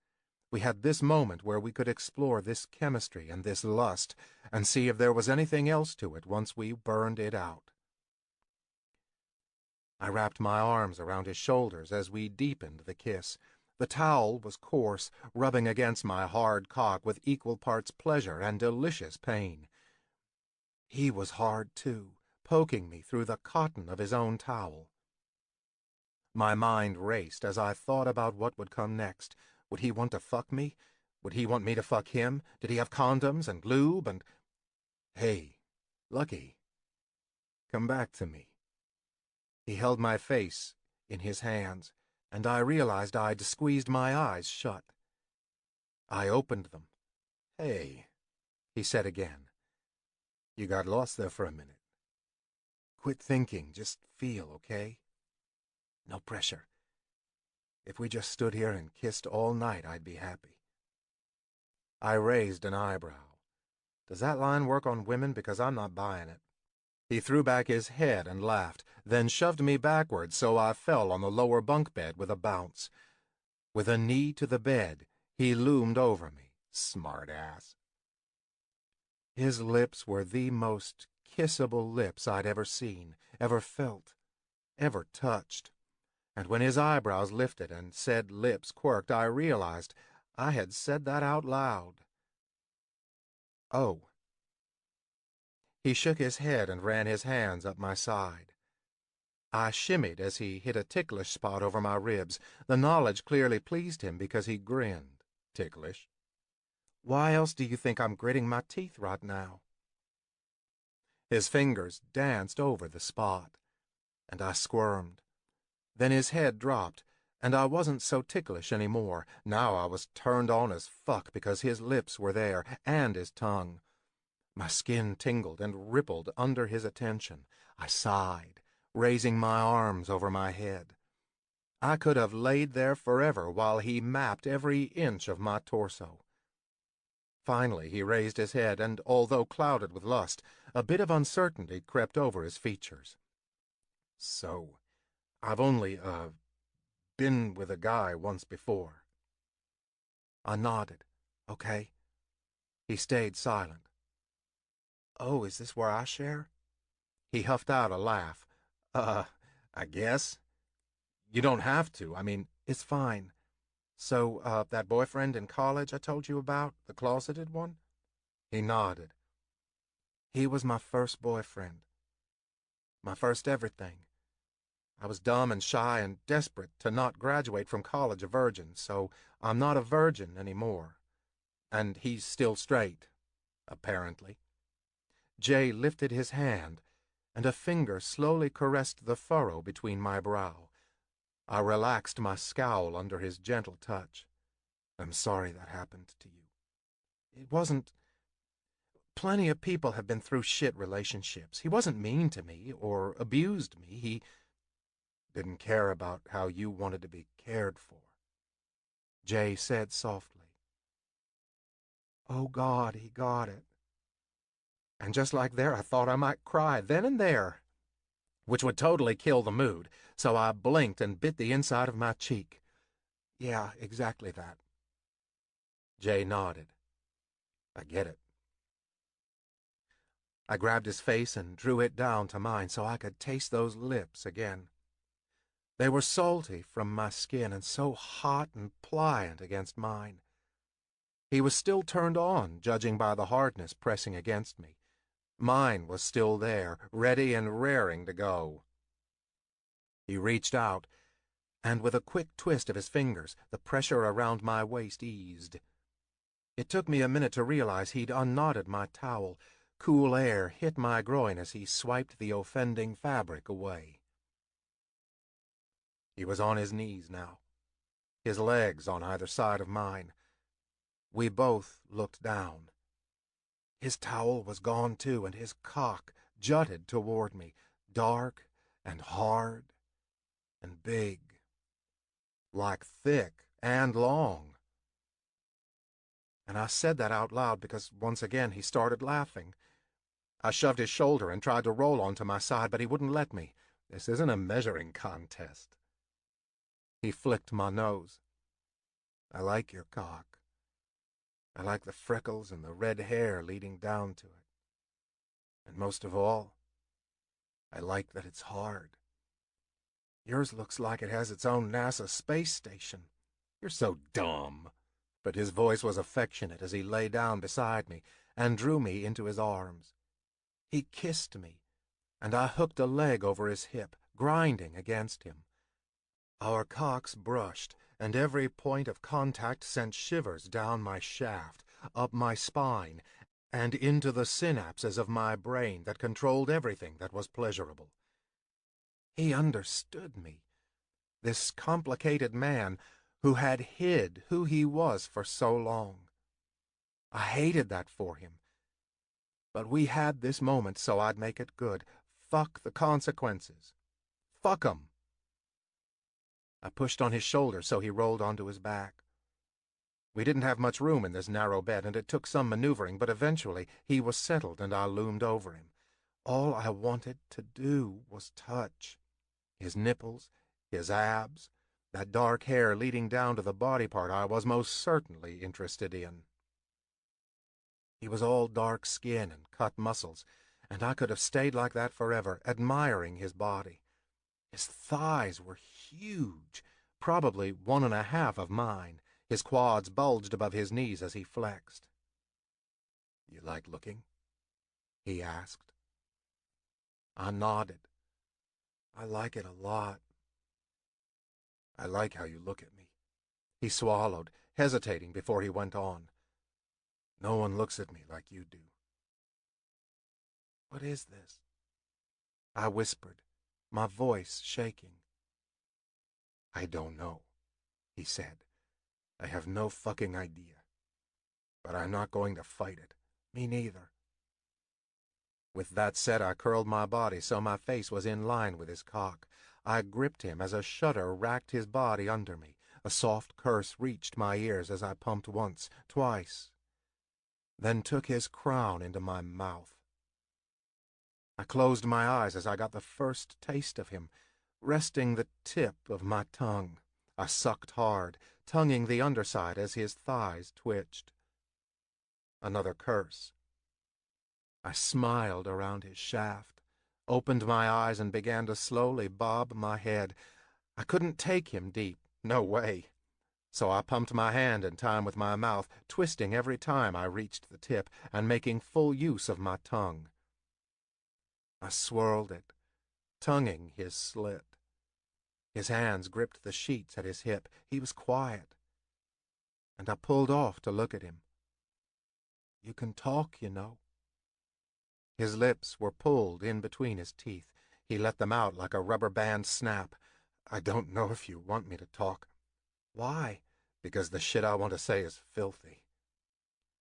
We had this moment where we could explore this chemistry and this lust and see if there was anything else to it once we burned it out. I wrapped my arms around his shoulders as we deepened the kiss. The towel was coarse, rubbing against my hard cock with equal parts pleasure and delicious pain. He was hard, too, poking me through the cotton of his own towel. My mind raced as I thought about what would come next. Would he want to fuck me? Would he want me to fuck him? Did he have condoms and lube and... "Hey, Lucky, come back to me." He held my face in his hands, and I realized I'd squeezed my eyes shut. I opened them. "Hey," he said again. "You got lost there for a minute. Quit thinking, just feel, okay? No pressure. If we just stood here and kissed all night, I'd be happy." I raised an eyebrow. Does that line work on women? Because I'm not buying it. He threw back his head and laughed, then shoved me backwards so I fell on the lower bunk bed with a bounce. With a knee to the bed, he loomed over me. Smart ass. His lips were the most kissable lips I'd ever seen, ever felt, ever touched. And when his eyebrows lifted and said lips quirked, I realized I had said that out loud. "Oh." He shook his head and ran his hands up my side. I shimmied as he hit a ticklish spot over my ribs. The knowledge clearly pleased him because he grinned. "Ticklish? Why else do you think I'm gritting my teeth right now?" His fingers danced over the spot, and I squirmed. Then his head dropped, and I wasn't so ticklish anymore. Now I was turned on as fuck because his lips were there, and his tongue. My skin tingled and rippled under his attention. I sighed, raising my arms over my head. I could have laid there forever while he mapped every inch of my torso. Finally, he raised his head, and although clouded with lust, a bit of uncertainty crept over his features. So, I've only, been with a guy once before. I nodded. Okay. He stayed silent. Oh, is this where I share? He huffed out a laugh. I guess. You don't have to. I mean, it's fine. So, that boyfriend in college I told you about, the closeted one? He nodded. He was my first boyfriend. My first everything. I was dumb and shy and desperate to not graduate from college a virgin, so I'm not a virgin anymore. And he's still straight, apparently. Jay lifted his hand, and a finger slowly caressed the furrow between my brow. I relaxed my scowl under his gentle touch. I'm sorry that happened to you. It wasn't... Plenty of people have been through shit relationships. He wasn't mean to me or abused me. He didn't care about how you wanted to be cared for. Jay said softly. Oh, God, he got it. And just like there, I thought I might cry then and there, which would totally kill the mood, so I blinked and bit the inside of my cheek. Yeah, exactly that. Jay nodded. I get it. I grabbed his face and drew it down to mine so I could taste those lips again. They were salty from my skin and so hot and pliant against mine. He was still turned on, judging by the hardness pressing against me. Mine was still there, ready and raring to go. He reached out, and with a quick twist of his fingers, the pressure around my waist eased. It took me a minute to realize he'd unknotted my towel. Cool air hit my groin as he swiped the offending fabric away. He was on his knees now, his legs on either side of mine. We both looked down. His towel was gone too, and his cock jutted toward me, dark and hard and big, like thick and long. And I said that out loud because once again he started laughing. I shoved his shoulder and tried to roll onto my side, but he wouldn't let me. This isn't a measuring contest. He flicked my nose. I like your cock. I like the freckles and the red hair leading down to it. And most of all, I like that it's hard. Yours looks like it has its own NASA space station. You're so dumb. But his voice was affectionate as he lay down beside me and drew me into his arms. He kissed me, and I hooked a leg over his hip, grinding against him. Our cocks brushed, and every point of contact sent shivers down my shaft, up my spine, and into the synapses of my brain that controlled everything that was pleasurable. He understood me, this complicated man who had hid who he was for so long. I hated that for him. But we had this moment, so I'd make it good. Fuck the consequences. Fuck 'em. I pushed on his shoulder so he rolled onto his back. We didn't have much room in this narrow bed, and it took some maneuvering, but eventually he was settled and I loomed over him. All I wanted to do was touch. His nipples, his abs, that dark hair leading down to the body part I was most certainly interested in. He was all dark skin and cut muscles, and I could have stayed like that forever, admiring his body. His thighs were huge, probably 1.5 of mine. His quads bulged above his knees as he flexed. You like looking? He asked. I nodded. I like it a lot. I like how you look at me. He swallowed, hesitating before he went on. No one looks at me like you do. What is this? I whispered, my voice shaking. I don't know, he said. I have no fucking idea. But I'm not going to fight it. Me neither. With that said, I curled my body so my face was in line with his cock. I gripped him as a shudder racked his body under me. A soft curse reached my ears as I pumped once, twice, then took his crown into my mouth. I closed my eyes as I got the first taste of him, resting the tip of my tongue. I sucked hard, tonguing the underside as his thighs twitched. Another curse. I smiled around his shaft, opened my eyes and began to slowly bob my head. I couldn't take him deep, no way. So I pumped my hand in time with my mouth, twisting every time I reached the tip and making full use of my tongue. I swirled it, tonguing his slit. His hands gripped the sheets at his hip. He was quiet, and I pulled off to look at him. You can talk, you know. His lips were pulled in between his teeth. He let them out like a rubber band snap. I don't know if you want me to talk. Why? Because the shit I want to say is filthy.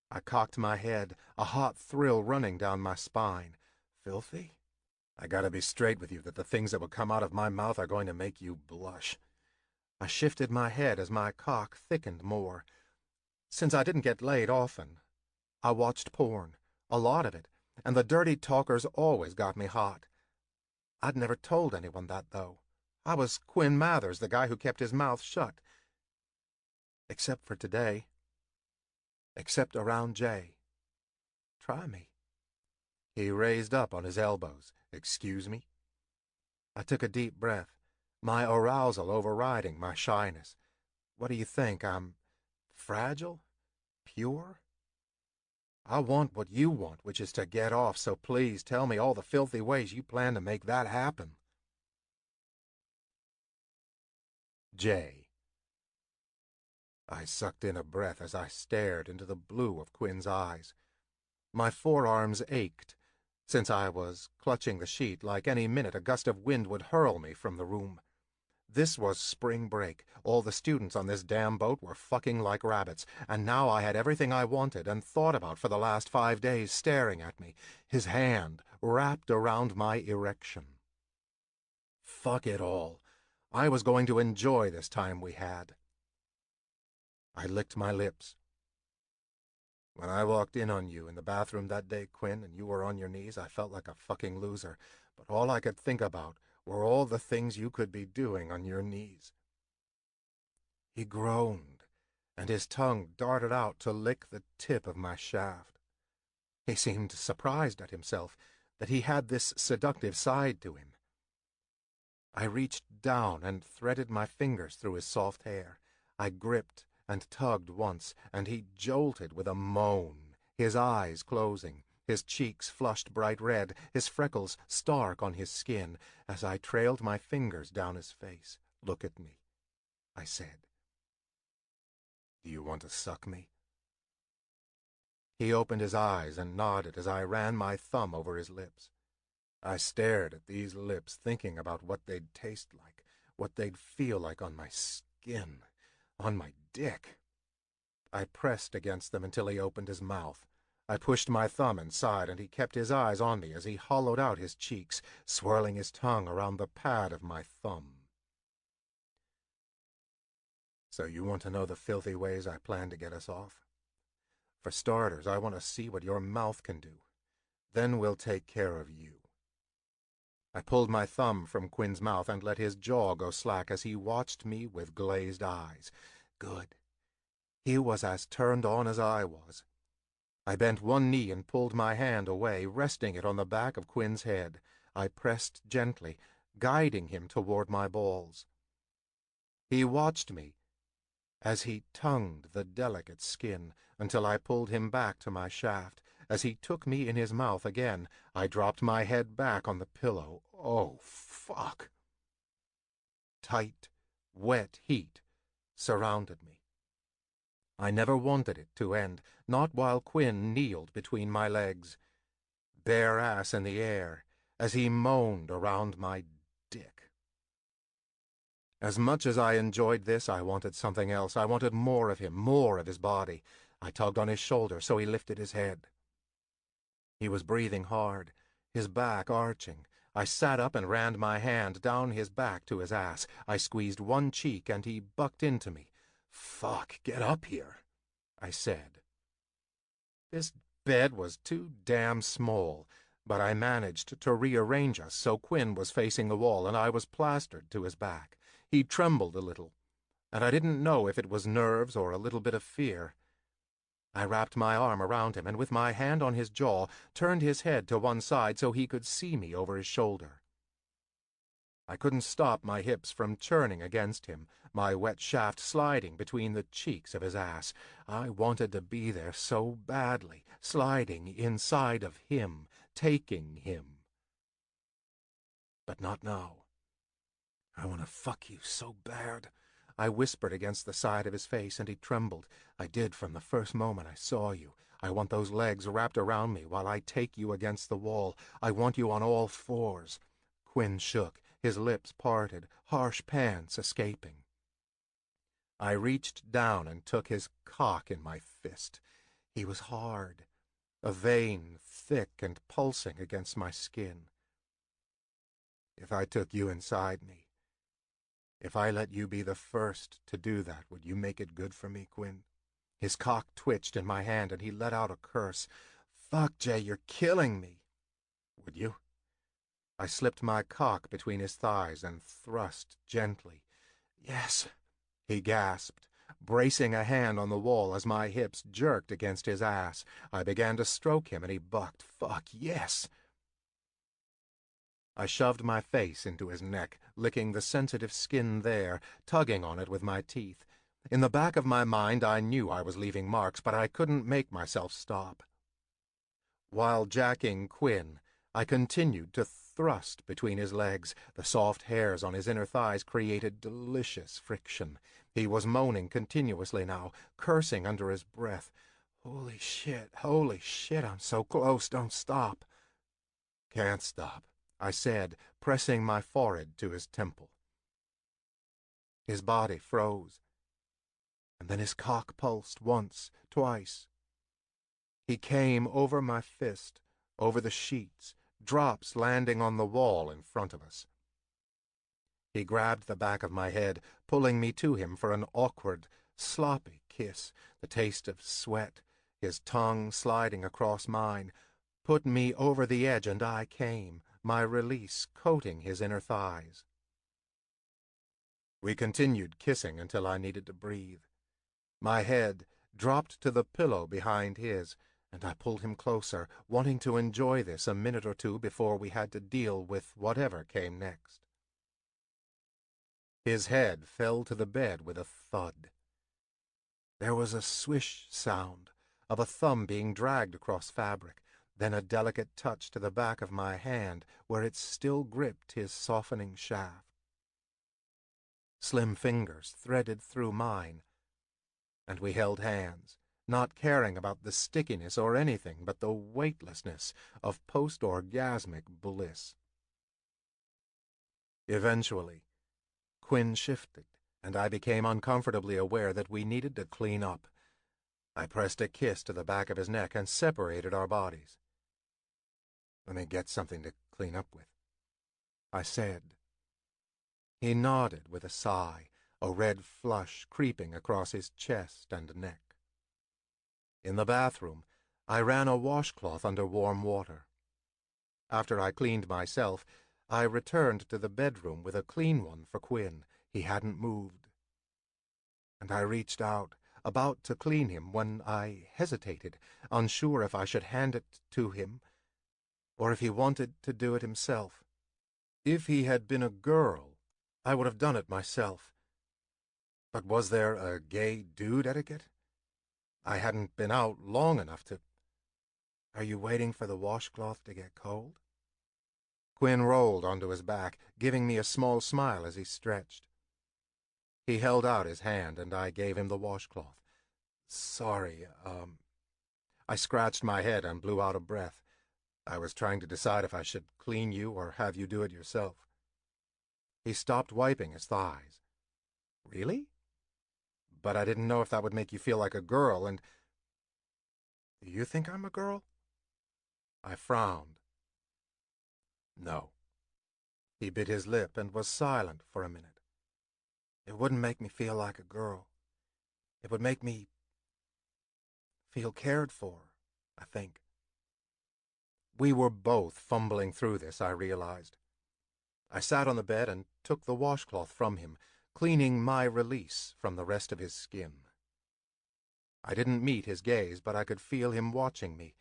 I cocked my head, a hot thrill running down my spine. Filthy? I gotta be straight with you that the things that will come out of my mouth are going to make you blush. I shifted my head as my cock thickened more. Since I didn't get laid often, I watched porn, a lot of it, and the dirty talkers always got me hot. I'd never told anyone that, though. I was Quinn Mathers, the guy who kept his mouth shut. Except for today. Except around Jay. Try me. He raised up on his elbows. Excuse me? I took a deep breath, my arousal overriding my shyness. What do you think? I'm fragile? Pure? I want what you want, which is to get off, so please tell me all the filthy ways you plan to make that happen. Jay. I sucked in a breath as I stared into the blue of Quinn's eyes. My forearms ached, since I was clutching the sheet like any minute a gust of wind would hurl me from the room. This was spring break. All the students on this damn boat were fucking like rabbits, and now I had everything I wanted and thought about for the last 5 days staring at me, his hand wrapped around my erection. Fuck it all. I was going to enjoy this time we had. I licked my lips. When I walked in on you in the bathroom that day, Quinn, and you were on your knees, I felt like a fucking loser, but all I could think about were all the things you could be doing on your knees. He groaned, and his tongue darted out to lick the tip of my shaft. He seemed surprised at himself, that he had this seductive side to him. I reached down and threaded my fingers through his soft hair. I gripped and tugged once, and he jolted with a moan, his eyes closing, his cheeks flushed bright red, his freckles stark on his skin, as I trailed my fingers down his face. Look at me, I said. Do you want to suck me? He opened his eyes and nodded as I ran my thumb over his lips. I stared at these lips, thinking about what they'd taste like, what they'd feel like on my skin, on my dick. I pressed against them until he opened his mouth. I pushed my thumb inside, and he kept his eyes on me as he hollowed out his cheeks, swirling his tongue around the pad of my thumb. So you want to know the filthy ways I plan to get us off? For starters, I want to see what your mouth can do. Then we'll take care of you. I pulled my thumb from Quinn's mouth and let his jaw go slack as he watched me with glazed eyes. Good. He was as turned on as I was. I bent one knee and pulled my hand away, resting it on the back of Quinn's head. I pressed gently, guiding him toward my balls. He watched me as he tongued the delicate skin until I pulled him back to my shaft. As he took me in his mouth again, I dropped my head back on the pillow. Oh, fuck! Tight, wet heat surrounded me. I never wanted it to end, not while Quinn kneeled between my legs, bare ass in the air, as he moaned around my dick. As much as I enjoyed this, I wanted something else. I wanted more of him, more of his body. I tugged on his shoulder, so he lifted his head. He was breathing hard, his back arching, I sat up and ran my hand down his back to his ass. I squeezed one cheek and he bucked into me. "Fuck, get up here," I said. This bed was too damn small, but I managed to rearrange us so Quinn was facing the wall and I was plastered to his back. He trembled a little, and I didn't know if it was nerves or a little bit of fear. I wrapped my arm around him and with my hand on his jaw turned his head to one side so he could see me over his shoulder. I couldn't stop my hips from churning against him, my wet shaft sliding between the cheeks of his ass. I wanted to be there so badly, sliding inside of him, taking him. But not now. "I want to fuck you so bad," I whispered against the side of his face, and he trembled. "I did from the first moment I saw you. I want those legs wrapped around me while I take you against the wall. I want you on all fours." Quinn shook, his lips parted, harsh pants escaping. I reached down and took his cock in my fist. He was hard, a vein thick and pulsing against my skin. "If I took you inside me, if I let you be the first to do that, would you make it good for me, Quinn?" His cock twitched in my hand and he let out a curse. "Fuck, Jay, you're killing me." "Would you?" I slipped my cock between his thighs and thrust gently. "Yes," he gasped, bracing a hand on the wall as my hips jerked against his ass. I began to stroke him and he bucked. "Fuck, yes." I shoved my face into his neck, licking the sensitive skin there, tugging on it with my teeth. In the back of my mind I knew I was leaving marks, but I couldn't make myself stop. While jacking Quinn, I continued to thrust between his legs. The soft hairs on his inner thighs created delicious friction. He was moaning continuously now, cursing under his breath. Holy shit, I'm so close, don't stop." "Can't stop," I said, pressing my forehead to his temple. His body froze, and then his cock pulsed once, twice. He came over my fist, over the sheets, drops landing on the wall in front of us. He grabbed the back of my head, pulling me to him for an awkward, sloppy kiss, the taste of sweat, his tongue sliding across mine, put me over the edge, and I came, my release coating his inner thighs. We continued kissing until I needed to breathe. My head dropped to the pillow behind his, and I pulled him closer, wanting to enjoy this a minute or two before we had to deal with whatever came next. His head fell to the bed with a thud. There was a swish sound of a thumb being dragged across fabric, then a delicate touch to the back of my hand where it still gripped his softening shaft. Slim fingers threaded through mine, and we held hands, not caring about the stickiness or anything but the weightlessness of post-orgasmic bliss. Eventually, Quinn shifted, and I became uncomfortably aware that we needed to clean up. I pressed a kiss to the back of his neck and separated our bodies. "Let me get something to clean up with," I said. He nodded with a sigh, a red flush creeping across his chest and neck. In the bathroom, I ran a washcloth under warm water. After I cleaned myself, I returned to the bedroom with a clean one for Quinn. He hadn't moved. And I reached out, about to clean him, when I hesitated, unsure if I should hand it to him or if he wanted to do it himself. If he had been a girl, I would have done it myself. But was there a gay dude etiquette? I hadn't been out long enough to... "Are you waiting for the washcloth to get cold?" Quinn rolled onto his back, giving me a small smile as he stretched. He held out his hand, and I gave him the washcloth. "Sorry, I scratched my head and blew out a breath. I was trying to decide if I should clean you or have you do it yourself." He stopped wiping his thighs. "Really? But I didn't know if that would make you feel like a girl, and..." "You think I'm a girl?" I frowned. "No. He bit his lip and was silent for a minute. It wouldn't make me feel like a girl. It would make me feel cared for, I think. We were both fumbling through this, I realized. I sat on the bed and took the washcloth from him, cleaning my release from the rest of his skin. I didn't meet his gaze, but I could feel him watching me.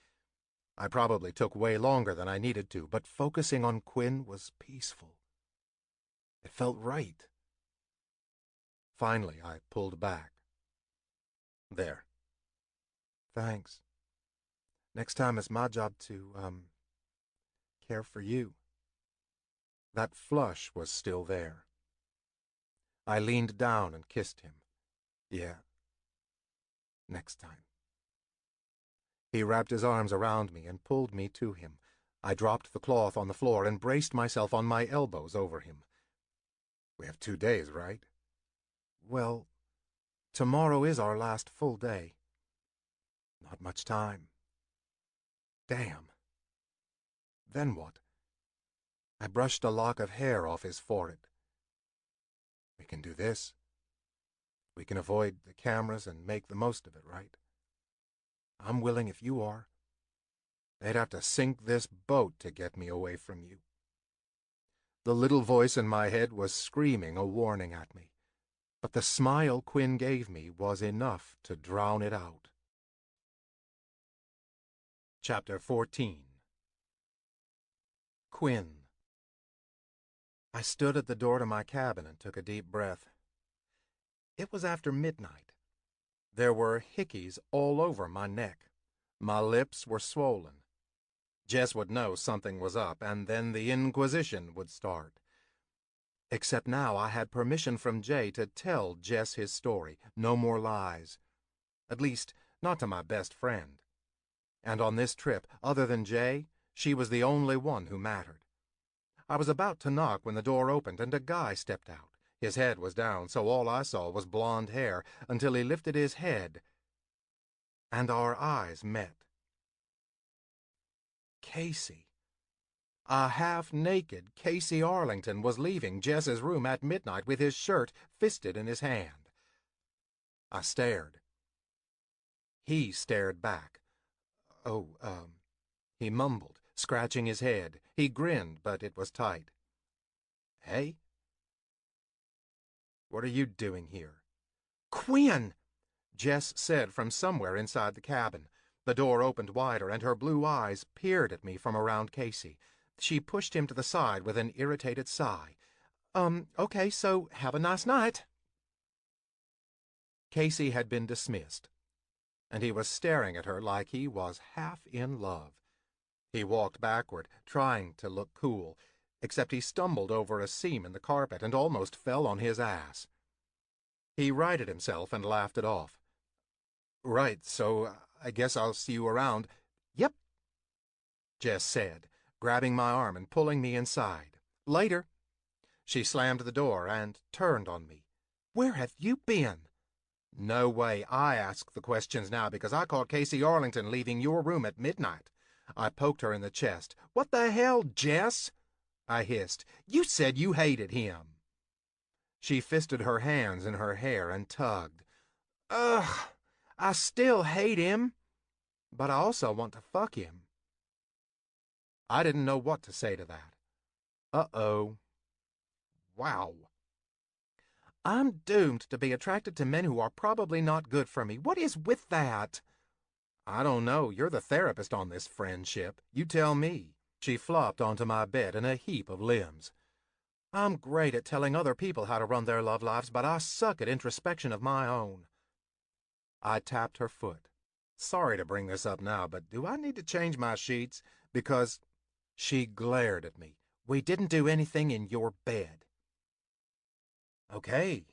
I probably took way longer than I needed to, but focusing on Quinn was peaceful. It felt right. Finally, I pulled back. There. Thanks. Next time it's my job to, care for you. That flush was still there. I leaned down and kissed him. Yeah. Next time. He wrapped his arms around me and pulled me to him. I dropped the cloth on the floor and braced myself on my elbows over him. We have 2 days, right? Well, tomorrow is our last full day. Not much time. Damn. Then what? I brushed a lock of hair off his forehead. We can do this. We can avoid the cameras and make the most of it, right? I'm willing if you are. They'd have to sink this boat to get me away from you. The little voice in my head was screaming a warning at me, but the smile Quinn gave me was enough to drown it out. Chapter 14. Quinn. I stood at the door to my cabin and took a deep breath. It was after midnight. There were hickeys all over my neck. My lips were swollen. Jess would know something was up, and then the Inquisition would start. Except now I had permission from Jay to tell Jess his story. No more lies. At least, not to my best friend. And on this trip, other than Jay, she was the only one who mattered. I was about to knock when the door opened and a guy stepped out. His head was down, so all I saw was blonde hair until he lifted his head, and our eyes met. Casey. A half-naked Casey Arlington was leaving Jess's room at midnight with his shirt fisted in his hand. I stared. He stared back. He mumbled, scratching his head. He grinned, but it was tight. Hey? What are you doing here? Quinn! Jess said from somewhere inside the cabin. The door opened wider, and her blue eyes peered at me from around Casey. She pushed him to the side with an irritated sigh. Okay, so have a nice night. Casey had been dismissed, and he was staring at her like he was half in love. He walked backward, trying to look cool, except he stumbled over a seam in the carpet and almost fell on his ass. He righted himself and laughed it off. Right, so I guess I'll see you around. Yep, Jess said, grabbing my arm and pulling me inside. Later. She slammed the door and turned on me. Where have you been? No way. I ask the questions now because I caught Casey Arlington leaving your room at midnight. I poked her in the chest. What the hell, Jess? I hissed. You said you hated him. She fisted her hands in her hair and tugged. Ugh, I still hate him, but I also want to fuck him. I didn't know what to say to that. Uh-oh. Wow. I'm doomed to be attracted to men who are probably not good for me. What is with that? I don't know. You're the therapist on this friendship. You tell me. She flopped onto my bed in a heap of limbs. I'm great at telling other people how to run their love lives, but I suck at introspection of my own. I tapped her foot. Sorry to bring this up now, but do I need to change my sheets? Because she glared at me. We didn't do anything in your bed. Okay.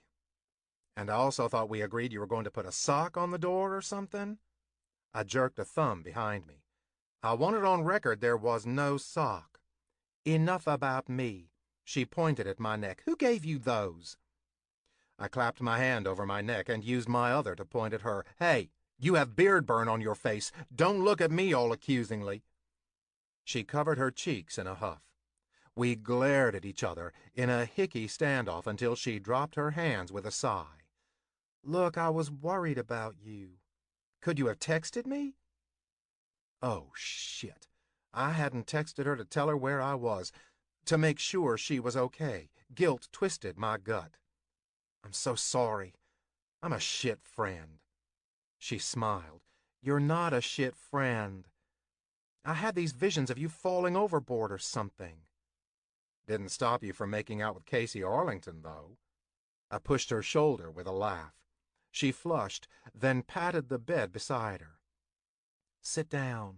And I also thought we agreed you were going to put a sock on the door or something? I jerked a thumb behind me. I want it on record there was no sock. Enough about me. She pointed at my neck. Who gave you those? I clapped my hand over my neck and used my other to point at her. Hey, you have beard burn on your face. Don't look at me all accusingly. She covered her cheeks in a huff. We glared at each other in a hickey standoff until she dropped her hands with a sigh. Look, I was worried about you. Could you have texted me? Oh, shit. I hadn't texted her to tell her where I was, to make sure she was okay. Guilt twisted my gut. I'm so sorry. I'm a shit friend. She smiled. You're not a shit friend. I had these visions of you falling overboard or something. Didn't stop you from making out with Casey Arlington, though. I pushed her shoulder with a laugh. She flushed, then patted the bed beside her. Sit down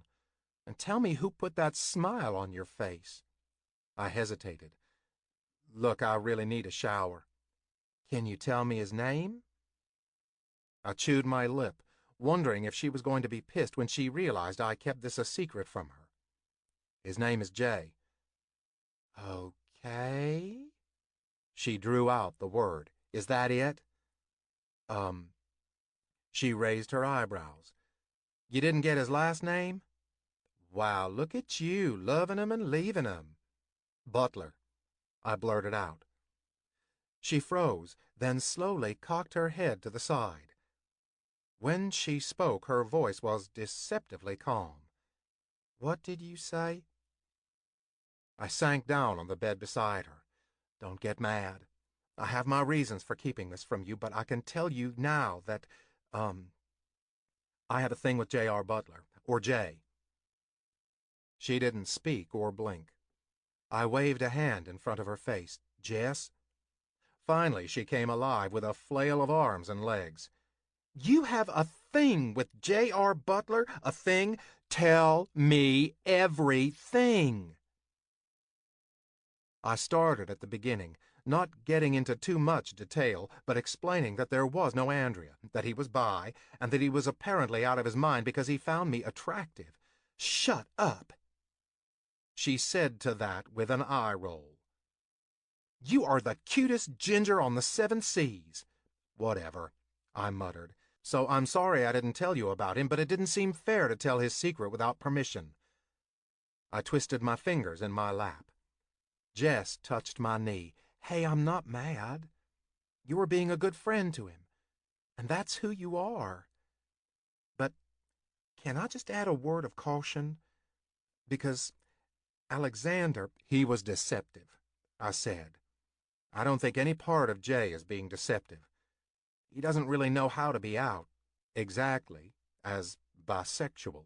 and tell me who put that smile on your face. I hesitated. Look, I really need a shower. Can you tell me his name? I chewed my lip, wondering if she was going to be pissed when she realized I kept this a secret from her. His name is Jay. Okay. She drew out the word. Is that it? She raised her eyebrows. You didn't get his last name? Wow, look at you, loving him and leaving him. Butler, I blurted out. She froze, then slowly cocked her head to the side. When she spoke, her voice was deceptively calm. What did you say? I sank down on the bed beside her. Don't get mad. I have my reasons for keeping this from you, but I can tell you now that, I have a thing with J.R. Butler, or Jay. She didn't speak or blink. I waved a hand in front of her face. Jess? Finally, she came alive with a flail of arms and legs. You have a thing with J.R. Butler? A thing? Tell me everything. I started at the beginning, not getting into too much detail, but explaining that there was no Andrea, that he was bi, and that he was apparently out of his mind because he found me attractive. Shut up. She said to that with an eye roll. You are the cutest ginger on the 7 seas. Whatever, I muttered. So I'm sorry I didn't tell you about him, but it didn't seem fair to tell his secret without permission. I twisted my fingers in my lap. Jess touched my knee. Hey, I'm not mad. You were being a good friend to him, and that's who you are. But can I just add a word of caution? Because Alexander, he was deceptive, I said. I don't think any part of Jay is being deceptive. He doesn't really know how to be out, exactly, as bisexual.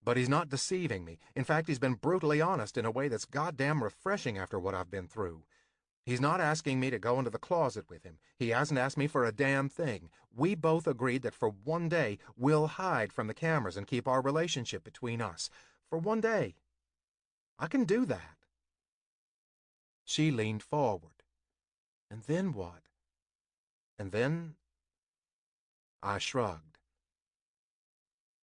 But he's not deceiving me. In fact, he's been brutally honest in a way that's goddamn refreshing after what I've been through. He's not asking me to go into the closet with him. He hasn't asked me for a damn thing. We both agreed that for one day we'll hide from the cameras and keep our relationship between us. For one day. I can do that. She leaned forward. And then what? And then I shrugged.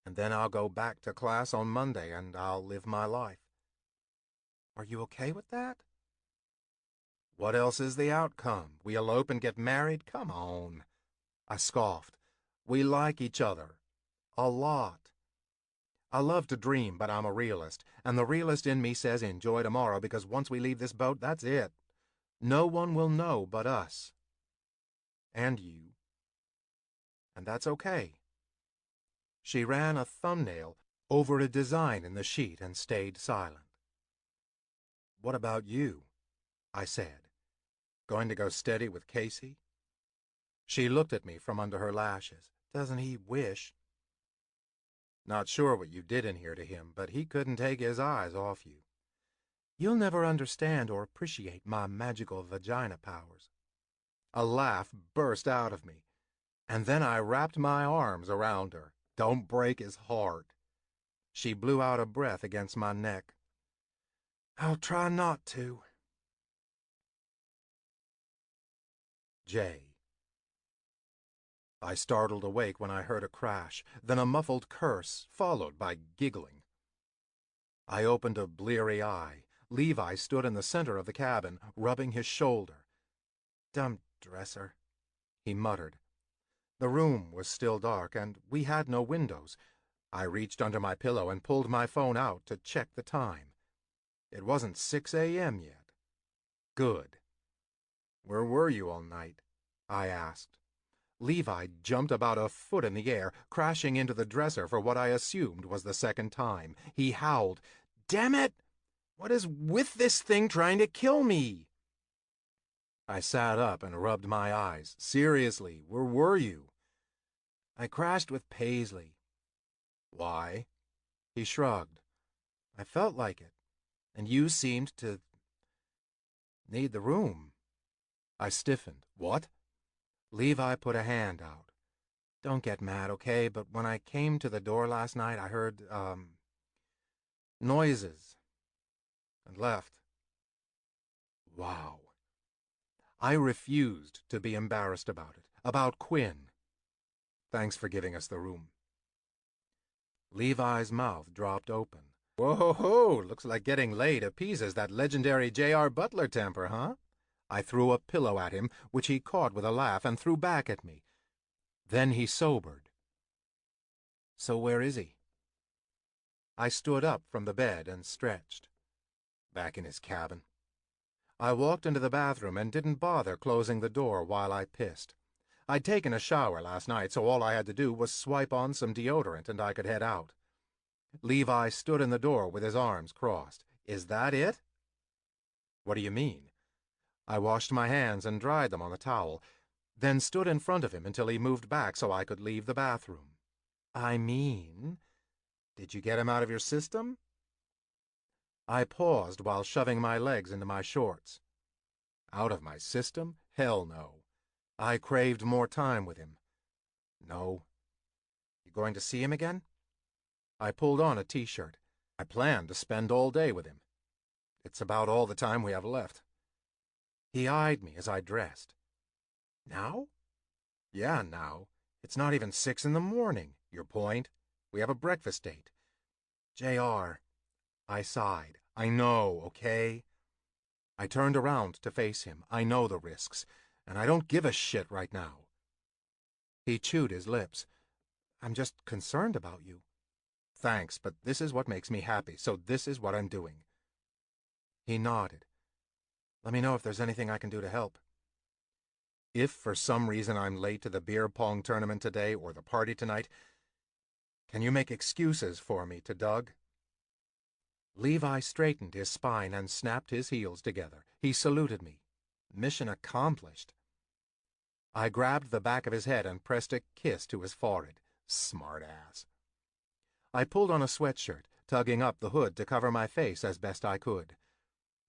And then I'll go back to class on Monday and I'll live my life. Are you okay with that? What else is the outcome? We elope and get married? Come on. I scoffed. We like each other. A lot. I love to dream, but I'm a realist, and the realist in me says enjoy tomorrow because once we leave this boat, that's it. No one will know but us. And you. And that's okay. She ran a thumbnail over a design in the sheet and stayed silent. What about you? I said. Going to go steady with Casey? She looked at me from under her lashes. Doesn't he wish? Not sure what you did in here to him, but he couldn't take his eyes off you. You'll never understand or appreciate my magical vagina powers. A laugh burst out of me, and then I wrapped my arms around her. Don't break his heart. She blew out a breath against my neck. I'll try not to. Jay. I startled awake when I heard a crash, then a muffled curse, followed by giggling. I opened a bleary eye. Levi stood in the center of the cabin, rubbing his shoulder. Dumb dresser, he muttered. The room was still dark, and we had no windows. I reached under my pillow and pulled my phone out to check the time. It wasn't 6 a.m. yet. Good. Where were you all night? I asked. Levi jumped about a foot in the air, crashing into the dresser for what I assumed was the second time. He howled, "Damn it! What is with this thing trying to kill me?" I sat up and rubbed my eyes. Seriously, where were you? I crashed with Paisley. Why? He shrugged. I felt like it, and you seemed to need the room. I stiffened. What? Levi put a hand out. Don't get mad, okay? But when I came to the door last night, I heard, noises, and left. Wow. I refused to be embarrassed about it, about Quinn. Thanks for giving us the room. Levi's mouth dropped open. Whoa, looks like getting laid appeases that legendary J.R. Butler temper, huh? I threw a pillow at him, which he caught with a laugh and threw back at me. Then he sobered. So where is he? I stood up from the bed and stretched. Back in his cabin. I walked into the bathroom and didn't bother closing the door while I pissed. I'd taken a shower last night, so all I had to do was swipe on some deodorant and I could head out. Levi stood in the door with his arms crossed. Is that it? What do you mean? I washed my hands and dried them on the towel, then stood in front of him until he moved back so I could leave the bathroom. I mean, did you get him out of your system? I paused while shoving my legs into my shorts. Out of my system? Hell no. I craved more time with him. No. You going to see him again? I pulled on a t-shirt. I plan to spend all day with him. It's about all the time we have left. He eyed me as I dressed. Now? Yeah, now. It's not even 6 in the morning. Your point? We have a breakfast date. J.R. I sighed. I know, okay? I turned around to face him. I know the risks, and I don't give a shit right now. He chewed his lips. I'm just concerned about you. Thanks, but this is what makes me happy, so this is what I'm doing. He nodded. Let me know if there's anything I can do to help. If for some reason I'm late to the beer pong tournament today or the party tonight, can you make excuses for me to Doug? Levi straightened his spine and snapped his heels together. He saluted me. Mission accomplished. I grabbed the back of his head and pressed a kiss to his forehead. Smart ass. I pulled on a sweatshirt, tugging up the hood to cover my face as best I could.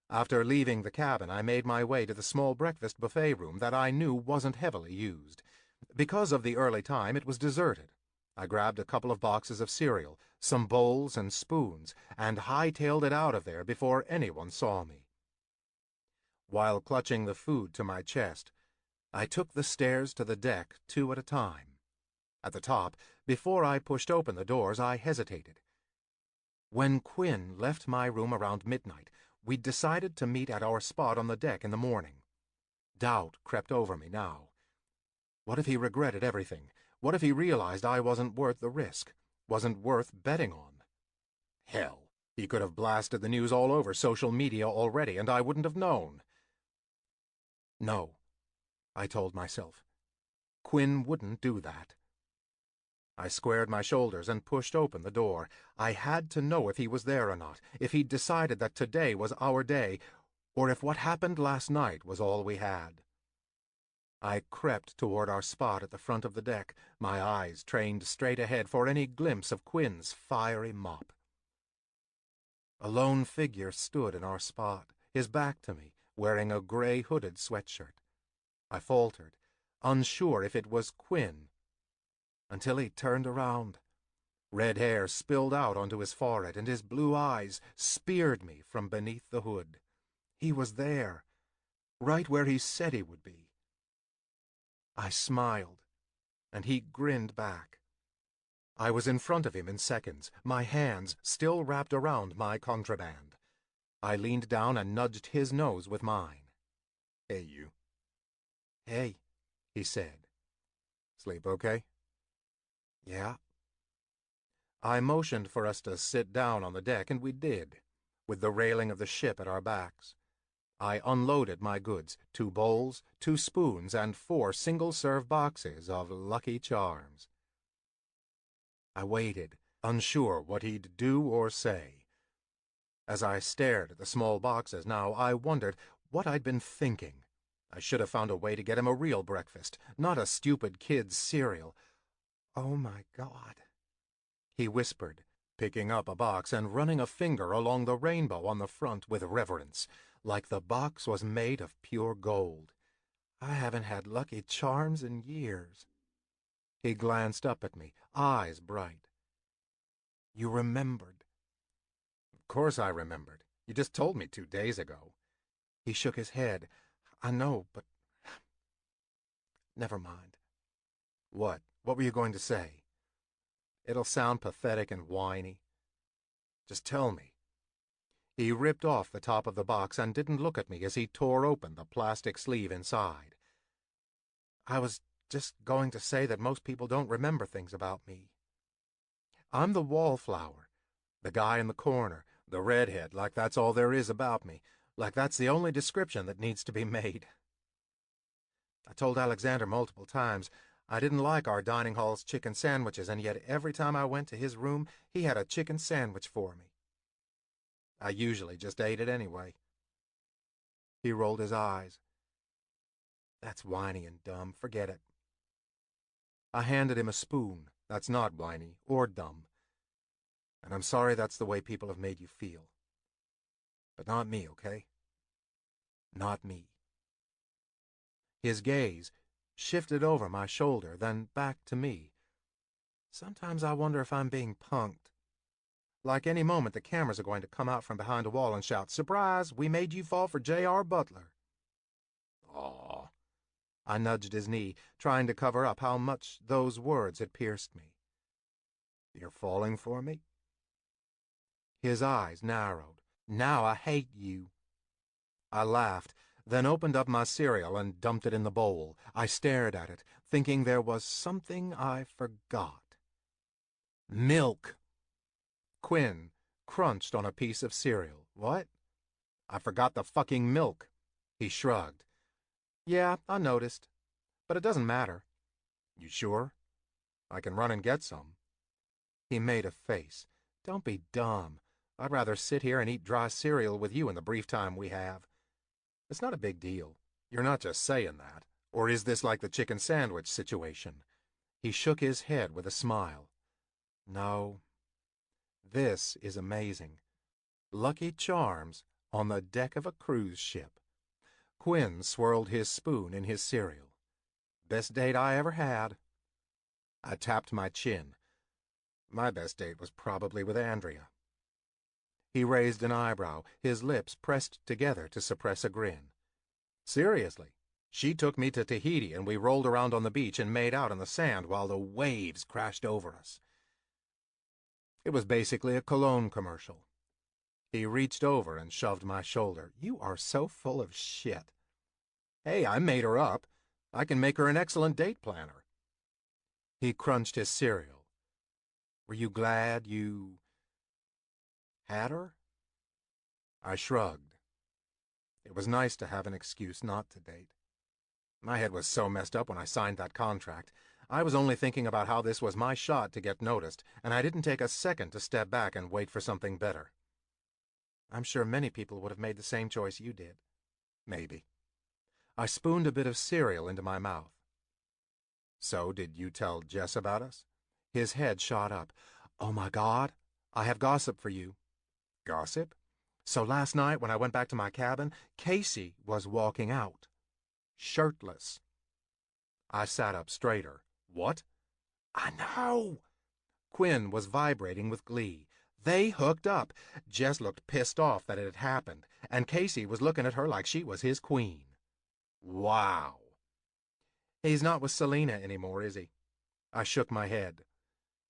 After leaving the cabin, I made my way to the small breakfast buffet room that I knew wasn't heavily used. Because of the early time, it was deserted. I grabbed a couple of boxes of cereal, some bowls and spoons, and hightailed it out of there before anyone saw me. While clutching the food to my chest, I took the stairs to the deck 2 at a time. At the top, before I pushed open the doors, I hesitated. When Quinn left my room around midnight, we'd decided to meet at our spot on the deck in the morning. Doubt crept over me now. What if he regretted everything? What if he realized I wasn't worth the risk, wasn't worth betting on? Hell, he could have blasted the news all over social media already, and I wouldn't have known. No, I told myself. Quinn wouldn't do that. I squared my shoulders and pushed open the door. I had to know if he was there or not, if he'd decided that today was our day, or if what happened last night was all we had. I crept toward our spot at the front of the deck, my eyes trained straight ahead for any glimpse of Quinn's fiery mop. A lone figure stood in our spot, his back to me, wearing a gray hooded sweatshirt. I faltered, unsure if it was Quinn, until he turned around. Red hair spilled out onto his forehead, and his blue eyes speared me from beneath the hood. He was there, right where he said he would be. I smiled, and he grinned back. I was in front of him in seconds, my hands still wrapped around my contraband. I leaned down and nudged his nose with mine. Hey, you. Hey, he said. Sleep okay? Yeah. I motioned for us to sit down on the deck, and we did. with the railing of the ship at our backs. I unloaded my goods, 2 bowls, 2 spoons, and 4 single-serve boxes of Lucky Charms. I waited, unsure what he'd do or say. As I stared at the small boxes now, I wondered what I'd been thinking. I should have found a way to get him a real breakfast, not a stupid kid's cereal. "Oh, my God," he whispered, picking up a box and running a finger along the rainbow on the front with reverence, like the box was made of pure gold. "I haven't had Lucky Charms in years." He glanced up at me, eyes bright. "You remembered." "Of course I remembered. You just told me 2 days ago." He shook his head. "I know, but never mind." "What? What were you going to say?" "It'll sound pathetic and whiny." "Just tell me." He ripped off the top of the box and didn't look at me as he tore open the plastic sleeve inside. "I was just going to say that most people don't remember things about me. I'm the wallflower, the guy in the corner, the redhead, like that's all there is about me, like that's the only description that needs to be made. I told Alexander multiple times I didn't like our dining hall's chicken sandwiches, and yet every time I went to his room, he had a chicken sandwich for me. I usually just ate it anyway." He rolled his eyes. "That's whiny and dumb. Forget it." I handed him a spoon. "That's not whiny or dumb. And I'm sorry that's the way people have made you feel. But not me, okay? Not me." His gaze shifted over my shoulder, then back to me. Sometimes I wonder if I'm being punked. Like any moment the cameras are going to come out from behind a wall and shout, "Surprise, we made you fall for J.R. Butler." Aw. I nudged his knee, trying to cover up how much those words had pierced me. "You're falling for me?" His eyes narrowed. "Now I hate you." I laughed, then opened up my cereal and dumped it in the bowl. I stared at it, thinking there was something I forgot. Milk! Quinn crunched on a piece of cereal. "What?" "I forgot the fucking milk." He shrugged. "Yeah, I noticed. But it doesn't matter." "You sure? I can run and get some." He made a face. "Don't be dumb. I'd rather sit here and eat dry cereal with you in the brief time we have. It's not a big deal. You're not just saying that. Or is this like the chicken sandwich situation?" He shook his head with a smile. "No. This is amazing. Lucky Charms on the deck of a cruise ship." Quinn swirled his spoon in his cereal. "Best date I ever had." I tapped my chin. My best date was probably with Andrea. He raised an eyebrow, his lips pressed together to suppress a grin. "Seriously, she took me to Tahiti and we rolled around on the beach and made out on the sand while the waves crashed over us. It was basically a cologne commercial." He reached over and shoved my shoulder. "You are so full of shit." "Hey, I made her up. I can make her an excellent date planner." He crunched his cereal. "Were you glad you had her?" I shrugged. It was nice to have an excuse not to date. My head was so messed up when I signed that contract. I was only thinking about how this was my shot to get noticed, and I didn't take a second to step back and wait for something better. "I'm sure many people would have made the same choice you did." "Maybe." I spooned a bit of cereal into my mouth. "So, did you tell Jess about us?" His head shot up. "Oh, my God, I have gossip for you." "Gossip?" "So last night when I went back to my cabin, Casey was walking out. Shirtless." I sat up straighter. "What?" "I know." Quinn was vibrating with glee. "They hooked up. Jess looked pissed off that it had happened, and Casey was looking at her like she was his queen." "Wow." "He's not with Selena anymore, is he?" I shook my head.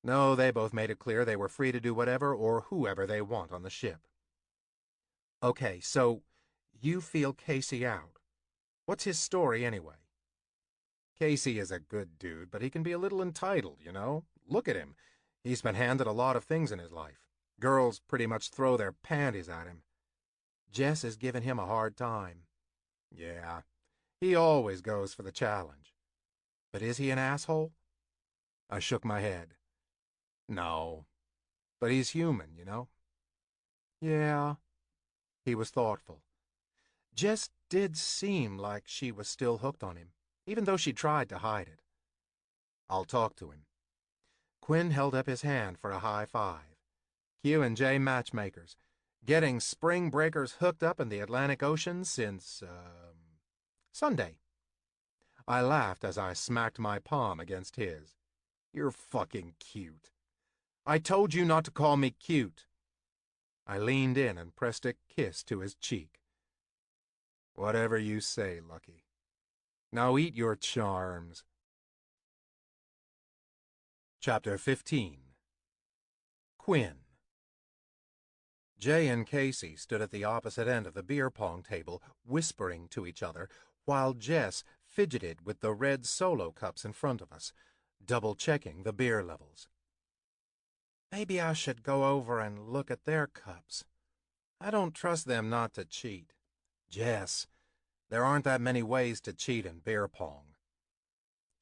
"No, they both made it clear they were free to do whatever or whoever they want on the ship." "Okay, so you feel Casey out. What's his story anyway?" "Casey is a good dude, but he can be a little entitled, you know? Look at him. He's been handed a lot of things in his life. Girls pretty much throw their panties at him. Jess is giving him a hard time. Yeah, he always goes for the challenge. But is he an asshole? I shook my head. No, but he's human, you know? Yeah. He was thoughtful. Jess did seem like she was still hooked on him, even though she tried to hide it. I'll talk to him. Quinn held up his hand for a high five. Q&J matchmakers, getting spring breakers hooked up in the Atlantic Ocean since, Sunday. I laughed as I smacked my palm against his. You're fucking cute. I told you not to call me cute. I leaned in and pressed a kiss to his cheek. Whatever you say, Lucky. Now eat your charms. Chapter 15. Quinn. Jay and Casey stood at the opposite end of the beer pong table, whispering to each other, while Jess fidgeted with the red Solo cups in front of us, double-checking the beer levels. Maybe I should go over and look at their cups. I don't trust them not to cheat. Jess, there aren't that many ways to cheat in beer pong.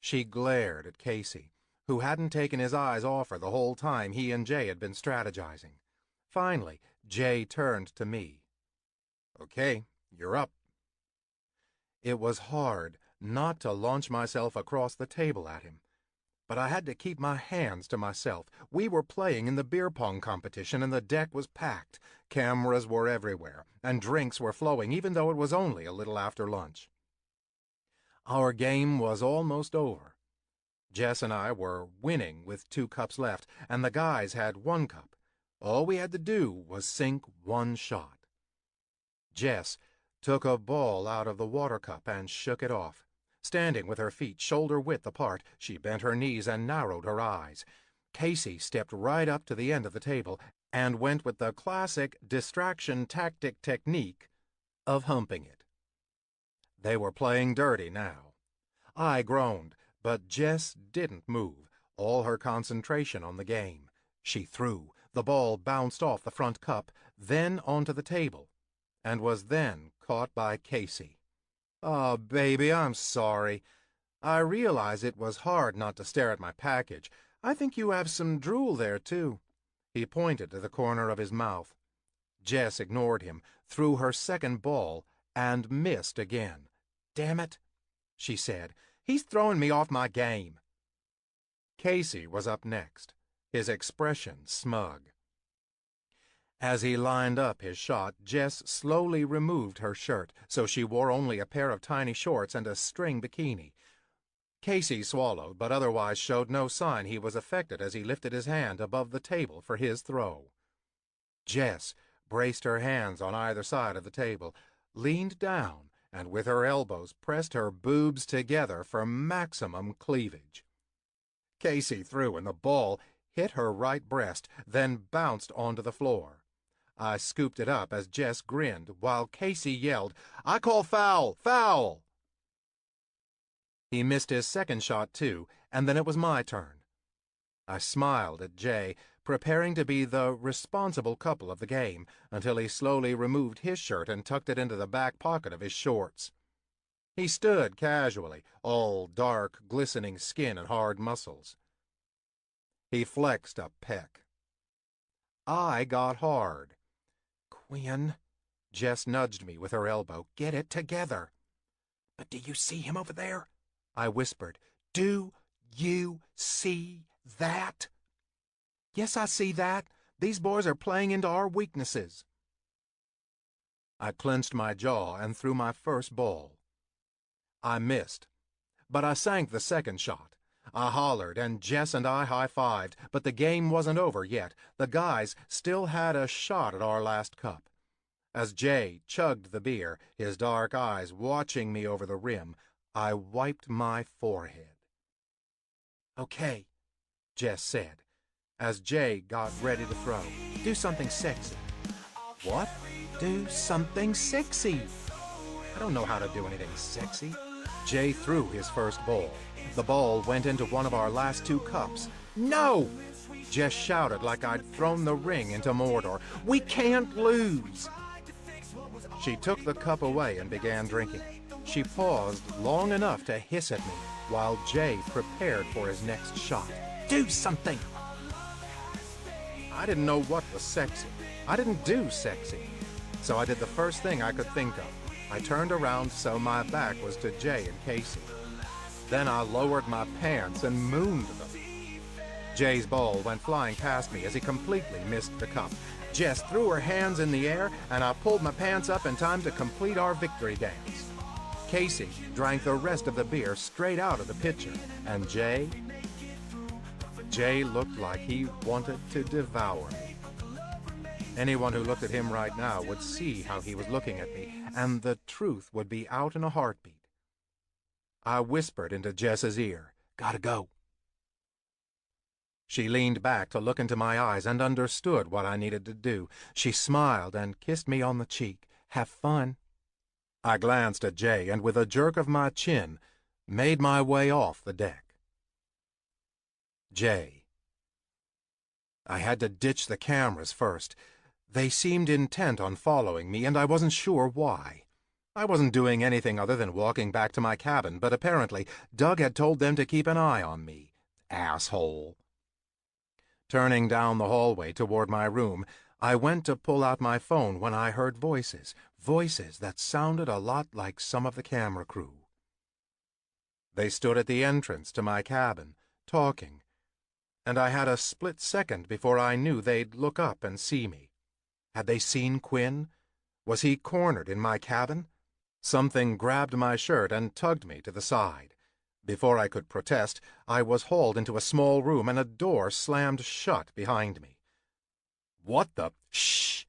She glared at Casey, who hadn't taken his eyes off her the whole time he and Jay had been strategizing. Finally, Jay turned to me. Okay, you're up. It was hard not to launch myself across the table at him, but I had to keep my hands to myself. We were playing in the beer pong competition and the deck was packed. Cameras were everywhere, and drinks were flowing even though it was only a little after lunch. Our game was almost over. Jess and I were winning with 2 cups left, and the guys had 1 cup. All we had to do was sink 1 shot. Jess took a ball out of the water cup and shook it off. Standing with her feet shoulder-width apart, she bent her knees and narrowed her eyes. Casey stepped right up to the end of the table and went with the classic distraction tactic technique of humping it. They were playing dirty now. I groaned, but Jess didn't move, all her concentration on the game. She threw. The ball bounced off the front cup, then onto the table, and was then caught by Casey. Oh, baby, I'm sorry. I realize it was hard not to stare at my package. I think you have some drool there, too. He pointed to the corner of his mouth. Jess ignored him, threw her second ball, and missed again. Damn it, she said. He's throwing me off my game. Casey was up next, his expression smug. As he lined up his shot, Jess slowly removed her shirt, so she wore only a pair of tiny shorts and a string bikini. Casey swallowed, but otherwise showed no sign he was affected as he lifted his hand above the table for his throw. Jess braced her hands on either side of the table, leaned down, and with her elbows pressed her boobs together for maximum cleavage. Casey threw, and the ball hit her right breast, then bounced onto the floor. I scooped it up as Jess grinned, while Casey yelled, "I call foul! Foul!" He missed his second shot, too, and then it was my turn. I smiled at Jay, preparing to be the responsible couple of the game, until he slowly removed his shirt and tucked it into the back pocket of his shorts. He stood casually, all dark, glistening skin and hard muscles. He flexed a peck. I got hard. Quinn, Jess nudged me with her elbow. Get it together. But do you see him over there? I whispered. Do you see that? Yes, I see that. These boys are playing into our weaknesses. I clenched my jaw and threw my first ball. I missed, but I sank the second shot. I hollered, and Jess and I high-fived, but the game wasn't over yet. The guys still had a shot at our last cup. As Jay chugged the beer, his dark eyes watching me over the rim, I wiped my forehead. Okay, Jess said, as Jay got ready to throw. Do something sexy. What? Do something sexy. I don't know how to do anything sexy. Jay threw his first ball. The ball went into one of our last 2 cups. No! Jess shouted like I'd thrown the ring into Mordor. "We can't lose!" She took the cup away and began drinking. She paused long enough to hiss at me while Jay prepared for his next shot. "Do something!" I didn't know what was sexy. I didn't do sexy. So I did the first thing I could think of. I turned around so my back was to Jay and Casey. Then I lowered my pants and mooned them. Jay's ball went flying past me as he completely missed the cup. Jess threw her hands in the air, and I pulled my pants up in time to complete our victory dance. Casey drank the rest of the beer straight out of the pitcher, and Jay looked like he wanted to devour me. Anyone who looked at him right now would see how he was looking at me, and the truth would be out in a heartbeat. I whispered into Jess's ear, "Gotta go." She leaned back to look into my eyes and understood what I needed to do. She smiled and kissed me on the cheek. "Have fun." I glanced at Jay and with a jerk of my chin, made my way off the deck. Jay. I had to ditch the cameras first. They seemed intent on following me, and I wasn't sure why. I wasn't doing anything other than walking back to my cabin, but apparently Doug had told them to keep an eye on me. Asshole. Turning down the hallway toward my room, I went to pull out my phone when I heard voices that sounded a lot like some of the camera crew. They stood at the entrance to my cabin, talking, and I had a split second before I knew they'd look up and see me. Had they seen Quinn? Was he cornered in my cabin? Something grabbed my shirt and tugged me to the side. Before I could protest, I was hauled into a small room and a door slammed shut behind me. "What the—" "Shh!"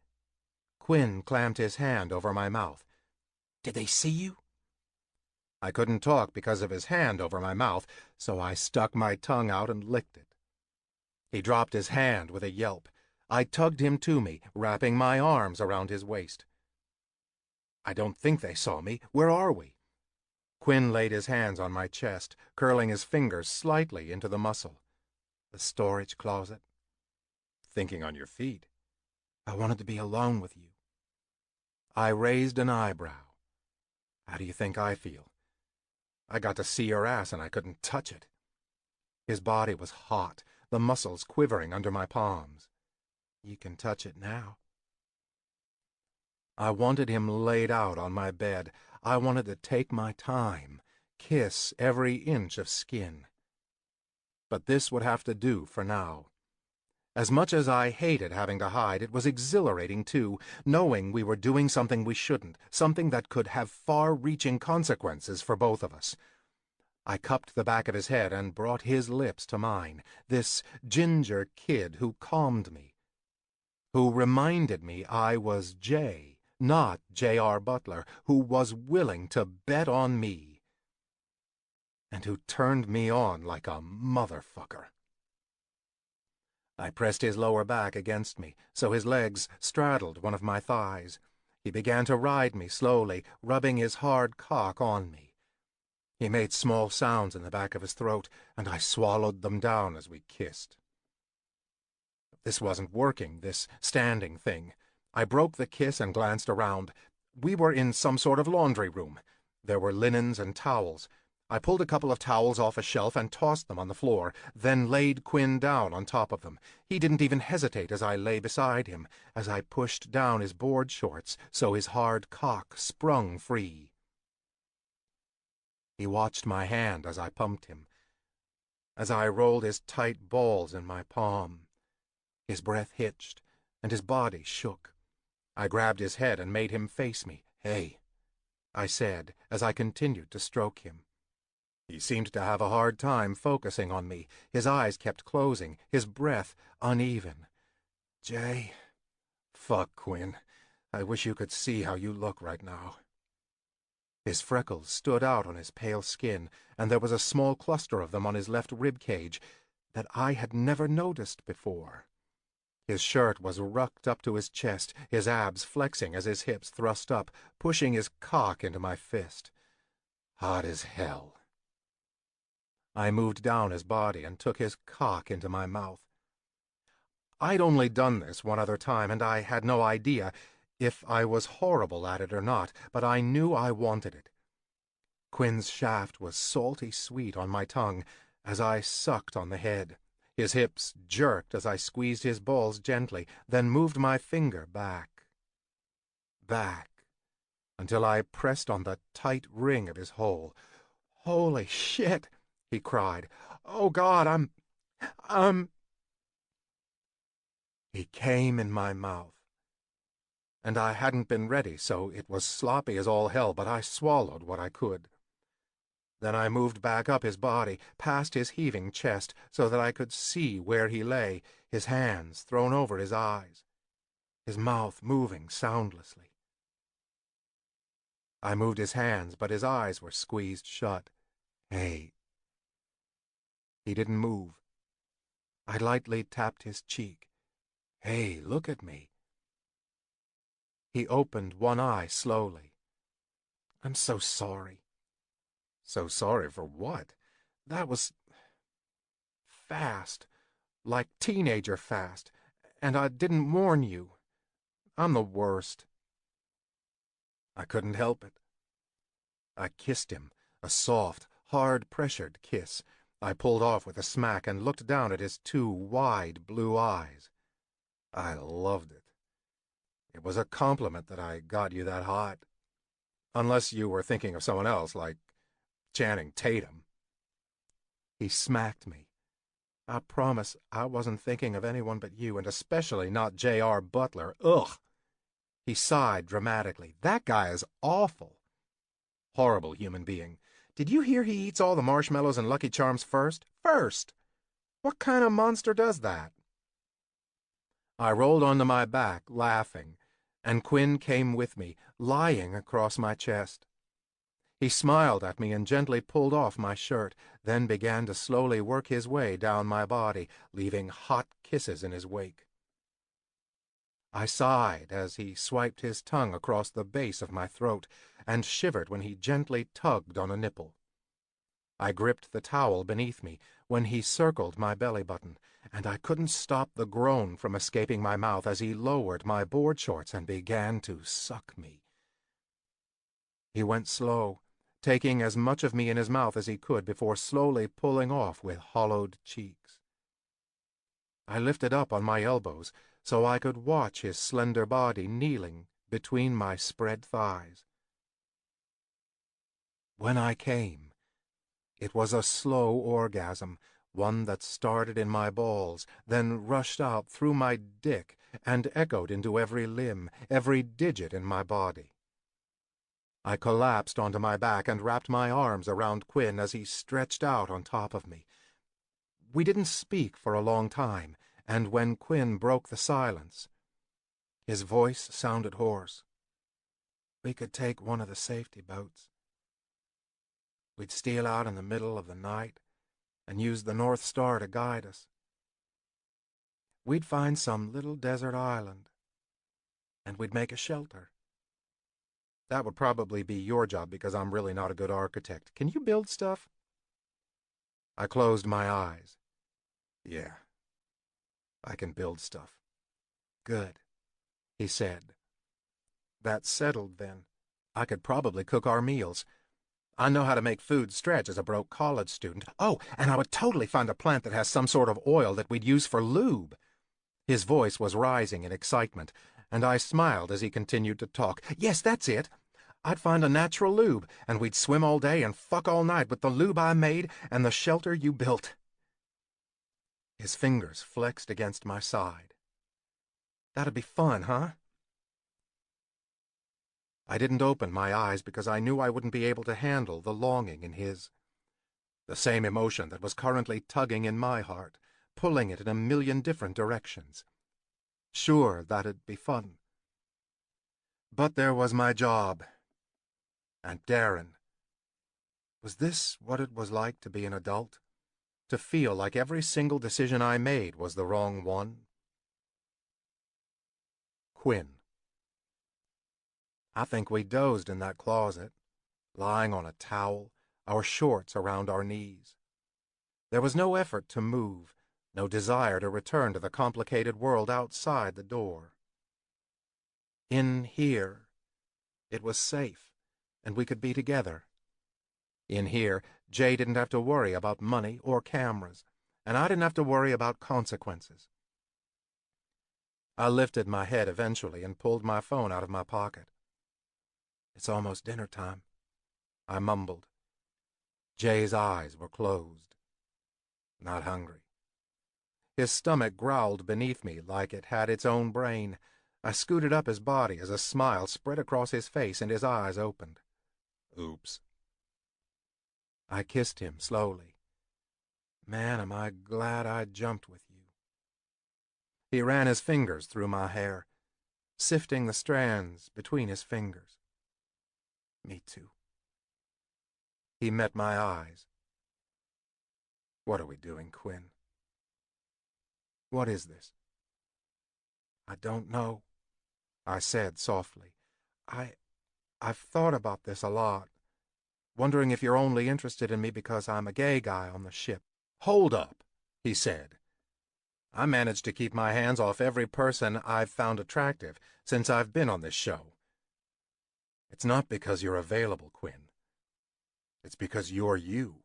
Quinn clamped his hand over my mouth. "Did they see you?" I couldn't talk because of his hand over my mouth, so I stuck my tongue out and licked it. He dropped his hand with a yelp. I tugged him to me, wrapping my arms around his waist. "I don't think they saw me. Where are we?" Quinn laid his hands on my chest, curling his fingers slightly into the muscle. "The storage closet." "Thinking on your feet." "I wanted to be alone with you." I raised an eyebrow. "How do you think I feel? I got to see your ass and I couldn't touch it." His body was hot, the muscles quivering under my palms. "You can touch it now." I wanted him laid out on my bed. I wanted to take my time, kiss every inch of skin. But this would have to do for now. As much as I hated having to hide, it was exhilarating, too, knowing we were doing something we shouldn't, something that could have far-reaching consequences for both of us. I cupped the back of his head and brought his lips to mine, this ginger kid who calmed me, who reminded me I was Jay, not J.R. Butler, who was willing to bet on me, and who turned me on like a motherfucker. I pressed his lower back against me, so his legs straddled one of my thighs. He began to ride me slowly, rubbing his hard cock on me. He made small sounds in the back of his throat, and I swallowed them down as we kissed. This wasn't working, this standing thing. I broke the kiss and glanced around. We were in some sort of laundry room. There were linens and towels. I pulled a couple of towels off a shelf and tossed them on the floor, then laid Quinn down on top of them. He didn't even hesitate as I lay beside him, as I pushed down his board shorts so his hard cock sprung free. He watched my hand as I pumped him, as I rolled his tight balls in my palm. His breath hitched, and his body shook. I grabbed his head and made him face me. "Hey," I said as I continued to stroke him. He seemed to have a hard time focusing on me. His eyes kept closing, his breath uneven. "Jay, fuck, Quinn. I wish you could see how you look right now." His freckles stood out on his pale skin, and there was a small cluster of them on his left rib cage that I had never noticed before. His shirt was rucked up to his chest, his abs flexing as his hips thrust up, pushing his cock into my fist. Hot as hell. I moved down his body and took his cock into my mouth. I'd only done this one other time, and I had no idea if I was horrible at it or not, but I knew I wanted it. Quinn's shaft was salty sweet on my tongue as I sucked on the head. His hips jerked as I squeezed his balls gently, then moved my finger back, until I pressed on the tight ring of his hole. "Holy shit!" he cried. "Oh, God, I'm—" He came in my mouth, and I hadn't been ready, so it was sloppy as all hell, but I swallowed what I could. Then I moved back up his body, past his heaving chest, so that I could see where he lay, his hands thrown over his eyes, his mouth moving soundlessly. I moved his hands, but his eyes were squeezed shut. "Hey." He didn't move. I lightly tapped his cheek. "Hey, look at me." He opened one eye slowly. "I'm so sorry." "So sorry for what?" "That was fast, like teenager fast, and I didn't warn you. I'm the worst." I couldn't help it. I kissed him, a soft, hard-pressured kiss. I pulled off with a smack and looked down at his two wide blue eyes. I loved it. It was a compliment that I got you that hot. Unless you were thinking of someone else, like Channing Tatum. He smacked me. "I promise I wasn't thinking of anyone but you, and especially not J.R. Butler. Ugh!" He sighed dramatically. "That guy is awful." "Horrible human being. Did you hear he eats all the marshmallows and Lucky Charms first? First! What kind of monster does that?" I rolled onto my back, laughing, and Quinn came with me, lying across my chest. He smiled at me and gently pulled off my shirt, then began to slowly work his way down my body, leaving hot kisses in his wake. I sighed as he swiped his tongue across the base of my throat and shivered when he gently tugged on a nipple. I gripped the towel beneath me when he circled my belly button, and I couldn't stop the groan from escaping my mouth as he lowered my board shorts and began to suck me. He went slow, taking as much of me in his mouth as he could before slowly pulling off with hollowed cheeks. I lifted up on my elbows so I could watch his slender body kneeling between my spread thighs. When I came, it was a slow orgasm, one that started in my balls, then rushed out through my dick and echoed into every limb, every digit in my body. I collapsed onto my back and wrapped my arms around Quinn as he stretched out on top of me. We didn't speak for a long time, and when Quinn broke the silence, his voice sounded hoarse. "We could take one of the safety boats. We'd steal out in the middle of the night and use the North Star to guide us. We'd find some little desert island, and we'd make a shelter. That would probably be your job because I'm really not a good architect. Can you build stuff?" I closed my eyes. "Yeah, I can build stuff." "Good," he said. "That's settled, then. I could probably cook our meals. I know how to make food stretch as a broke college student. Oh, and I would totally find a plant that has some sort of oil that we'd use for lube." His voice was rising in excitement, and I smiled as he continued to talk. "Yes, that's it. I'd find a natural lube, and we'd swim all day and fuck all night with the lube I made and the shelter you built." His fingers flexed against my side. "That'd be fun, huh?" I didn't open my eyes because I knew I wouldn't be able to handle the longing in his. The same emotion that was currently tugging in my heart, pulling it in a million different directions. Sure, that'd be fun. But there was my job. And Darren. Was this what it was like to be an adult? To feel like every single decision I made was the wrong one? Quinn. I think we dozed in that closet, lying on a towel, our shorts around our knees. There was no effort to move, no desire to return to the complicated world outside the door. In here, it was safe, and we could be together. In here, Jay didn't have to worry about money or cameras, and I didn't have to worry about consequences. I lifted my head eventually and pulled my phone out of my pocket. "It's almost dinner time," I mumbled. Jay's eyes were closed. Not hungry. His stomach growled beneath me like it had its own brain. I scooted up his body as a smile spread across his face and his eyes opened. "Oops." I kissed him slowly. "Man, am I glad I jumped with you." He ran his fingers through my hair, sifting the strands between his fingers. "Me too." He met my eyes. "What are we doing, Quinn? What is this?" "I don't know," I said softly. I've thought about this a lot, wondering if you're only interested in me because I'm a gay guy on the ship." "Hold up," he said. "I managed to keep my hands off every person I've found attractive since I've been on this show. It's not because you're available, Quinn. It's because you're you."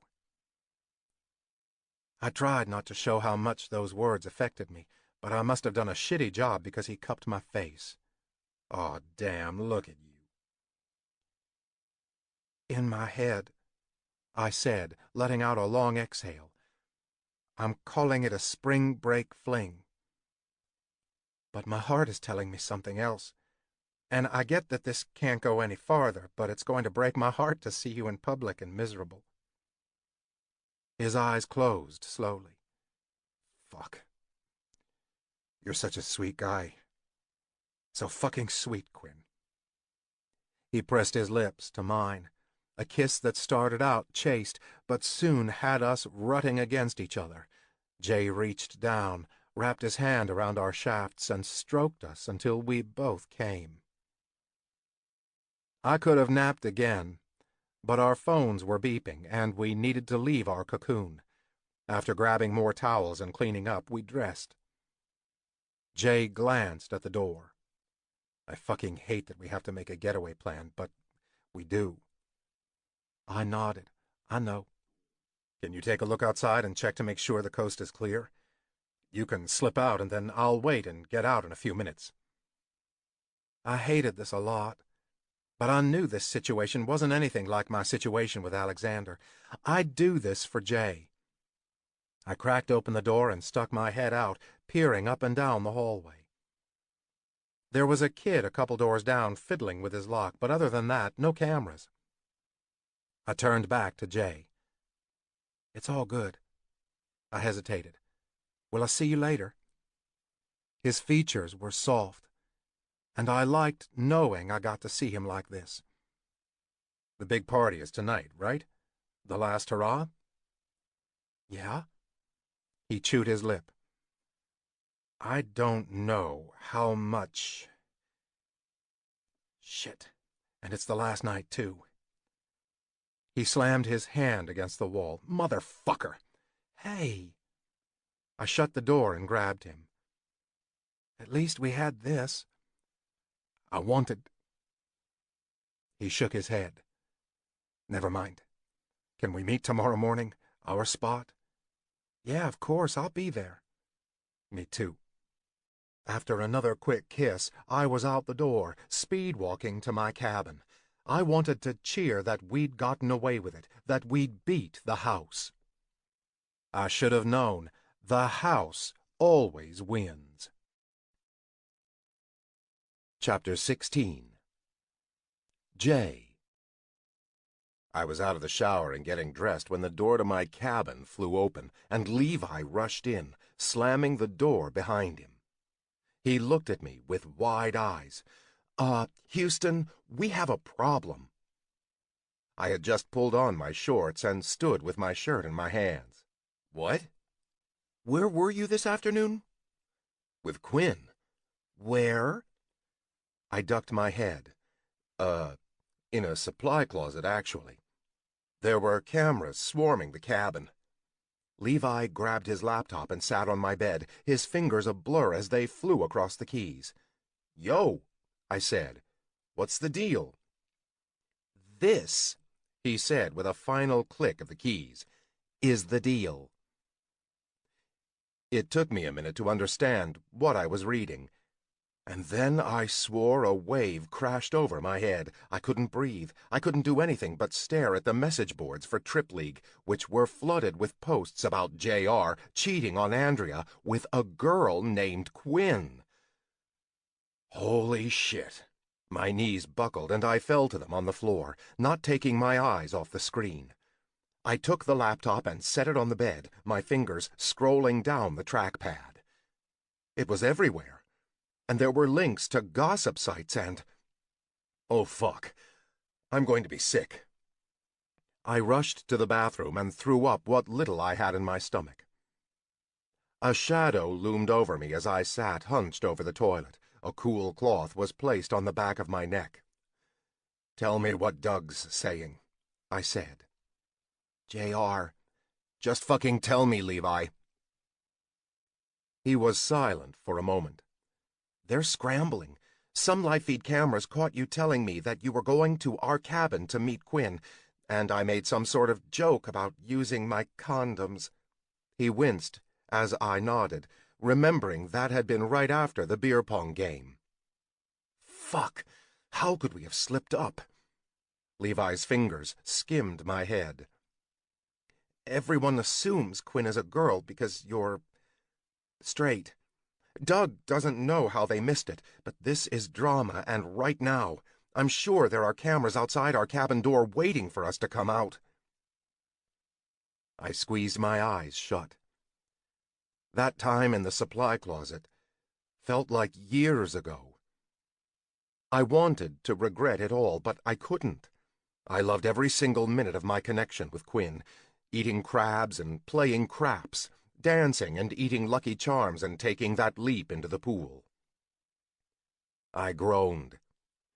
I tried not to show how much those words affected me, but I must have done a shitty job because he cupped my face. "Aw, damn, look at you." "In my head," I said, letting out a long exhale, "I'm calling it a spring break fling. But my heart is telling me something else. And I get that this can't go any farther, but it's going to break my heart to see you in public and miserable." His eyes closed slowly. "Fuck. You're such a sweet guy. So fucking sweet, Quinn." He pressed his lips to mine, a kiss that started out chaste, but soon had us rutting against each other. Jay reached down, wrapped his hand around our shafts, and stroked us until we both came. I could have napped again, but our phones were beeping, and we needed to leave our cocoon. After grabbing more towels and cleaning up, we dressed. Jay glanced at the door. "I fucking hate that we have to make a getaway plan, but we do." I nodded. "I know." "Can you take a look outside and check to make sure the coast is clear? You can slip out, and then I'll wait and get out in a few minutes." I hated this a lot, but I knew this situation wasn't anything like my situation with Alexander. I'd do this for Jay. I cracked open the door and stuck my head out, peering up and down the hallway. There was a kid a couple doors down fiddling with his lock, but other than that, no cameras. I turned back to Jay. "It's all good." I hesitated. "Will I see you later?" His features were soft, and I liked knowing I got to see him like this. "The big party is tonight, right? The last hurrah?" "Yeah?" He chewed his lip. "I don't know how much... Shit. And it's the last night, too." He slammed his hand against the wall. "Motherfucker!" "Hey!" I shut the door and grabbed him. "At least we had this." "I wanted..." He shook his head. "Never mind. Can we meet tomorrow morning? Our spot?" "Yeah, of course. I'll be there." "Me too." After another quick kiss, I was out the door, speed-walking to my cabin. I wanted to cheer that we'd gotten away with it, that we'd beat the house. I should have known. The house always wins. Chapter 16. Jay. I was out of the shower and getting dressed when the door to my cabin flew open, and Levi rushed in, slamming the door behind him. He looked at me with wide eyes. Houston, we have a problem." I had just pulled on my shorts and stood with my shirt in my hands. "What?" "Where were you this afternoon?" "With Quinn." "Where?" I ducked my head. In a supply closet, actually. There were cameras swarming the cabin." Levi grabbed his laptop and sat on my bed, his fingers a blur as they flew across the keys. "Yo," I said. "What's the deal?" "This," he said with a final click of the keys, "is the deal." It took me a minute to understand what I was reading. And then I swore a wave crashed over my head. I couldn't breathe. I couldn't do anything but stare at the message boards for Trip League, which were flooded with posts about JR cheating on Andrea with a girl named Quinn. Holy shit. My knees buckled and I fell to them on the floor, not taking my eyes off the screen. I took the laptop and set it on the bed, my fingers scrolling down the trackpad. It was everywhere. And there were links to gossip sites and... Oh, fuck. I'm going to be sick. I rushed to the bathroom and threw up what little I had in my stomach. A shadow loomed over me as I sat hunched over the toilet. A cool cloth was placed on the back of my neck. "Tell me what Doug's saying," I said. "JR. Just fucking tell me, Levi." He was silent for a moment. "They're scrambling. Some live feed cameras caught you telling me that you were going to our cabin to meet Quinn, and I made some sort of joke about using my condoms." He winced as I nodded, remembering that had been right after the beer pong game. Fuck! How could we have slipped up? Levi's fingers skimmed my head. "Everyone assumes Quinn is a girl because you're straight. Doug doesn't know how they missed it, but this is drama, and right now, I'm sure there are cameras outside our cabin door waiting for us to come out." I squeezed my eyes shut. That time in the supply closet felt like years ago. I wanted to regret it all, but I couldn't. I loved every single minute of my connection with Quinn, eating crabs and playing craps, dancing and eating Lucky Charms and taking that leap into the pool. I groaned,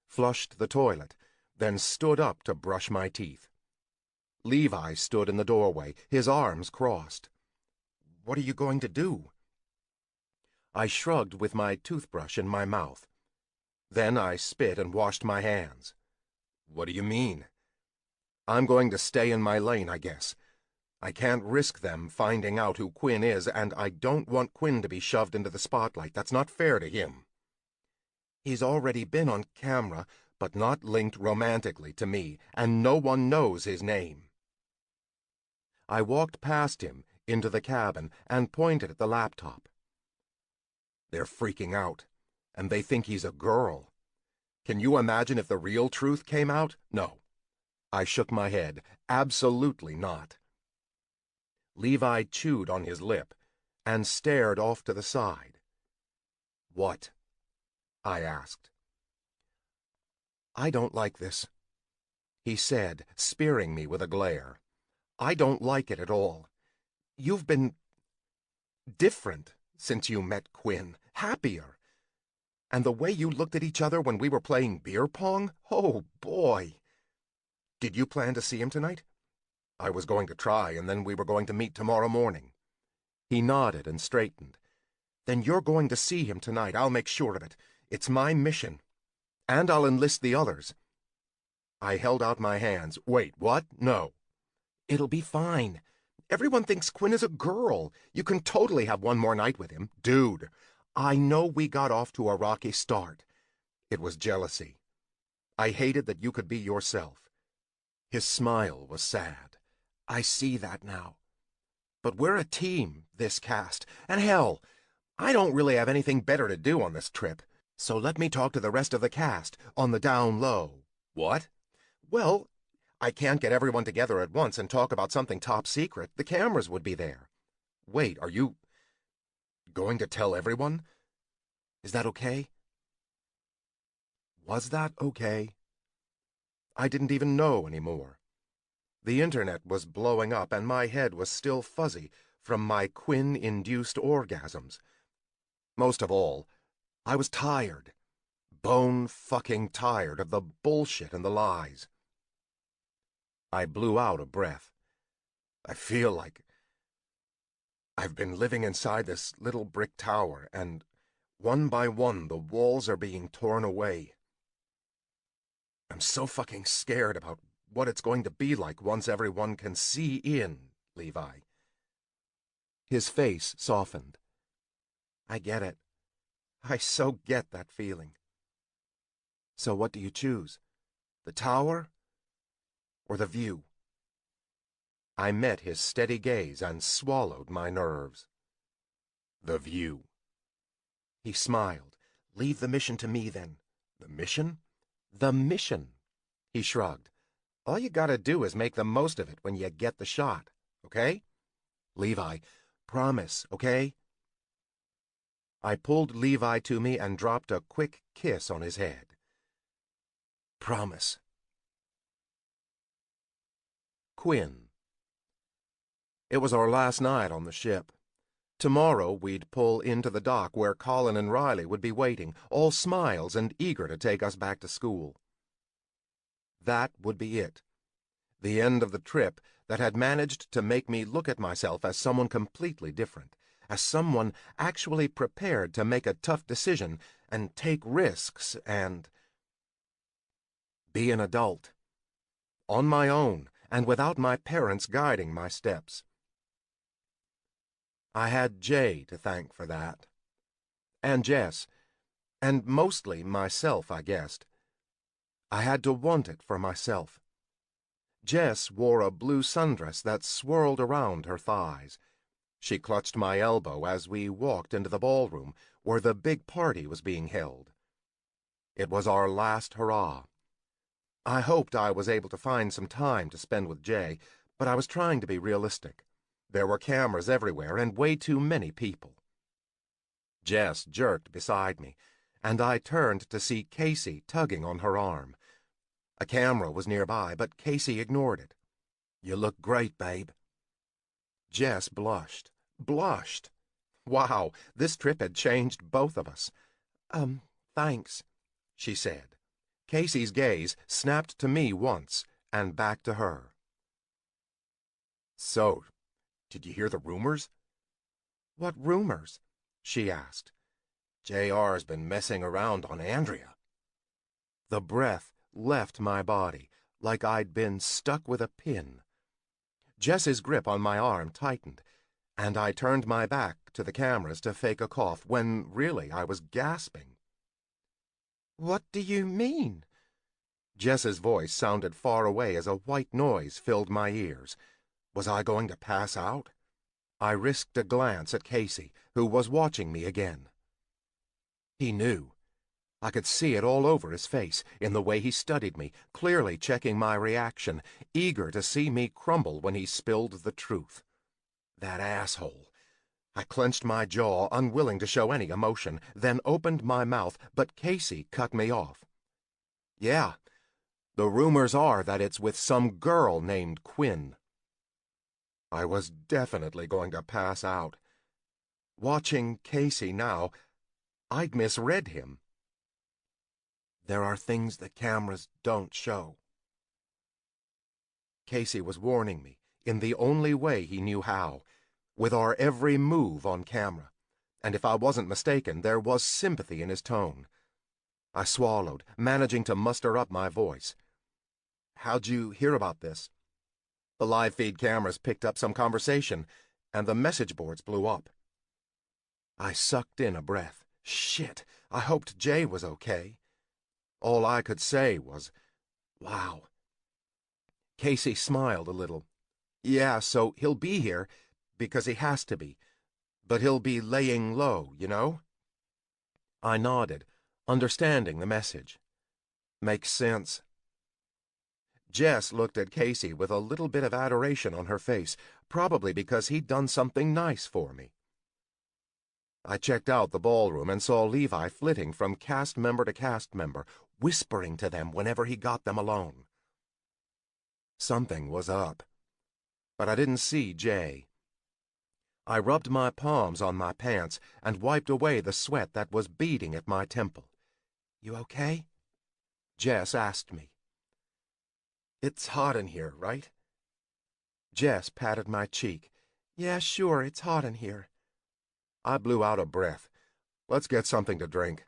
flushed the toilet, then stood up to brush my teeth. Levi stood in the doorway, his arms crossed. "What are you going to do?" I shrugged with my toothbrush in my mouth. Then I spit and washed my hands. "What do you mean?" "I'm going to stay in my lane, I guess. I can't risk them finding out who Quinn is, and I don't want Quinn to be shoved into the spotlight. That's not fair to him. He's already been on camera, but not linked romantically to me, and no one knows his name." I walked past him into the cabin and pointed at the laptop. "They're freaking out, and they think he's a girl. Can you imagine if the real truth came out? No." I shook my head. "Absolutely not." Levi chewed on his lip and stared off to the side. "What?" I asked. "I don't like this," he said, spearing me with a glare. "I don't like it at all. You've been different since you met Quinn, happier. And the way you looked at each other when we were playing beer pong? Oh, boy. Did you plan to see him tonight?" "I was going to try, and then we were going to meet tomorrow morning." He nodded and straightened. "Then you're going to see him tonight. I'll make sure of it. It's my mission. And I'll enlist the others." I held out my hands. "Wait, what? No." "It'll be fine. Everyone thinks Quinn is a girl. You can totally have one more night with him." "Dude, I know we got off to a rocky start. It was jealousy. I hated that you could be yourself." His smile was sad. "I see that now. But we're a team, this cast. And hell, I don't really have anything better to do on this trip. So let me talk to the rest of the cast on the down low." "What?" "Well, I can't get everyone together at once and talk about something top secret. The cameras would be there." "Wait, are you going to tell everyone? Is that okay?" Was that okay? I didn't even know anymore. The internet was blowing up and my head was still fuzzy from my Quinn-induced orgasms. Most of all, I was tired. Bone-fucking tired of the bullshit and the lies. I blew out a breath. I feel like I've been living inside this little brick tower, and one by one the walls are being torn away. I'm so fucking scared about what it's going to be like once everyone can see in, Levi. His face softened. I get it. I so get that feeling. So what do you choose? The tower or the view? I met his steady gaze and swallowed my nerves. The view. He smiled. Leave the mission to me, then. The mission? The mission. He shrugged. All you gotta do is make the most of it when you get the shot, okay? Levi, promise, okay? I pulled Levi to me and dropped a quick kiss on his head. Promise. Quinn. It was our last night on the ship. Tomorrow we'd pull into the dock where Colin and Riley would be waiting, all smiles and eager to take us back to school. That would be it. The end of the trip that had managed to make me look at myself as someone completely different, as someone actually prepared to make a tough decision and take risks and be an adult. On my own and without my parents guiding my steps. I had Jay to thank for that. And Jess. And mostly myself, I guessed. I had to want it for myself. Jess wore a blue sundress that swirled around her thighs. She clutched my elbow as we walked into the ballroom where the big party was being held. It was our last hurrah. I hoped I was able to find some time to spend with Jay, but I was trying to be realistic. There were cameras everywhere and way too many people. Jess jerked beside me, and I turned to see Casey tugging on her arm. A camera was nearby, but Casey ignored it. You look great, babe. Jess blushed. Blushed. Wow, this trip had changed both of us. Thanks, she said. Casey's gaze snapped to me once and back to her. So, did you hear the rumors? What rumors? She asked. JR's been messing around on Andrea. The breath left my body like I'd been stuck with a pin. Jess's grip on my arm tightened, and I turned my back to the cameras to fake a cough when really I was gasping. What do you mean? Jess's voice sounded far away as a white noise filled my ears. Was I going to pass out? I risked a glance at Casey, who was watching me again. He knew. I could see it all over his face, in the way he studied me, clearly checking my reaction, eager to see me crumble when he spilled the truth. That asshole. I clenched my jaw, unwilling to show any emotion, then opened my mouth, but Casey cut me off. Yeah, the rumors are that it's with some girl named Quinn. I was definitely going to pass out. Watching Casey now, I'd misread him. There are things the cameras don't show. Casey was warning me, in the only way he knew how, with our every move on camera, and if I wasn't mistaken, there was sympathy in his tone. I swallowed, managing to muster up my voice. How'd you hear about this? The live feed cameras picked up some conversation, and the message boards blew up. I sucked in a breath. Shit, I hoped Jay was okay. All I could say was, wow. Casey smiled a little. Yeah, so he'll be here, because he has to be. But he'll be laying low, you know? I nodded, understanding the message. Makes sense. Jess looked at Casey with a little bit of adoration on her face, probably because he'd done something nice for me. I checked out the ballroom and saw Levi flitting from cast member to cast member, whispering to them whenever he got them alone. Something was up, but I didn't see Jay. I rubbed my palms on my pants and wiped away the sweat that was beading at my temple. You okay? Jess asked me. It's hot in here, right? Jess patted my cheek. Yeah, sure, it's hot in here. I blew out a breath. Let's get something to drink.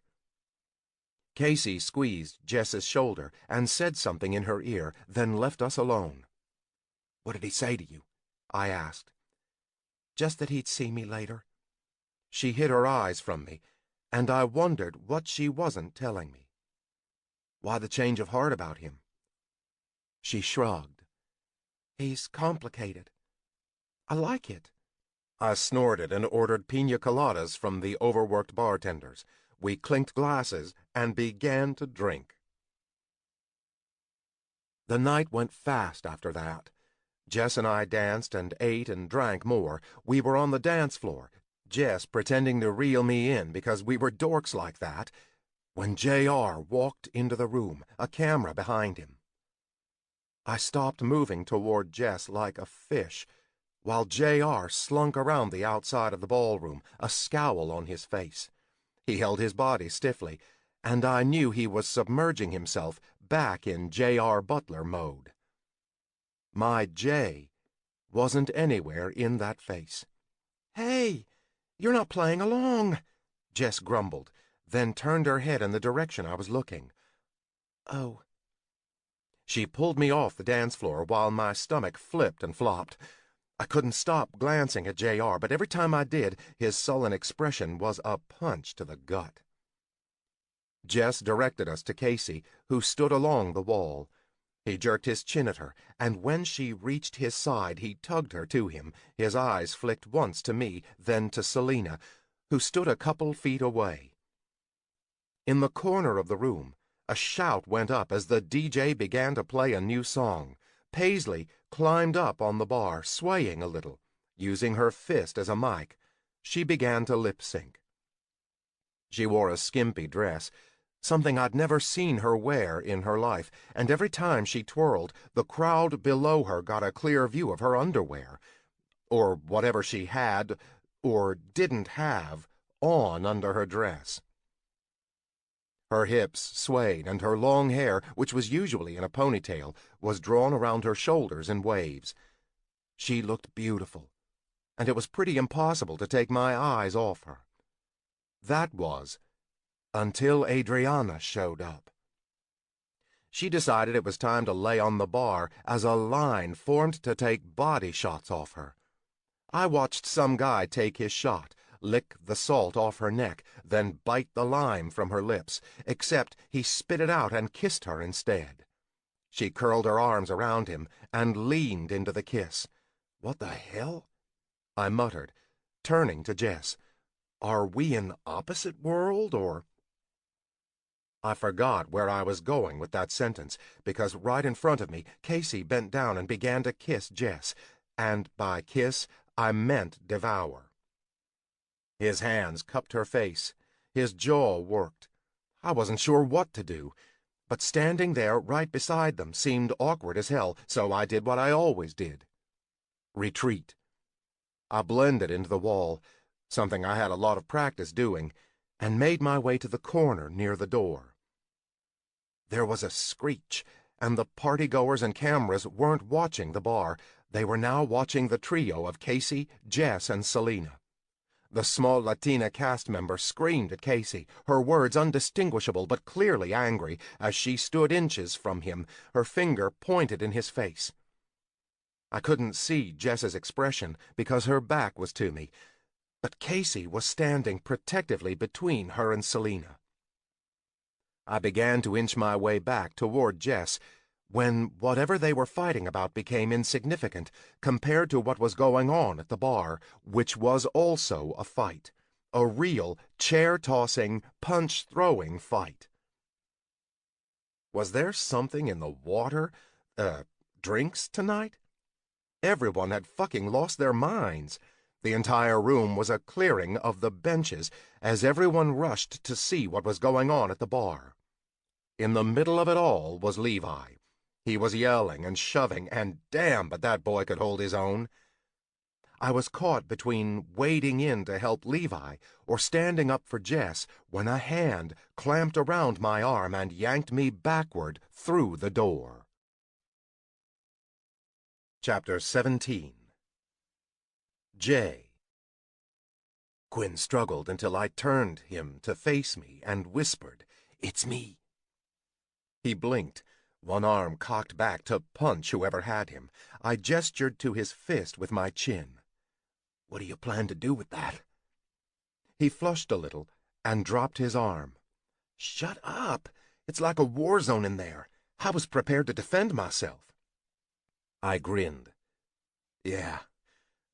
Casey squeezed Jess's shoulder and said something in her ear, then left us alone. What did he say to you? I asked. Just that he'd see me later. She hid her eyes from me, and I wondered what she wasn't telling me. Why the change of heart about him? She shrugged. He's complicated. I like it. I snorted and ordered piña coladas from the overworked bartenders. We clinked glasses and began to drink. The night went fast after that. Jess and I danced and ate and drank more. We were on the dance floor, Jess pretending to reel me in because we were dorks like that, when J.R. walked into the room, a camera behind him. I stopped moving toward Jess like a fish, while J.R. slunk around the outside of the ballroom, a scowl on his face. He held his body stiffly, and I knew he was submerging himself back in J.R. Butler mode. My J wasn't anywhere in that face. Hey, you're not playing along, Jess grumbled, then turned her head in the direction I was looking. Oh. She pulled me off the dance floor while my stomach flipped and flopped. I couldn't stop glancing at J.R., but every time I did, his sullen expression was a punch to the gut. Jess directed us to Casey, who stood along the wall. He jerked his chin at her, and when she reached his side, he tugged her to him. His eyes flicked once to me, then to Selena, who stood a couple feet away. In the corner of the room, a shout went up as the DJ began to play a new song. Paisley climbed up on the bar, swaying a little. Using her fist as a mic, she began to lip-sync. She wore a skimpy dress, something I'd never seen her wear in her life, and every time she twirled, the crowd below her got a clear view of her underwear, or whatever she had, or didn't have, on under her dress. Her hips swayed, and her long hair, which was usually in a ponytail, was drawn around her shoulders in waves. She looked beautiful, and it was pretty impossible to take my eyes off her. That was, until Adriana showed up. She decided it was time to lay on the bar as a line formed to take body shots off her. I watched some guy take his shot, lick the salt off her neck, then bite the lime from her lips, except he spit it out and kissed her instead. She curled her arms around him and leaned into the kiss. What the hell? I muttered, turning to Jess. Are we in opposite world, or... I forgot where I was going with that sentence, because right in front of me, Casey bent down and began to kiss Jess, and by kiss, I meant devour. His hands cupped her face. His jaw worked. I wasn't sure what to do, but standing there right beside them seemed awkward as hell, so I did what I always did. Retreat. I blended into the wall, something I had a lot of practice doing, and made my way to the corner near the door. There was a screech, and the partygoers and cameras weren't watching the bar. They were now watching the trio of Casey, Jess, and Selena. The small Latina cast member screamed at Casey, her words undistinguishable but clearly angry, as she stood inches from him, her finger pointed in his face. I couldn't see Jess's expression because her back was to me, but Casey was standing protectively between her and Selena. I began to inch my way back toward Jess, when whatever they were fighting about became insignificant compared to what was going on at the bar, which was also a fight. A real, chair-tossing, punch-throwing fight. Was there something in the water, drinks tonight? Everyone had fucking lost their minds. The entire room was a clearing of the benches as everyone rushed to see what was going on at the bar. In the middle of it all was Levi. He was yelling and shoving, and damn, but that boy could hold his own. I was caught between wading in to help Levi or standing up for Jess when a hand clamped around my arm and yanked me backward through the door. Chapter 17. J. Quinn struggled until I turned him to face me and whispered, "It's me." He blinked, one arm cocked back to punch whoever had him. I gestured to his fist with my chin. "What do you plan to do with that?" He flushed a little and dropped his arm. "Shut up! It's like a war zone in there. I was prepared to defend myself." I grinned. "Yeah,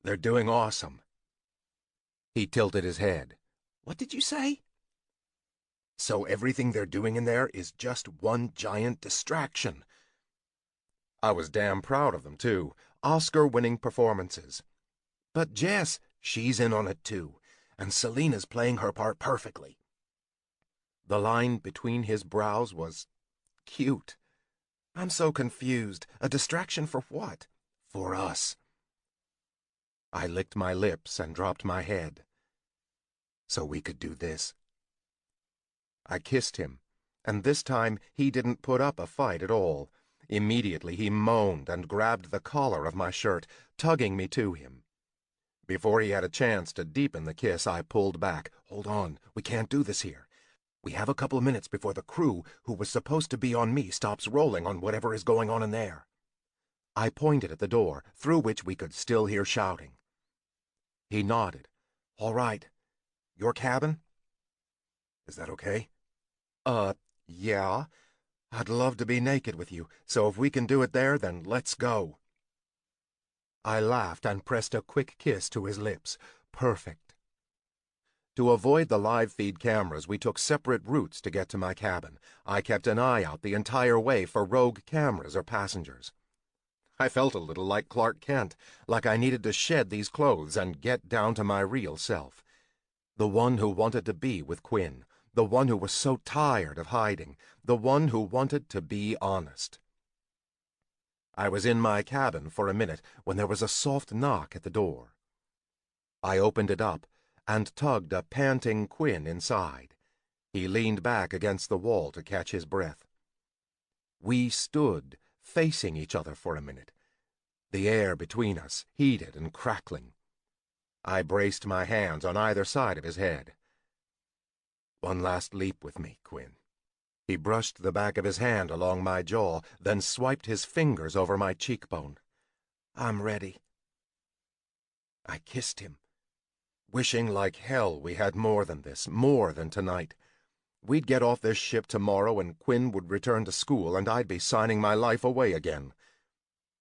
they're doing awesome." He tilted his head. "What did you say?" "So everything they're doing in there is just one giant distraction." I was damn proud of them, too. Oscar-winning performances. "But Jess, she's in on it, too. And Selena's playing her part perfectly." The line between his brows was cute. "I'm so confused. A distraction for what?" "For us." I licked my lips and dropped my head. "So we could do this." I kissed him, and this time he didn't put up a fight at all. Immediately he moaned and grabbed the collar of my shirt, tugging me to him. Before he had a chance to deepen the kiss, I pulled back. "Hold on, we can't do this here. We have a couple of minutes before the crew, who was supposed to be on me, stops rolling on whatever is going on in there." I pointed at the door, through which we could still hear shouting. He nodded. "All right. Your cabin? Is that okay?" Yeah. I'd love to be naked with you, so if we can do it there, then let's go." I laughed and pressed a quick kiss to his lips. Perfect. To avoid the live feed cameras, we took separate routes to get to my cabin. I kept an eye out the entire way for rogue cameras or passengers. I felt a little like Clark Kent, like I needed to shed these clothes and get down to my real self. The one who wanted to be with Quinn. The one who was so tired of hiding. The one who wanted to be honest. I was in my cabin for a minute when there was a soft knock at the door. I opened it up and tugged a panting Quinn inside. He leaned back against the wall to catch his breath. We stood facing each other for a minute, the air between us heated and crackling. I braced my hands on either side of his head. "One last leap with me, Quinn." He brushed the back of his hand along my jaw, then swiped his fingers over my cheekbone. "I'm ready." I kissed him, wishing like hell we had more than this, more than tonight. We'd get off this ship tomorrow and Quinn would return to school and I'd be signing my life away again.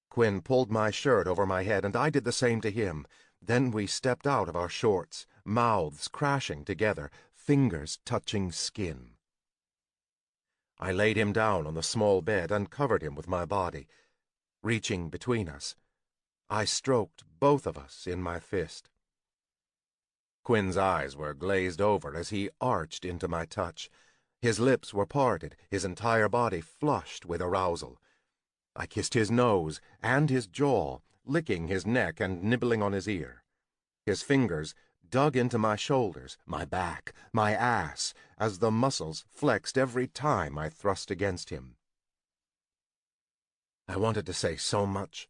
Quinn pulled my shirt over my head and I did the same to him. Then we stepped out of our shorts, mouths crashing together, fingers touching skin. I laid him down on the small bed and covered him with my body. Reaching between us, I stroked both of us in my fist. Quinn's eyes were glazed over as he arched into my touch. His lips were parted, his entire body flushed with arousal. I kissed his nose and his jaw, licking his neck and nibbling on his ear. His fingers dug into my shoulders, my back, my ass, as the muscles flexed every time I thrust against him. I wanted to say so much,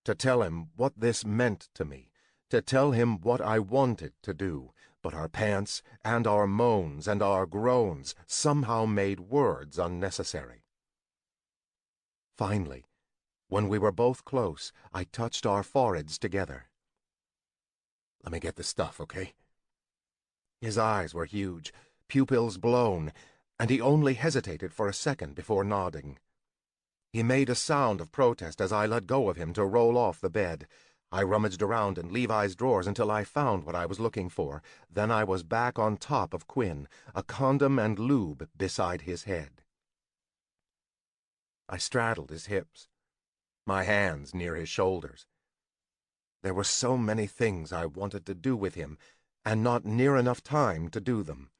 to tell him what this meant to me, to tell him what I wanted to do, but our pants and our moans and our groans somehow made words unnecessary. Finally, when we were both close, I touched our foreheads together. "Let me get the stuff, okay?" His eyes were huge, pupils blown, and he only hesitated for a second before nodding. He made a sound of protest as I let go of him to roll off the bed. I rummaged around in Levi's drawers until I found what I was looking for. Then I was back on top of Quinn, a condom and lube beside his head. I straddled his hips, my hands near his shoulders. There were so many things I wanted to do with him, and not near enough time to do them.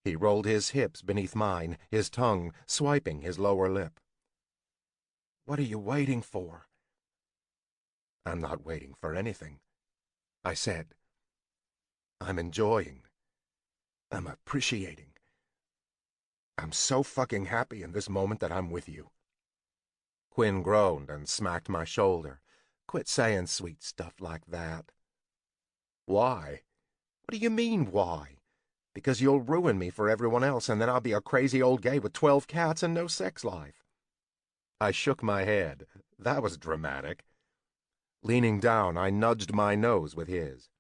He rolled his hips beneath mine, his tongue swiping his lower lip. "What are you waiting for?" "I'm not waiting for anything," I said. "I'm enjoying. I'm appreciating. I'm so fucking happy in this moment that I'm with you." Quinn groaned and smacked my shoulder. "Quit saying sweet stuff like that." Why? What do you mean, why? Because you'll ruin me for everyone else, and then I'll be a crazy old gay with 12 cats and no sex life. I shook my head. That was dramatic. Leaning down, I nudged my nose with his.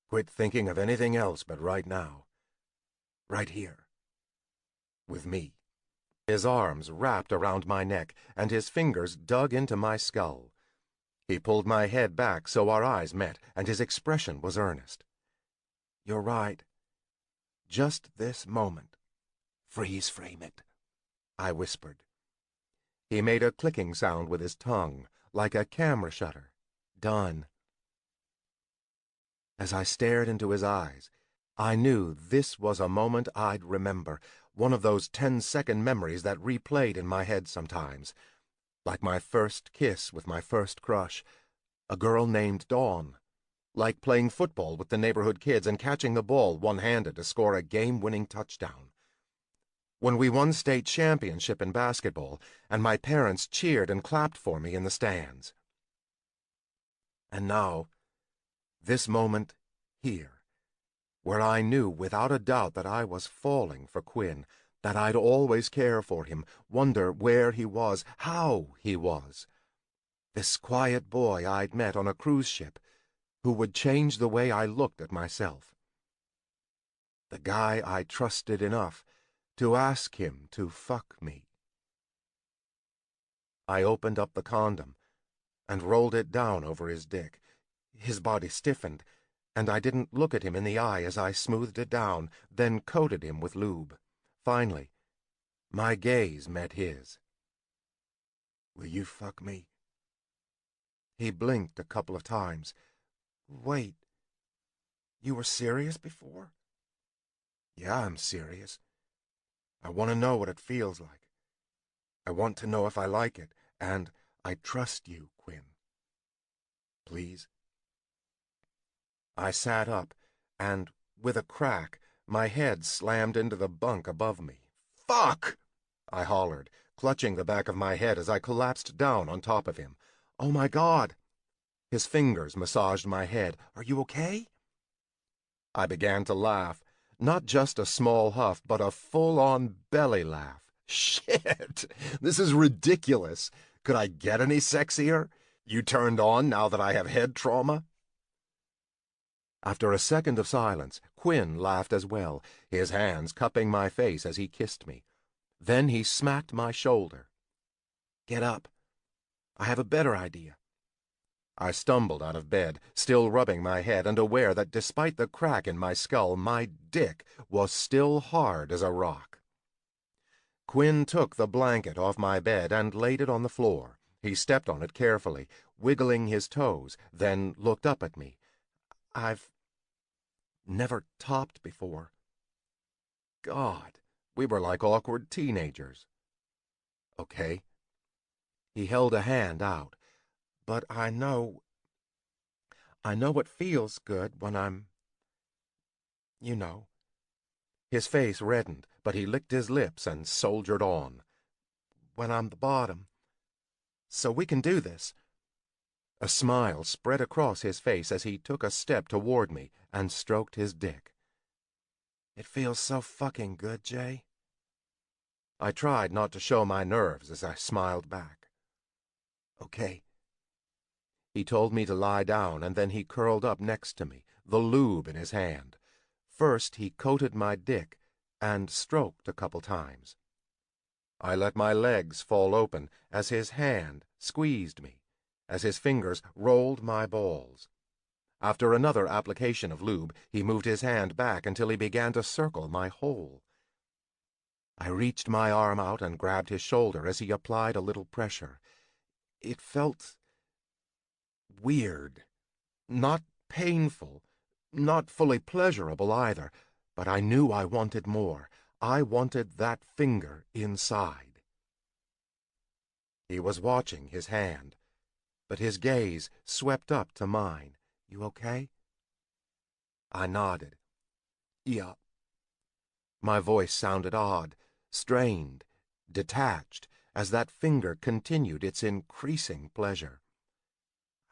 Quit thinking of anything else but right now. Right here. With me. His arms wrapped around my neck, and his fingers dug into my skull. He pulled my head back so our eyes met, and his expression was earnest. You're right. Just this moment. Freeze frame it, I whispered. He made a clicking sound with his tongue, like a camera shutter. Done. As I stared into his eyes, I knew this was a moment I'd remember, one of those 10-second memories that replayed in my head sometimes, like my first kiss with my first crush, a girl named Dawn, like playing football with the neighborhood kids and catching the ball one-handed to score a game-winning touchdown. When we won state championship in basketball, and my parents cheered and clapped for me in the stands. And now, this moment here, where I knew without a doubt that I was falling for Quinn, that I'd always care for him, wonder where he was, how he was. This quiet boy I'd met on a cruise ship, who would change the way I looked at myself. The guy I trusted enough to ask him to fuck me. I opened up the condom and rolled it down over his dick. His body stiffened, and I didn't look at him in the eye as I smoothed it down, then coated him with lube. Finally, my gaze met his. Will you fuck me? He blinked a couple of times. Wait, you were serious before? Yeah, I'm serious. I want to know what it feels like. I want to know if I like it, and I trust you, Quinn. Please? I sat up, and, with a crack, my head slammed into the bunk above me. Fuck! I hollered, clutching the back of my head as I collapsed down on top of him. Oh my God! His fingers massaged my head. Are you okay? I began to laugh. Not just a small huff, but a full-on belly laugh. Shit! This is ridiculous. Could I get any sexier? You turned on now that I have head trauma? After a second of silence, Quinn laughed as well, his hands cupping my face as he kissed me. Then he smacked my shoulder. Get up. I have a better idea. I stumbled out of bed, still rubbing my head and aware that despite the crack in my skull, my dick was still hard as a rock. Quinn took the blanket off my bed and laid it on the floor. He stepped on it carefully, wiggling his toes, then looked up at me. I've never topped before. God, we were like awkward teenagers. Okay. He held a hand out. But I know it feels good when I'm, you know. His face reddened, but he licked his lips and soldiered on. When I'm the bottom. So we can do this. A smile spread across his face as he took a step toward me and stroked his dick. It feels so fucking good, Jay. I tried not to show my nerves as I smiled back. Okay. He told me to lie down, and then he curled up next to me, the lube in his hand. First, he coated my dick and stroked a couple times. I let my legs fall open as his hand squeezed me, as his fingers rolled my balls. After another application of lube, he moved his hand back until he began to circle my hole. I reached my arm out and grabbed his shoulder as he applied a little pressure. It felt weird, not painful, not fully pleasurable either, but I knew I wanted more. I wanted that finger inside. He was watching his hand, but his gaze swept up to mine. You okay? I nodded. Yeah. My voice sounded odd, strained, detached, as that finger continued its increasing pleasure.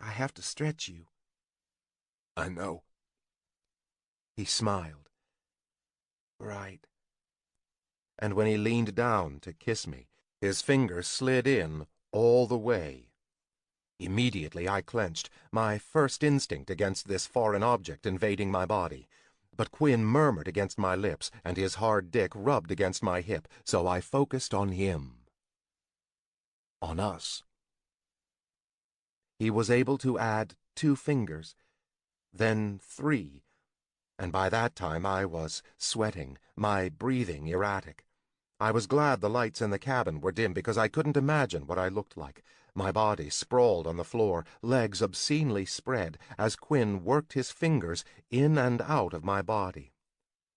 I have to stretch you. I know. He smiled. Right. And when he leaned down to kiss me, his fingers slid in all the way. Immediately I clenched, my first instinct against this foreign object invading my body. But Quinn murmured against my lips, and his hard dick rubbed against my hip, so I focused on him. On us. He was able to add 2 fingers, then 3, and by that time I was sweating, my breathing erratic. I was glad the lights in the cabin were dim because I couldn't imagine what I looked like. My body sprawled on the floor, legs obscenely spread, as Quinn worked his fingers in and out of my body.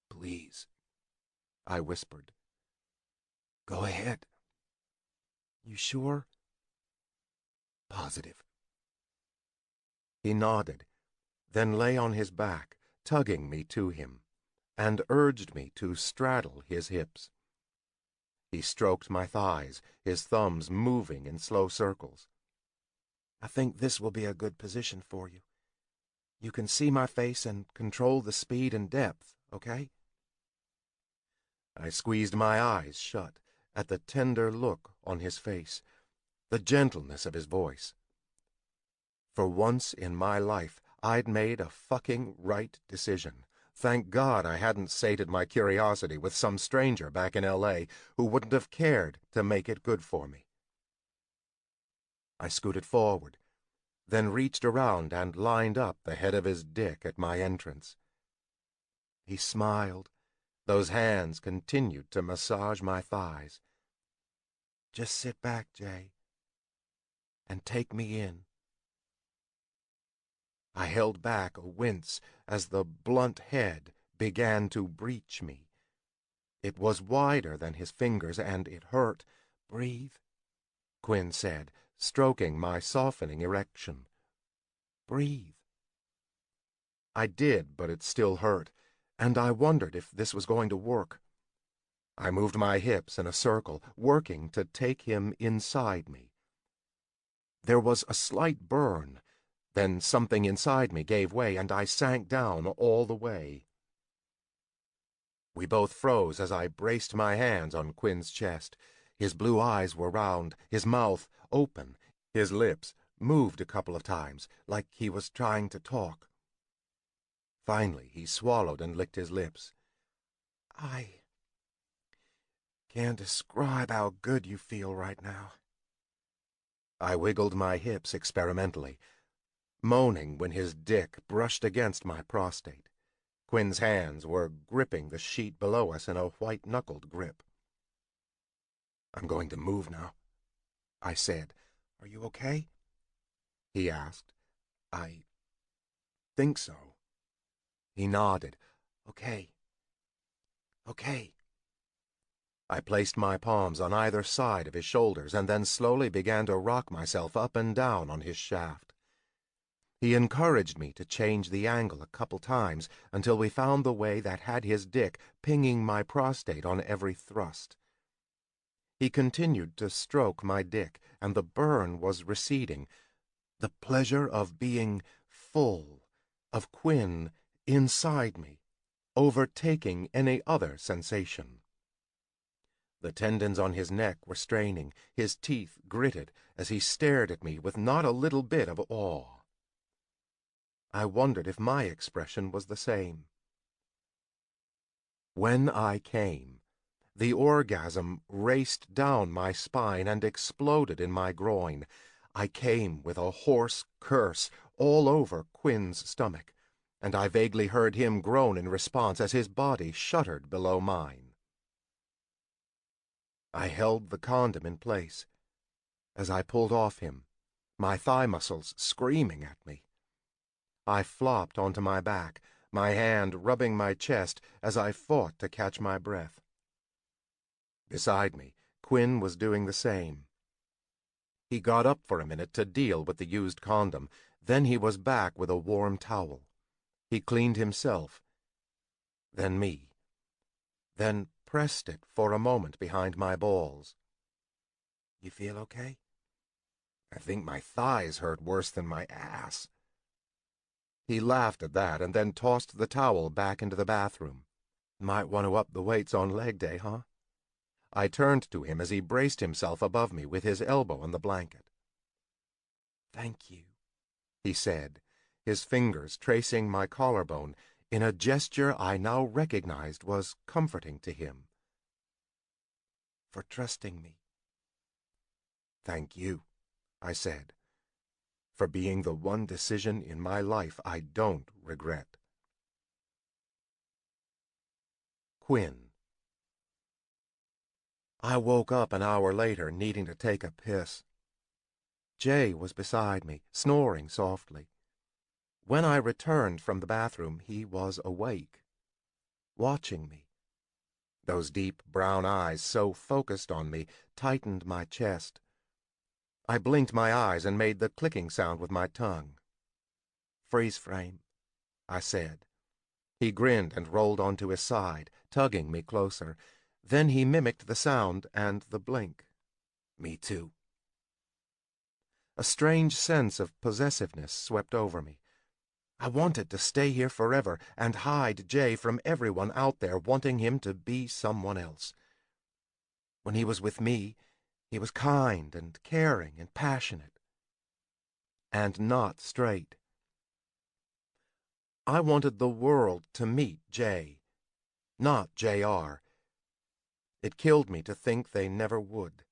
Please, I whispered. Go ahead. You sure? Positive. He nodded, then lay on his back, tugging me to him, and urged me to straddle his hips. He stroked my thighs, his thumbs moving in slow circles. I think this will be a good position for you. You can see my face and control the speed and depth, okay? I squeezed my eyes shut at the tender look on his face, the gentleness of his voice. For once in my life, I'd made a fucking right decision. Thank God I hadn't sated my curiosity with some stranger back in L.A. who wouldn't have cared to make it good for me. I scooted forward, then reached around and lined up the head of his dick at my entrance. He smiled. Those hands continued to massage my thighs. Just sit back, Jay, and take me in. I held back a wince as the blunt head began to breach me. It was wider than his fingers, and it hurt. Breathe, Quinn said, stroking my softening erection. Breathe. I did, but it still hurt, and I wondered if this was going to work. I moved my hips in a circle, working to take him inside me. There was a slight burn. Then something inside me gave way, and I sank down all the way. We both froze as I braced my hands on Quinn's chest. His blue eyes were round, his mouth open. His lips moved a couple of times, like he was trying to talk. Finally, he swallowed and licked his lips. I can't describe how good you feel right now. I wiggled my hips experimentally, moaning when his dick brushed against my prostate. Quinn's hands were gripping the sheet below us in a white-knuckled grip. I'm going to move now, I said. Are you okay? He asked. I think so. He nodded. Okay. Okay. I placed my palms on either side of his shoulders and then slowly began to rock myself up and down on his shaft. He encouraged me to change the angle a couple times until we found the way that had his dick pinging my prostate on every thrust. He continued to stroke my dick, and the burn was receding. The pleasure of being full, of Quinn inside me, overtaking any other sensation. The tendons on his neck were straining, his teeth gritted as he stared at me with not a little bit of awe. I wondered if my expression was the same. When I came, the orgasm raced down my spine and exploded in my groin. I came with a hoarse curse all over Quinn's stomach, and I vaguely heard him groan in response as his body shuddered below mine. I held the condom in place as I pulled off him, my thigh muscles screaming at me. I flopped onto my back, my hand rubbing my chest as I fought to catch my breath. Beside me, Quinn was doing the same. He got up for a minute to deal with the used condom, then he was back with a warm towel. He cleaned himself, then me, then pressed it for a moment behind my balls. You feel okay? I think my thighs hurt worse than my ass. He laughed at that and then tossed the towel back into the bathroom. Might want to up the weights on leg day, huh? I turned to him as he braced himself above me with his elbow on the blanket. "Thank you," he said, his fingers tracing my collarbone in a gesture I now recognized was comforting to him. "For trusting me." "Thank you," I said, "for being the one decision in my life I don't regret." Quinn. I woke up an hour later needing to take a piss. Jay was beside me, snoring softly. When I returned from the bathroom, he was awake, watching me. Those deep brown eyes, so focused on me, tightened my chest. I blinked my eyes and made the clicking sound with my tongue. "Freeze frame," I said. He grinned and rolled onto his side, tugging me closer. Then he mimicked the sound and the blink. "Me too." A strange sense of possessiveness swept over me. I wanted to stay here forever and hide Jay from everyone out there wanting him to be someone else. When he was with me, he was kind and caring and passionate. And not straight. I wanted the world to meet Jay, not JR. It killed me to think they never would.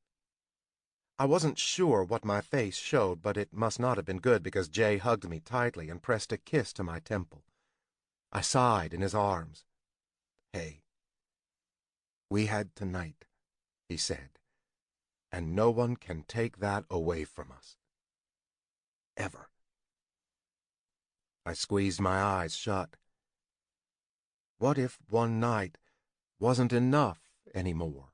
I wasn't sure what my face showed, but it must not have been good because Jay hugged me tightly and pressed a kiss to my temple. I sighed in his arms. "Hey, we had tonight," he said, "and no one can take that away from us. Ever." I squeezed my eyes shut. What if one night wasn't enough anymore?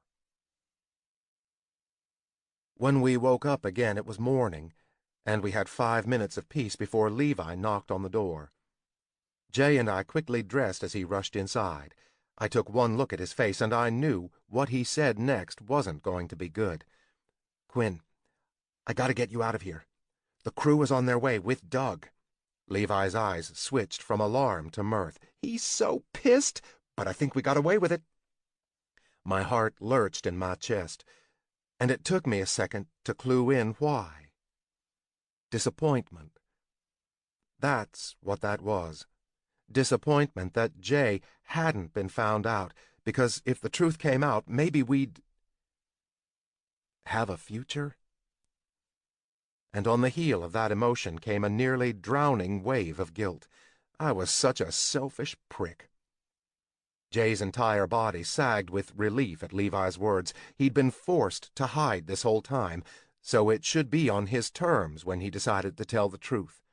When we woke up again, it was morning, and we had 5 minutes of peace before Levi knocked on the door. Jay and I quickly dressed as he rushed inside. I took one look at his face, and I knew what he said next wasn't going to be good. "Quinn, I gotta get you out of here. The crew is on their way with Doug." Levi's eyes switched from alarm to mirth. "He's so pissed, but I think we got away with it." My heart lurched in my chest, and it took me a second to clue in why. Disappointment. That's what that was. Disappointment that Jay hadn't been found out, because if the truth came out, maybe we'd have a future. And on the heel of that emotion came a nearly drowning wave of guilt. I was such a selfish prick. Jay's entire body sagged with relief at Levi's words. He'd been forced to hide this whole time, so it should be on his terms when he decided to tell the truth.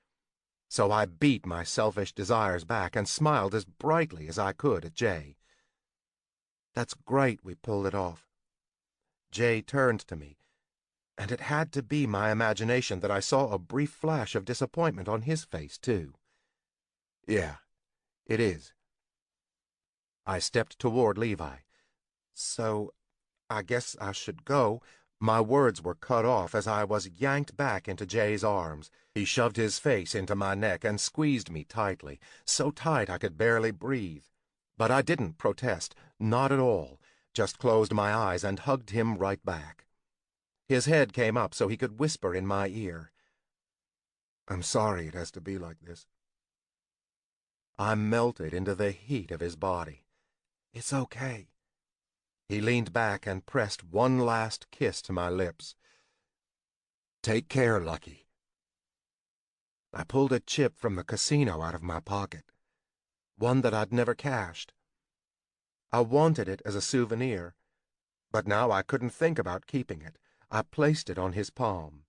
So I beat my selfish desires back and smiled as brightly as I could at Jay. "That's great we pulled it off." Jay turned to me, and it had to be my imagination that I saw a brief flash of disappointment on his face, too. "Yeah, it is." I stepped toward Levi. "So, I guess I should go." My words were cut off as I was yanked back into Jay's arms. He shoved his face into my neck and squeezed me tightly, so tight I could barely breathe. But I didn't protest, not at all, just closed my eyes and hugged him right back. His head came up so he could whisper in my ear. "I'm sorry it has to be like this." I melted into the heat of his body. "It's okay." He leaned back and pressed one last kiss to my lips. "Take care, Lucky." I pulled a chip from the casino out of my pocket, one that I'd never cashed. I wanted it as a souvenir, but now I couldn't think about keeping it. I placed it on his palm.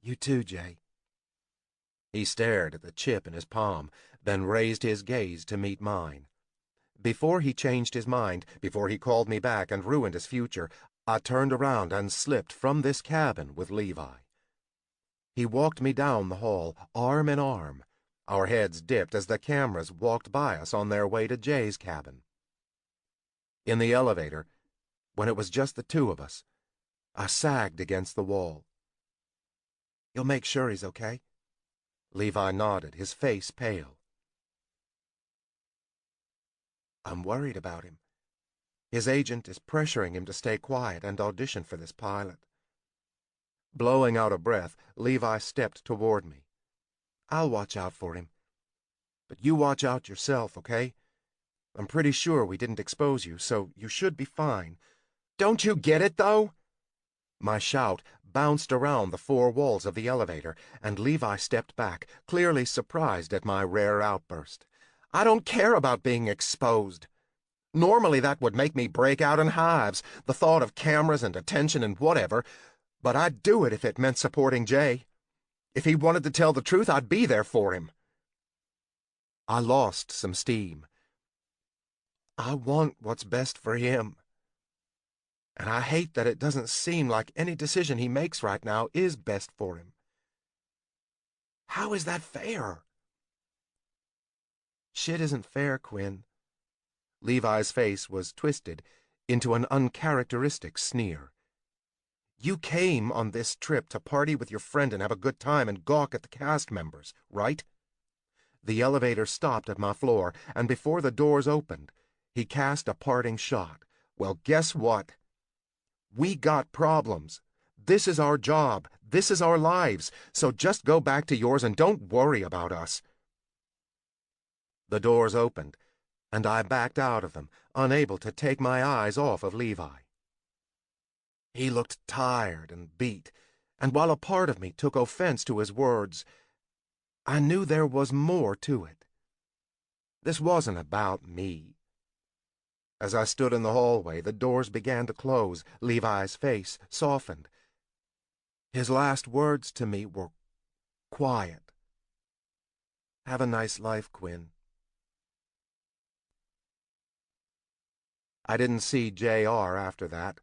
"You too, Jay." He stared at the chip in his palm, then raised his gaze to meet mine. Before he changed his mind, before he called me back and ruined his future, I turned around and slipped from this cabin with Levi. He walked me down the hall, arm in arm. Our heads dipped as the cameras walked by us on their way to Jay's cabin. In the elevator, when it was just the two of us, I sagged against the wall. "You'll make sure he's okay?" Levi nodded, his face pale. I'm worried about him. His agent is pressuring him to stay quiet and audition for this pilot. Blowing out a breath, Levi stepped toward me. I'll watch out for him. But you watch out yourself, okay? I'm pretty sure we didn't expose you, so you should be fine. Don't you get it, though? My shout bounced around the four walls of the elevator, and Levi stepped back, clearly surprised at my rare outburst. I don't care about being exposed. Normally that would make me break out in hives, the thought of cameras and attention and whatever, but I'd do it if it meant supporting Jay. If he wanted to tell the truth, I'd be there for him. I lost some steam. I want what's best for him. And I hate that it doesn't seem like any decision he makes right now is best for him. How is that fair? Shit isn't fair, Quinn. Levi's face was twisted into an uncharacteristic sneer. You came on this trip to party with your friend and have a good time and gawk at the cast members, right? The elevator stopped at my floor, and before the doors opened, he cast a parting shot. Well, guess what? We got problems. This is our job. This is our lives. So just go back to yours and don't worry about us. The doors opened, and I backed out of them, unable to take my eyes off of Levi. He looked tired and beat, and while a part of me took offense to his words, I knew there was more to it. This wasn't about me. As I stood in the hallway, the doors began to close. Levi's face softened. His last words to me were quiet. Have a nice life, Quinn. I didn't see J.R. after that.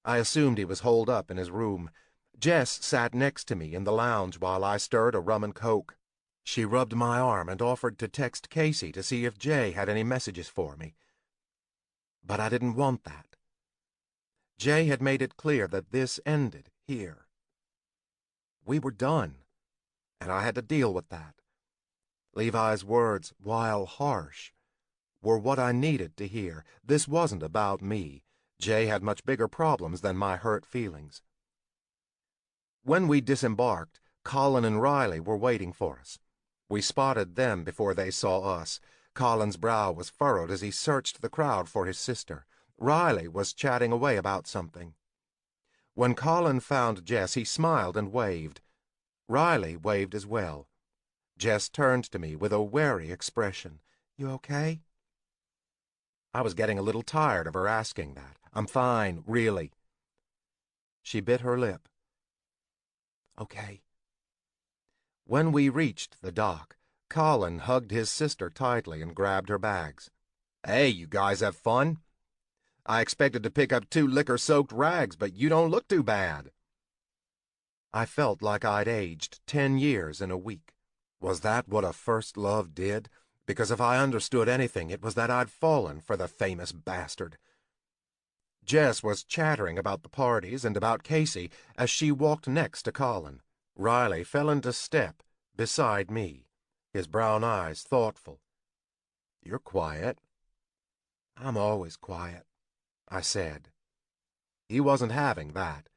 I assumed he was holed up in his room. Jess sat next to me in the lounge while I stirred a rum and coke. She rubbed my arm and offered to text Casey to see if Jay had any messages for me. But I didn't want that. Jay had made it clear that this ended here. We were done, and I had to deal with that. Levi's words, while harsh, were what I needed to hear. This wasn't about me. Jay had much bigger problems than my hurt feelings. When we disembarked, Colin and Riley were waiting for us. We spotted them before they saw us. Colin's brow was furrowed as he searched the crowd for his sister. Riley was chatting away about something. When Colin found Jess, he smiled and waved. Riley waved as well. Jess turned to me with a wary expression. You okay? I was getting a little tired of her asking that. I'm fine, really. She bit her lip. Okay. When we reached the dock, Colin hugged his sister tightly and grabbed her bags. Hey, you guys have fun? I expected to pick up 2 liquor-soaked rags, but you don't look too bad. I felt like I'd aged 10 years in a week. Was that what a first love did? Because if I understood anything, it was that I'd fallen for the famous bastard. Jess was chattering about the parties and about Casey as she walked next to Colin. Riley fell into step beside me, his brown eyes thoughtful. You're quiet. I'm always quiet, I said. He wasn't having that.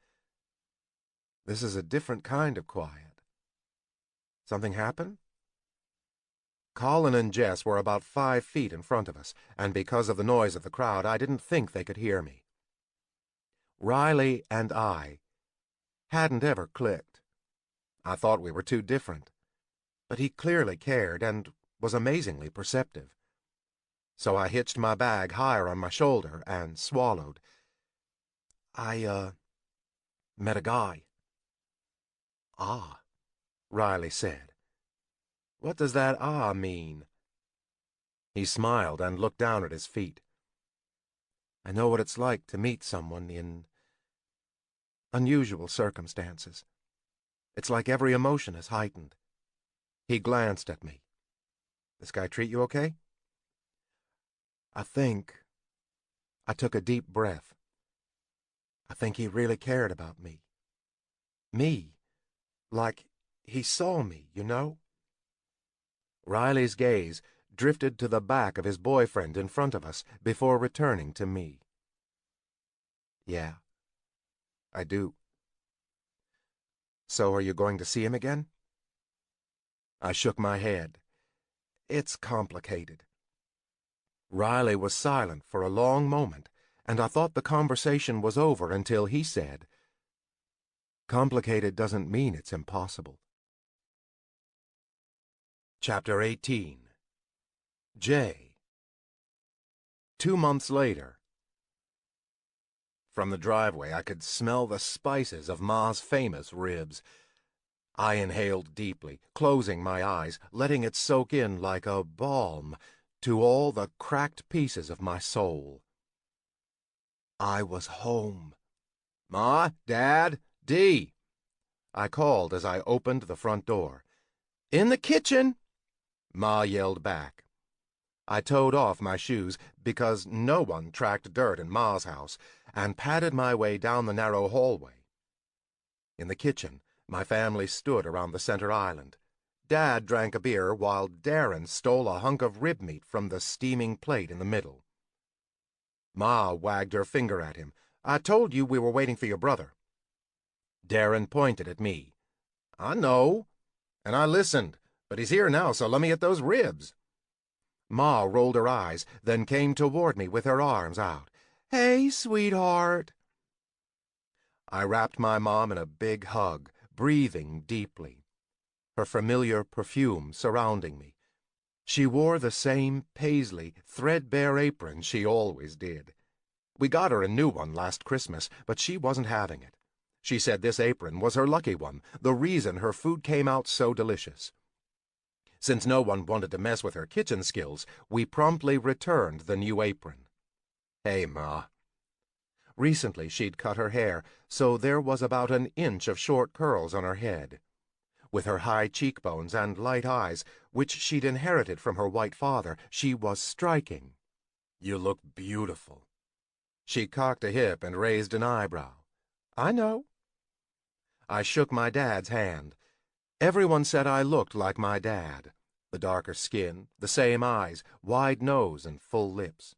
This is a different kind of quiet. Something happened? Colin and Jess were about 5 feet in front of us, and because of the noise of the crowd, I didn't think they could hear me. Riley and I hadn't ever clicked. I thought we were too different, but he clearly cared and was amazingly perceptive. So I hitched my bag higher on my shoulder and swallowed. I met a guy. Ah, Riley said. What does that mean? He smiled and looked down at his feet. I know what it's like to meet someone in unusual circumstances. It's like every emotion is heightened. He glanced at me. This guy treat you okay? I took a deep breath. I think he really cared about me. Me. Like he saw me, you know? Riley's gaze drifted to the back of his boyfriend in front of us before returning to me. Yeah, I do. So are you going to see him again? I shook my head. It's complicated. Riley was silent for a long moment, and I thought the conversation was over until he said, "Complicated doesn't mean it's impossible." Chapter 18. Jay. 2 months later. From the driveway, I could smell the spices of Ma's famous ribs. I inhaled deeply, closing my eyes, letting it soak in like a balm to all the cracked pieces of my soul. I was home. "Ma, Dad, Dee," I called as I opened the front door. "In the kitchen," Ma yelled back. I towed off my shoes because no one tracked dirt in Ma's house and padded my way down the narrow hallway. In the kitchen, my family stood around the center island. Dad drank a beer while Darren stole a hunk of rib meat from the steaming plate in the middle. Ma wagged her finger at him. "I told you we were waiting for your brother." Darren pointed at me. "I know, and I listened, but he's here now, so let me get those ribs." Ma rolled her eyes, then came toward me with her arms out. "Hey, sweetheart." I wrapped my mom in a big hug, breathing deeply, her familiar perfume surrounding me. She wore the same paisley, threadbare apron she always did. We got her a new one last Christmas, but she wasn't having it. She said this apron was her lucky one, the reason her food came out so delicious. Since no one wanted to mess with her kitchen skills, we promptly returned the new apron. "Hey, Ma." Recently she'd cut her hair, so there was about an inch of short curls on her head. With her high cheekbones and light eyes, which she'd inherited from her white father, she was striking. "You look beautiful." She cocked a hip and raised an eyebrow. "I know." I shook my dad's hand. Everyone said I looked like my dad. The darker skin, the same eyes, wide nose, and full lips.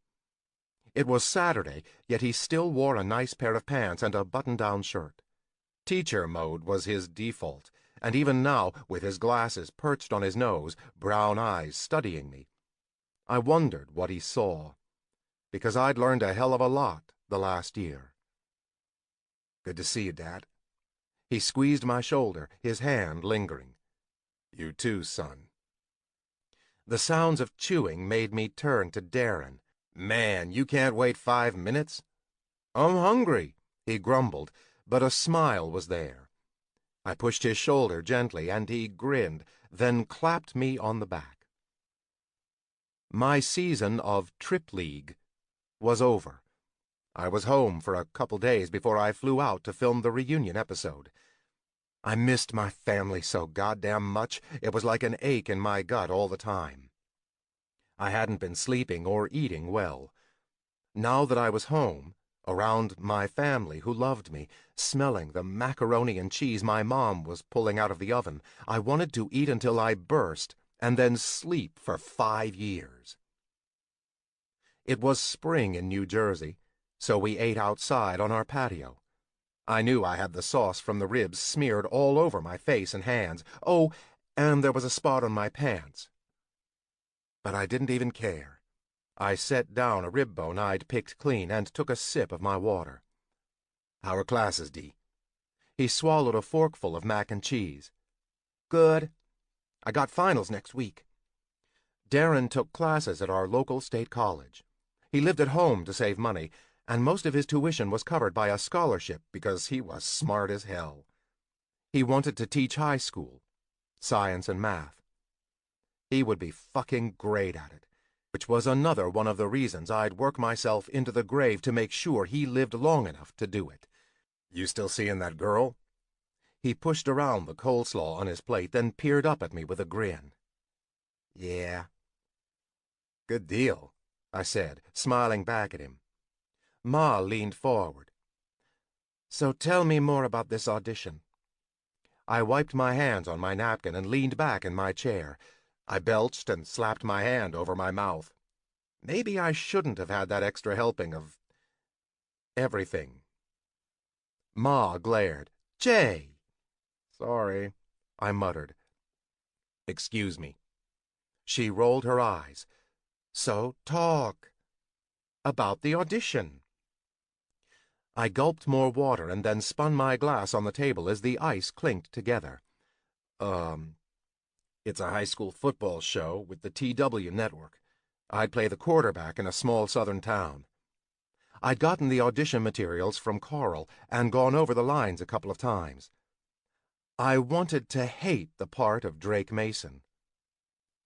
It was Saturday, yet he still wore a nice pair of pants and a button-down shirt. Teacher mode was his default, and even now, with his glasses perched on his nose, brown eyes studying me, I wondered what he saw, because I'd learned a hell of a lot the last year. "Good to see you, Dad." He squeezed my shoulder, his hand lingering. "You too, son." The sounds of chewing made me turn to Darren. "Man, you can't wait 5 minutes?" "I'm hungry," he grumbled, but a smile was there. I pushed his shoulder gently, and he grinned, then clapped me on the back. My season of Trip League was over. I was home for a couple days before I flew out to film the reunion episode. I missed my family so goddamn much, it was like an ache in my gut all the time. I hadn't been sleeping or eating well. Now that I was home, around my family who loved me, smelling the macaroni and cheese my mom was pulling out of the oven, I wanted to eat until I burst and then sleep for 5 years. It was spring in New Jersey, so we ate outside on our patio. I knew I had the sauce from the ribs smeared all over my face and hands. Oh, and there was a spot on my pants. But I didn't even care. I set down a rib bone I'd picked clean and took a sip of my water. "How are classes, Dee?" He swallowed a forkful of mac and cheese. "Good. I got finals next week." Darren took classes at our local state college. He lived at home to save money, and most of his tuition was covered by a scholarship because he was smart as hell. He wanted to teach high school, science and math. He would be fucking great at it, which was another one of the reasons I'd work myself into the grave to make sure he lived long enough to do it. "You still seeing that girl?" He pushed around the coleslaw on his plate, then peered up at me with a grin. "Yeah." "Good deal," I said, smiling back at him. Ma leaned forward. "So tell me more about this audition." I wiped my hands on my napkin and leaned back in my chair. I belched and slapped my hand over my mouth. Maybe I shouldn't have had that extra helping of everything. Ma glared. Jay! Sorry, I muttered. Excuse me. She rolled her eyes. So talk. About the audition. I gulped more water and then spun my glass on the table as the ice clinked together. It's a high school football show with the TW network. I'd play the quarterback in a small southern town. I'd gotten the audition materials from Carl and gone over the lines a couple of times. I wanted to hate the part of Drake Mason.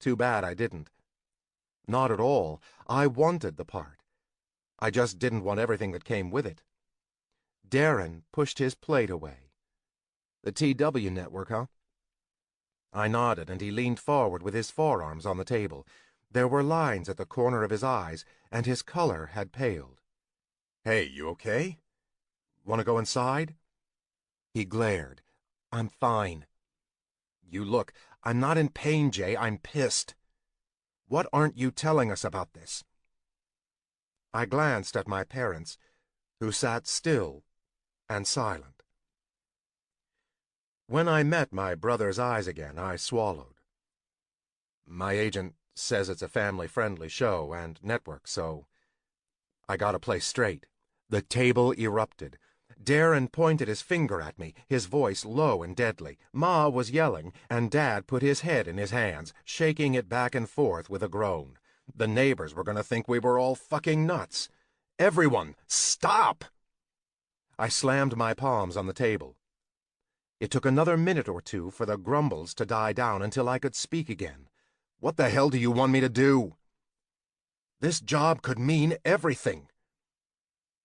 Too bad I didn't. Not at all. I wanted the part. I just didn't want everything that came with it. Darren pushed his plate away. The TW network, huh? I nodded, and he leaned forward with his forearms on the table. There were lines at the corner of his eyes, and his color had paled. Hey, you okay? Want to go inside? He glared. I'm fine. You look. I'm not in pain, Jay. I'm pissed. What aren't you telling us about this? I glanced at my parents, who sat still and silent. When I met my brother's eyes again, I swallowed. My agent says it's a family-friendly show and network, so I gotta play straight. The table erupted. Darren pointed his finger at me, his voice low and deadly. Ma was yelling, and Dad put his head in his hands, shaking it back and forth with a groan. The neighbors were gonna think we were all fucking nuts. Everyone, stop! I slammed my palms on the table. It took another minute or two for the grumbles to die down until I could speak again. What the hell do you want me to do? This job could mean everything.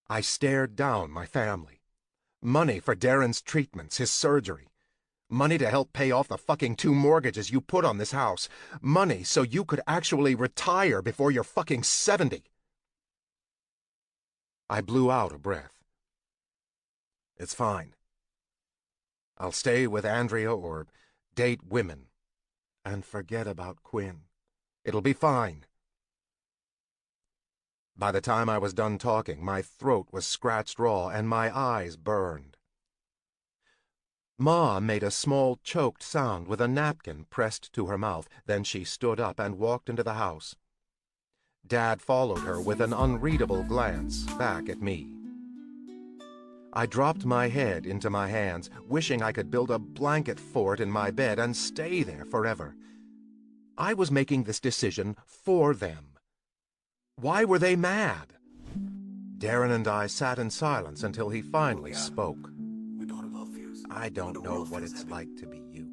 I stared down my family. Money for Darren's treatments, his surgery. Money to help pay off the fucking 2 mortgages you put on this house. Money so you could actually retire before you're fucking 70. I blew out a breath. It's fine. I'll stay with Andrea or date women. And forget about Quinn. It'll be fine. By the time I was done talking, my throat was scratched raw and my eyes burned. Ma made a small choked sound with a napkin pressed to her mouth. Then she stood up and walked into the house. Dad followed her with an unreadable glance back at me. I dropped my head into my hands, wishing I could build a blanket fort in my bed and stay there forever. I was making this decision for them. Why were they mad? Darren and I sat in silence until he finally spoke. I don't know what it's like to be you.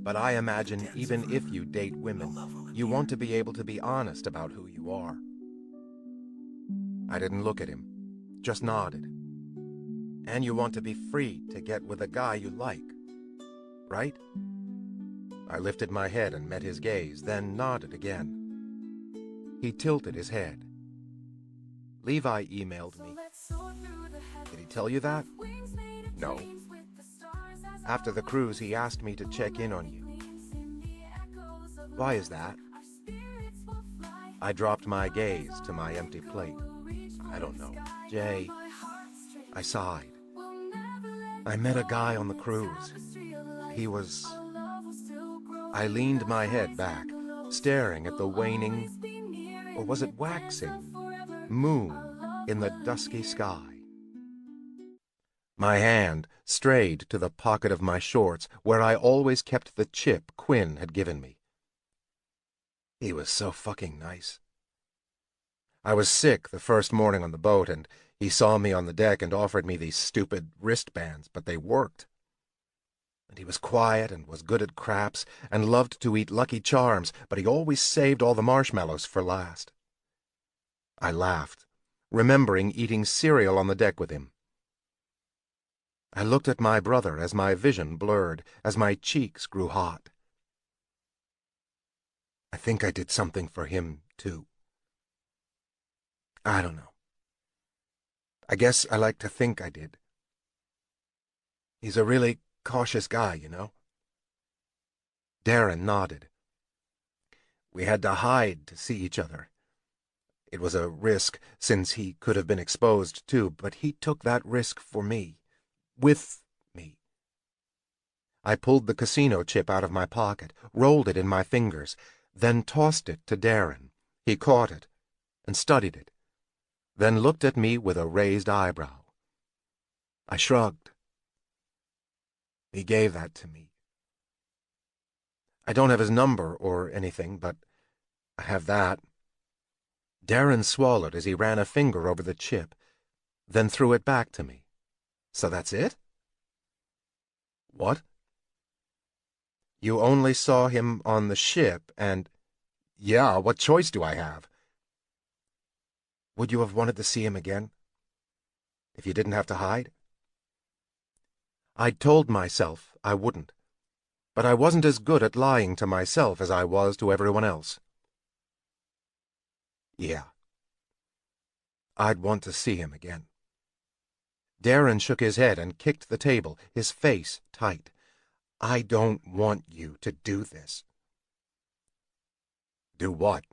But I imagine even if you date women, you want to be able to be honest about who you are. I didn't look at him, just nodded. And you want to be free to get with a guy you like, right? I lifted my head and met his gaze, then nodded again. He tilted his head. Levi emailed me. Did he tell you that? No. After the cruise, he asked me to check in on you. Why is that? I dropped my gaze to my empty plate. I don't know. Jay, I sighed. I met a guy on the cruise. He was... I leaned my head back, staring at the waning, or was it waxing, moon in the dusky sky. My hand strayed to the pocket of my shorts where I always kept the chip Quinn had given me. He was so fucking nice. I was sick the first morning on the boat, and he saw me on the deck and offered me these stupid wristbands, but they worked. And he was quiet and was good at craps and loved to eat Lucky Charms, but he always saved all the marshmallows for last. I laughed, remembering eating cereal on the deck with him. I looked at my brother as my vision blurred, as my cheeks grew hot. I think I did something for him, too. I don't know. I guess I like to think I did. He's a really cautious guy, you know. Darren nodded. We had to hide to see each other. It was a risk, since he could have been exposed too, but he took that risk for me. With me. I pulled the casino chip out of my pocket, rolled it in my fingers, then tossed it to Darren. He caught it and studied it, then looked at me with a raised eyebrow. I shrugged. He gave that to me. I don't have his number or anything, but I have that. Darren swallowed as he ran a finger over the chip, then threw it back to me. So that's it? What? You only saw him on the ship, and... Yeah, what choice do I have? Would you have wanted to see him again? If you didn't have to hide? I'd told myself I wouldn't, but I wasn't as good at lying to myself as I was to everyone else. Yeah. I'd want to see him again. Darren shook his head and kicked the table, his face tight. I don't want you to do this. Do what?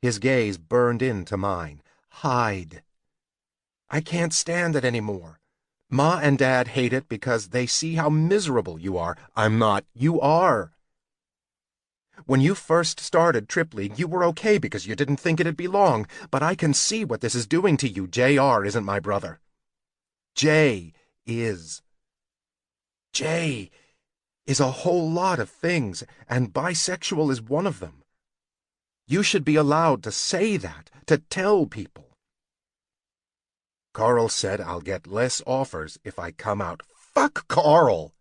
His gaze burned into mine. Hide. I can't stand it anymore. Ma and Dad hate it because they see how miserable you are. I'm not. You are. When you first started Trip League, you were okay because you didn't think it'd be long, but I can see what this is doing to you. JR isn't my brother. Jay is. Jay is a whole lot of things, and bisexual is one of them. You should be allowed to say that, to tell people. Carl said I'll get less offers if I come out. Fuck Carl!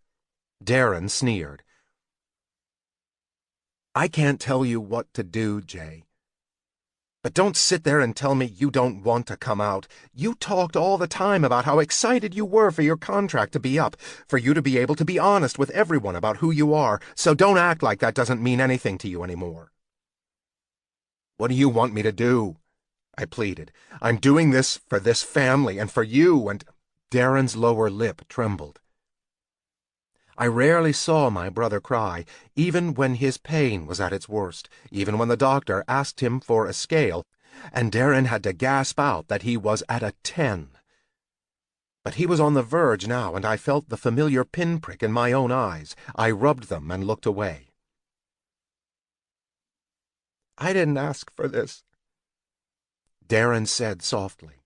Darren sneered. I can't tell you what to do, Jay. But don't sit there and tell me you don't want to come out. You talked all the time about how excited you were for your contract to be up, for you to be able to be honest with everyone about who you are, so don't act like that doesn't mean anything to you anymore. What do you want me to do? I pleaded. I'm doing this for this family and for you, and... Darren's lower lip trembled. I rarely saw my brother cry, even when his pain was at its worst, even when the doctor asked him for a scale, and Darren had to gasp out that he was at a 10. But he was on the verge now, and I felt the familiar pinprick in my own eyes. I rubbed them and looked away. I didn't ask for this, Darren said softly.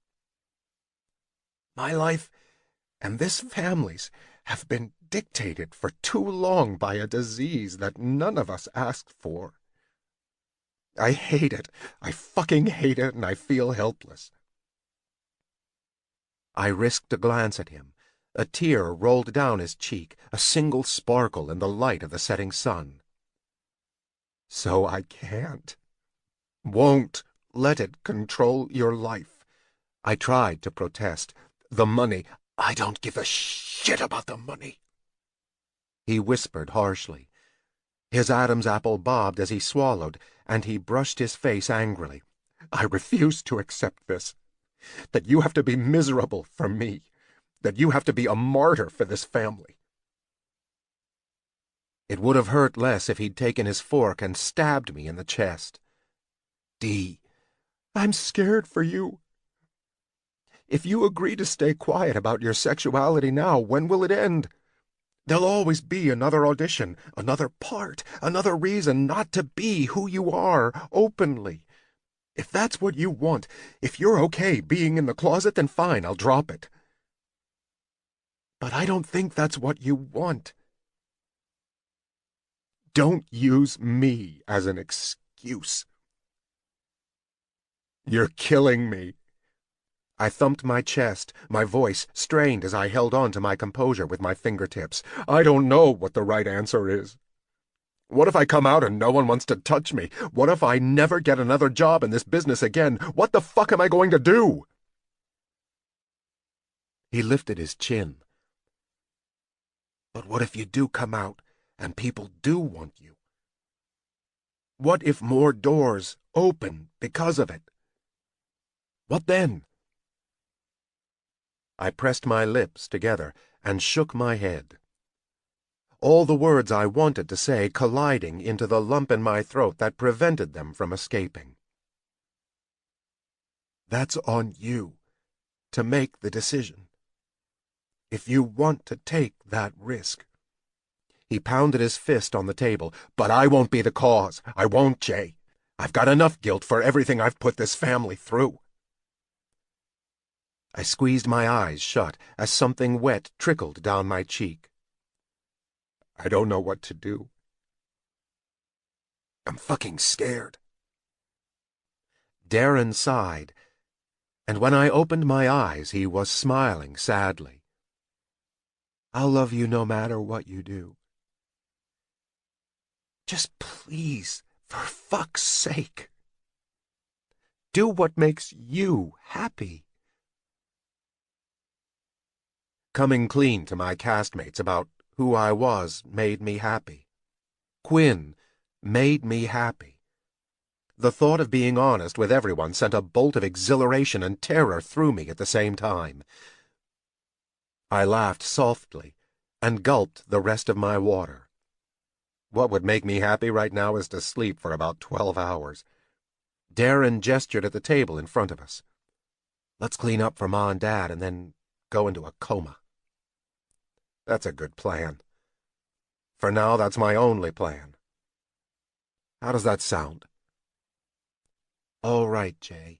My life and this family's have been dictated for too long by a disease that none of us asked for. I hate it. I fucking hate it, and I feel helpless. I risked a glance at him. A tear rolled down his cheek, a single sparkle in the light of the setting sun. So I won't let it control your life. I tried to protest. The money. I don't give a shit about the money. He whispered harshly. His Adam's apple bobbed as he swallowed, and he brushed his face angrily. I refuse to accept this. That you have to be miserable for me. That you have to be a martyr for this family. It would have hurt less if he'd taken his fork and stabbed me in the chest. Dee, I'm scared for you. If you agree to stay quiet about your sexuality now, when will it end? There'll always be another audition, another part, another reason not to be who you are, openly. If that's what you want, if you're okay being in the closet, then fine, I'll drop it. But I don't think that's what you want. Don't use me as an excuse. You're killing me. I thumped my chest, my voice strained as I held on to my composure with my fingertips. I don't know what the right answer is. What if I come out and no one wants to touch me? What if I never get another job in this business again? What the fuck am I going to do? He lifted his chin. But what if you do come out and people do want you? What if more doors open because of it? What then? I pressed my lips together and shook my head. all the words I wanted to say colliding into the lump in my throat that prevented them from escaping. That's on you to make the decision. If you want to take that risk. He pounded his fist on the table. But I won't be the cause. I won't, Jay. I've got enough guilt for everything I've put this family through. I squeezed my eyes shut as something wet trickled down my cheek. I don't know what to do. I'm fucking scared. Darren sighed, and when I opened my eyes, he was smiling sadly. I'll love you no matter what you do. Just please, for fuck's sake, do what makes you happy. Coming clean to my castmates about who I was made me happy. Quinn made me happy. The thought of being honest with everyone sent a bolt of exhilaration and terror through me at the same time. I laughed softly and gulped the rest of my water. What would make me happy right now is to sleep for about 12 hours. Darren gestured at the table in front of us. Let's clean up for Ma and Dad and then go into a coma. That's a good plan. For now, that's my only plan. How does that sound? All right, Jay.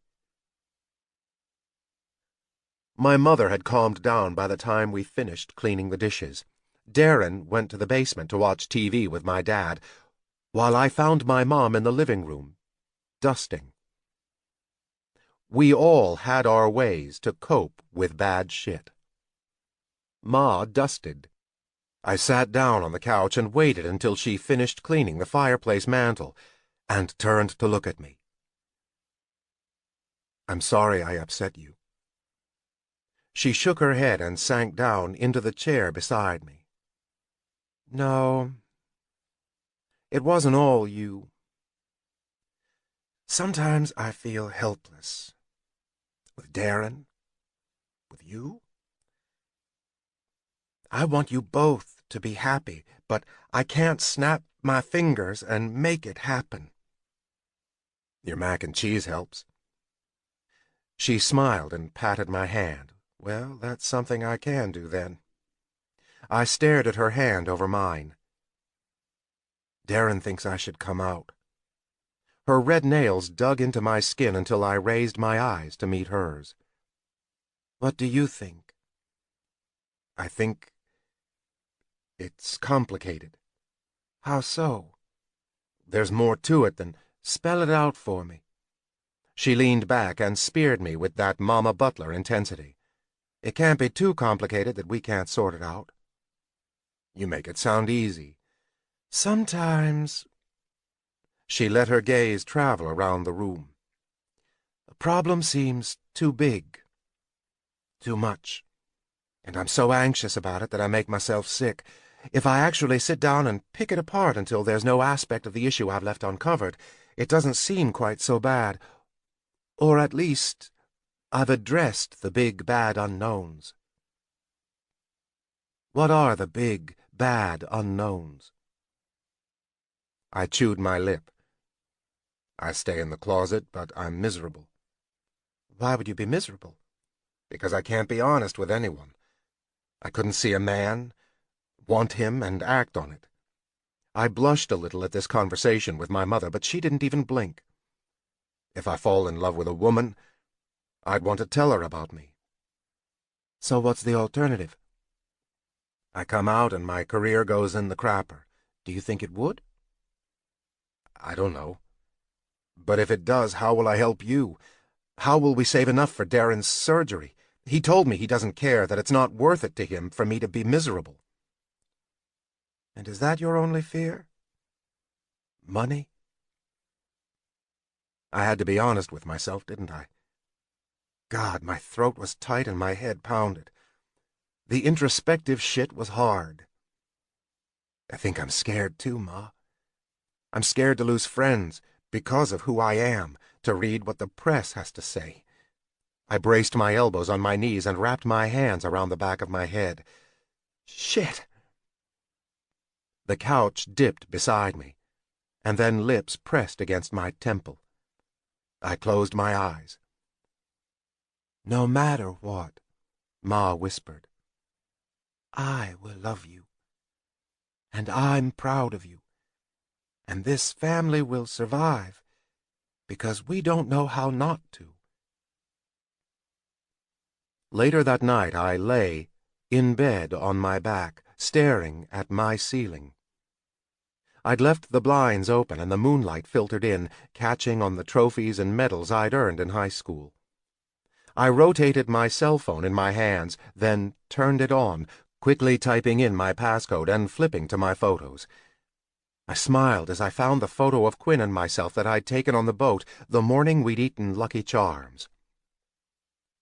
My mother had calmed down by the time we finished cleaning the dishes. Darren went to the basement to watch TV with my dad, while I found my mom in the living room, dusting. We all had our ways to cope with bad shit. Ma dusted. I sat down on the couch and waited until she finished cleaning the fireplace mantel and turned to look at me. I'm sorry I upset you. She shook her head and sank down into the chair beside me. No, it wasn't all you. Sometimes I feel helpless. With Darren, with you. I want you both to be happy, but I can't snap my fingers and make it happen. Your mac and cheese helps. She smiled and patted my hand. Well, that's something I can do then. I stared at her hand over mine. Darren thinks I should come out. Her red nails dug into my skin until I raised my eyes to meet hers. What do you think? I think it's complicated. How so? There's more to it than... Spell it out for me. She leaned back and speared me with that Mama Butler intensity. It can't be too complicated that we can't sort it out. You make it sound easy. Sometimes... She let her gaze travel around the room. The problem seems too big. Too much. And I'm so anxious about it that I make myself sick. If I actually sit down and pick it apart until there's no aspect of the issue I've left uncovered, it doesn't seem quite so bad. Or at least, I've addressed the big, bad unknowns. What are the big, bad unknowns? I chewed my lip. I stay in the closet, but I'm miserable. Why would you be miserable? Because I can't be honest with anyone. I couldn't see a man, want him, and act on it. I blushed a little at this conversation with my mother, but she didn't even blink. If I fall in love with a woman, I'd want to tell her about me. So what's the alternative? I come out and my career goes in the crapper. Do you think it would? I don't know. But if it does, how will I help you? How will we save enough for Darren's surgery? He told me he doesn't care, that it's not worth it to him for me to be miserable. And is that your only fear? Money? I had to be honest with myself, didn't I? God, my throat was tight and my head pounded. The introspective shit was hard. I think I'm scared too, Ma. I'm scared to lose friends because of who I am, to read what the press has to say. I braced my elbows on my knees and wrapped my hands around the back of my head. Shit! The couch dipped beside me, and then lips pressed against my temple. I closed my eyes. "No matter what," Ma whispered, "I will love you. And I'm proud of you. And this family will survive because we don't know how not to." Later that night I lay in bed on my back, staring at my ceiling. I'd left the blinds open and the moonlight filtered in, catching on the trophies and medals I'd earned in high school. I rotated my cell phone in my hands, then turned it on, quickly typing in my passcode and flipping to my photos. I smiled as I found the photo of Quinn and myself that I'd taken on the boat the morning we'd eaten Lucky Charms.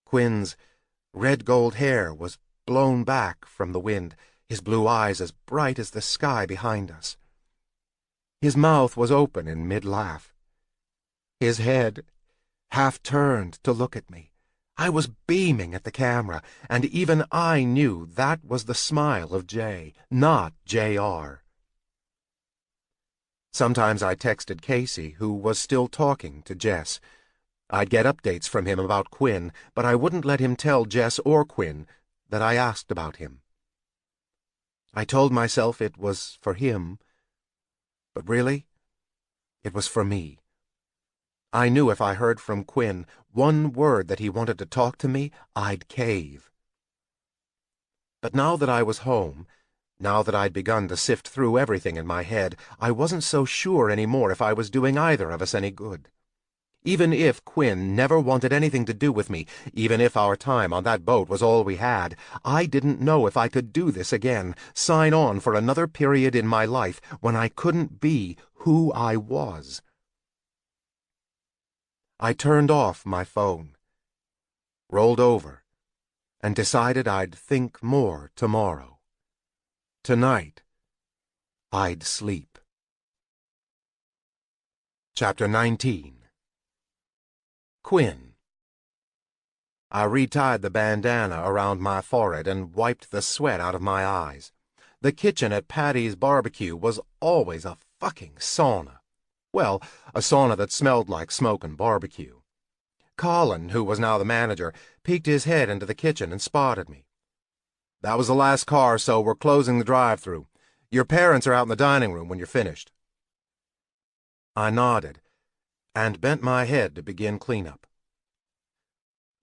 Quinn's red gold hair was blown back from the wind, his blue eyes as bright as the sky behind us. His mouth was open in mid-laugh. His head half turned to look at me. I was beaming at the camera, and even I knew that was the smile of Jay, not J.R. Sometimes I texted Casey, who was still talking to Jess. I'd get updates from him about Quinn, but I wouldn't let him tell Jess or Quinn that I asked about him. I told myself it was for him, but really, it was for me. I knew if I heard from Quinn one word that he wanted to talk to me, I'd cave. But now that I was home, now that I'd begun to sift through everything in my head, I wasn't so sure anymore if I was doing either of us any good. Even if Quinn never wanted anything to do with me, even if our time on that boat was all we had, I didn't know if I could do this again, sign on for another period in my life when I couldn't be who I was. I turned off my phone, rolled over, and decided I'd think more tomorrow. Tonight, I'd sleep. Chapter 19. Quinn. I retied the bandana around my forehead and wiped the sweat out of my eyes. The kitchen at Patty's barbecue was always a fucking sauna. Well, a sauna that smelled like smoke and barbecue. Colin, who was now the manager, peeked his head into the kitchen and spotted me. "That was the last car, so we're closing the drive-thru. Your parents are out in the dining room when you're finished." I nodded and bent my head to begin cleanup.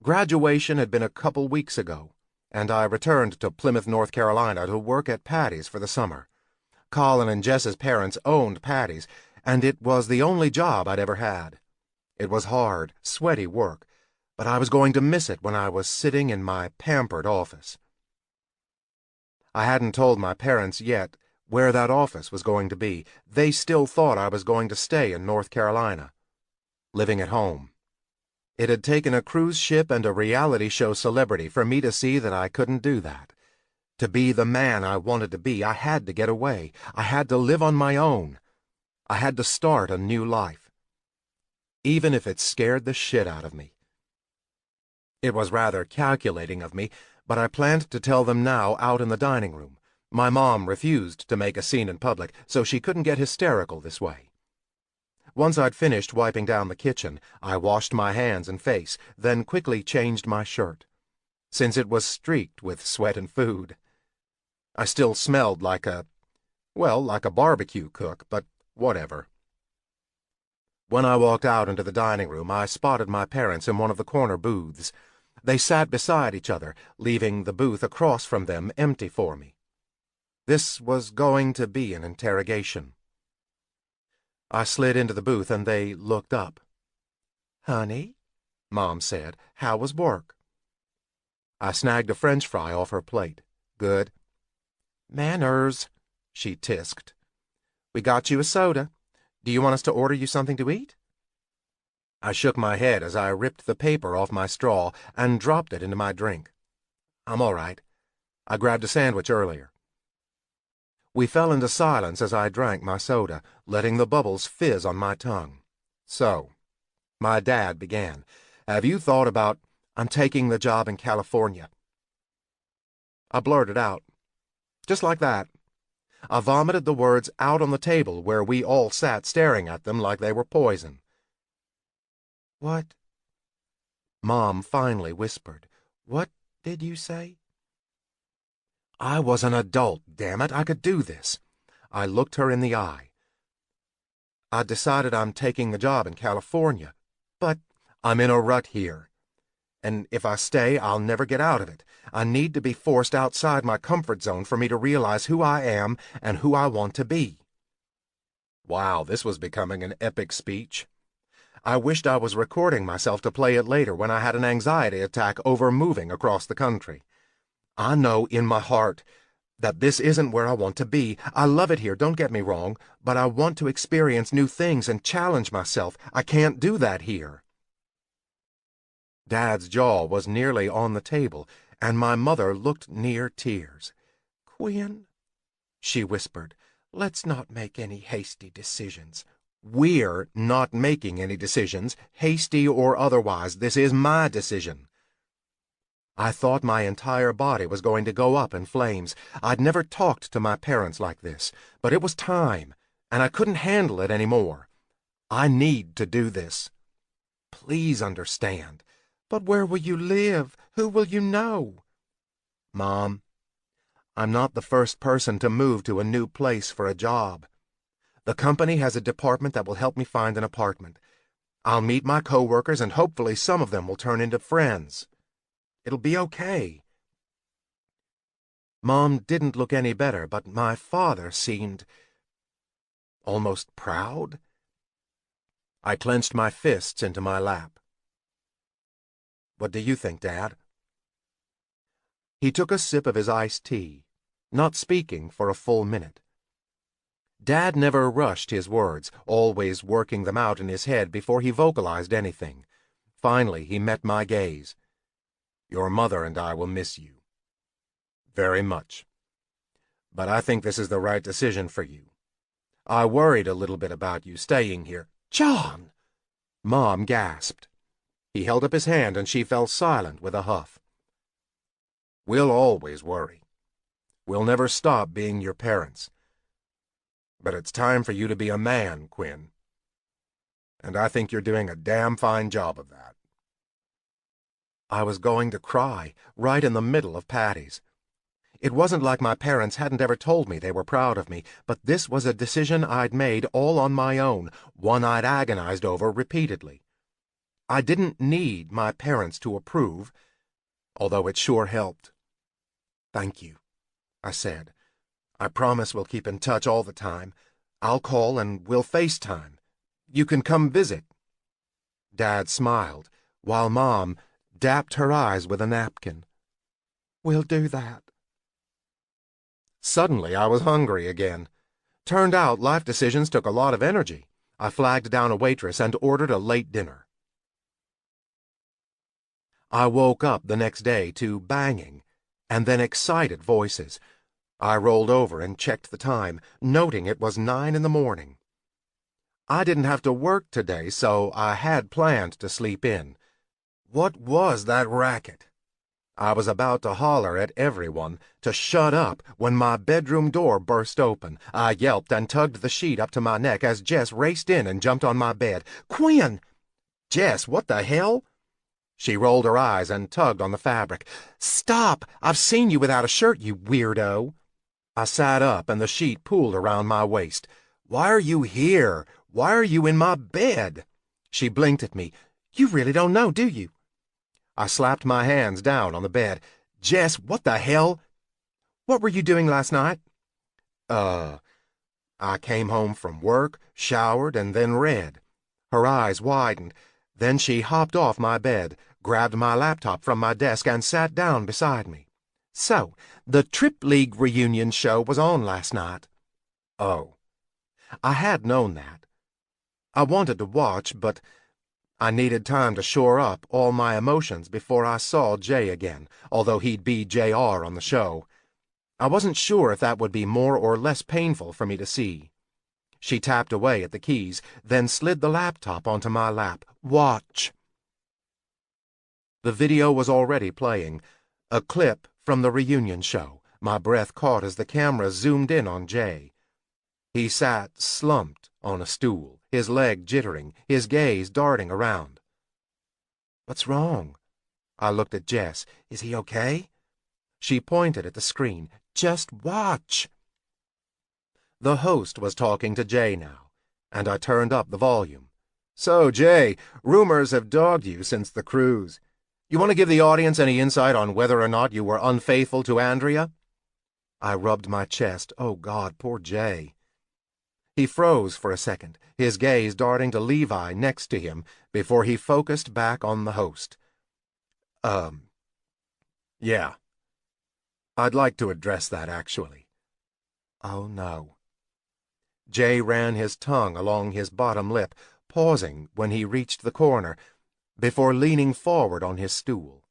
Graduation had been a couple weeks ago, and I returned to Plymouth, North Carolina to work at Patty's for the summer. Colin and Jess's parents owned Patty's, and it was the only job I'd ever had. It was hard, sweaty work, but I was going to miss it when I was sitting in my pampered office. I hadn't told my parents yet where that office was going to be. They still thought I was going to stay in North Carolina, living at home. It had taken a cruise ship and a reality show celebrity for me to see that I couldn't do that. To be the man I wanted to be, I had to get away. I had to live on my own. I had to start a new life, even if it scared the shit out of me. It was rather calculating of me, but I planned to tell them now out in the dining room. My mom refused to make a scene in public, so she couldn't get hysterical this way. Once I'd finished wiping down the kitchen, I washed my hands and face, then quickly changed my shirt, since it was streaked with sweat and food. I still smelled like a barbecue cook, but whatever. When I walked out into the dining room, I spotted my parents in one of the corner booths. They sat beside each other, leaving the booth across from them empty for me. This was going to be an interrogation. I slid into the booth and they looked up. "Honey," Mom said, "how was work?" I snagged a French fry off her plate. "Good." "Manners," she tisked. "We got you a soda. Do you want us to order you something to eat?" I shook my head as I ripped the paper off my straw and dropped it into my drink. "I'm all right. I grabbed a sandwich earlier." We fell into silence as I drank my soda, letting the bubbles fizz on my tongue. "So," my dad began, "have you thought about, I'm taking the job in California?" I blurted out, just like that. I vomited the words out on the table where we all sat staring at them like they were poison. "What?" Mom finally whispered. "What did you say?" I was an adult, damn it. I could do this. I looked her in the eye. "I decided I'm taking the job in California, but I'm in a rut here. And if I stay, I'll never get out of it. I need to be forced outside my comfort zone for me to realize who I am and who I want to be." Wow, this was becoming an epic speech. I wished I was recording myself to play it later when I had an anxiety attack over moving across the country. I know in my heart that this isn't where I want to be. I love it here, don't get me wrong, but I want to experience new things and challenge myself. I can't do that here. Dad's jaw was nearly on the table, and my mother looked near tears. "Quinn," she whispered, "let's not make any hasty decisions." "We're not making any decisions, hasty or otherwise. This is my decision." I thought my entire body was going to go up in flames. I'd never talked to my parents like this, but it was time, and I couldn't handle it anymore. I need to do this. Please understand. "But where will you live? Who will you know?" "Mom, I'm not the first person to move to a new place for a job. The company has a department that will help me find an apartment. I'll meet my coworkers, and hopefully some of them will turn into friends. It'll be okay." Mom didn't look any better, but my father seemed almost proud. I clenched my fists into my lap. "What do you think, Dad?" He took a sip of his iced tea, not speaking for a full minute. Dad never rushed his words, always working them out in his head before he vocalized anything. Finally, he met my gaze. "Your mother and I will miss you. Very much. But I think this is the right decision for you. I worried a little bit about you staying here." "John!" Mom gasped. He held up his hand and she fell silent with a huff. "We'll always worry. We'll never stop being your parents. But it's time for you to be a man, Quinn. And I think you're doing a damn fine job of that." I was going to cry, right in the middle of Patty's. It wasn't like my parents hadn't ever told me they were proud of me, but this was a decision I'd made all on my own, one I'd agonized over repeatedly. I didn't need my parents to approve, although it sure helped. "Thank you," I said. "I promise we'll keep in touch all the time. I'll call and we'll FaceTime. You can come visit." Dad smiled, while Mom dapped her eyes with a napkin. "We'll do that." Suddenly I was hungry again. Turned out life decisions took a lot of energy. I flagged down a waitress and ordered a late dinner. I woke up the next day to banging, and then excited voices. I rolled over and checked the time, noting it was 9 in the morning. I didn't have to work today, so I had planned to sleep in. What was that racket? I was about to holler at everyone to shut up when my bedroom door burst open. I yelped and tugged the sheet up to my neck as Jess raced in and jumped on my bed. "Quinn!" "Jess, what the hell?" She rolled her eyes and tugged on the fabric. "Stop! I've seen you without a shirt, you weirdo." I sat up and the sheet pooled around my waist. "Why are you here? Why are you in my bed?" She blinked at me. "You really don't know, do you?" I slapped my hands down on the bed. "Jess, what the hell? What were you doing last night?" I came home from work, showered, and then read." Her eyes widened. Then she hopped off my bed, grabbed my laptop from my desk, and sat down beside me. "So, the Trip League reunion show was on last night." "Oh." I had known that. I wanted to watch, but I needed time to shore up all my emotions before I saw Jay again, although he'd be JR on the show. I wasn't sure if that would be more or less painful for me to see. She tapped away at the keys, then slid the laptop onto my lap. "Watch." The video was already playing, a clip from the reunion show, My breath caught as the camera zoomed in on Jay. He sat slumped on a stool, his leg jittering, his gaze darting around. "What's wrong?" I looked at Jess. "Is he okay?" She pointed at the screen. "Just watch." The host was talking to Jay now, and I turned up the volume. "So, Jay, rumors have dogged you since the cruise. You want to give the audience any insight on whether or not you were unfaithful to Andrea?" I rubbed my chest. Oh, God, poor Jay. He froze for a second, his gaze darting to Levi next to him before he focused back on the host. Yeah. I'd like to address that, actually." Oh, no. Jay ran his tongue along his bottom lip, pausing when he reached the corner, before leaning forward on his stool.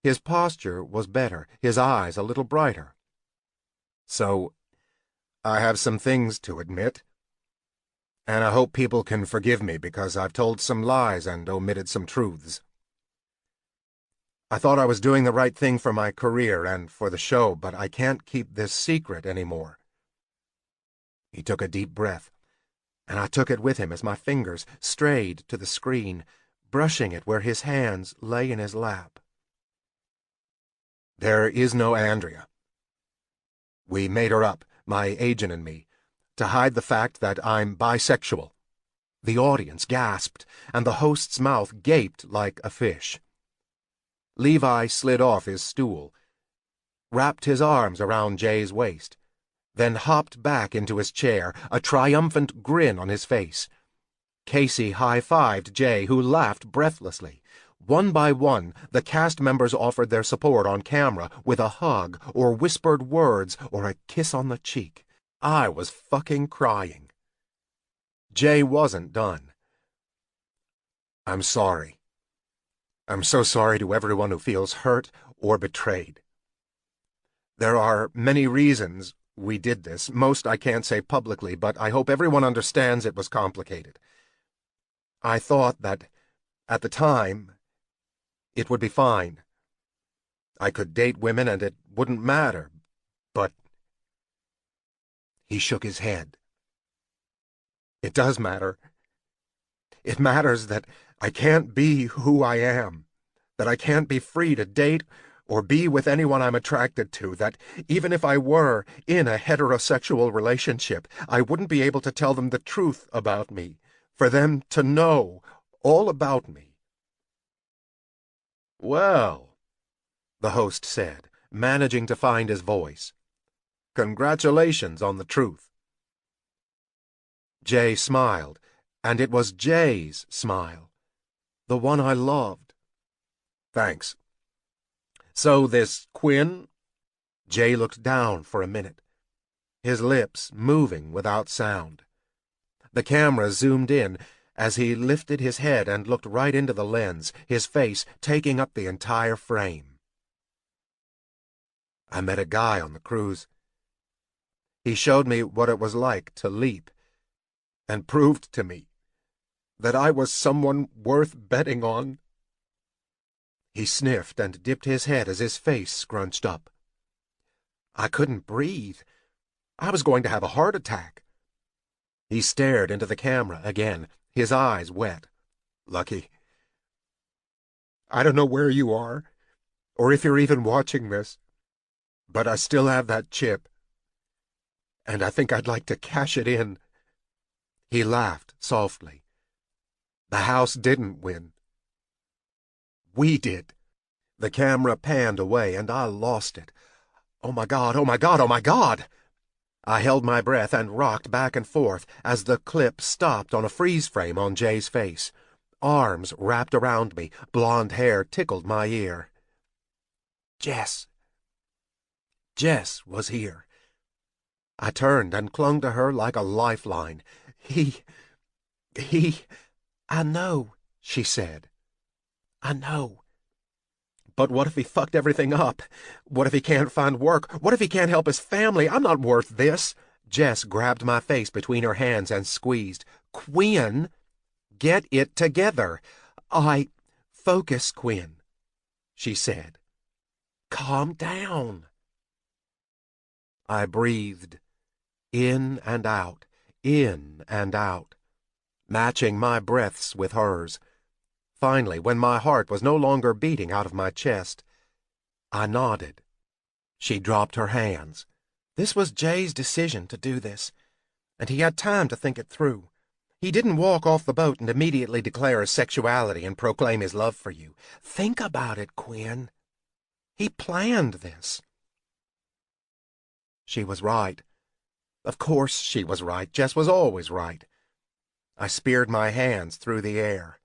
His posture was better, his eyes a little brighter. "So, I have some things to admit, and I hope people can forgive me because I've told some lies and omitted some truths. I thought I was doing the right thing for my career and for the show, but I can't keep this secret anymore." He took a deep breath, and I took it with him as my fingers strayed to the screen, brushing it where his hands lay in his lap. "There is no Andrea. We made her up, my agent and me, to hide the fact that I'm bisexual." The audience gasped, and the host's mouth gaped like a fish. Levi slid off his stool, wrapped his arms around Jay's waist, then hopped back into his chair, a triumphant grin on his face. Casey high-fived Jay, who laughed breathlessly. One by one, the cast members offered their support on camera with a hug or whispered words or a kiss on the cheek. I was fucking crying. Jay wasn't done. "I'm sorry. I'm so sorry to everyone who feels hurt or betrayed. There are many reasons we did this. Most I can't say publicly, but I hope everyone understands it was complicated. I thought that, at the time, it would be fine. I could date women and it wouldn't matter, but—" He shook his head. "It does matter. It matters that I can't be who I am, that I can't be free to date or be with anyone I'm attracted to, that even if I were in a heterosexual relationship, I wouldn't be able to tell them the truth about me, for them to know all about me." "Well," the host said, managing to find his voice, "congratulations on the truth." Jay smiled, and it was Jay's smile, the one I loved. "Thanks. So this Quinn?" Jay looked down for a minute, his lips moving without sound. The camera zoomed in as he lifted his head and looked right into the lens, his face taking up the entire frame. "I met a guy on the cruise. He showed me what it was like to leap, and proved to me that I was someone worth betting on." He sniffed and dipped his head as his face scrunched up. I couldn't breathe. I was going to have a heart attack. He stared into the camera again, his eyes wet. "Lucky. I don't know where you are, or if you're even watching this, but I still have that chip, and I think I'd like to cash it in." He laughed softly. "The house didn't win. We did." The camera panned away, and I lost it. "Oh my God, oh my God, oh my God!" I held my breath and rocked back and forth as the clip stopped on a freeze frame on Jay's face. Arms wrapped around me, blonde hair tickled my ear. Jess. Jess was here. I turned and clung to her like a lifeline. I know, she said. I know. But what if he fucked everything up? What if he can't find work? What if he can't help his family? I'm not worth this. Jess grabbed my face between her hands and squeezed. Quinn, get it together. Focus, Quinn, she said. Calm down. I breathed, in and out, matching my breaths with hers. Finally, when my heart was no longer beating out of my chest, I nodded. She dropped her hands. This was Jay's decision to do this, and he had time to think it through. He didn't walk off the boat and immediately declare his sexuality and proclaim his love for you. Think about it, Quinn. He planned this. She was right. Of course she was right. Jess was always right. I speared my hands through the air.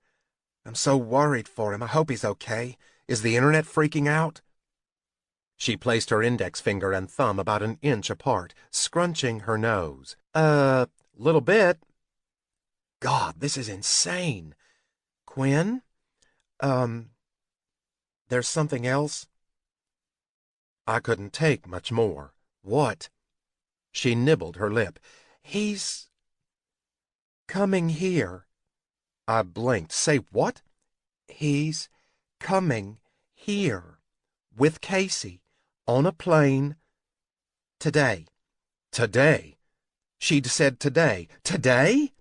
I'm so worried for him. I hope he's okay. Is the internet freaking out? She placed her index finger and thumb about an inch apart, scrunching her nose. Little bit. God, this is insane. Quinn? There's something else? I couldn't take much more. What? She nibbled her lip. He's coming here. I blinked. Say what? He's coming here with Casey on a plane today. Today? She'd said today. Today?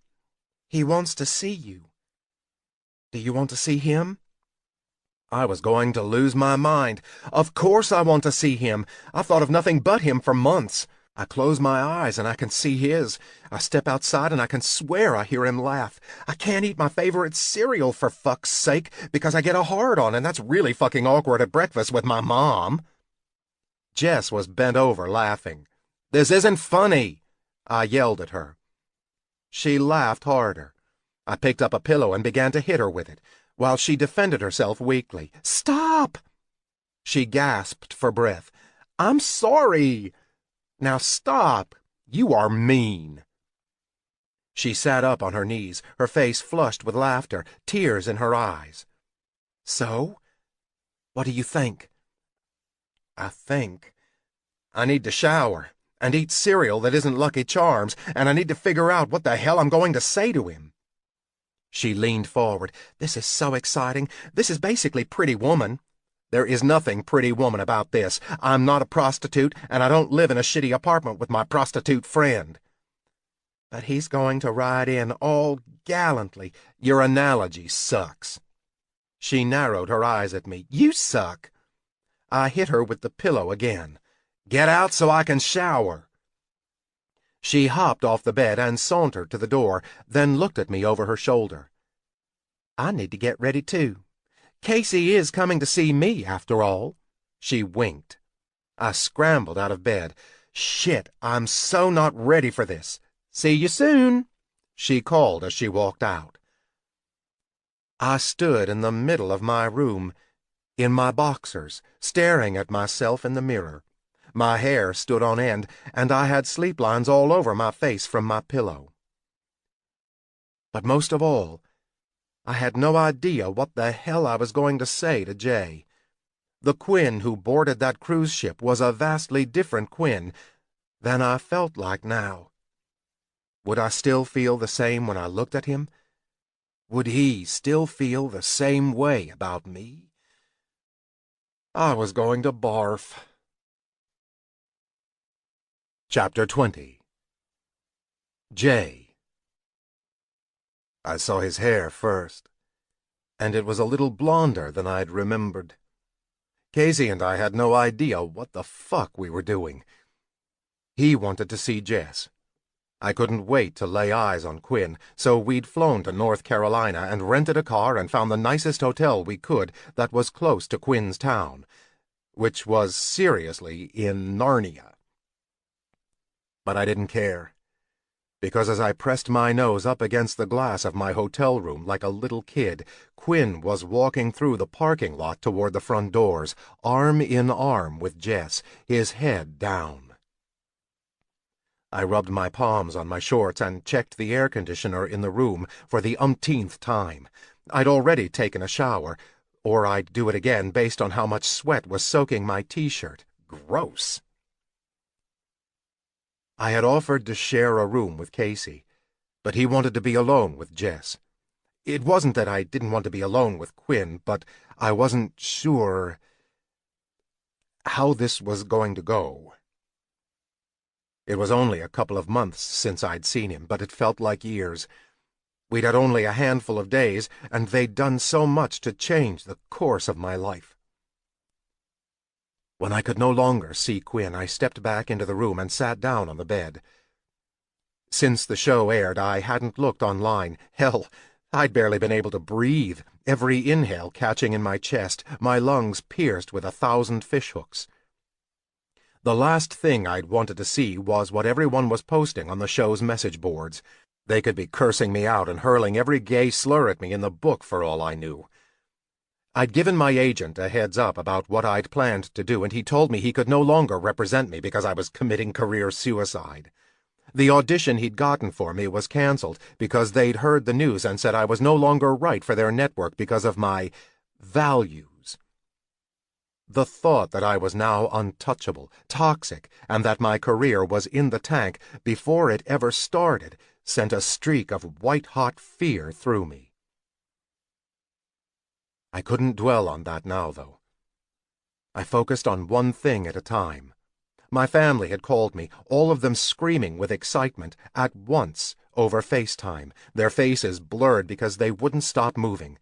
He wants to see you. Do you want to see him? I was going to lose my mind. Of course I want to see him. I've thought of nothing but him for months. I close my eyes and I can see his. I step outside and I can swear I hear him laugh. I can't eat my favorite cereal for fuck's sake because I get a hard-on, and that's really fucking awkward at breakfast with my mom. Jess was bent over laughing. This isn't funny, I yelled at her. She laughed harder. I picked up a pillow and began to hit her with it, while she defended herself weakly. Stop! She gasped for breath. I'm sorry. Now stop. You are mean. She sat up on her knees, her face flushed with laughter, tears in her eyes. So? What do you think? I think I need to shower and eat cereal that isn't Lucky Charms, and I need to figure out what the hell I'm going to say to him. She leaned forward. This is so exciting. This is basically Pretty Woman. There is nothing Pretty Woman about this. I'm not a prostitute, and I don't live in a shitty apartment with my prostitute friend. But he's going to ride in all gallantly. Your analogy sucks. She narrowed her eyes at me. You suck. I hit her with the pillow again. Get out so I can shower. She hopped off the bed and sauntered to the door, then looked at me over her shoulder. I need to get ready too. Casey is coming to see me, after all. She winked. I scrambled out of bed. Shit, I'm so not ready for this. See you soon, she called as she walked out. I stood in the middle of my room, in my boxers, staring at myself in the mirror. My hair stood on end, and I had sleep lines all over my face from my pillow. But most of all, I had no idea what the hell I was going to say to Jay. The Quinn who boarded that cruise ship was a vastly different Quinn than I felt like now. Would I still feel the same when I looked at him? Would he still feel the same way about me? I was going to barf. Chapter 20. Jay. I saw his hair first, and it was a little blonder than I'd remembered. Casey and I had no idea what the fuck we were doing. He wanted to see Jess. I couldn't wait to lay eyes on Quinn, so we'd flown to North Carolina and rented a car and found the nicest hotel we could that was close to Quinn's town, which was seriously in Narnia. But I didn't care, because as I pressed my nose up against the glass of my hotel room like a little kid, Quinn was walking through the parking lot toward the front doors, arm in arm with Jess, his head down. I rubbed my palms on my shorts and checked the air conditioner in the room for the umpteenth time. I'd already taken a shower, or I'd do it again based on how much sweat was soaking my t-shirt. Gross. I had offered to share a room with Casey, but he wanted to be alone with Jess. It wasn't that I didn't want to be alone with Quinn, but I wasn't sure how this was going to go. It was only a couple of months since I'd seen him, but it felt like years. We'd had only a handful of days, and they'd done so much to change the course of my life. When I could no longer see Quinn, I stepped back into the room and sat down on the bed. Since the show aired, I hadn't looked online. Hell, I'd barely been able to breathe, every inhale catching in my chest, my lungs pierced with 1,000 fishhooks. The last thing I'd wanted to see was what everyone was posting on the show's message boards. They could be cursing me out and hurling every gay slur at me in the book for all I knew. I'd given my agent a heads up about what I'd planned to do, and he told me he could no longer represent me because I was committing career suicide. The audition he'd gotten for me was canceled because they'd heard the news and said I was no longer right for their network because of my values. The thought that I was now untouchable, toxic, and that my career was in the tank before it ever started sent a streak of white-hot fear through me. I couldn't dwell on that now, though. I focused on one thing at a time. My family had called me, all of them screaming with excitement, at once, over FaceTime, their faces blurred because they wouldn't stop moving.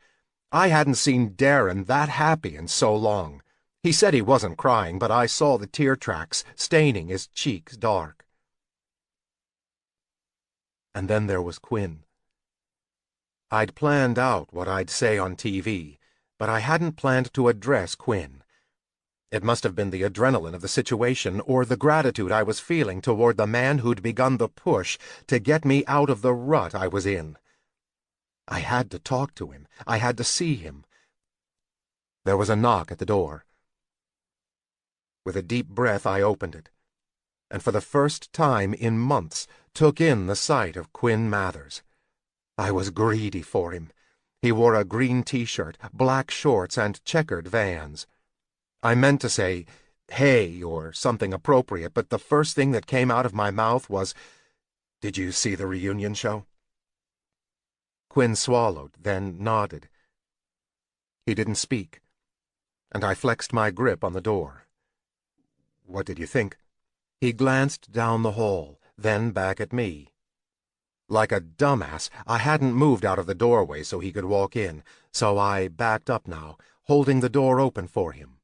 I hadn't seen Darren that happy in so long. He said he wasn't crying, but I saw the tear tracks staining his cheeks dark. And then there was Quinn. I'd planned out what I'd say on TV, but I hadn't planned to address Quinn. It must have been the adrenaline of the situation or the gratitude I was feeling toward the man who'd begun the push to get me out of the rut I was in. I had to talk to him. I had to see him. There was a knock at the door. With a deep breath, I opened it, and for the first time in months took in the sight of Quinn Mathers. I was greedy for him. He wore a green t-shirt, black shorts, and checkered Vans. I meant to say, "Hey," or something appropriate, but the first thing that came out of my mouth was, "Did you see the reunion show?" Quinn swallowed, then nodded. He didn't speak, and I flexed my grip on the door. "What did you think?" He glanced down the hall, then back at me. Like a dumbass, I hadn't moved out of the doorway so he could walk in, so I backed up now, holding the door open for him.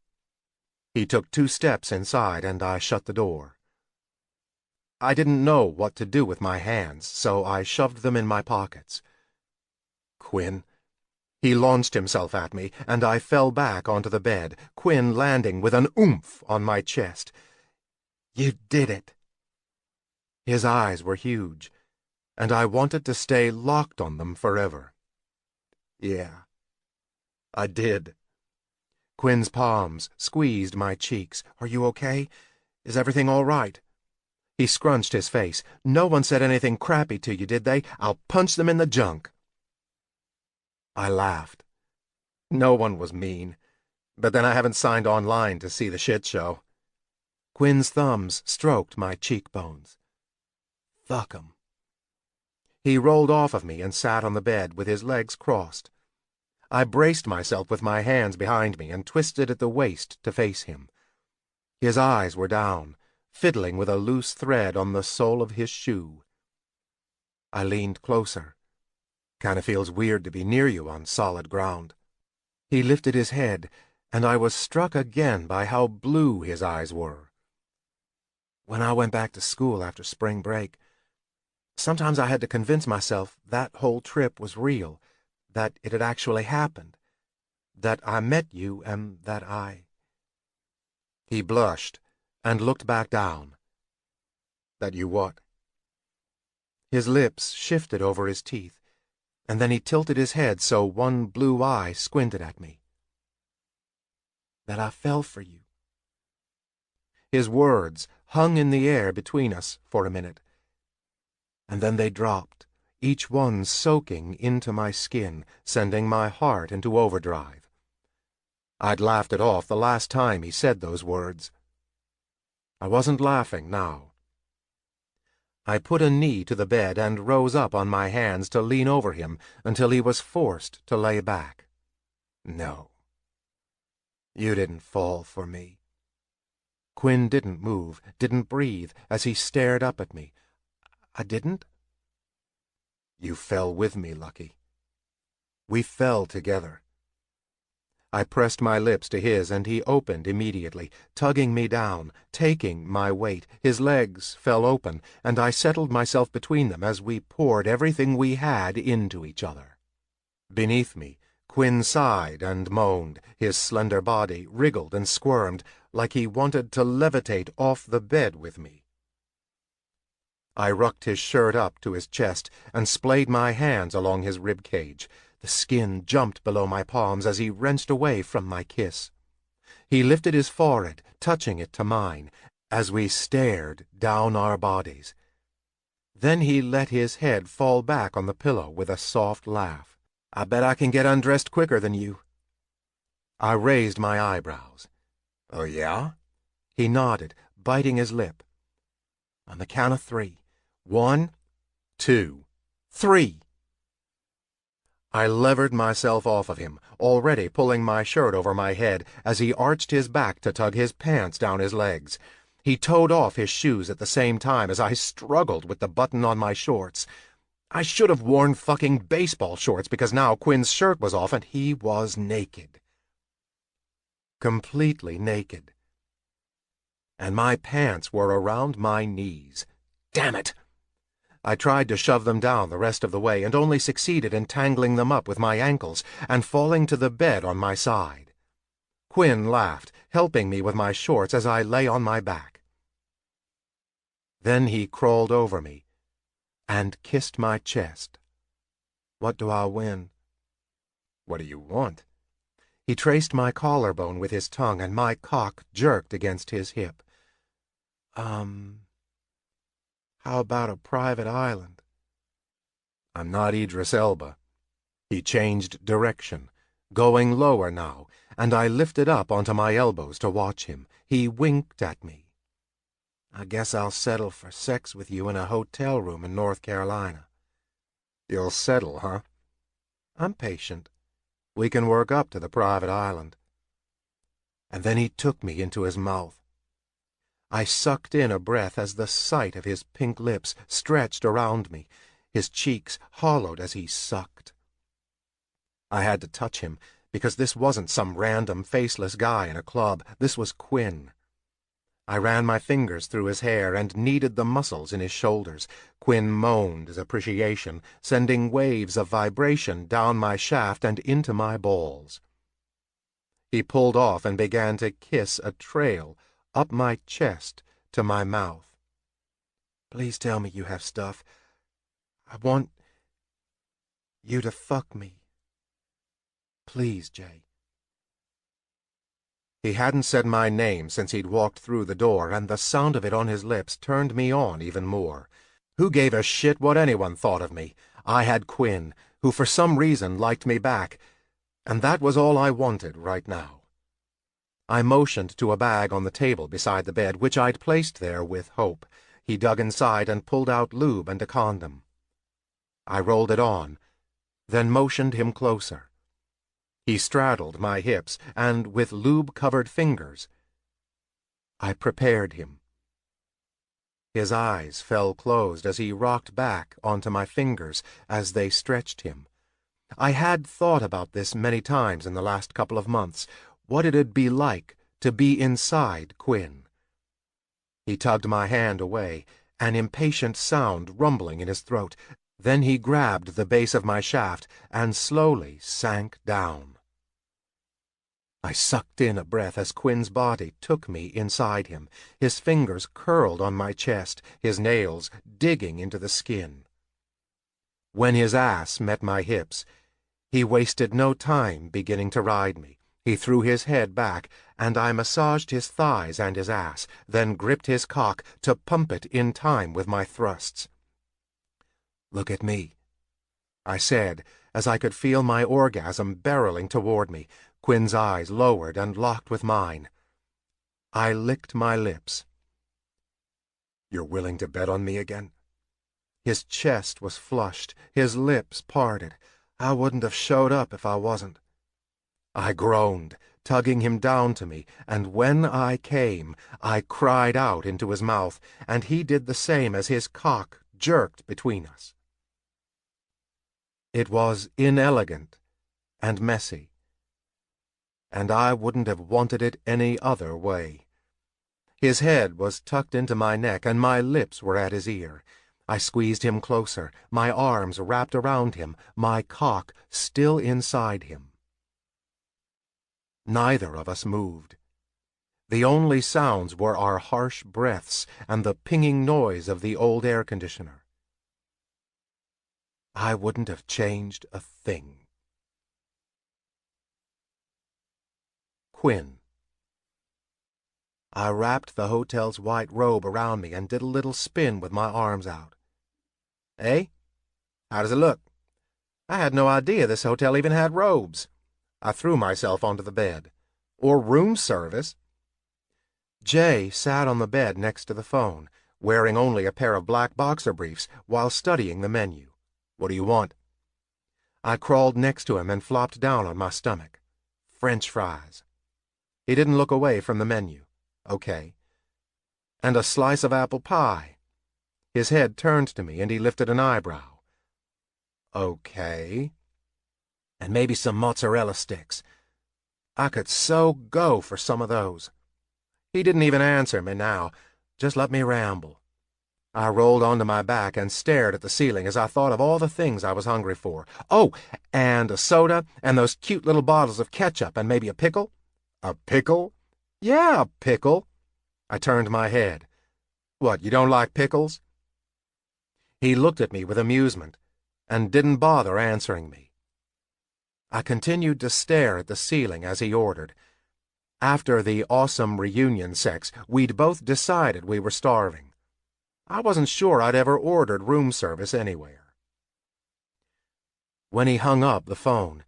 He took 2 steps inside, and I shut the door. I didn't know what to do with my hands, so I shoved them in my pockets. "Quinn." He launched himself at me, and I fell back onto the bed, Quinn landing with an oomph on my chest. "You did it." His eyes were huge, and I wanted to stay locked on them forever. "Yeah, I did." Quinn's palms squeezed my cheeks. "Are you okay? Is everything all right?" He scrunched his face. "No one said anything crappy to you, did they? I'll punch them in the junk." I laughed. No one was mean, but then I haven't signed online to see the shit show. Quinn's thumbs stroked my cheekbones. "Fuck 'em." He rolled off of me and sat on the bed with his legs crossed. I braced myself with my hands behind me and twisted at the waist to face him. His eyes were down, fiddling with a loose thread on the sole of his shoe. I leaned closer. "Kinda feels weird to be near you on solid ground." He lifted his head, and I was struck again by how blue his eyes were. "When I went back to school after spring break, sometimes I had to convince myself that whole trip was real, that it had actually happened, that I met you and that I—" He blushed and looked back down. "That you what?" His lips shifted over his teeth, and then he tilted his head so one blue eye squinted at me. "That I fell for you." His words hung in the air between us for a minute, and then they dropped, each one soaking into my skin, sending my heart into overdrive. I'd laughed it off the last time he said those words. I wasn't laughing now. I put a knee to the bed and rose up on my hands to lean over him until he was forced to lay back. "No. You didn't fall for me." Quinn didn't move, didn't breathe, as he stared up at me. I didn't? You fell with me, Lucky. We fell together. I pressed my lips to his, and he opened immediately, tugging me down, taking my weight. His legs fell open, and I settled myself between them as we poured everything we had into each other. Beneath me, Quinn sighed and moaned. His slender body wriggled and squirmed, like he wanted to levitate off the bed with me. I rucked his shirt up to his chest and splayed my hands along his rib cage. The skin jumped below my palms as he wrenched away from my kiss. He lifted his forehead, touching it to mine, as we stared down our bodies. Then he let his head fall back on the pillow with a soft laugh. I bet I can get undressed quicker than you. I raised my eyebrows. Oh, yeah? He nodded, biting his lip. On the count of 3. 1, 2, 3. I levered myself off of him, already pulling my shirt over my head as he arched his back to tug his pants down his legs. He towed off his shoes at the same time as I struggled with the button on my shorts. I should have worn fucking baseball shorts because now Quinn's shirt was off and he was naked. Completely naked. And my pants were around my knees. Damn it! I tried to shove them down the rest of the way and only succeeded in tangling them up with my ankles and falling to the bed on my side. Quinn laughed, helping me with my shorts as I lay on my back. Then he crawled over me and kissed my chest. What do I win? What do you want? He traced my collarbone with his tongue and my cock jerked against his hip. How about a private island? I'm not Idris Elba. He changed direction, going lower now, and I lifted up onto my elbows to watch him. He winked at me. I guess I'll settle for sex with you in a hotel room in North Carolina. You'll settle, huh? I'm patient. We can work up to the private island. And then he took me into his mouth. I sucked in a breath as the sight of his pink lips stretched around me, his cheeks hollowed as he sucked. I had to touch him, because this wasn't some random faceless guy in a club. This was Quinn. I ran my fingers through his hair and kneaded the muscles in his shoulders. Quinn moaned his appreciation, sending waves of vibration down my shaft and into my balls. He pulled off and began to kiss a trail up my chest to my mouth. Please tell me you have stuff. I want you to fuck me. Please, Jay. He hadn't said my name since he'd walked through the door, and the sound of it on his lips turned me on even more. Who gave a shit what anyone thought of me? I had Quinn, who for some reason liked me back, and that was all I wanted right now. I motioned to a bag on the table beside the bed, which I'd placed there with hope. He dug inside and pulled out lube and a condom. I rolled it on, then motioned him closer. He straddled my hips, and with lube-covered fingers, I prepared him. His eyes fell closed as he rocked back onto my fingers as they stretched him. I had thought about this many times in the last couple of months, what it'd be like to be inside Quinn. He tugged my hand away, an impatient sound rumbling in his throat. Then he grabbed the base of my shaft and slowly sank down. I sucked in a breath as Quinn's body took me inside him, his fingers curled on my chest, his nails digging into the skin. When his ass met my hips, he wasted no time beginning to ride me. He threw his head back, and I massaged his thighs and his ass, then gripped his cock to pump it in time with my thrusts. Look at me, I said, as I could feel my orgasm barreling toward me. Quinn's eyes lowered and locked with mine. I licked my lips. You're willing to bet on me again? His chest was flushed, his lips parted. I wouldn't have showed up if I wasn't. I groaned, tugging him down to me, and when I came, I cried out into his mouth, and he did the same as his cock jerked between us. It was inelegant and messy, and I wouldn't have wanted it any other way. His head was tucked into my neck, and my lips were at his ear. I squeezed him closer, my arms wrapped around him, my cock still inside him. Neither of us moved. The only sounds were our harsh breaths and the pinging noise of the old air conditioner. I wouldn't have changed a thing. Quinn. I wrapped the hotel's white robe around me and did a little spin with my arms out. Eh? How does it look? I had no idea this hotel even had robes. I threw myself onto the bed. Or room service. Jay sat on the bed next to the phone, wearing only a pair of black boxer briefs while studying the menu. What do you want? I crawled next to him and flopped down on my stomach. French fries. He didn't look away from the menu. Okay. And a slice of apple pie. His head turned to me and he lifted an eyebrow. Okay. And maybe some mozzarella sticks. I could so go for some of those. He didn't even answer me now, just let me ramble. I rolled onto my back and stared at the ceiling as I thought of all the things I was hungry for. Oh, and a soda, and those cute little bottles of ketchup, and maybe a pickle. A pickle? Yeah, a pickle. I turned my head. What, you don't like pickles? He looked at me with amusement, and didn't bother answering me. I continued to stare at the ceiling as he ordered. After the awesome reunion sex, we'd both decided we were starving. I wasn't sure I'd ever ordered room service anywhere. When he hung up the phone,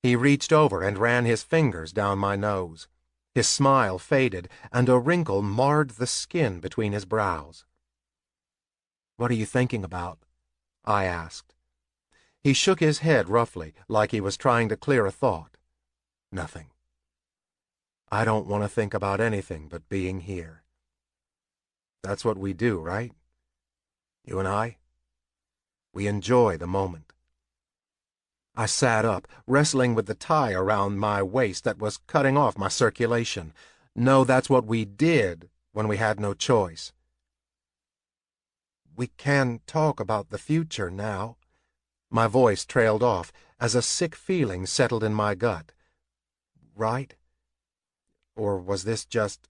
he reached over and ran his fingers down my nose. His smile faded, and a wrinkle marred the skin between his brows. "What are you thinking about?" I asked. He shook his head roughly, like he was trying to clear a thought. "Nothing. I don't want to think about anything but being here. That's what we do, right? You and I? We enjoy the moment." I sat up, wrestling with the tie around my waist that was cutting off my circulation. No, that's what we did when we had no choice. "We can talk about the future now." My voice trailed off as a sick feeling settled in my gut. Right? Or was this just...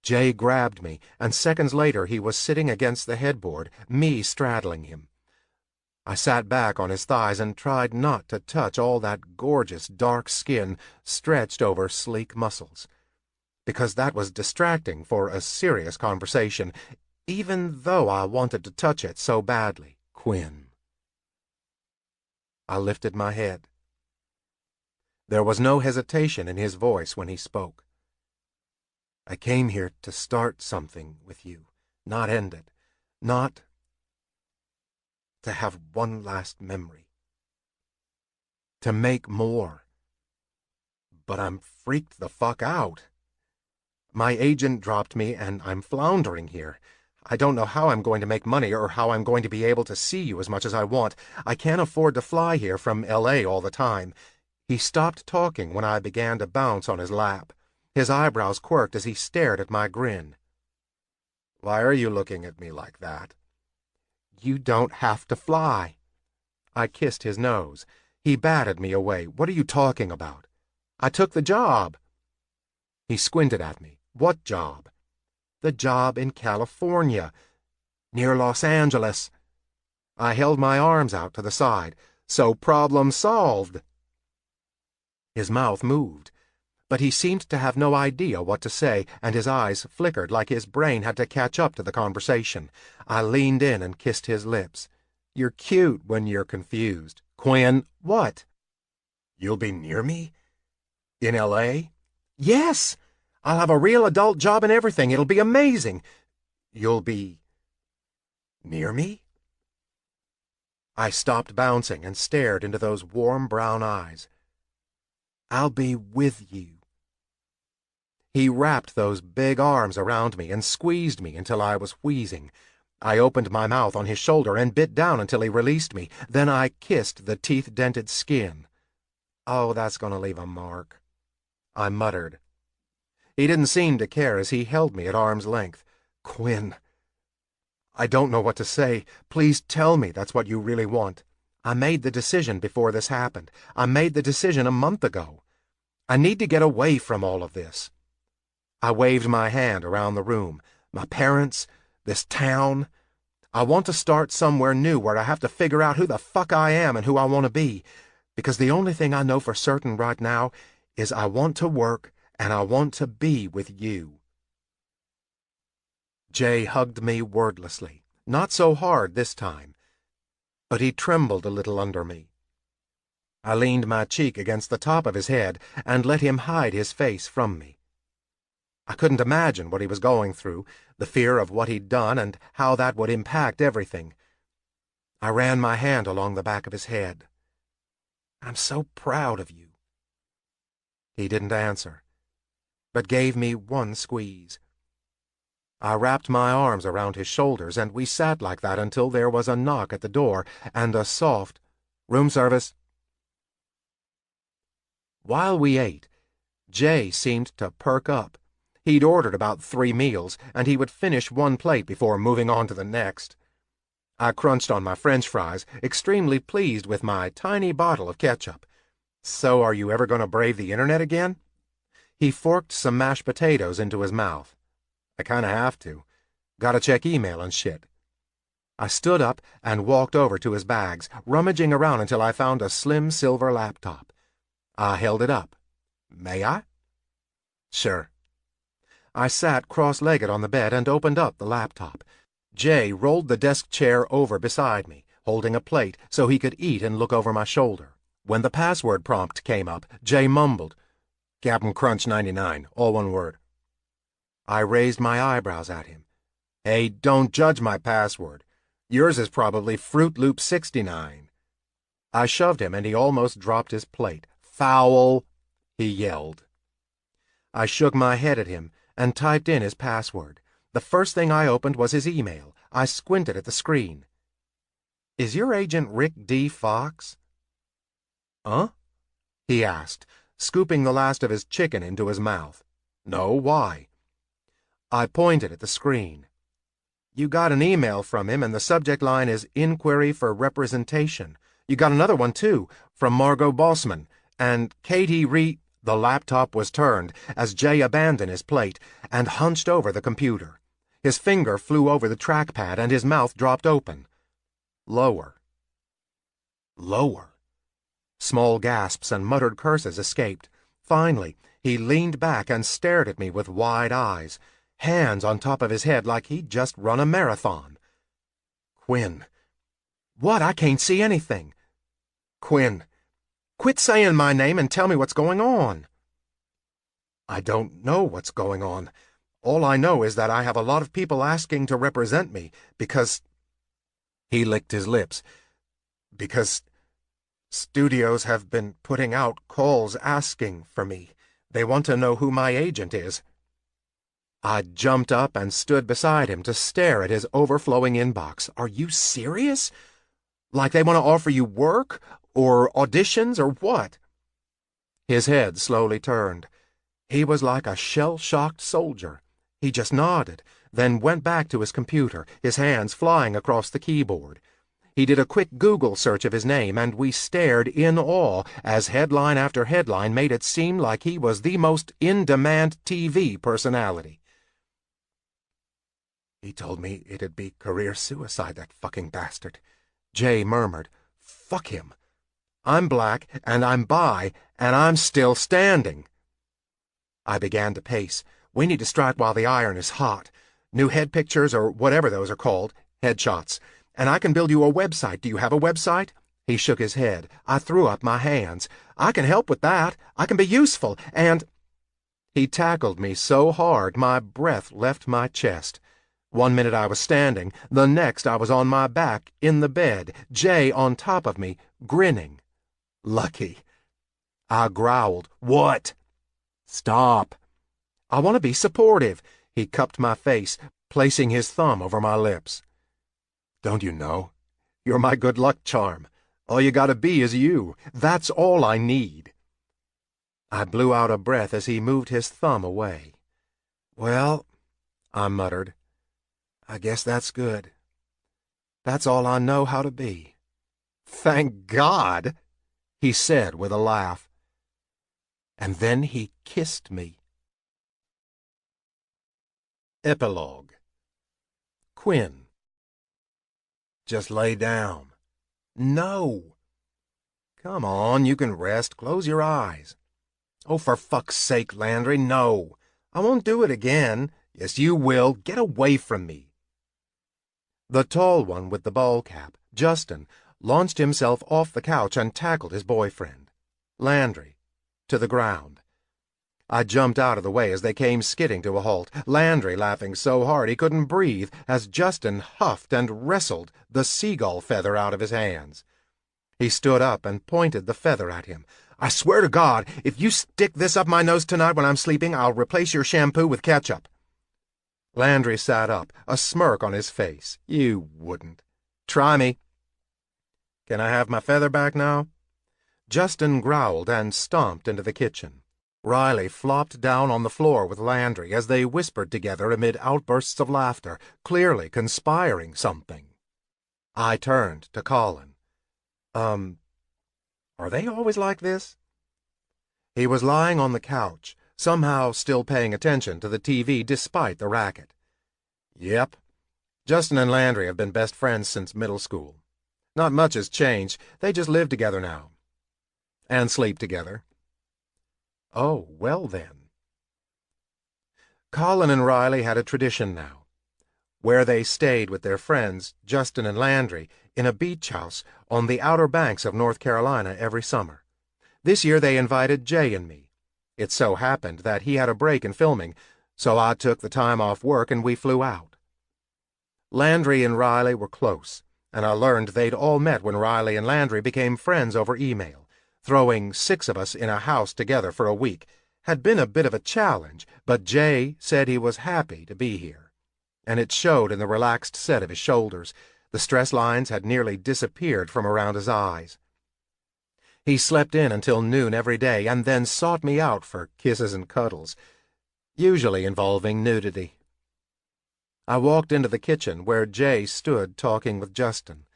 Jay grabbed me, and seconds later he was sitting against the headboard, me straddling him. I sat back on his thighs and tried not to touch all that gorgeous dark skin stretched over sleek muscles, because that was distracting for a serious conversation, even though I wanted to touch it so badly. Quinn. I lifted my head. There was no hesitation in his voice when he spoke. "I came here to start something with you, not end it, not to have one last memory, to make more. But I'm freaked the fuck out. My agent dropped me and I'm floundering here. I don't know how I'm going to make money or how I'm going to be able to see you as much as I want. I can't afford to fly here from L.A. all the time." He stopped talking when I began to bounce on his lap. His eyebrows quirked as he stared at my grin. "Why are you looking at me like that?" "You don't have to fly." I kissed his nose. He batted me away. "What are you talking about? I took the job." He squinted at me. "What job?" "The job in California, near Los Angeles." I held my arms out to the side. "So problem solved." His mouth moved, but he seemed to have no idea what to say, and his eyes flickered like his brain had to catch up to the conversation. I leaned in and kissed his lips. "You're cute when you're confused." "Quinn, what?" "You'll be near me? In L.A.? "Yes! I'll have a real adult job and everything. It'll be amazing." "You'll be near me?" I stopped bouncing and stared into those warm brown eyes. "I'll be with you. He wrapped those big arms around me and squeezed me until I was wheezing. I opened my mouth on his shoulder and bit down until he released me. Then I kissed the teeth-dented skin. "Oh, that's going to leave a mark," I muttered. He didn't seem to care as he held me at arm's length. "Quinn, I don't know what to say. Please tell me that's what you really want. I made the decision before this happened. I made the decision a month ago. I need to get away from all of this." I waved my hand around the room. My parents, this town. I want to start somewhere new where I have to figure out who the fuck I am and who I want to be, because the only thing I know for certain right now is I want to work and I want to be with you. Jay hugged me wordlessly, not so hard this time, but he trembled a little under me. I leaned my cheek against the top of his head and let him hide his face from me. I couldn't imagine what he was going through, the fear of what he'd done and how that would impact everything. I ran my hand along the back of his head. "I'm so proud of you." He didn't answer, but gave me one squeeze. I wrapped my arms around his shoulders, and we sat like that until there was a knock at the door and a soft, "Room service." While we ate, Jay seemed to perk up. He'd ordered about 3 meals, and he would finish one plate before moving on to the next. I crunched on my French fries, extremely pleased with my tiny bottle of ketchup. "So are you ever going to brave the internet again?" He forked some mashed potatoes into his mouth. "I kind of have to. Gotta check email and shit." I stood up and walked over to his bags, rummaging around until I found a slim silver laptop. I held it up. "May I?" "Sure." I sat cross-legged on the bed and opened up the laptop. Jay rolled the desk chair over beside me, holding a plate so he could eat and look over my shoulder. When the password prompt came up, Jay mumbled, "Captain Crunch 99, all one word." I raised my eyebrows at him. "Hey, don't judge my password. Yours is probably Fruit Loop 69. I shoved him and he almost dropped his plate. "Foul!" he yelled. I shook my head at him and typed in his password. The first thing I opened was his email. I squinted at the screen. "Is your agent Rick D. Fox?" "Huh?" he asked, scooping the last of his chicken into his mouth. "No, why?" I pointed at the screen. "You got an email from him and the subject line is Inquiry for Representation. You got another one, too, from Margot Bossman, and Katie Re—" The laptop was turned as Jay abandoned his plate and hunched over the computer. His finger flew over the trackpad and his mouth dropped open. Lower. Lower. Small gasps and muttered curses escaped. Finally, he leaned back and stared at me with wide eyes, hands on top of his head like he'd just run a marathon. "Quinn." "What? I can't see anything." "Quinn. Quit saying my name and tell me what's going on." "I don't know what's going on. All I know is that I have a lot of people asking to represent me because—" He licked his lips. "Because studios have been putting out calls asking for me. They want to know who my agent is." I jumped up and stood beside him to stare at his overflowing inbox. "Are you serious? Like they want to offer you work? Or auditions, or what?" His head slowly turned. He was like a shell-shocked soldier. He just nodded, then went back to his computer, his hands flying across the keyboard. He did a quick Google search of his name, and we stared in awe as headline after headline made it seem like he was the most in-demand TV personality. "He told me it'd be career suicide, that fucking bastard," Jay murmured. "Fuck him. I'm black, and I'm bi, and I'm still standing." I began to pace. "We need to strike while the iron is hot. New head pictures, or whatever those are called. Headshots. And I can build you a website. Do you have a website?" He shook his head. I threw up my hands. "I can help with that. I can be useful, and—" He tackled me so hard my breath left my chest. 1 minute I was standing, the next I was on my back, in the bed, Jay on top of me, grinning. Lucky. I growled, "What?" "Stop." I want to be supportive. He cupped my face, placing his thumb over my lips. Don't you know? You're my good luck charm. All you gotta be is you. That's all I need. I blew out a breath as he moved his thumb away. Well, I muttered, I guess that's good. That's all I know how to be. Thank God, he said with a laugh. And then he kissed me. Epilogue. Quinn. Just lay down. No. Come on, you can rest. Close your eyes. Oh, for fuck's sake, Landry, no. I won't do it again. Yes, you will. Get away from me. The tall one with the ball cap, Justin, launched himself off the couch and tackled his boyfriend, Landry, to the ground. I jumped out of the way as they came skidding to a halt, Landry laughing so hard he couldn't breathe as Justin huffed and wrestled the seagull feather out of his hands. He stood up and pointed the feather at him. I swear to God, if you stick this up my nose tonight when I'm sleeping, I'll replace your shampoo with ketchup. Landry sat up, a smirk on his face. You wouldn't. Try me. Can I have my feather back now? Justin growled and stomped into the kitchen. Riley flopped down on the floor with Landry as they whispered together amid outbursts of laughter, clearly conspiring something. I turned to Colin. Are they always like this? He was lying on the couch, somehow still paying attention to the TV despite the racket. Yep. Justin and Landry have been best friends since middle school. Not much has changed. They just live together now. And sleep together. Oh, well then. Colin and Riley had a tradition now, where they stayed with their friends, Justin and Landry, in a beach house on the Outer Banks of North Carolina every summer. This year they invited Jay and me. It so happened that he had a break in filming, so I took the time off work and we flew out. Landry and Riley were close, and I learned they'd all met when Riley and Landry became friends over email. Throwing 6 of us in a house together for a week had been a bit of a challenge, but Jay said he was happy to be here. And it showed in the relaxed set of his shoulders. The stress lines had nearly disappeared from around his eyes. He slept in until noon every day and then sought me out for kisses and cuddles, usually involving nudity. I walked into the kitchen where Jay stood talking with Justin.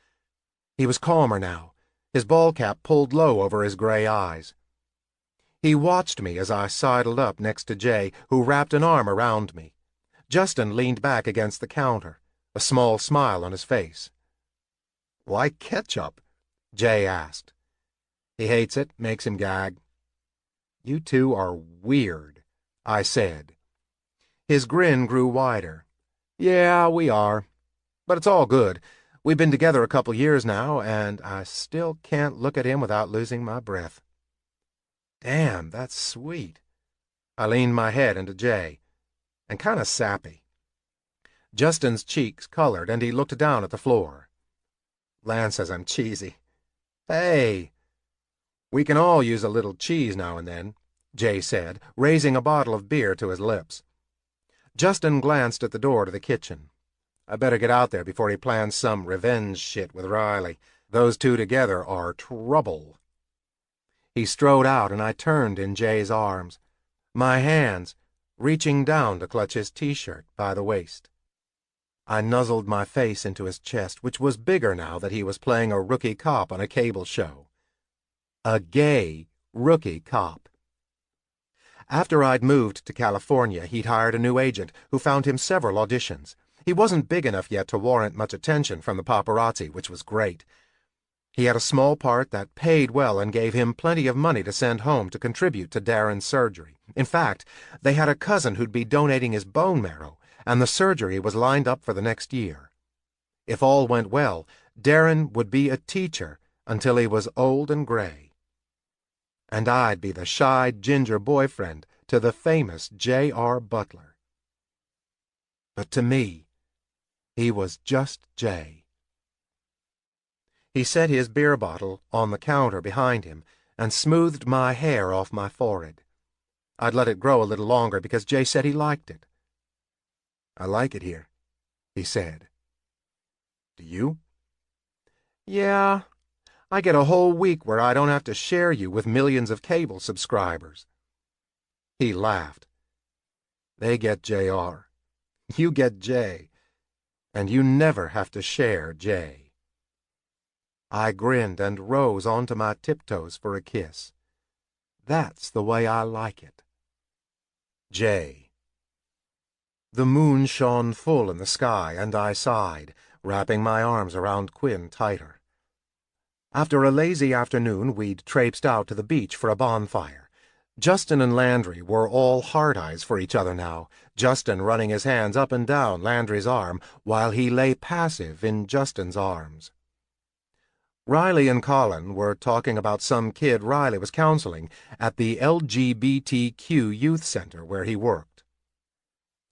He was calmer now, his ball cap pulled low over his gray eyes. He watched me as I sidled up next to Jay, who wrapped an arm around me. Justin leaned back against the counter, a small smile on his face. "Why ketchup?" Jay asked. "He hates it, makes him gag." "You two are weird," I said. His grin grew wider. "Yeah, we are. But it's all good. We've been together a couple years now, and I still can't look at him without losing my breath." "Damn, that's sweet." I leaned my head into Jay, and kind of sappy. Justin's cheeks colored, and he looked down at the floor. "Lan says I'm cheesy." "Hey, we can all use a little cheese now and then," Jay said, raising a bottle of beer to his lips. Justin glanced at the door to the kitchen. I better get out there before he plans some revenge shit with Riley. Those two together are trouble. He strode out, and I turned in Jay's arms, my hands reaching down to clutch his T-shirt by the waist. I nuzzled my face into his chest, which was bigger now that he was playing a rookie cop on a cable show. A gay rookie cop. After I'd moved to California, he'd hired a new agent who found him several auditions. He wasn't big enough yet to warrant much attention from the paparazzi, which was great. He had a small part that paid well and gave him plenty of money to send home to contribute to Darren's surgery. In fact, they had a cousin who'd be donating his bone marrow, and the surgery was lined up for the next year. If all went well, Darren would be a teacher until he was old and gray. And I'd be the shy ginger boyfriend to the famous J.R. Butler. But to me, he was just Jay. He set his beer bottle on the counter behind him and smoothed my hair off my forehead. I'd let it grow a little longer because Jay said he liked it. I like it here, he said. Do you? Yeah, I get a whole week where I don't have to share you with millions of cable subscribers. He laughed. They get JR. You get Jay. And you never have to share Jay. I grinned and rose onto my tiptoes for a kiss. That's the way I like it. Jay. The moon shone full in the sky, and I sighed, wrapping my arms around Quinn tighter. After a lazy afternoon, we'd traipsed out to the beach for a bonfire. Justin and Landry were all hard eyes for each other now, Justin running his hands up and down Landry's arm while he lay passive in Justin's arms. Riley and Colin were talking about some kid Riley was counseling at the LGBTQ youth center where he worked.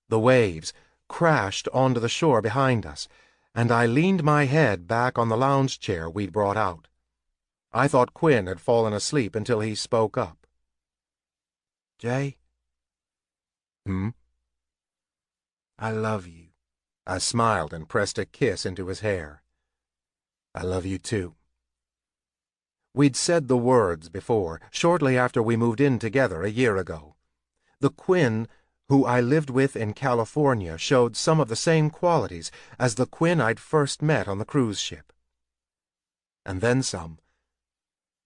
The waves crashed onto the shore behind us, and I leaned my head back on the lounge chair we'd brought out. I thought Quinn had fallen asleep until he spoke up. Jay? I love you. I smiled and pressed a kiss into his hair. I love you too. We'd said the words before, shortly after we moved in together a year ago. The Quinn who I lived with in California showed some of the same qualities as the Quinn I'd first met on the cruise ship. And then some.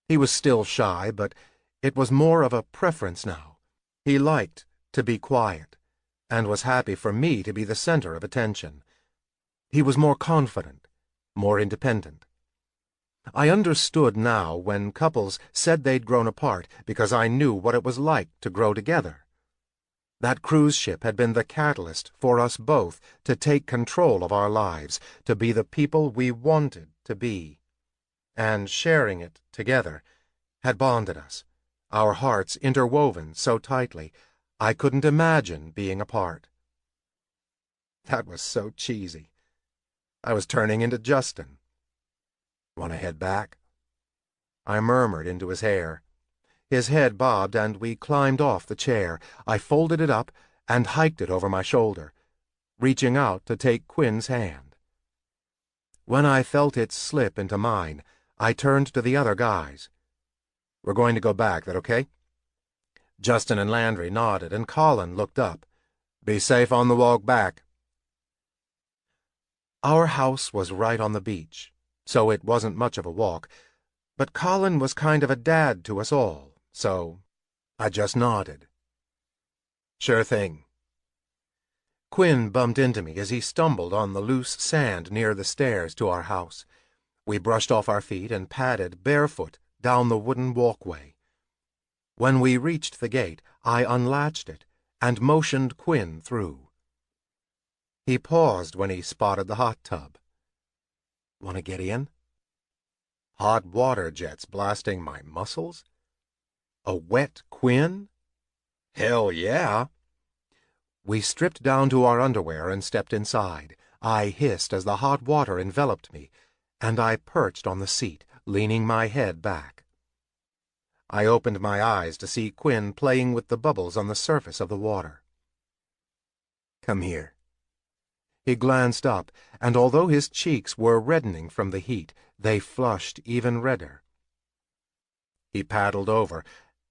He was still shy, but it was more of a preference now. He liked to be quiet, and was happy for me to be the center of attention. He was more confident, more independent. I understood now when couples said they'd grown apart because I knew what it was like to grow together. That cruise ship had been the catalyst for us both to take control of our lives, to be the people we wanted to be. And sharing it together had bonded us, our hearts interwoven so tightly, I couldn't imagine being apart. That was so cheesy. I was turning into Justin. Want to head back? I murmured into his hair. His head bobbed, and we climbed off the chair. I folded it up and hiked it over my shoulder, reaching out to take Quinn's hand. When I felt it slip into mine, I turned to the other guys. We're going to go back, that okay? Justin and Landry nodded, and Colin looked up. Be safe on the walk back. Our house was right on the beach, so it wasn't much of a walk, but Colin was kind of a dad to us all, so I just nodded. Sure thing. Quinn bumped into me as he stumbled on the loose sand near the stairs to our house. We brushed off our feet and padded barefoot down the wooden walkway. When we reached the gate, I unlatched it and motioned Quinn through. He paused when he spotted the hot tub. Want to get in? Hot water jets blasting my muscles? A wet Quinn? Hell yeah! We stripped down to our underwear and stepped inside. I hissed as the hot water enveloped me, and I perched on the seat, leaning my head back. I opened my eyes to see Quinn playing with the bubbles on the surface of the water. Come here. He glanced up, and although his cheeks were reddening from the heat, they flushed even redder. He paddled over,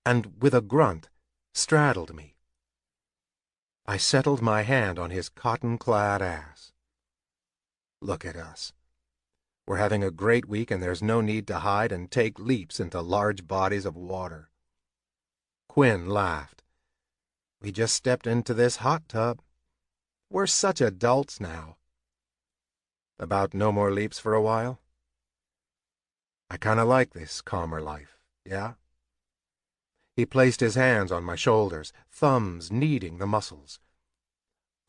and with a grunt, straddled me. I settled my hand on his cotton-clad ass. Look at us. We're having a great week, and there's no need to hide and take leaps into large bodies of water. Quinn laughed. We just stepped into this hot tub. We're such adults now. About no more leaps for a while? I kind of like this calmer life, yeah? He placed his hands on my shoulders, thumbs kneading the muscles.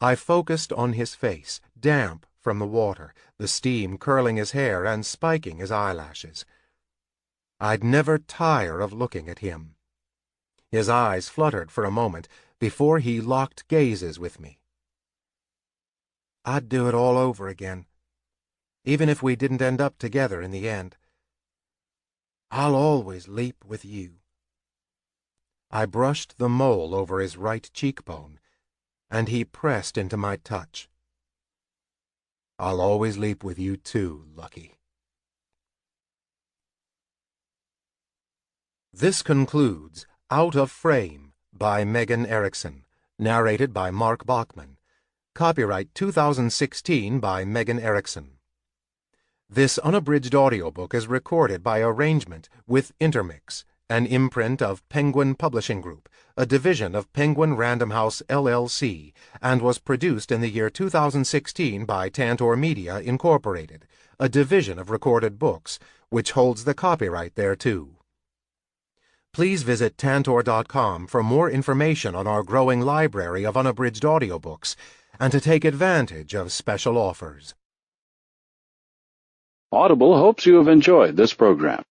I focused on his face, damp from the water, the steam curling his hair and spiking his eyelashes. I'd never tire of looking at him. His eyes fluttered for a moment before he locked gazes with me. I'd do it all over again, even if we didn't end up together in the end. I'll always leap with you. I brushed the mole over his right cheekbone, and he pressed into my touch. I'll always leap with you too, Lucky. This concludes Out of Frame by Megan Erickson, narrated by Mark Bachman. Copyright 2016 by Megan Erickson. This unabridged audiobook is recorded by arrangement with Intermix, an imprint of Penguin Publishing Group, a division of Penguin Random House LLC, and was produced in the year 2016 by Tantor Media, Incorporated, a division of Recorded Books, which holds the copyright thereto. Please visit Tantor.com for more information on our growing library of unabridged audiobooks and to take advantage of special offers. Audible hopes you have enjoyed this program.